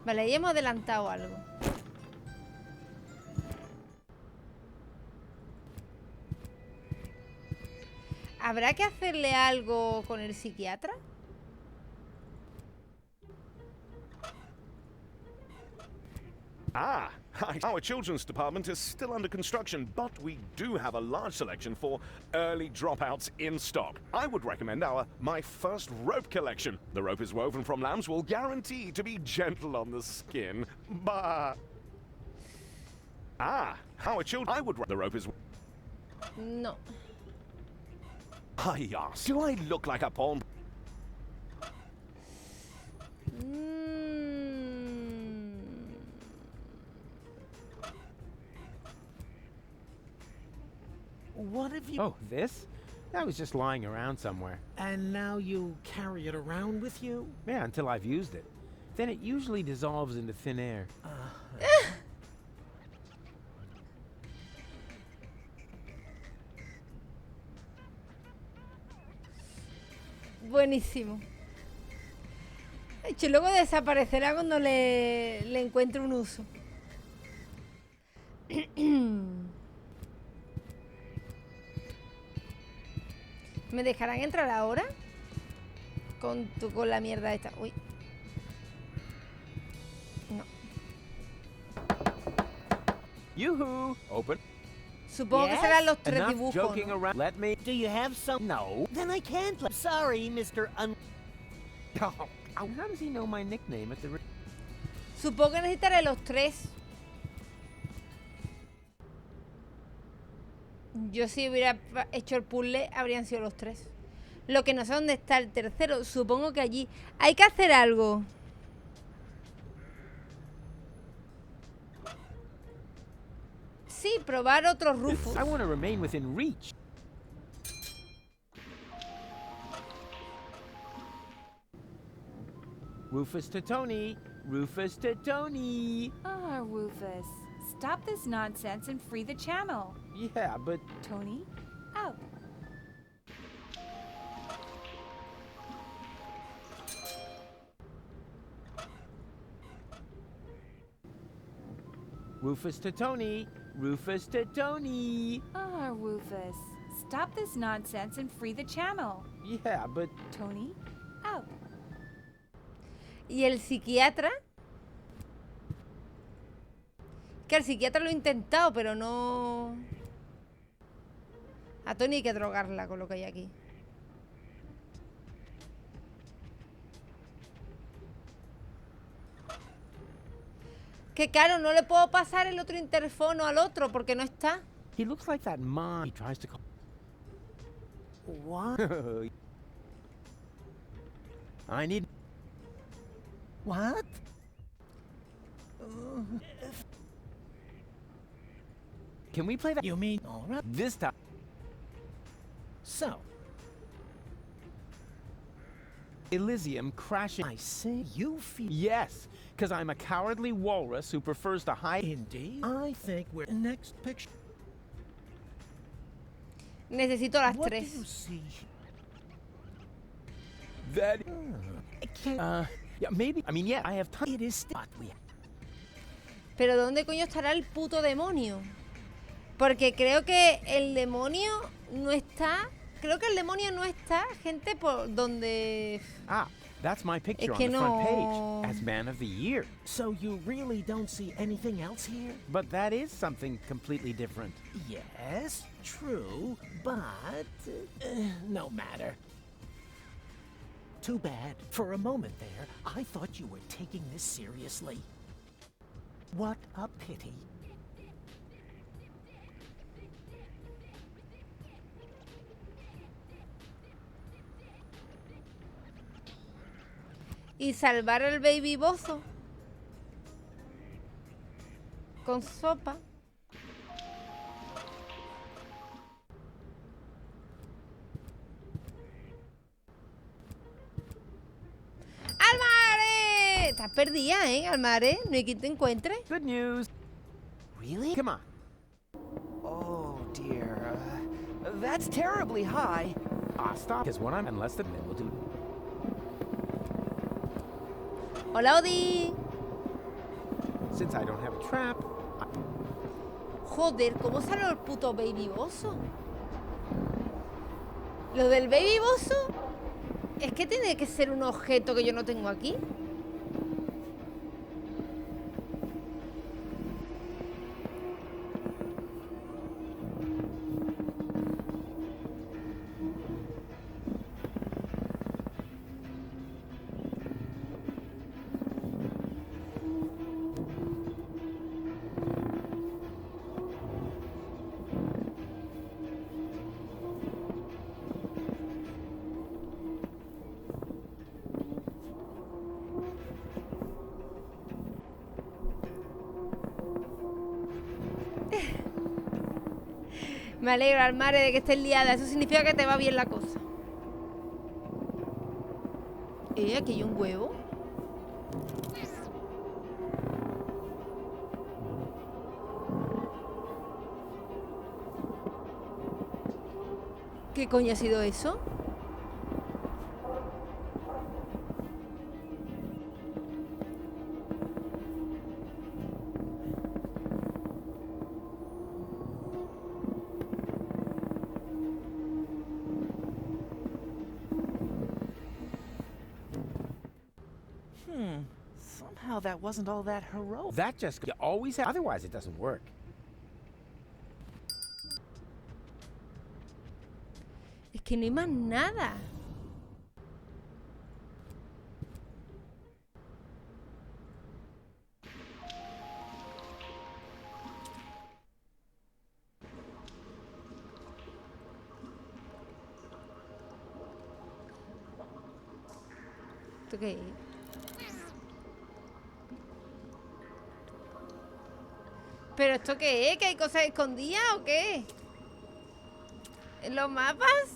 Vale, ahí hemos adelantado algo. ¿Habrá que hacerle algo con el psiquiatra?
Ah, our children's department is still under construction, but we do have a large selection for early dropouts in stock. I would recommend my first rope collection. The rope is woven from lambs, will guarantee to be gentle on the skin. Bah. Ah, our children. The rope is.
No.
I ask, do I look like a pawn?
What have you...
Oh, this? That was just lying around somewhere.
And now you carry it around with you?
Yeah, until I've used it. Then it usually dissolves into thin air.
Buenísimo. De hecho, luego desaparecerá cuando le encuentre un uso. ¿Me dejarán entrar ahora? Con la mierda esta. Uy. No.
Yoo-hoo! Open.
Supongo que serán los 3
Enough
dibujos,
joking
¿no?
around. Let me.
Do you have some?
No.
Then I can't. Sorry, Mr.
Oh, how does he know my nickname at the?
Supongo que necesitaré los 3. Yo si hubiera hecho el puzzle habrían sido los 3. Lo que no sé dónde está el tercero. Supongo que allí. Hay que hacer algo. Sí, probar otros Rufus.
I want to remain within reach. Rufus to Tony. Rufus to Tony.
Ah, Rufus. Stop this nonsense and free the channel.
Yeah, but...
Tony, out.
Rufus to Tony. Rufus to Tony.
Ah, Rufus. Stop this nonsense and free the channel.
Yeah, but...
Tony, out.
¿Y el psiquiatra? Que el psiquiatra lo he intentado, pero no... A Tony hay que drogarla con lo que hay aquí. Que claro, no le puedo pasar el otro interfono al otro porque no está.
He looks like that mom he tries to call.
What?
I need...
What?
Can we play that?
You mean, all right.
This time.
So,
Elysium crashing.
I see you feel...
Yes, because I'm a cowardly walrus who prefers to hide.
Indeed. I think we're... Next picture.
Necesito las
What
3.
do you see?
That... yeah, maybe. I mean, yeah, I have time.
It is still...
Pero ¿dónde coño estará el puto demonio? Porque creo que el demonio no está... Creo que el demonio no está, gente, por donde...
Ah, that's my picture
Es que
on the
no...
front page as Man of the Year.
So you really don't see anything else here?
But that is something completely different.
Yes, true, but... no matter. Too bad. For a moment there, I thought you were taking this seriously. What a pity.
Y salvar el baby bozo. Con sopa. ¡Almare! Estás perdida, ¿eh, Almare? No hay quien te encuentre.
Good news.
Really?
Come on.
Oh, dear. That's terribly high.
Stop. Because when I'm unless the men will do...
Hola, Odi.
Since I don't have a trap...
Joder, ¿cómo salió el puto baby bozo? Lo del baby bozo es que tiene que ser un objeto que yo no tengo aquí. Me alegro, Almare, de que estés liada. Eso significa que te va bien la cosa. Aquí hay un huevo. ¿Qué coño ha sido eso?
how that wasn't all that heroic. That just you always have. Otherwise, it doesn't work.
Es que no hay más nada. ¿Esto qué es? ¿Pero esto qué es? ¿Que hay cosas escondidas o qué? ¿En los mapas?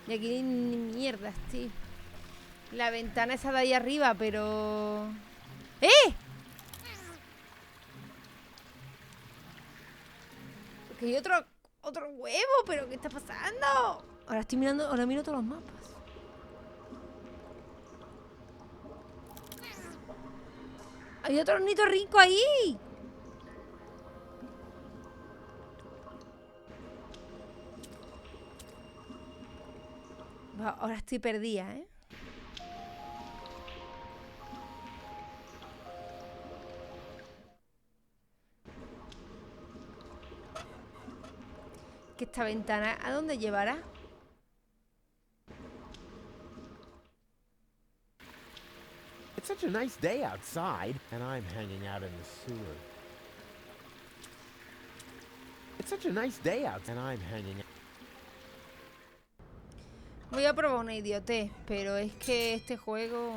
Y aquí ni mierdas, tío. La ventana esa de ahí arriba, pero... ¡Eh! Que hay otro huevo, pero ¿qué está pasando? Ahora estoy mirando, ahora miro todos los mapas. Hay otro ornitorrinco ahí. Ahora estoy perdida, ¿eh? ¿Que esta ventana a dónde llevará?
It's such a nice day outside, and I'm hanging out in the sewer. It's such a nice day out, and I'm hanging out.
Voy a probar una idiotez, pero es que este juego...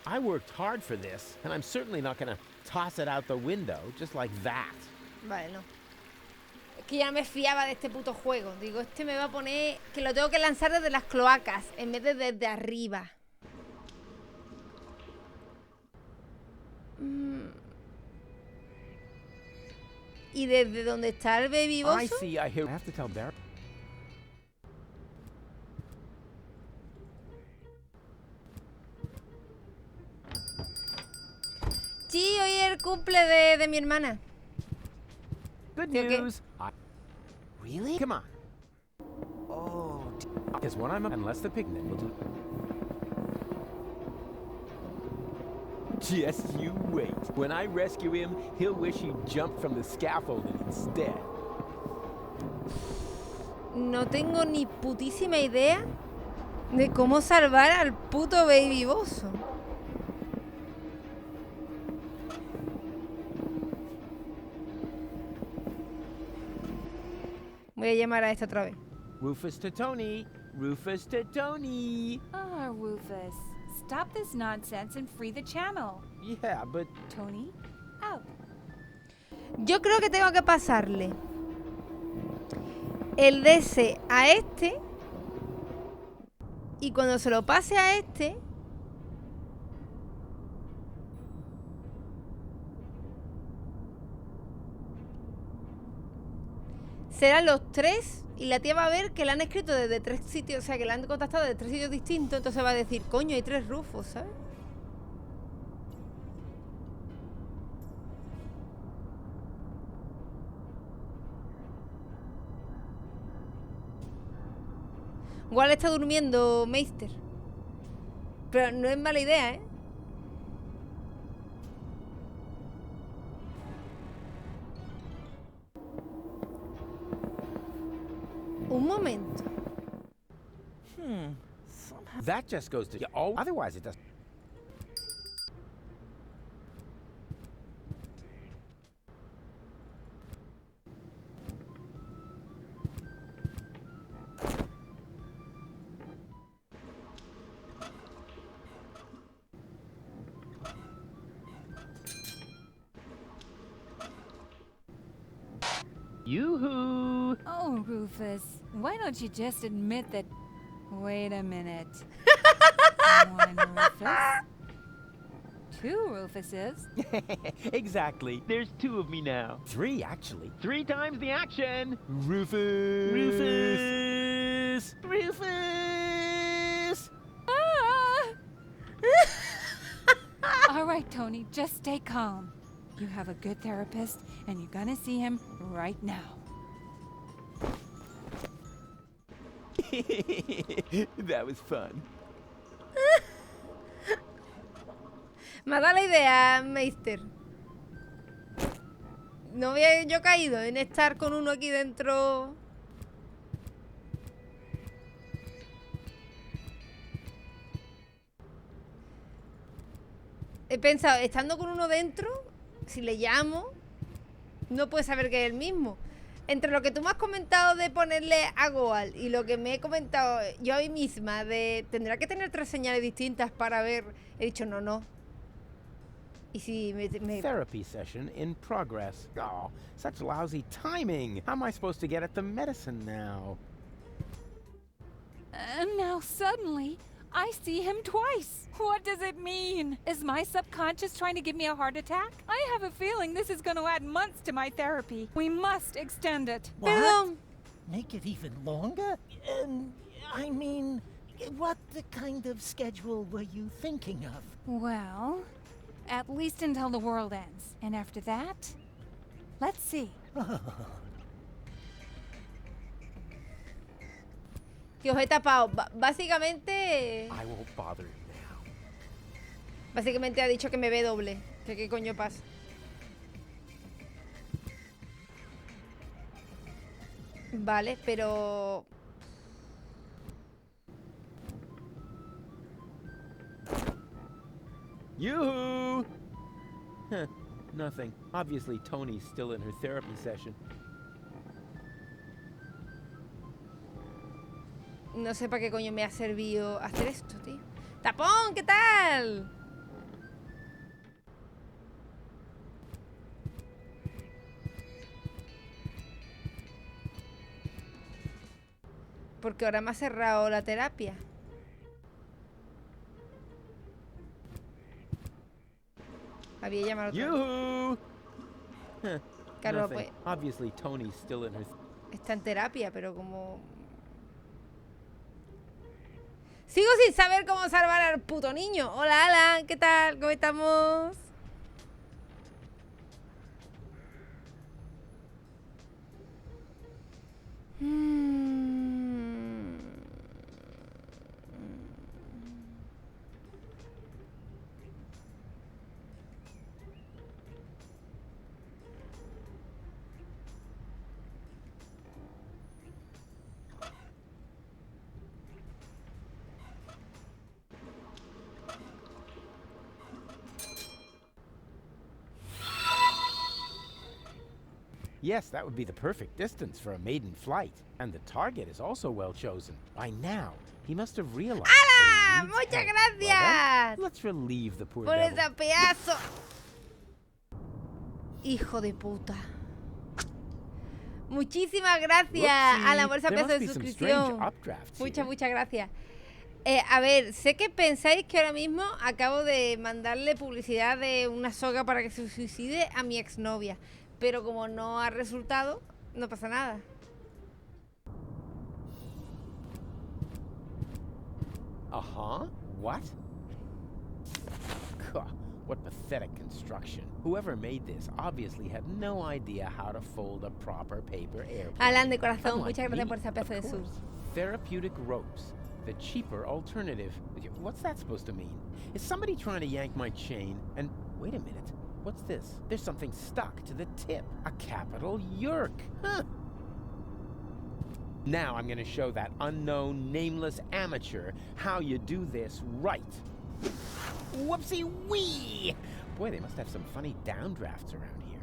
I worked hard for this, and I'm certainly not gonna toss it out the window just like that.
Vale, no. Es que ya me fiaba de este puto juego. Digo, este me va a poner que lo tengo que lanzar desde las cloacas en vez de desde arriba. ¿Y desde donde está el baby bozo?
I see, I hear. I have to tell Barry.
Sí, hoy es el cumple de mi hermana.
Good news. Really? Come on. Oh, because when I'm unless the picnic will do. Just you wait. When I rescue him, he'll wish he jumped from the scaffolding instead.
No tengo ni putísima idea de cómo salvar al puto baby bozo. Voy a llamar a esta otra vez.
Rufus to Tony. Rufus to Tony.
Ah, Rufus. Stop this nonsense and free the channel.
Yeah, but...
Tony, out.
Yo creo que tengo que pasarle el DS a este. Y cuando se lo pase a este... serán los tres y la tía va a ver que la han escrito desde 3 sitios, o sea, que la han contactado de 3 sitios distintos, entonces va a decir, coño, hay 3 Rufus, ¿sabes? Igual está durmiendo Meister. Pero no es mala idea, ¿eh? Un momento.
That just goes to... Oh, otherwise it does.
Yoo-hoo! Oh, Rufus, why don't you just admit that... Wait a minute. 1 Rufus? 2 Rufuses?
Exactly. There's 2 of me now.
3, actually.
3 times the action!
Rufus!
Rufus!
Rufus! All right, Tony, just stay calm. You have a good therapist, and you're gonna see him right now.
That was fun.
Me ha dado la idea, Meister. No había yo caído en estar con uno aquí dentro. He pensado, estando con uno dentro, si le llamo, no puede saber que es el mismo. Entre lo que tú me has comentado de ponerle a Goal y lo que me he comentado yo a mí misma de tendrá que tener 3 señales distintas para ver, he dicho no. Y si me...
Therapy session in progress. Oh, such lousy timing. How am I supposed to get at the medicine now?
And now suddenly, I see him twice. What does it mean? Is my subconscious trying to give me a heart attack? I have a feeling this is going to add months to my therapy. We must extend it.
What? Make it even longer? I mean, what kind of schedule were you thinking of?
Well, at least until the world ends. And after that, let's see.
Que os he tapado. Básicamente...
I won't bother now.
Básicamente ha dicho que me ve doble. Que qué coño pasa. Vale, pero...
Yoo-hoo! Huh, nothing. Obviously, Tony's still in her therapy session.
No sé para qué coño me ha servido hacer esto, tío. ¡Tapón! ¿Qué tal? Porque ahora me ha cerrado la terapia. Había llamado otra
Yoo-hoo! Huh,
claro,
nothing.
pues
Obviously, Tony's still in her...
está en terapia, pero como... Sigo sin saber cómo salvar al puto niño. Hola, Alan, ¿qué tal? ¿Cómo estamos?
Yes, that would be the perfect distance for a maiden flight. And the target is also well chosen. By now, he must have realized...
¡Hala! ¡Muchas gracias!
Let's relieve the poor
Por
devil.
ese pedazo. Hijo de puta. Muchísimas gracias, Alan, por esa
There
pedazo
must
de
be some
suscripción.
strange updrafts
Muchas,
here.
muchas gracias. A ver, sé que pensáis que ahora mismo acabo de mandarle publicidad de una soga para que se suicide a mi exnovia. Pero como no ha resultado, no pasa nada.
Uh-huh. What? Gah, what pathetic construction. Whoever made this obviously had no idea how to fold a proper paper airplane.
Alan, de corazón,
Unlike
muchas gracias
me,
por esa pedazo de
of
sub.
course. Therapeutic ropes. The cheaper alternative. What's that supposed to mean? Is somebody trying to yank my chain? And wait a minute. What's this? There's something stuck to the tip. A capital yerk. Huh. Now I'm gonna show that unknown, nameless amateur how you do this right. Whoopsie-wee! Boy, they must have some funny downdrafts around here.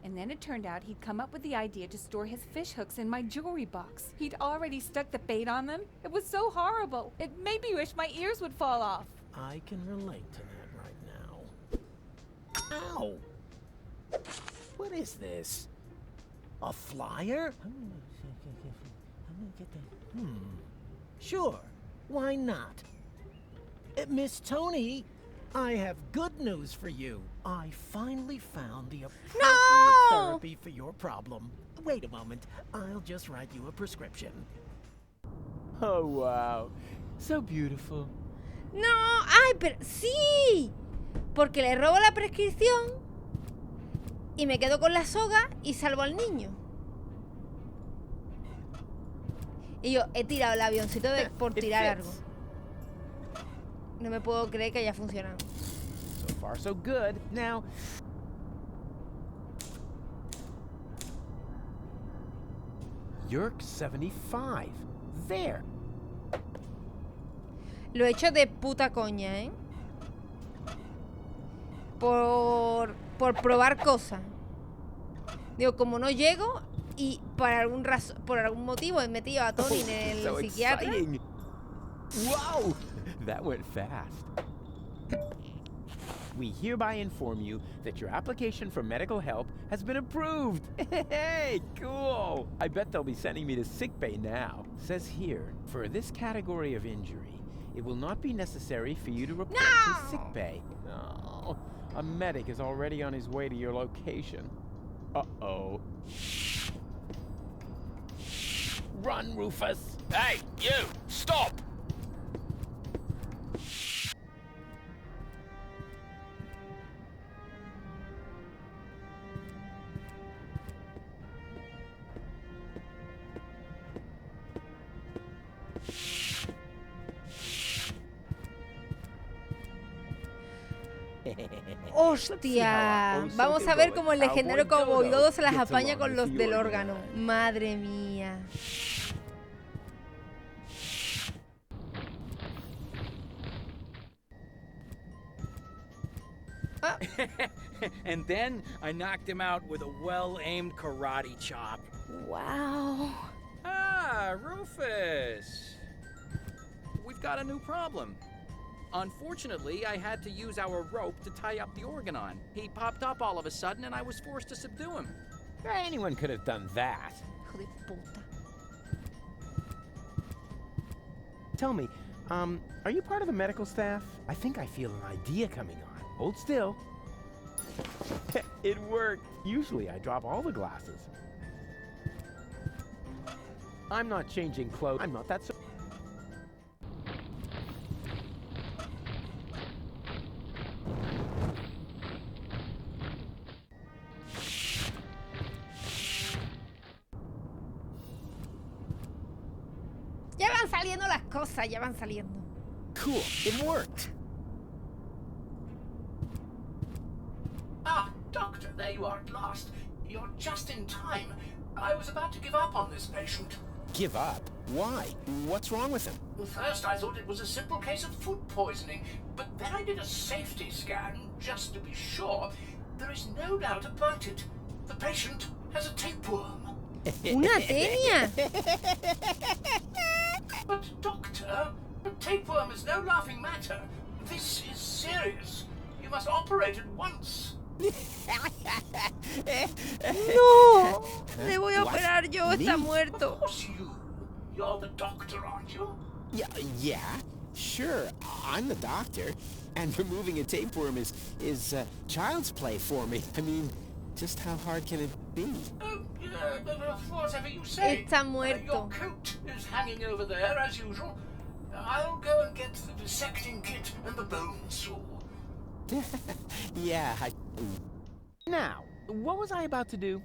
And then it turned out he'd come up with the idea to store his fish hooks in my jewelry box. He'd already stuck the bait on them. It was so horrible. It made me wish my ears would fall off.
I can relate to that right now. Ow! What is this? A flyer? Sure. Why not? Miss Tony, I have good news for you. I finally found the appropriate therapy for your problem. Wait a moment. I'll just write you a prescription.
Oh, wow. So beautiful.
No, ay, pero sí. Porque le robo la prescripción y me quedo con la soga y salvo al niño. Y yo he tirado el avioncito por tirar algo. No me puedo creer que haya funcionado.
So far, so good. Now... Yerk 75. There.
Lo he hecho de puta coña, ¿eh? Por probar cosas. Digo, como no llego y por algún motivo he metido a Tony en el
So
psiquiatra.
exciting. Wow, that went fast. We hereby inform you that your application for medical help has been approved. Hey, cool. I bet they'll be sending me to sickbay now. Says here, for this category of injury, it will not be necessary for you to report to sickbay. No, a medic is already on his way to your location. Uh-oh. Run, Rufus.
Hey, you! Stop!
¡Hostia! Vamos a ver cómo el legendario Cowboy se las apaña con los del órgano. Madre mía.
And then I knocked him out with a well-aimed karate chop.
Wow.
Ah, Rufus. We've got a new problem. Unfortunately, I had to use our rope to tie up the organon. He popped up all of a sudden and I was forced to subdue him.
Anyone could have done that.
Hijo de puta.
Tell me, are you part of the medical staff? I think I feel an idea coming on. Hold still. It worked. Usually I drop all the glasses. I'm not changing clothes. I'm not that so...
Ya van saliendo las cosas, ya van saliendo.
Cool, it worked.
Ah, Doctor, there you are at last. You're just in time. I was about to give up on this patient.
Give up? Why? What's wrong with him?
First, I thought it was a simple case of food poisoning, but then I did a safety scan, just to be sure. There is no doubt about it. The patient has a tapeworm.
Una tenia.
But, Doctor, a tapeworm is no laughing matter. This is serious. You must operate at once.
No, le voy a operar yo, está muerto.
Of course you. You're the doctor, aren't you?
Yeah, sure. I'm the doctor, and removing a tapeworm is child's play for me. I mean, just how hard can it be?
Whatever you say.
Está muerto.
Your coat is hanging over there as usual. I'll go and get the dissecting kit and the bone saw.
Yeah, Now, what was I about to do?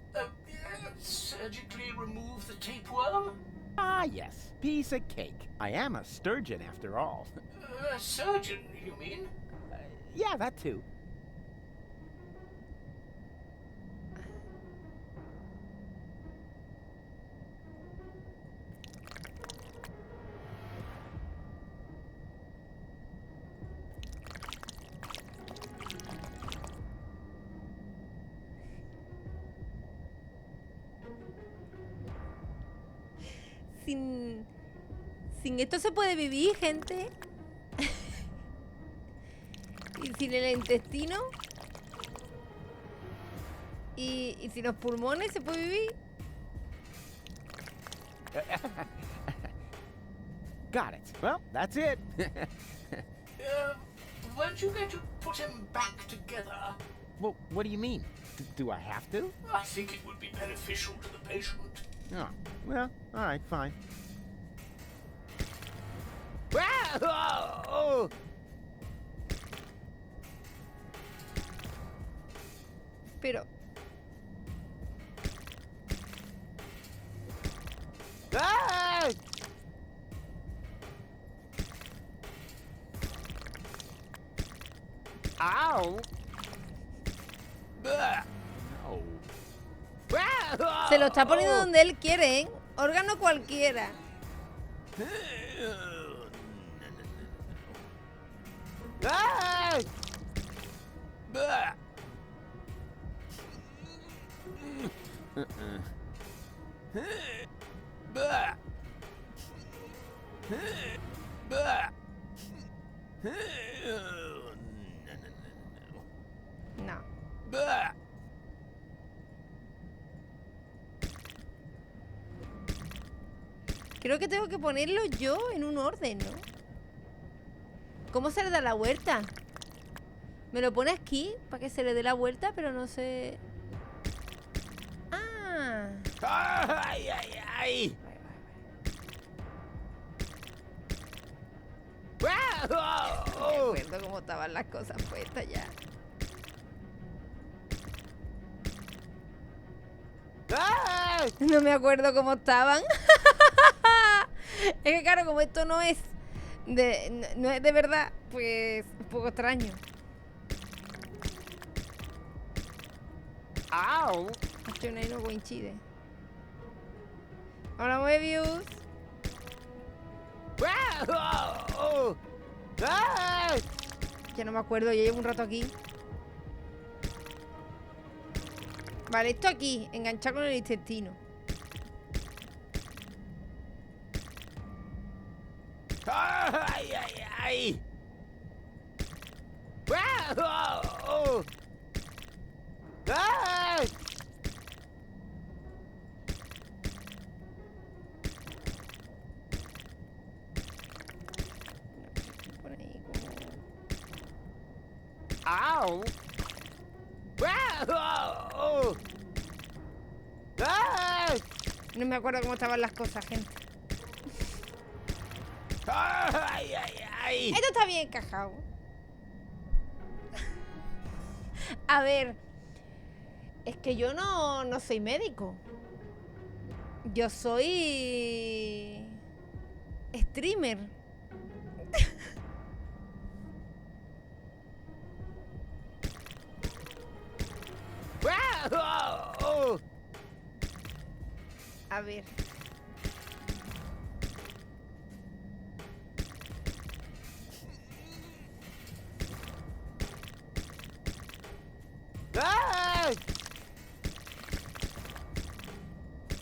Surgically remove the tapeworm?
Ah, yes. Piece of cake. I am a sturgeon, after all.
A surgeon, you mean?
Yeah, that too.
Sin esto se puede vivir, gente. Y sin el intestino. Y sin los pulmones se puede vivir.
Got it. Well, that's it.
Weren't you going to put him back together?
Well, what do you mean? Do I have to?
I think it would be beneficial to the patient.
Oh, well, all right, fine.
Pero...
Ow!
No.
Se lo está poniendo donde él quiere, ¿eh? Órgano cualquiera. No. Creo que tengo que ponerlo yo en un orden, ¿no? ¿Cómo se le da la vuelta? Me lo pone aquí para que se le dé la vuelta, pero no sé... ¡Ah!
¡Ay, ay, ay!
No me acuerdo cómo estaban las cosas puestas ya. No me acuerdo cómo estaban. Es que claro, como esto no es de verdad, pues un poco extraño.
¡Au!
Esto no coincide. Hola, Moebius. Ya no me acuerdo, ya llevo un rato aquí. Vale, esto aquí, enganchar con el intestino.
¡Ay, ay, ay!
Por ahí como...
¡Au!
No me acuerdo cómo estaban las cosas, gente.
¡Ay, ay, ay!
Esto está bien encajado. A ver, es que yo no soy médico. Yo soy streamer. A ver.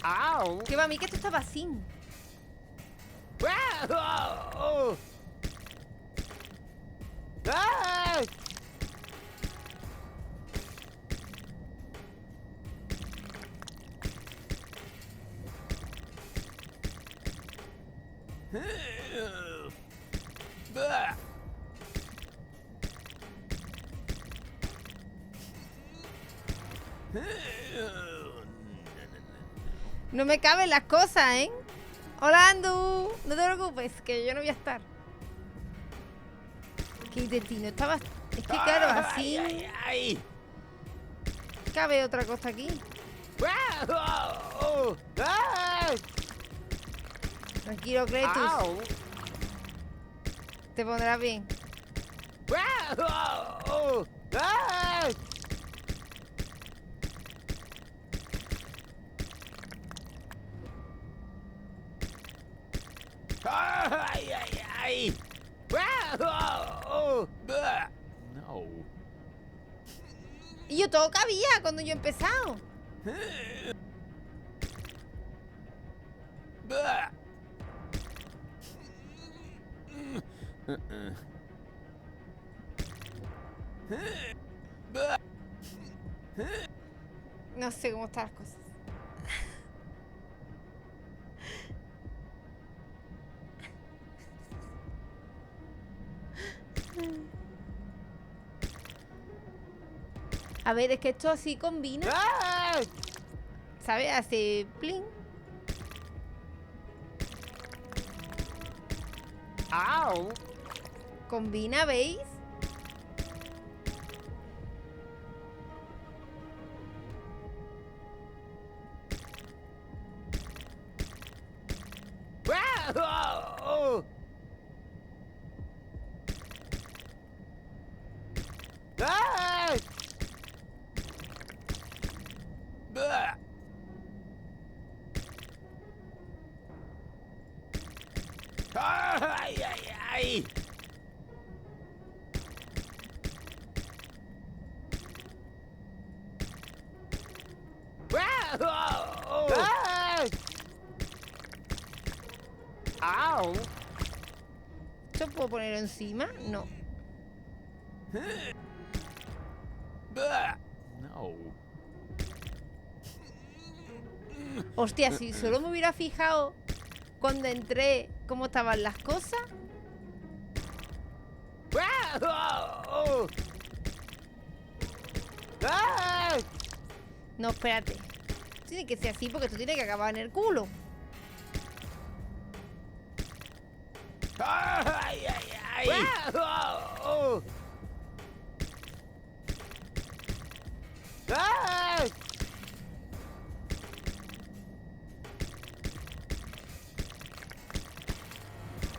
¡Au!
Que va a mí que esto estaba así. No me caben las cosas, ¿eh? Hola, Andu. No te preocupes, que yo no voy a estar. Qué intestino. Estaba... Es que claro, así...
Ay, ay,
Cabe otra cosa aquí. Tranquilo, Kratos. Te pondrás bien.
¡Ay, ay, ay!
No.
Y yo todo cabía cuando yo he empezado. No sé cómo están las cosas. A ver, es que esto así combina. ¿Sabes? Hace plin.
¡Au!
Combina, ¿veis?
¡Ay, ay, ay!
¡Ay! ¡Au!
¿Esto puedo ponerlo encima? No.
No.
Hostia, si solo me hubiera fijado cuando entré cómo estaban las cosas. No, espérate. Tiene que ser así porque esto tiene que acabar en el culo.
¡Ay, ay, ay!
¡Ay!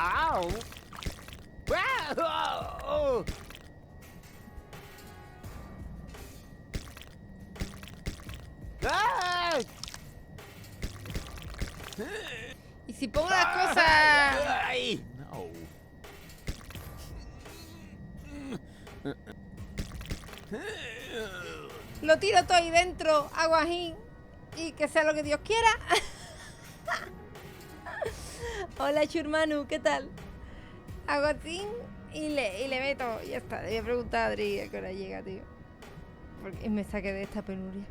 ¡Au! ¡Ay!
Y si pongo las cosas...
¡Ay! No.
Lo tiro todo ahí dentro, aguajín, y que sea lo que Dios quiera. Hola, Churmanu, ¿qué tal? Hago así y le meto. Ya está, le voy a preguntar a Adri a qué hora llega, tío. Porque me saqué de esta penuria.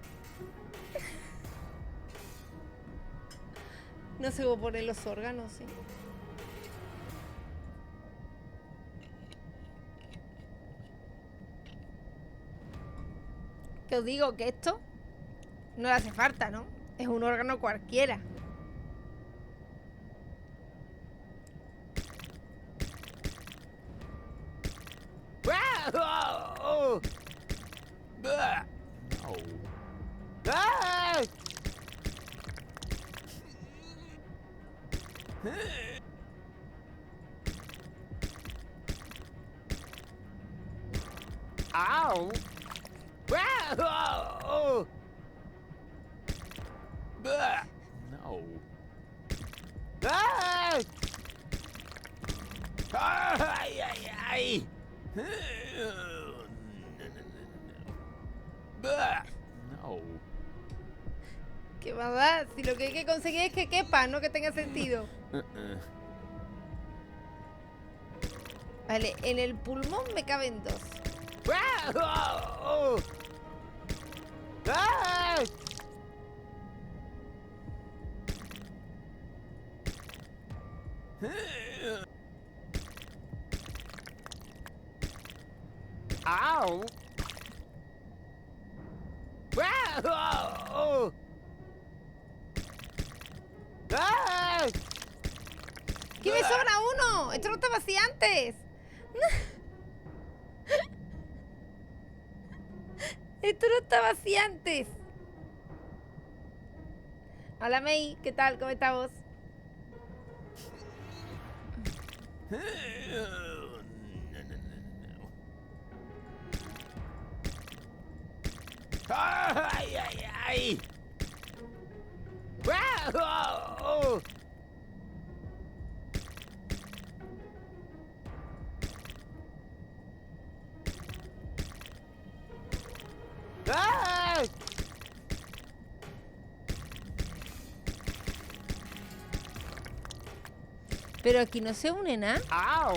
No sé cómo poner los órganos, sí. Que os digo que esto no le hace falta, ¿no? Es un órgano cualquiera.
No.
¡Ay! ¡Au!
No.
¡Ay!
¡Ay, ay, ay! No.
¿Qué va a dar? Si lo que hay que conseguir es que quepa, no que tenga sentido. Vale, en el pulmón me caben dos.
¡Ay! ¡Au! ¡Ay!
¡Que me sobra uno! Esto no estaba así antes. Esto no estaba así antes. Hola, May, ¿qué tal? ¿Cómo estamos?
¡Ay, ay, ay!
¡Ay!
Pero aquí no se une nada.
¡Au!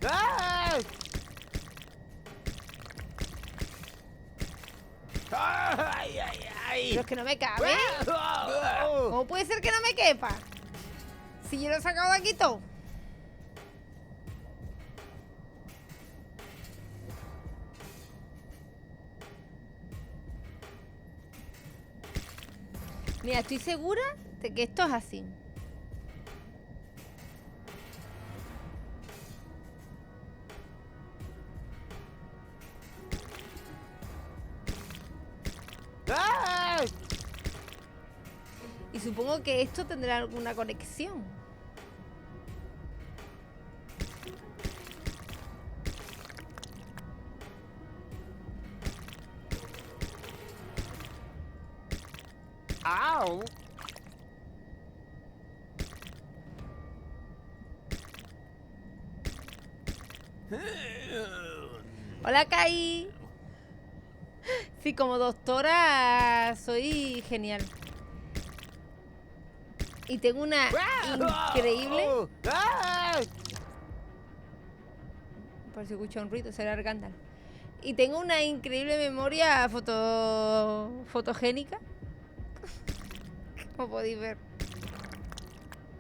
¡Ay!
¡Ay, ay, ay!
Pero es que no me cabe. ¿Cómo puede ser que no me quepa? Si yo lo he sacado de aquí todo. Mira, estoy segura de que esto es así.
¡Ay!
Y supongo que esto tendrá alguna conexión.
Oh.
Hola, Kai. Sí, como doctora soy genial. Y tengo una increíble... Por si escucha un ruido, será el Gandalf. Y tengo una increíble memoria fotogénica. Como podéis ver.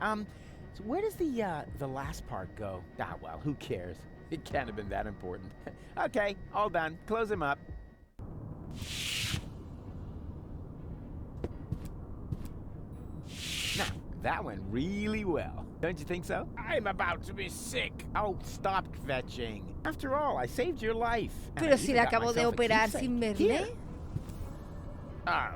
So where does the last part go? Ah, well, who cares? It can't have been that important. Okay, all done. Close him up. Now, that went really well. Don't you think so?
I'm about to be sick.
Oh, stop fetching. After all, I saved your life. And
Pero
I
si
even
la
got
acabo de
myself a
operar
keepsake.
sin verle.
Here.
Oh,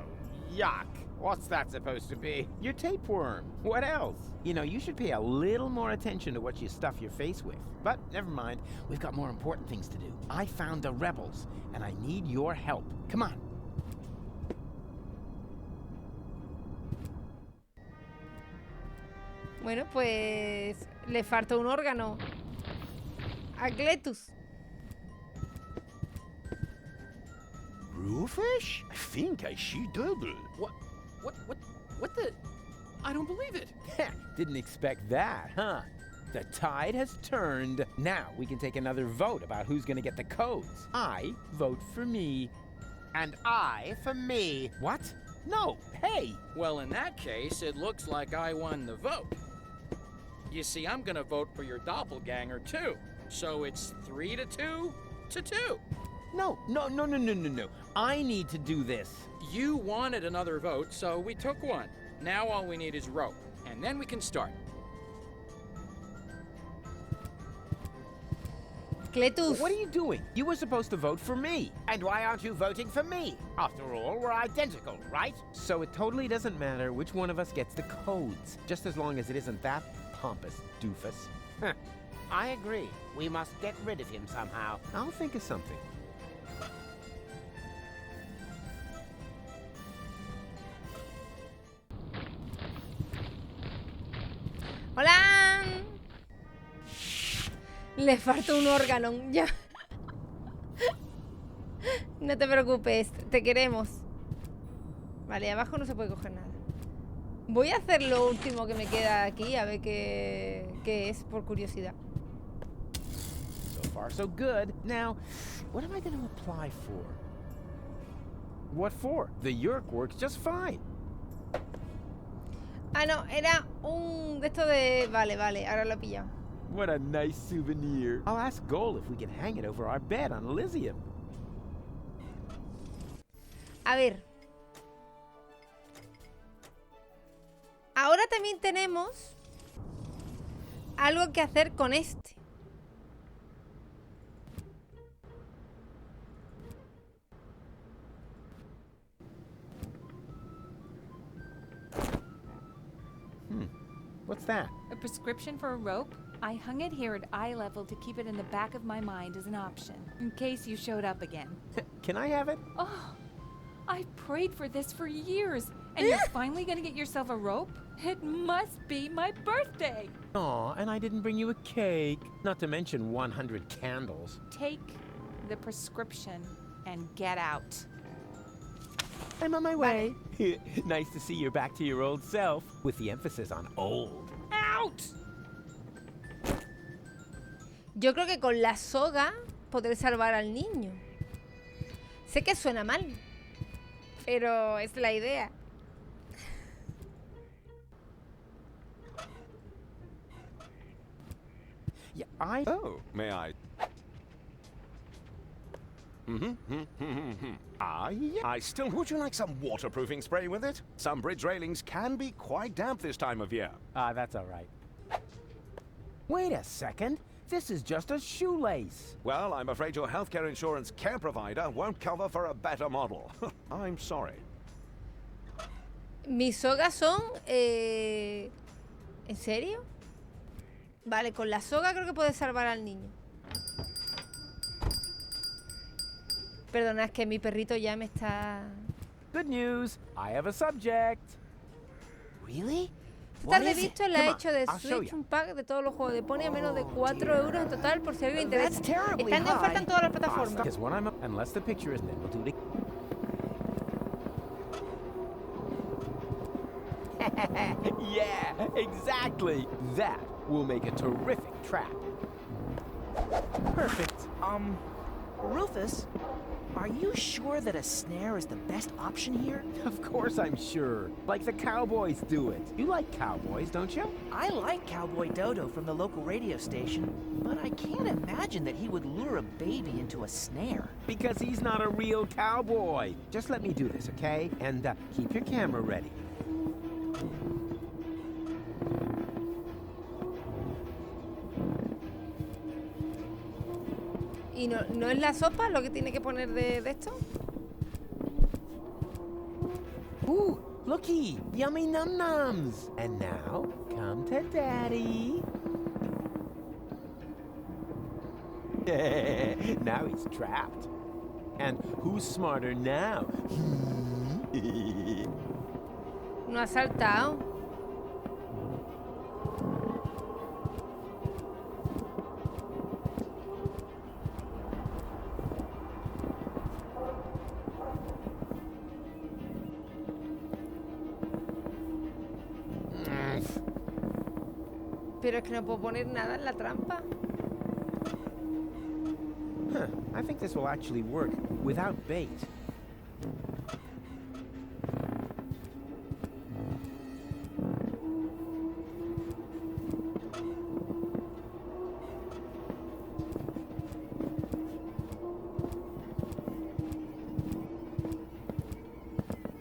yuck. What's that supposed to be?
Your tapeworm. What else? You know, you should pay a little more attention to what you stuff your face with. But never mind. We've got more important things to do. I found the rebels, and I need your help. Come on.
Bueno, pues le falta un órgano a Cletus.
Bluefish? I think I see double.
What the? I don't believe it.
Didn't expect that, huh? The tide has turned. Now we can take another vote about who's gonna get the codes. I vote for me.
And I for me.
What? No, hey!
Well, in that case, it looks like I won the vote. You see, I'm gonna vote for your doppelganger, too. So it's 3-2 to 2.
No. I need to do this.
You wanted another vote, so we took one. Now all we need is rope, and then we can start.
Cletus.
What are you doing? You were supposed to vote for me.
And why aren't you voting for me? After all, we're identical, right?
So it totally doesn't matter which one of us gets the codes, just as long as it isn't that pompous doofus.
I agree. We must get rid of him somehow.
I'll think of something.
¡Hola! Le falta un órgano. Ya. No te preocupes, te queremos. Vale, abajo no se puede coger nada. Voy a hacer lo último que me queda aquí, a ver qué es, por curiosidad.
So far, so good. Now, what am I going to apply for? What for? The Yerk works just fine.
Ah, no, era un de esto de... Vale, ahora lo he pillado.
What a nice souvenir. I'll ask Goal if we can hang it over our bed on Elysium.
A ver. Ahora también tenemos algo que hacer con este.
What's that?
A prescription for a rope? I hung it here at eye level to keep it in the back of my mind as an option, in case you showed up again.
Can I have it?
Oh, I've prayed for this for years, and you're finally gonna get yourself a rope? It must be my birthday!
Aw, and I didn't bring you a cake. Not to mention 100 candles.
Take the prescription and get out.
I'm on my way. Nice to see you're back to your old self, with the emphasis on old.
Out!
Yo creo que con la soga podré salvar al niño. Sé que suena mal, pero es la idea.
Yeah,
Oh, may I? Yeah. I still... Would you like some waterproofing spray with it? Some bridge railings can be quite damp this time of year.
That's all right. Wait a second. This is just a shoelace.
Well, I'm afraid your healthcare insurance care provider won't cover for a better model. I'm sorry.
Mis sogas son... ¿En serio? Vale, con la soga creo que puedes salvar al niño. Perdona, es que mi perrito ya me está...
Good news. I have a subject.
Esta tarde he visto y le he hecho de Switch un pack de todos los juegos de Deponia a menos de 4 euros en total por si a alguien le interesa. Están de oferta en todas las plataformas.
Unless the picture is yeah, exactly. That will make a terrific trap.
Perfect. Rufus, are you sure that a snare is the best option here?
Of course I'm sure. Like the cowboys do it. You like cowboys, don't you?
I like Cowboy Dodo from the local radio station, but I can't imagine that he would lure a baby into a snare.
Because he's not a real cowboy. Just let me do this, okay? And keep your camera ready.
¿Y no es la sopa lo que tiene que poner de esto?
Ooh, looky! Yummy num-nums! And now, come to Daddy. Now he's trapped. And who's smarter now?
No ha saltado. Pero es que no puedo poner nada en la trampa.
Huh, I think this will actually work without bait.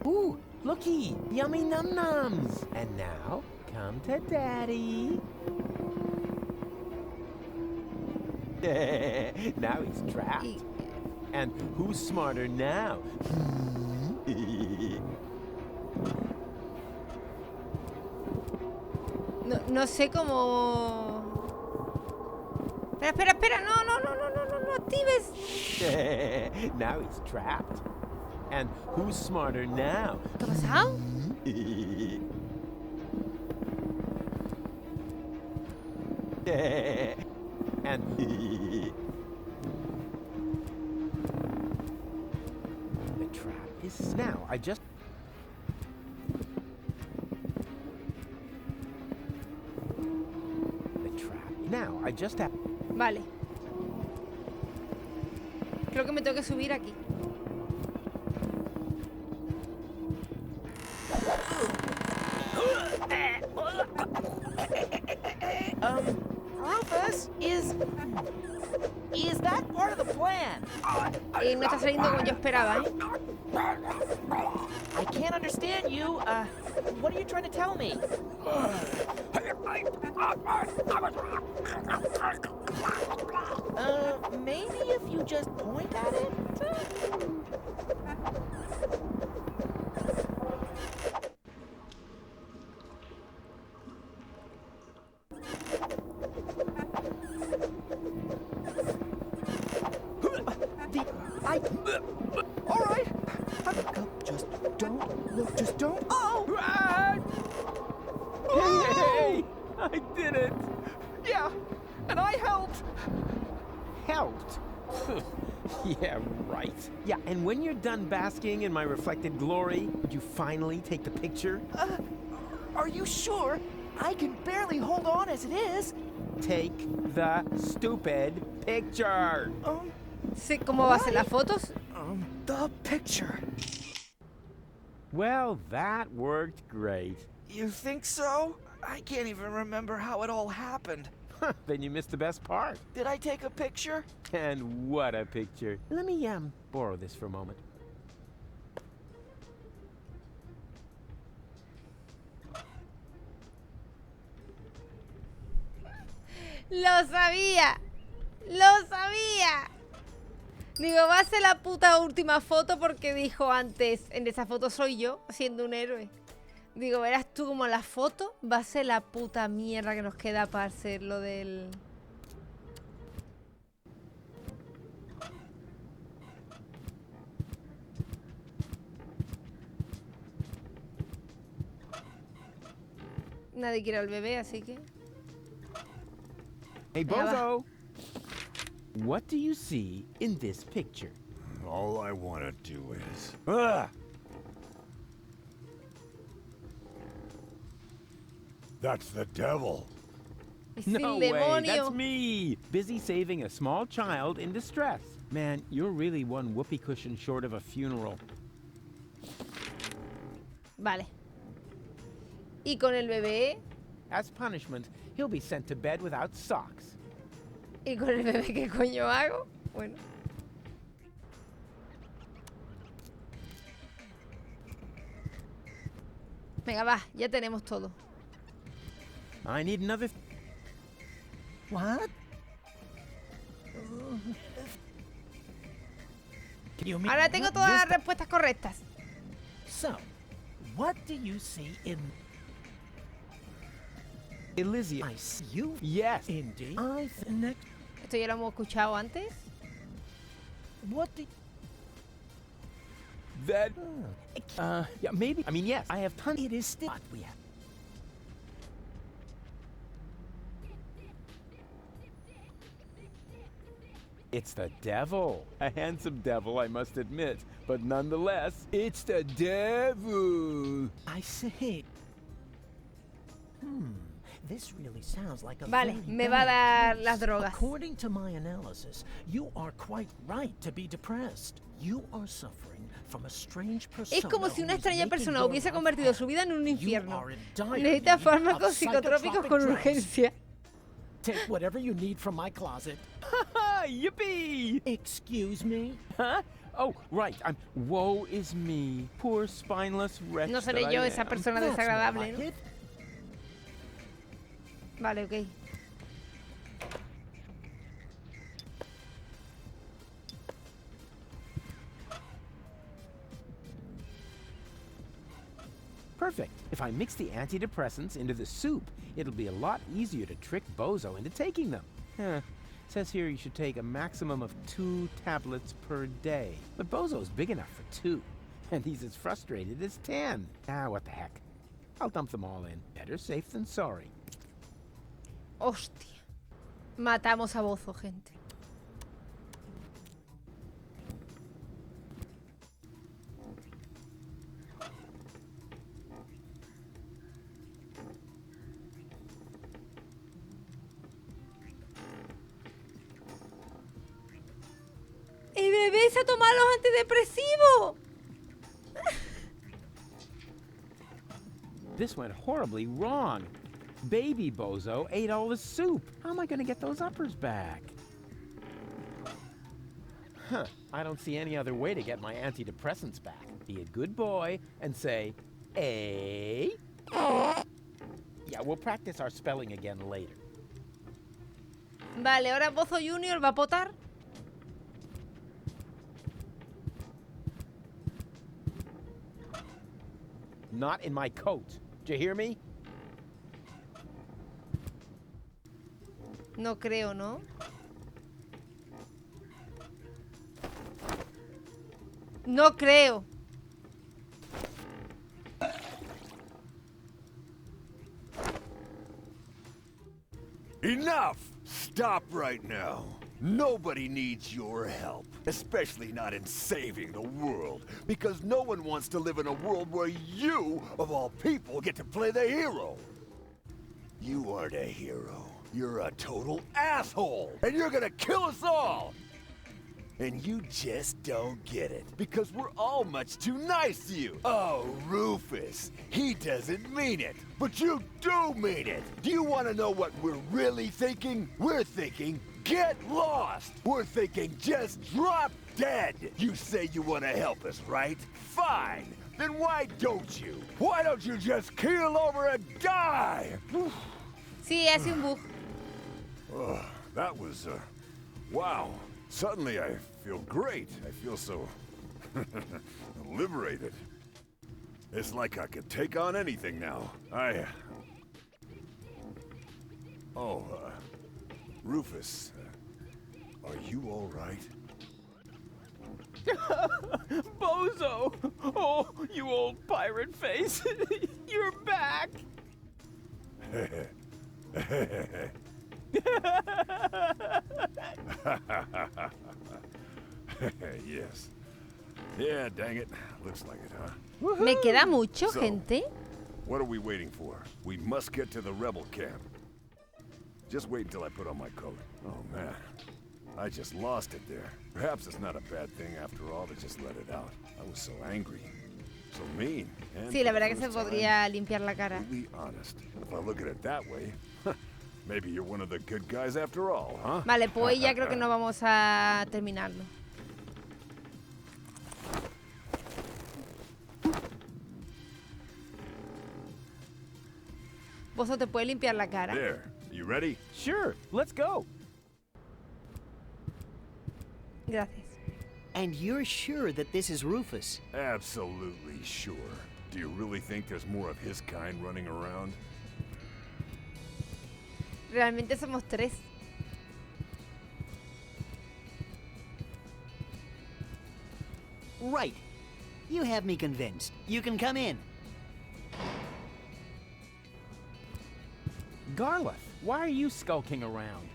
Ooh, looky! Yummy num-nums! And now, come to Daddy. Now he's trapped. And who's smarter now?
No sé cómo... Espera, no actives.
Now he's trapped. And who's smarter now?
¿Qué ha pasado?
And the trap is now. I just have.
Vale. Creo que me tengo que subir aquí.
Rufus, is that part of the plan?
No está saliendo como yo esperaba, ¿eh?
I can't understand you. What are you trying to tell me? Maybe if you just point at it?
All right. Just don't. Oh!
Hey! I did it!
Yeah, and I helped.
Helped? Yeah, right. Yeah, and when you're done basking in my reflected glory, would you finally take the picture?
Are you sure? I can barely hold on as it is.
Take the stupid picture.
Sé cómo va a ser las fotos.
The picture.
Well, that worked great.
You think so? I can't even remember how it all happened.
Then you missed the best part.
Did I take a picture?
And what a picture. Let me, borrow this for a moment.
¡Lo sabía! ¡Lo sabía! Digo, va a ser la puta última foto porque dijo antes, en esa foto soy yo, siendo un héroe. Digo, verás tú como la foto va a ser la puta mierda que nos queda para hacer lo del... Nadie quiere al bebé, así que...
Hey, Bozo! What do you see in this picture?
All I want to do is... Ah! That's the devil.
No way, that's me! Busy saving a small child in distress. Man, you're really one whoopee cushion short of a funeral.
Vale. ¿Y con el bebé?
As punishment, he'll be sent to bed without socks.
¿Y con el bebé qué coño hago? Bueno. Venga, va, ya tenemos todo.
I need another...
What?
Ahora tengo todas las respuestas correctas.
So, what do you see in
Elysium?
I see you.
Yes.
Indeed.
Esto ya lo hemos escuchado antes.
What do
That... yeah, maybe. I mean, yes, I have tons...
It is still what we have.
It's the devil. A handsome devil, I must admit. But nonetheless, it's the devil.
I see. This really sounds like a
Vale,
very
me va a
bad
dar las
case.
drogas.
According to my analysis, you are quite right to be depressed. You are suffering from a strange persona.
Es como si una
who is
extraña
making
persona
your
hubiese
life
convertido
hell.
su vida en un
You
infierno.
are in dire
Necesita
need
fármacos
of
psicotrópicos
psychotropic
con
drugs.
urgencia.
Take whatever you need from my closet.
Yippee!
Excuse me?
Huh? Oh, right. Woe is me. Poor spineless wretch.
No seré
that
yo
I
esa
am.
persona
That's
desagradable,
more
¿no?
like it.
Vale, ok.
Perfect. If I mix the antidepressants into the soup, it'll be a lot easier to trick Bozo into taking them. Says here you should take a maximum of 2 tablets per day. But Bozo's big enough for 2, and he's as frustrated as 10. What the heck. I'll dump them all in. Better safe than sorry.
Hostia. Matamos a Bozo, gente. ¡El bebé se ha tomado los antidepresivos!
This went horribly wrong. Baby Bozo ate all the soup. How am I going to get those uppers back? I don't see any other way to get my antidepressants back. Be a good boy and say, A. Yeah, we'll practice our spelling again later.
Vale, ahora Bozo Junior va a potar.
Not in my coat. Do you hear me?
No creo, ¿no? No creo.
Enough! Stop right now. Nobody needs your help, especially not in saving the world, because no one wants to live in a world where you, of all people, get to play the hero. You aren't a hero. You're a total asshole, and you're gonna kill us all! And you just don't get it, because we're all much too nice to you. Oh, Rufus, he doesn't mean it, but you do mean it. Do you want to know what we're really thinking? We're thinking, get lost. We're thinking, just drop dead. You say you want to help us, right? Fine. Then why don't you? Why don't you just keel over and die?
Sí, hace un bug.
That was, wow. Suddenly I feel great. I feel so liberated. It's like I could take on anything now. Rufus, are you all right?
Bozo! Oh, you old pirate face. You're back!
Yes. Yeah, dang it. Looks like it, huh?
Me queda mucho,
So,
gente.
What are we waiting for? We must get to the rebel camp. Just wait until I put on my coat. Oh, man. I just lost it there. Perhaps it's not a bad thing after all to just let it out. I was so angry. So mean. And
Sí, la
for the
verdad que se
first time,
podría limpiar la cara.
completely honest. If I look at it that way, maybe you're one of the good guys after all, huh?
Vale, pues ya creo que no vamos a terminarlo. Vos te puedes limpiar la cara.
There. You ready?
Sure, let's go.
Gracias.
And you're sure that this is Rufus?
Absolutely sure. Do you really think there's more of his kind running around?
Realmente somos 3.
Right. You have me convinced. You can come in.
Garloth, why are you skulking around?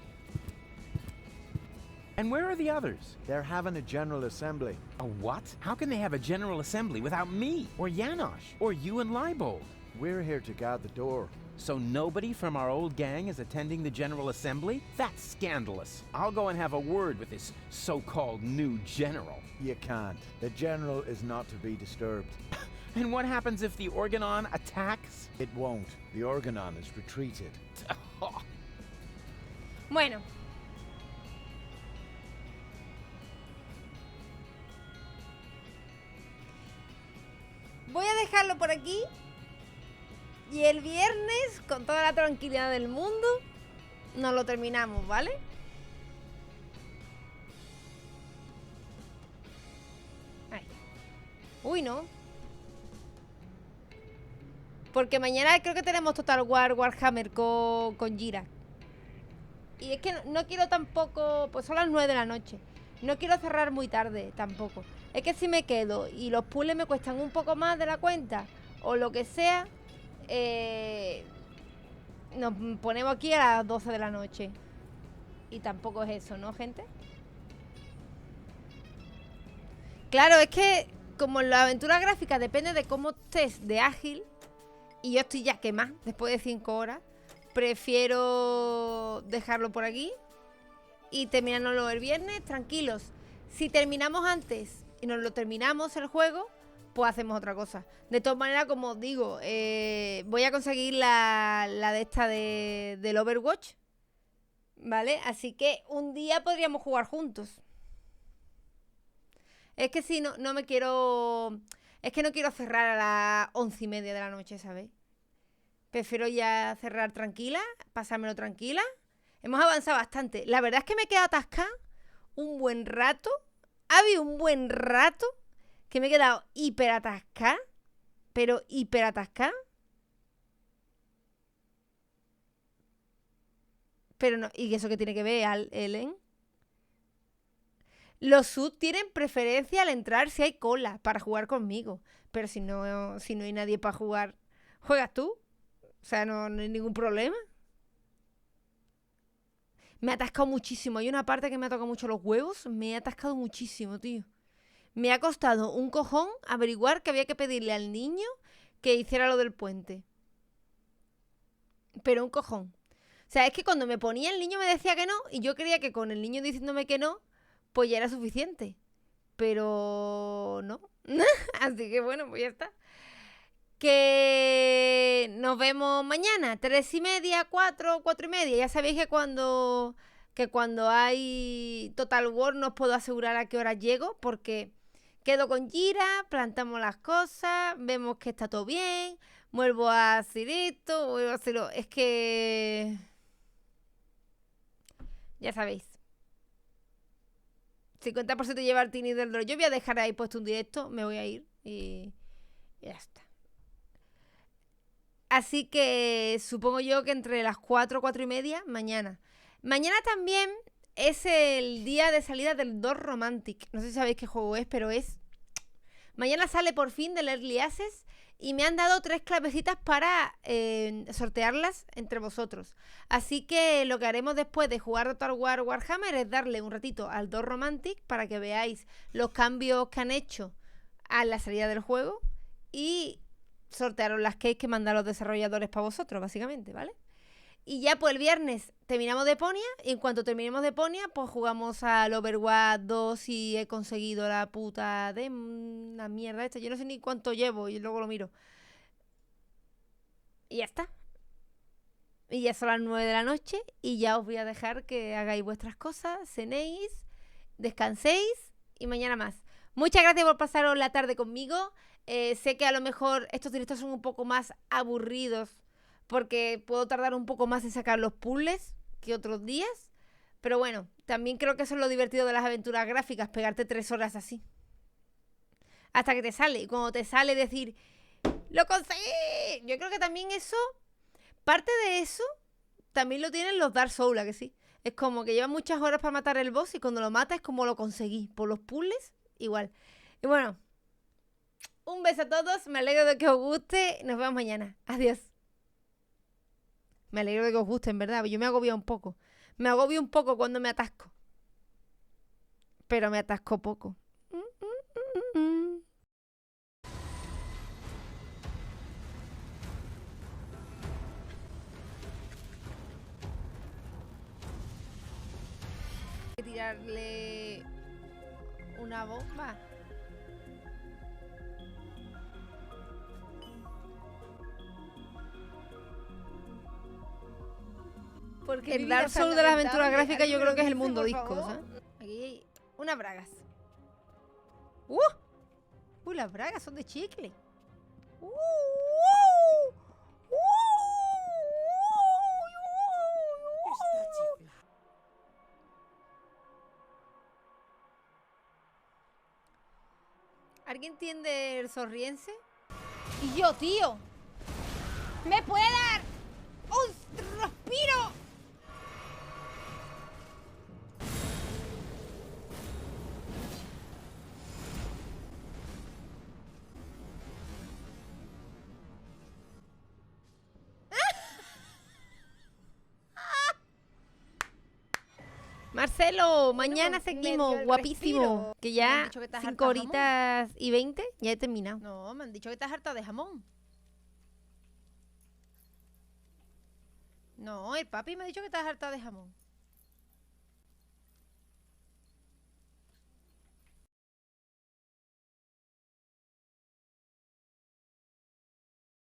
And where are the others?
They're having a general assembly.
A what? How can they have a general assembly without me, or Janosch, or you and Leibold?
We're here to guard the door.
So nobody from our old gang is attending the general assembly? That's scandalous. I'll go and have a word with this so-called new general.
You can't. The general is not to be disturbed.
And what happens if the Organon attacks?
It won't. The Organon has retreated.
Bueno. Voy a dejarlo por aquí. Y el viernes, con toda la tranquilidad del mundo, nos lo terminamos, ¿vale? Ahí. Uy, no. Porque mañana creo que tenemos Total War Warhammer con Gira. Y es que no quiero tampoco... Pues son las 9 de la noche. No quiero cerrar muy tarde tampoco. Es que si me quedo y los puzzles me cuestan un poco más de la cuenta o lo que sea, nos ponemos aquí a las 12 de la noche. Y tampoco es eso, ¿no, gente? Claro, es que como la aventura gráfica depende de cómo estés de ágil, y yo estoy ya quemada después de 5 horas, prefiero dejarlo por aquí y terminárnoslo el viernes tranquilos. Si terminamos antes y nos lo terminamos el juego, pues hacemos otra cosa. De todas maneras, como os digo, voy a conseguir la de esta del Overwatch, ¿vale? Así que un día podríamos jugar juntos. Es que si no me quiero... Es que no quiero cerrar a las 11:30 de la noche, ¿sabéis? Prefiero ya cerrar tranquila, pasármelo tranquila. Hemos avanzado bastante. La verdad es que me he quedado atascada un buen rato. Ha habido un buen rato que me he quedado hiper atascada. Pero hiper atascada. Pero no. ¿Y eso qué tiene que ver, Ellen? Los subs tienen preferencia al entrar si hay cola para jugar conmigo. Pero si no hay nadie para jugar, ¿juegas tú? O sea, no hay ningún problema. Me ha atascado muchísimo. Hay una parte que me ha tocado mucho los huevos. Me he atascado muchísimo, tío. Me ha costado un cojón averiguar que había que pedirle al niño que hiciera lo del puente. Pero un cojón. O sea, es que cuando me ponía el niño me decía que no. Y yo creía que con el niño diciéndome que no, pues ya era suficiente. Pero no. Así que bueno, pues ya está. Que nos vemos mañana, 3:30, 4:30. Ya sabéis que cuando hay Total War no os puedo asegurar a qué hora llego, porque quedo con Gira, plantamos las cosas, vemos que está todo bien, vuelvo a hacer esto, vuelvo a hacerlo. Es que... Ya sabéis. 50% lleva el Tini del Drone. Yo voy a dejar ahí puesto un directo, me voy a ir y ya está. Así que supongo yo que entre las 4:30 mañana. Mañana también es el día de salida del 2 Romantic. No sé si sabéis qué juego es, pero es... Mañana sale por fin del Early Access y me han dado 3 clavecitas para sortearlas entre vosotros. Así que lo que haremos después de jugar Total War Warhammer es darle un ratito al 2 Romantic para que veáis los cambios que han hecho a la salida del juego y sortearos las keys que mandan los desarrolladores para vosotros, básicamente, ¿vale? Y ya pues el viernes terminamos Deponia y en cuanto terminemos Deponia pues jugamos al Overwatch 2 y he conseguido la puta de la mierda esta. Yo no sé ni cuánto llevo y luego lo miro. Y ya está. Y ya son las 9 de la noche y ya os voy a dejar que hagáis vuestras cosas, cenéis, descanséis y mañana más. Muchas gracias por pasaros la tarde conmigo. Sé que a lo mejor estos directos son un poco más aburridos porque puedo tardar un poco más en sacar los puzzles que otros días. Pero bueno, también creo que eso es lo divertido de las aventuras gráficas, pegarte 3 horas así. Hasta que te sale. Y cuando te sale decir, ¡lo conseguí! Yo creo que también eso, parte de eso, también lo tienen los Dark Souls, ¿a que sí? Es como que llevan muchas horas para matar el boss y cuando lo mata es como lo conseguí. Por los puzzles, igual. Y bueno, un beso a todos. Me alegro de que os guste. Nos vemos mañana. Adiós. Me alegro de que os guste, en verdad. Yo me agobio un poco. Me agobio un poco cuando me atasco. Pero me atasco poco. Tirarle una bomba. Porque el Dark Souls de las aventuras gráficas yo creo que es el mundo discos, ¿eh? Aquí hay unas bragas. Las bragas son de chicle. ¿Alguien entiende el sorriense? Y yo, tío, ¿me puede dar un respiro? Marcelo, mañana seguimos, guapísimo. Que ya 5 horitas y 20, ya he terminado. No, me han dicho que estás harta de jamón. No, el papi me ha dicho que estás harta de jamón.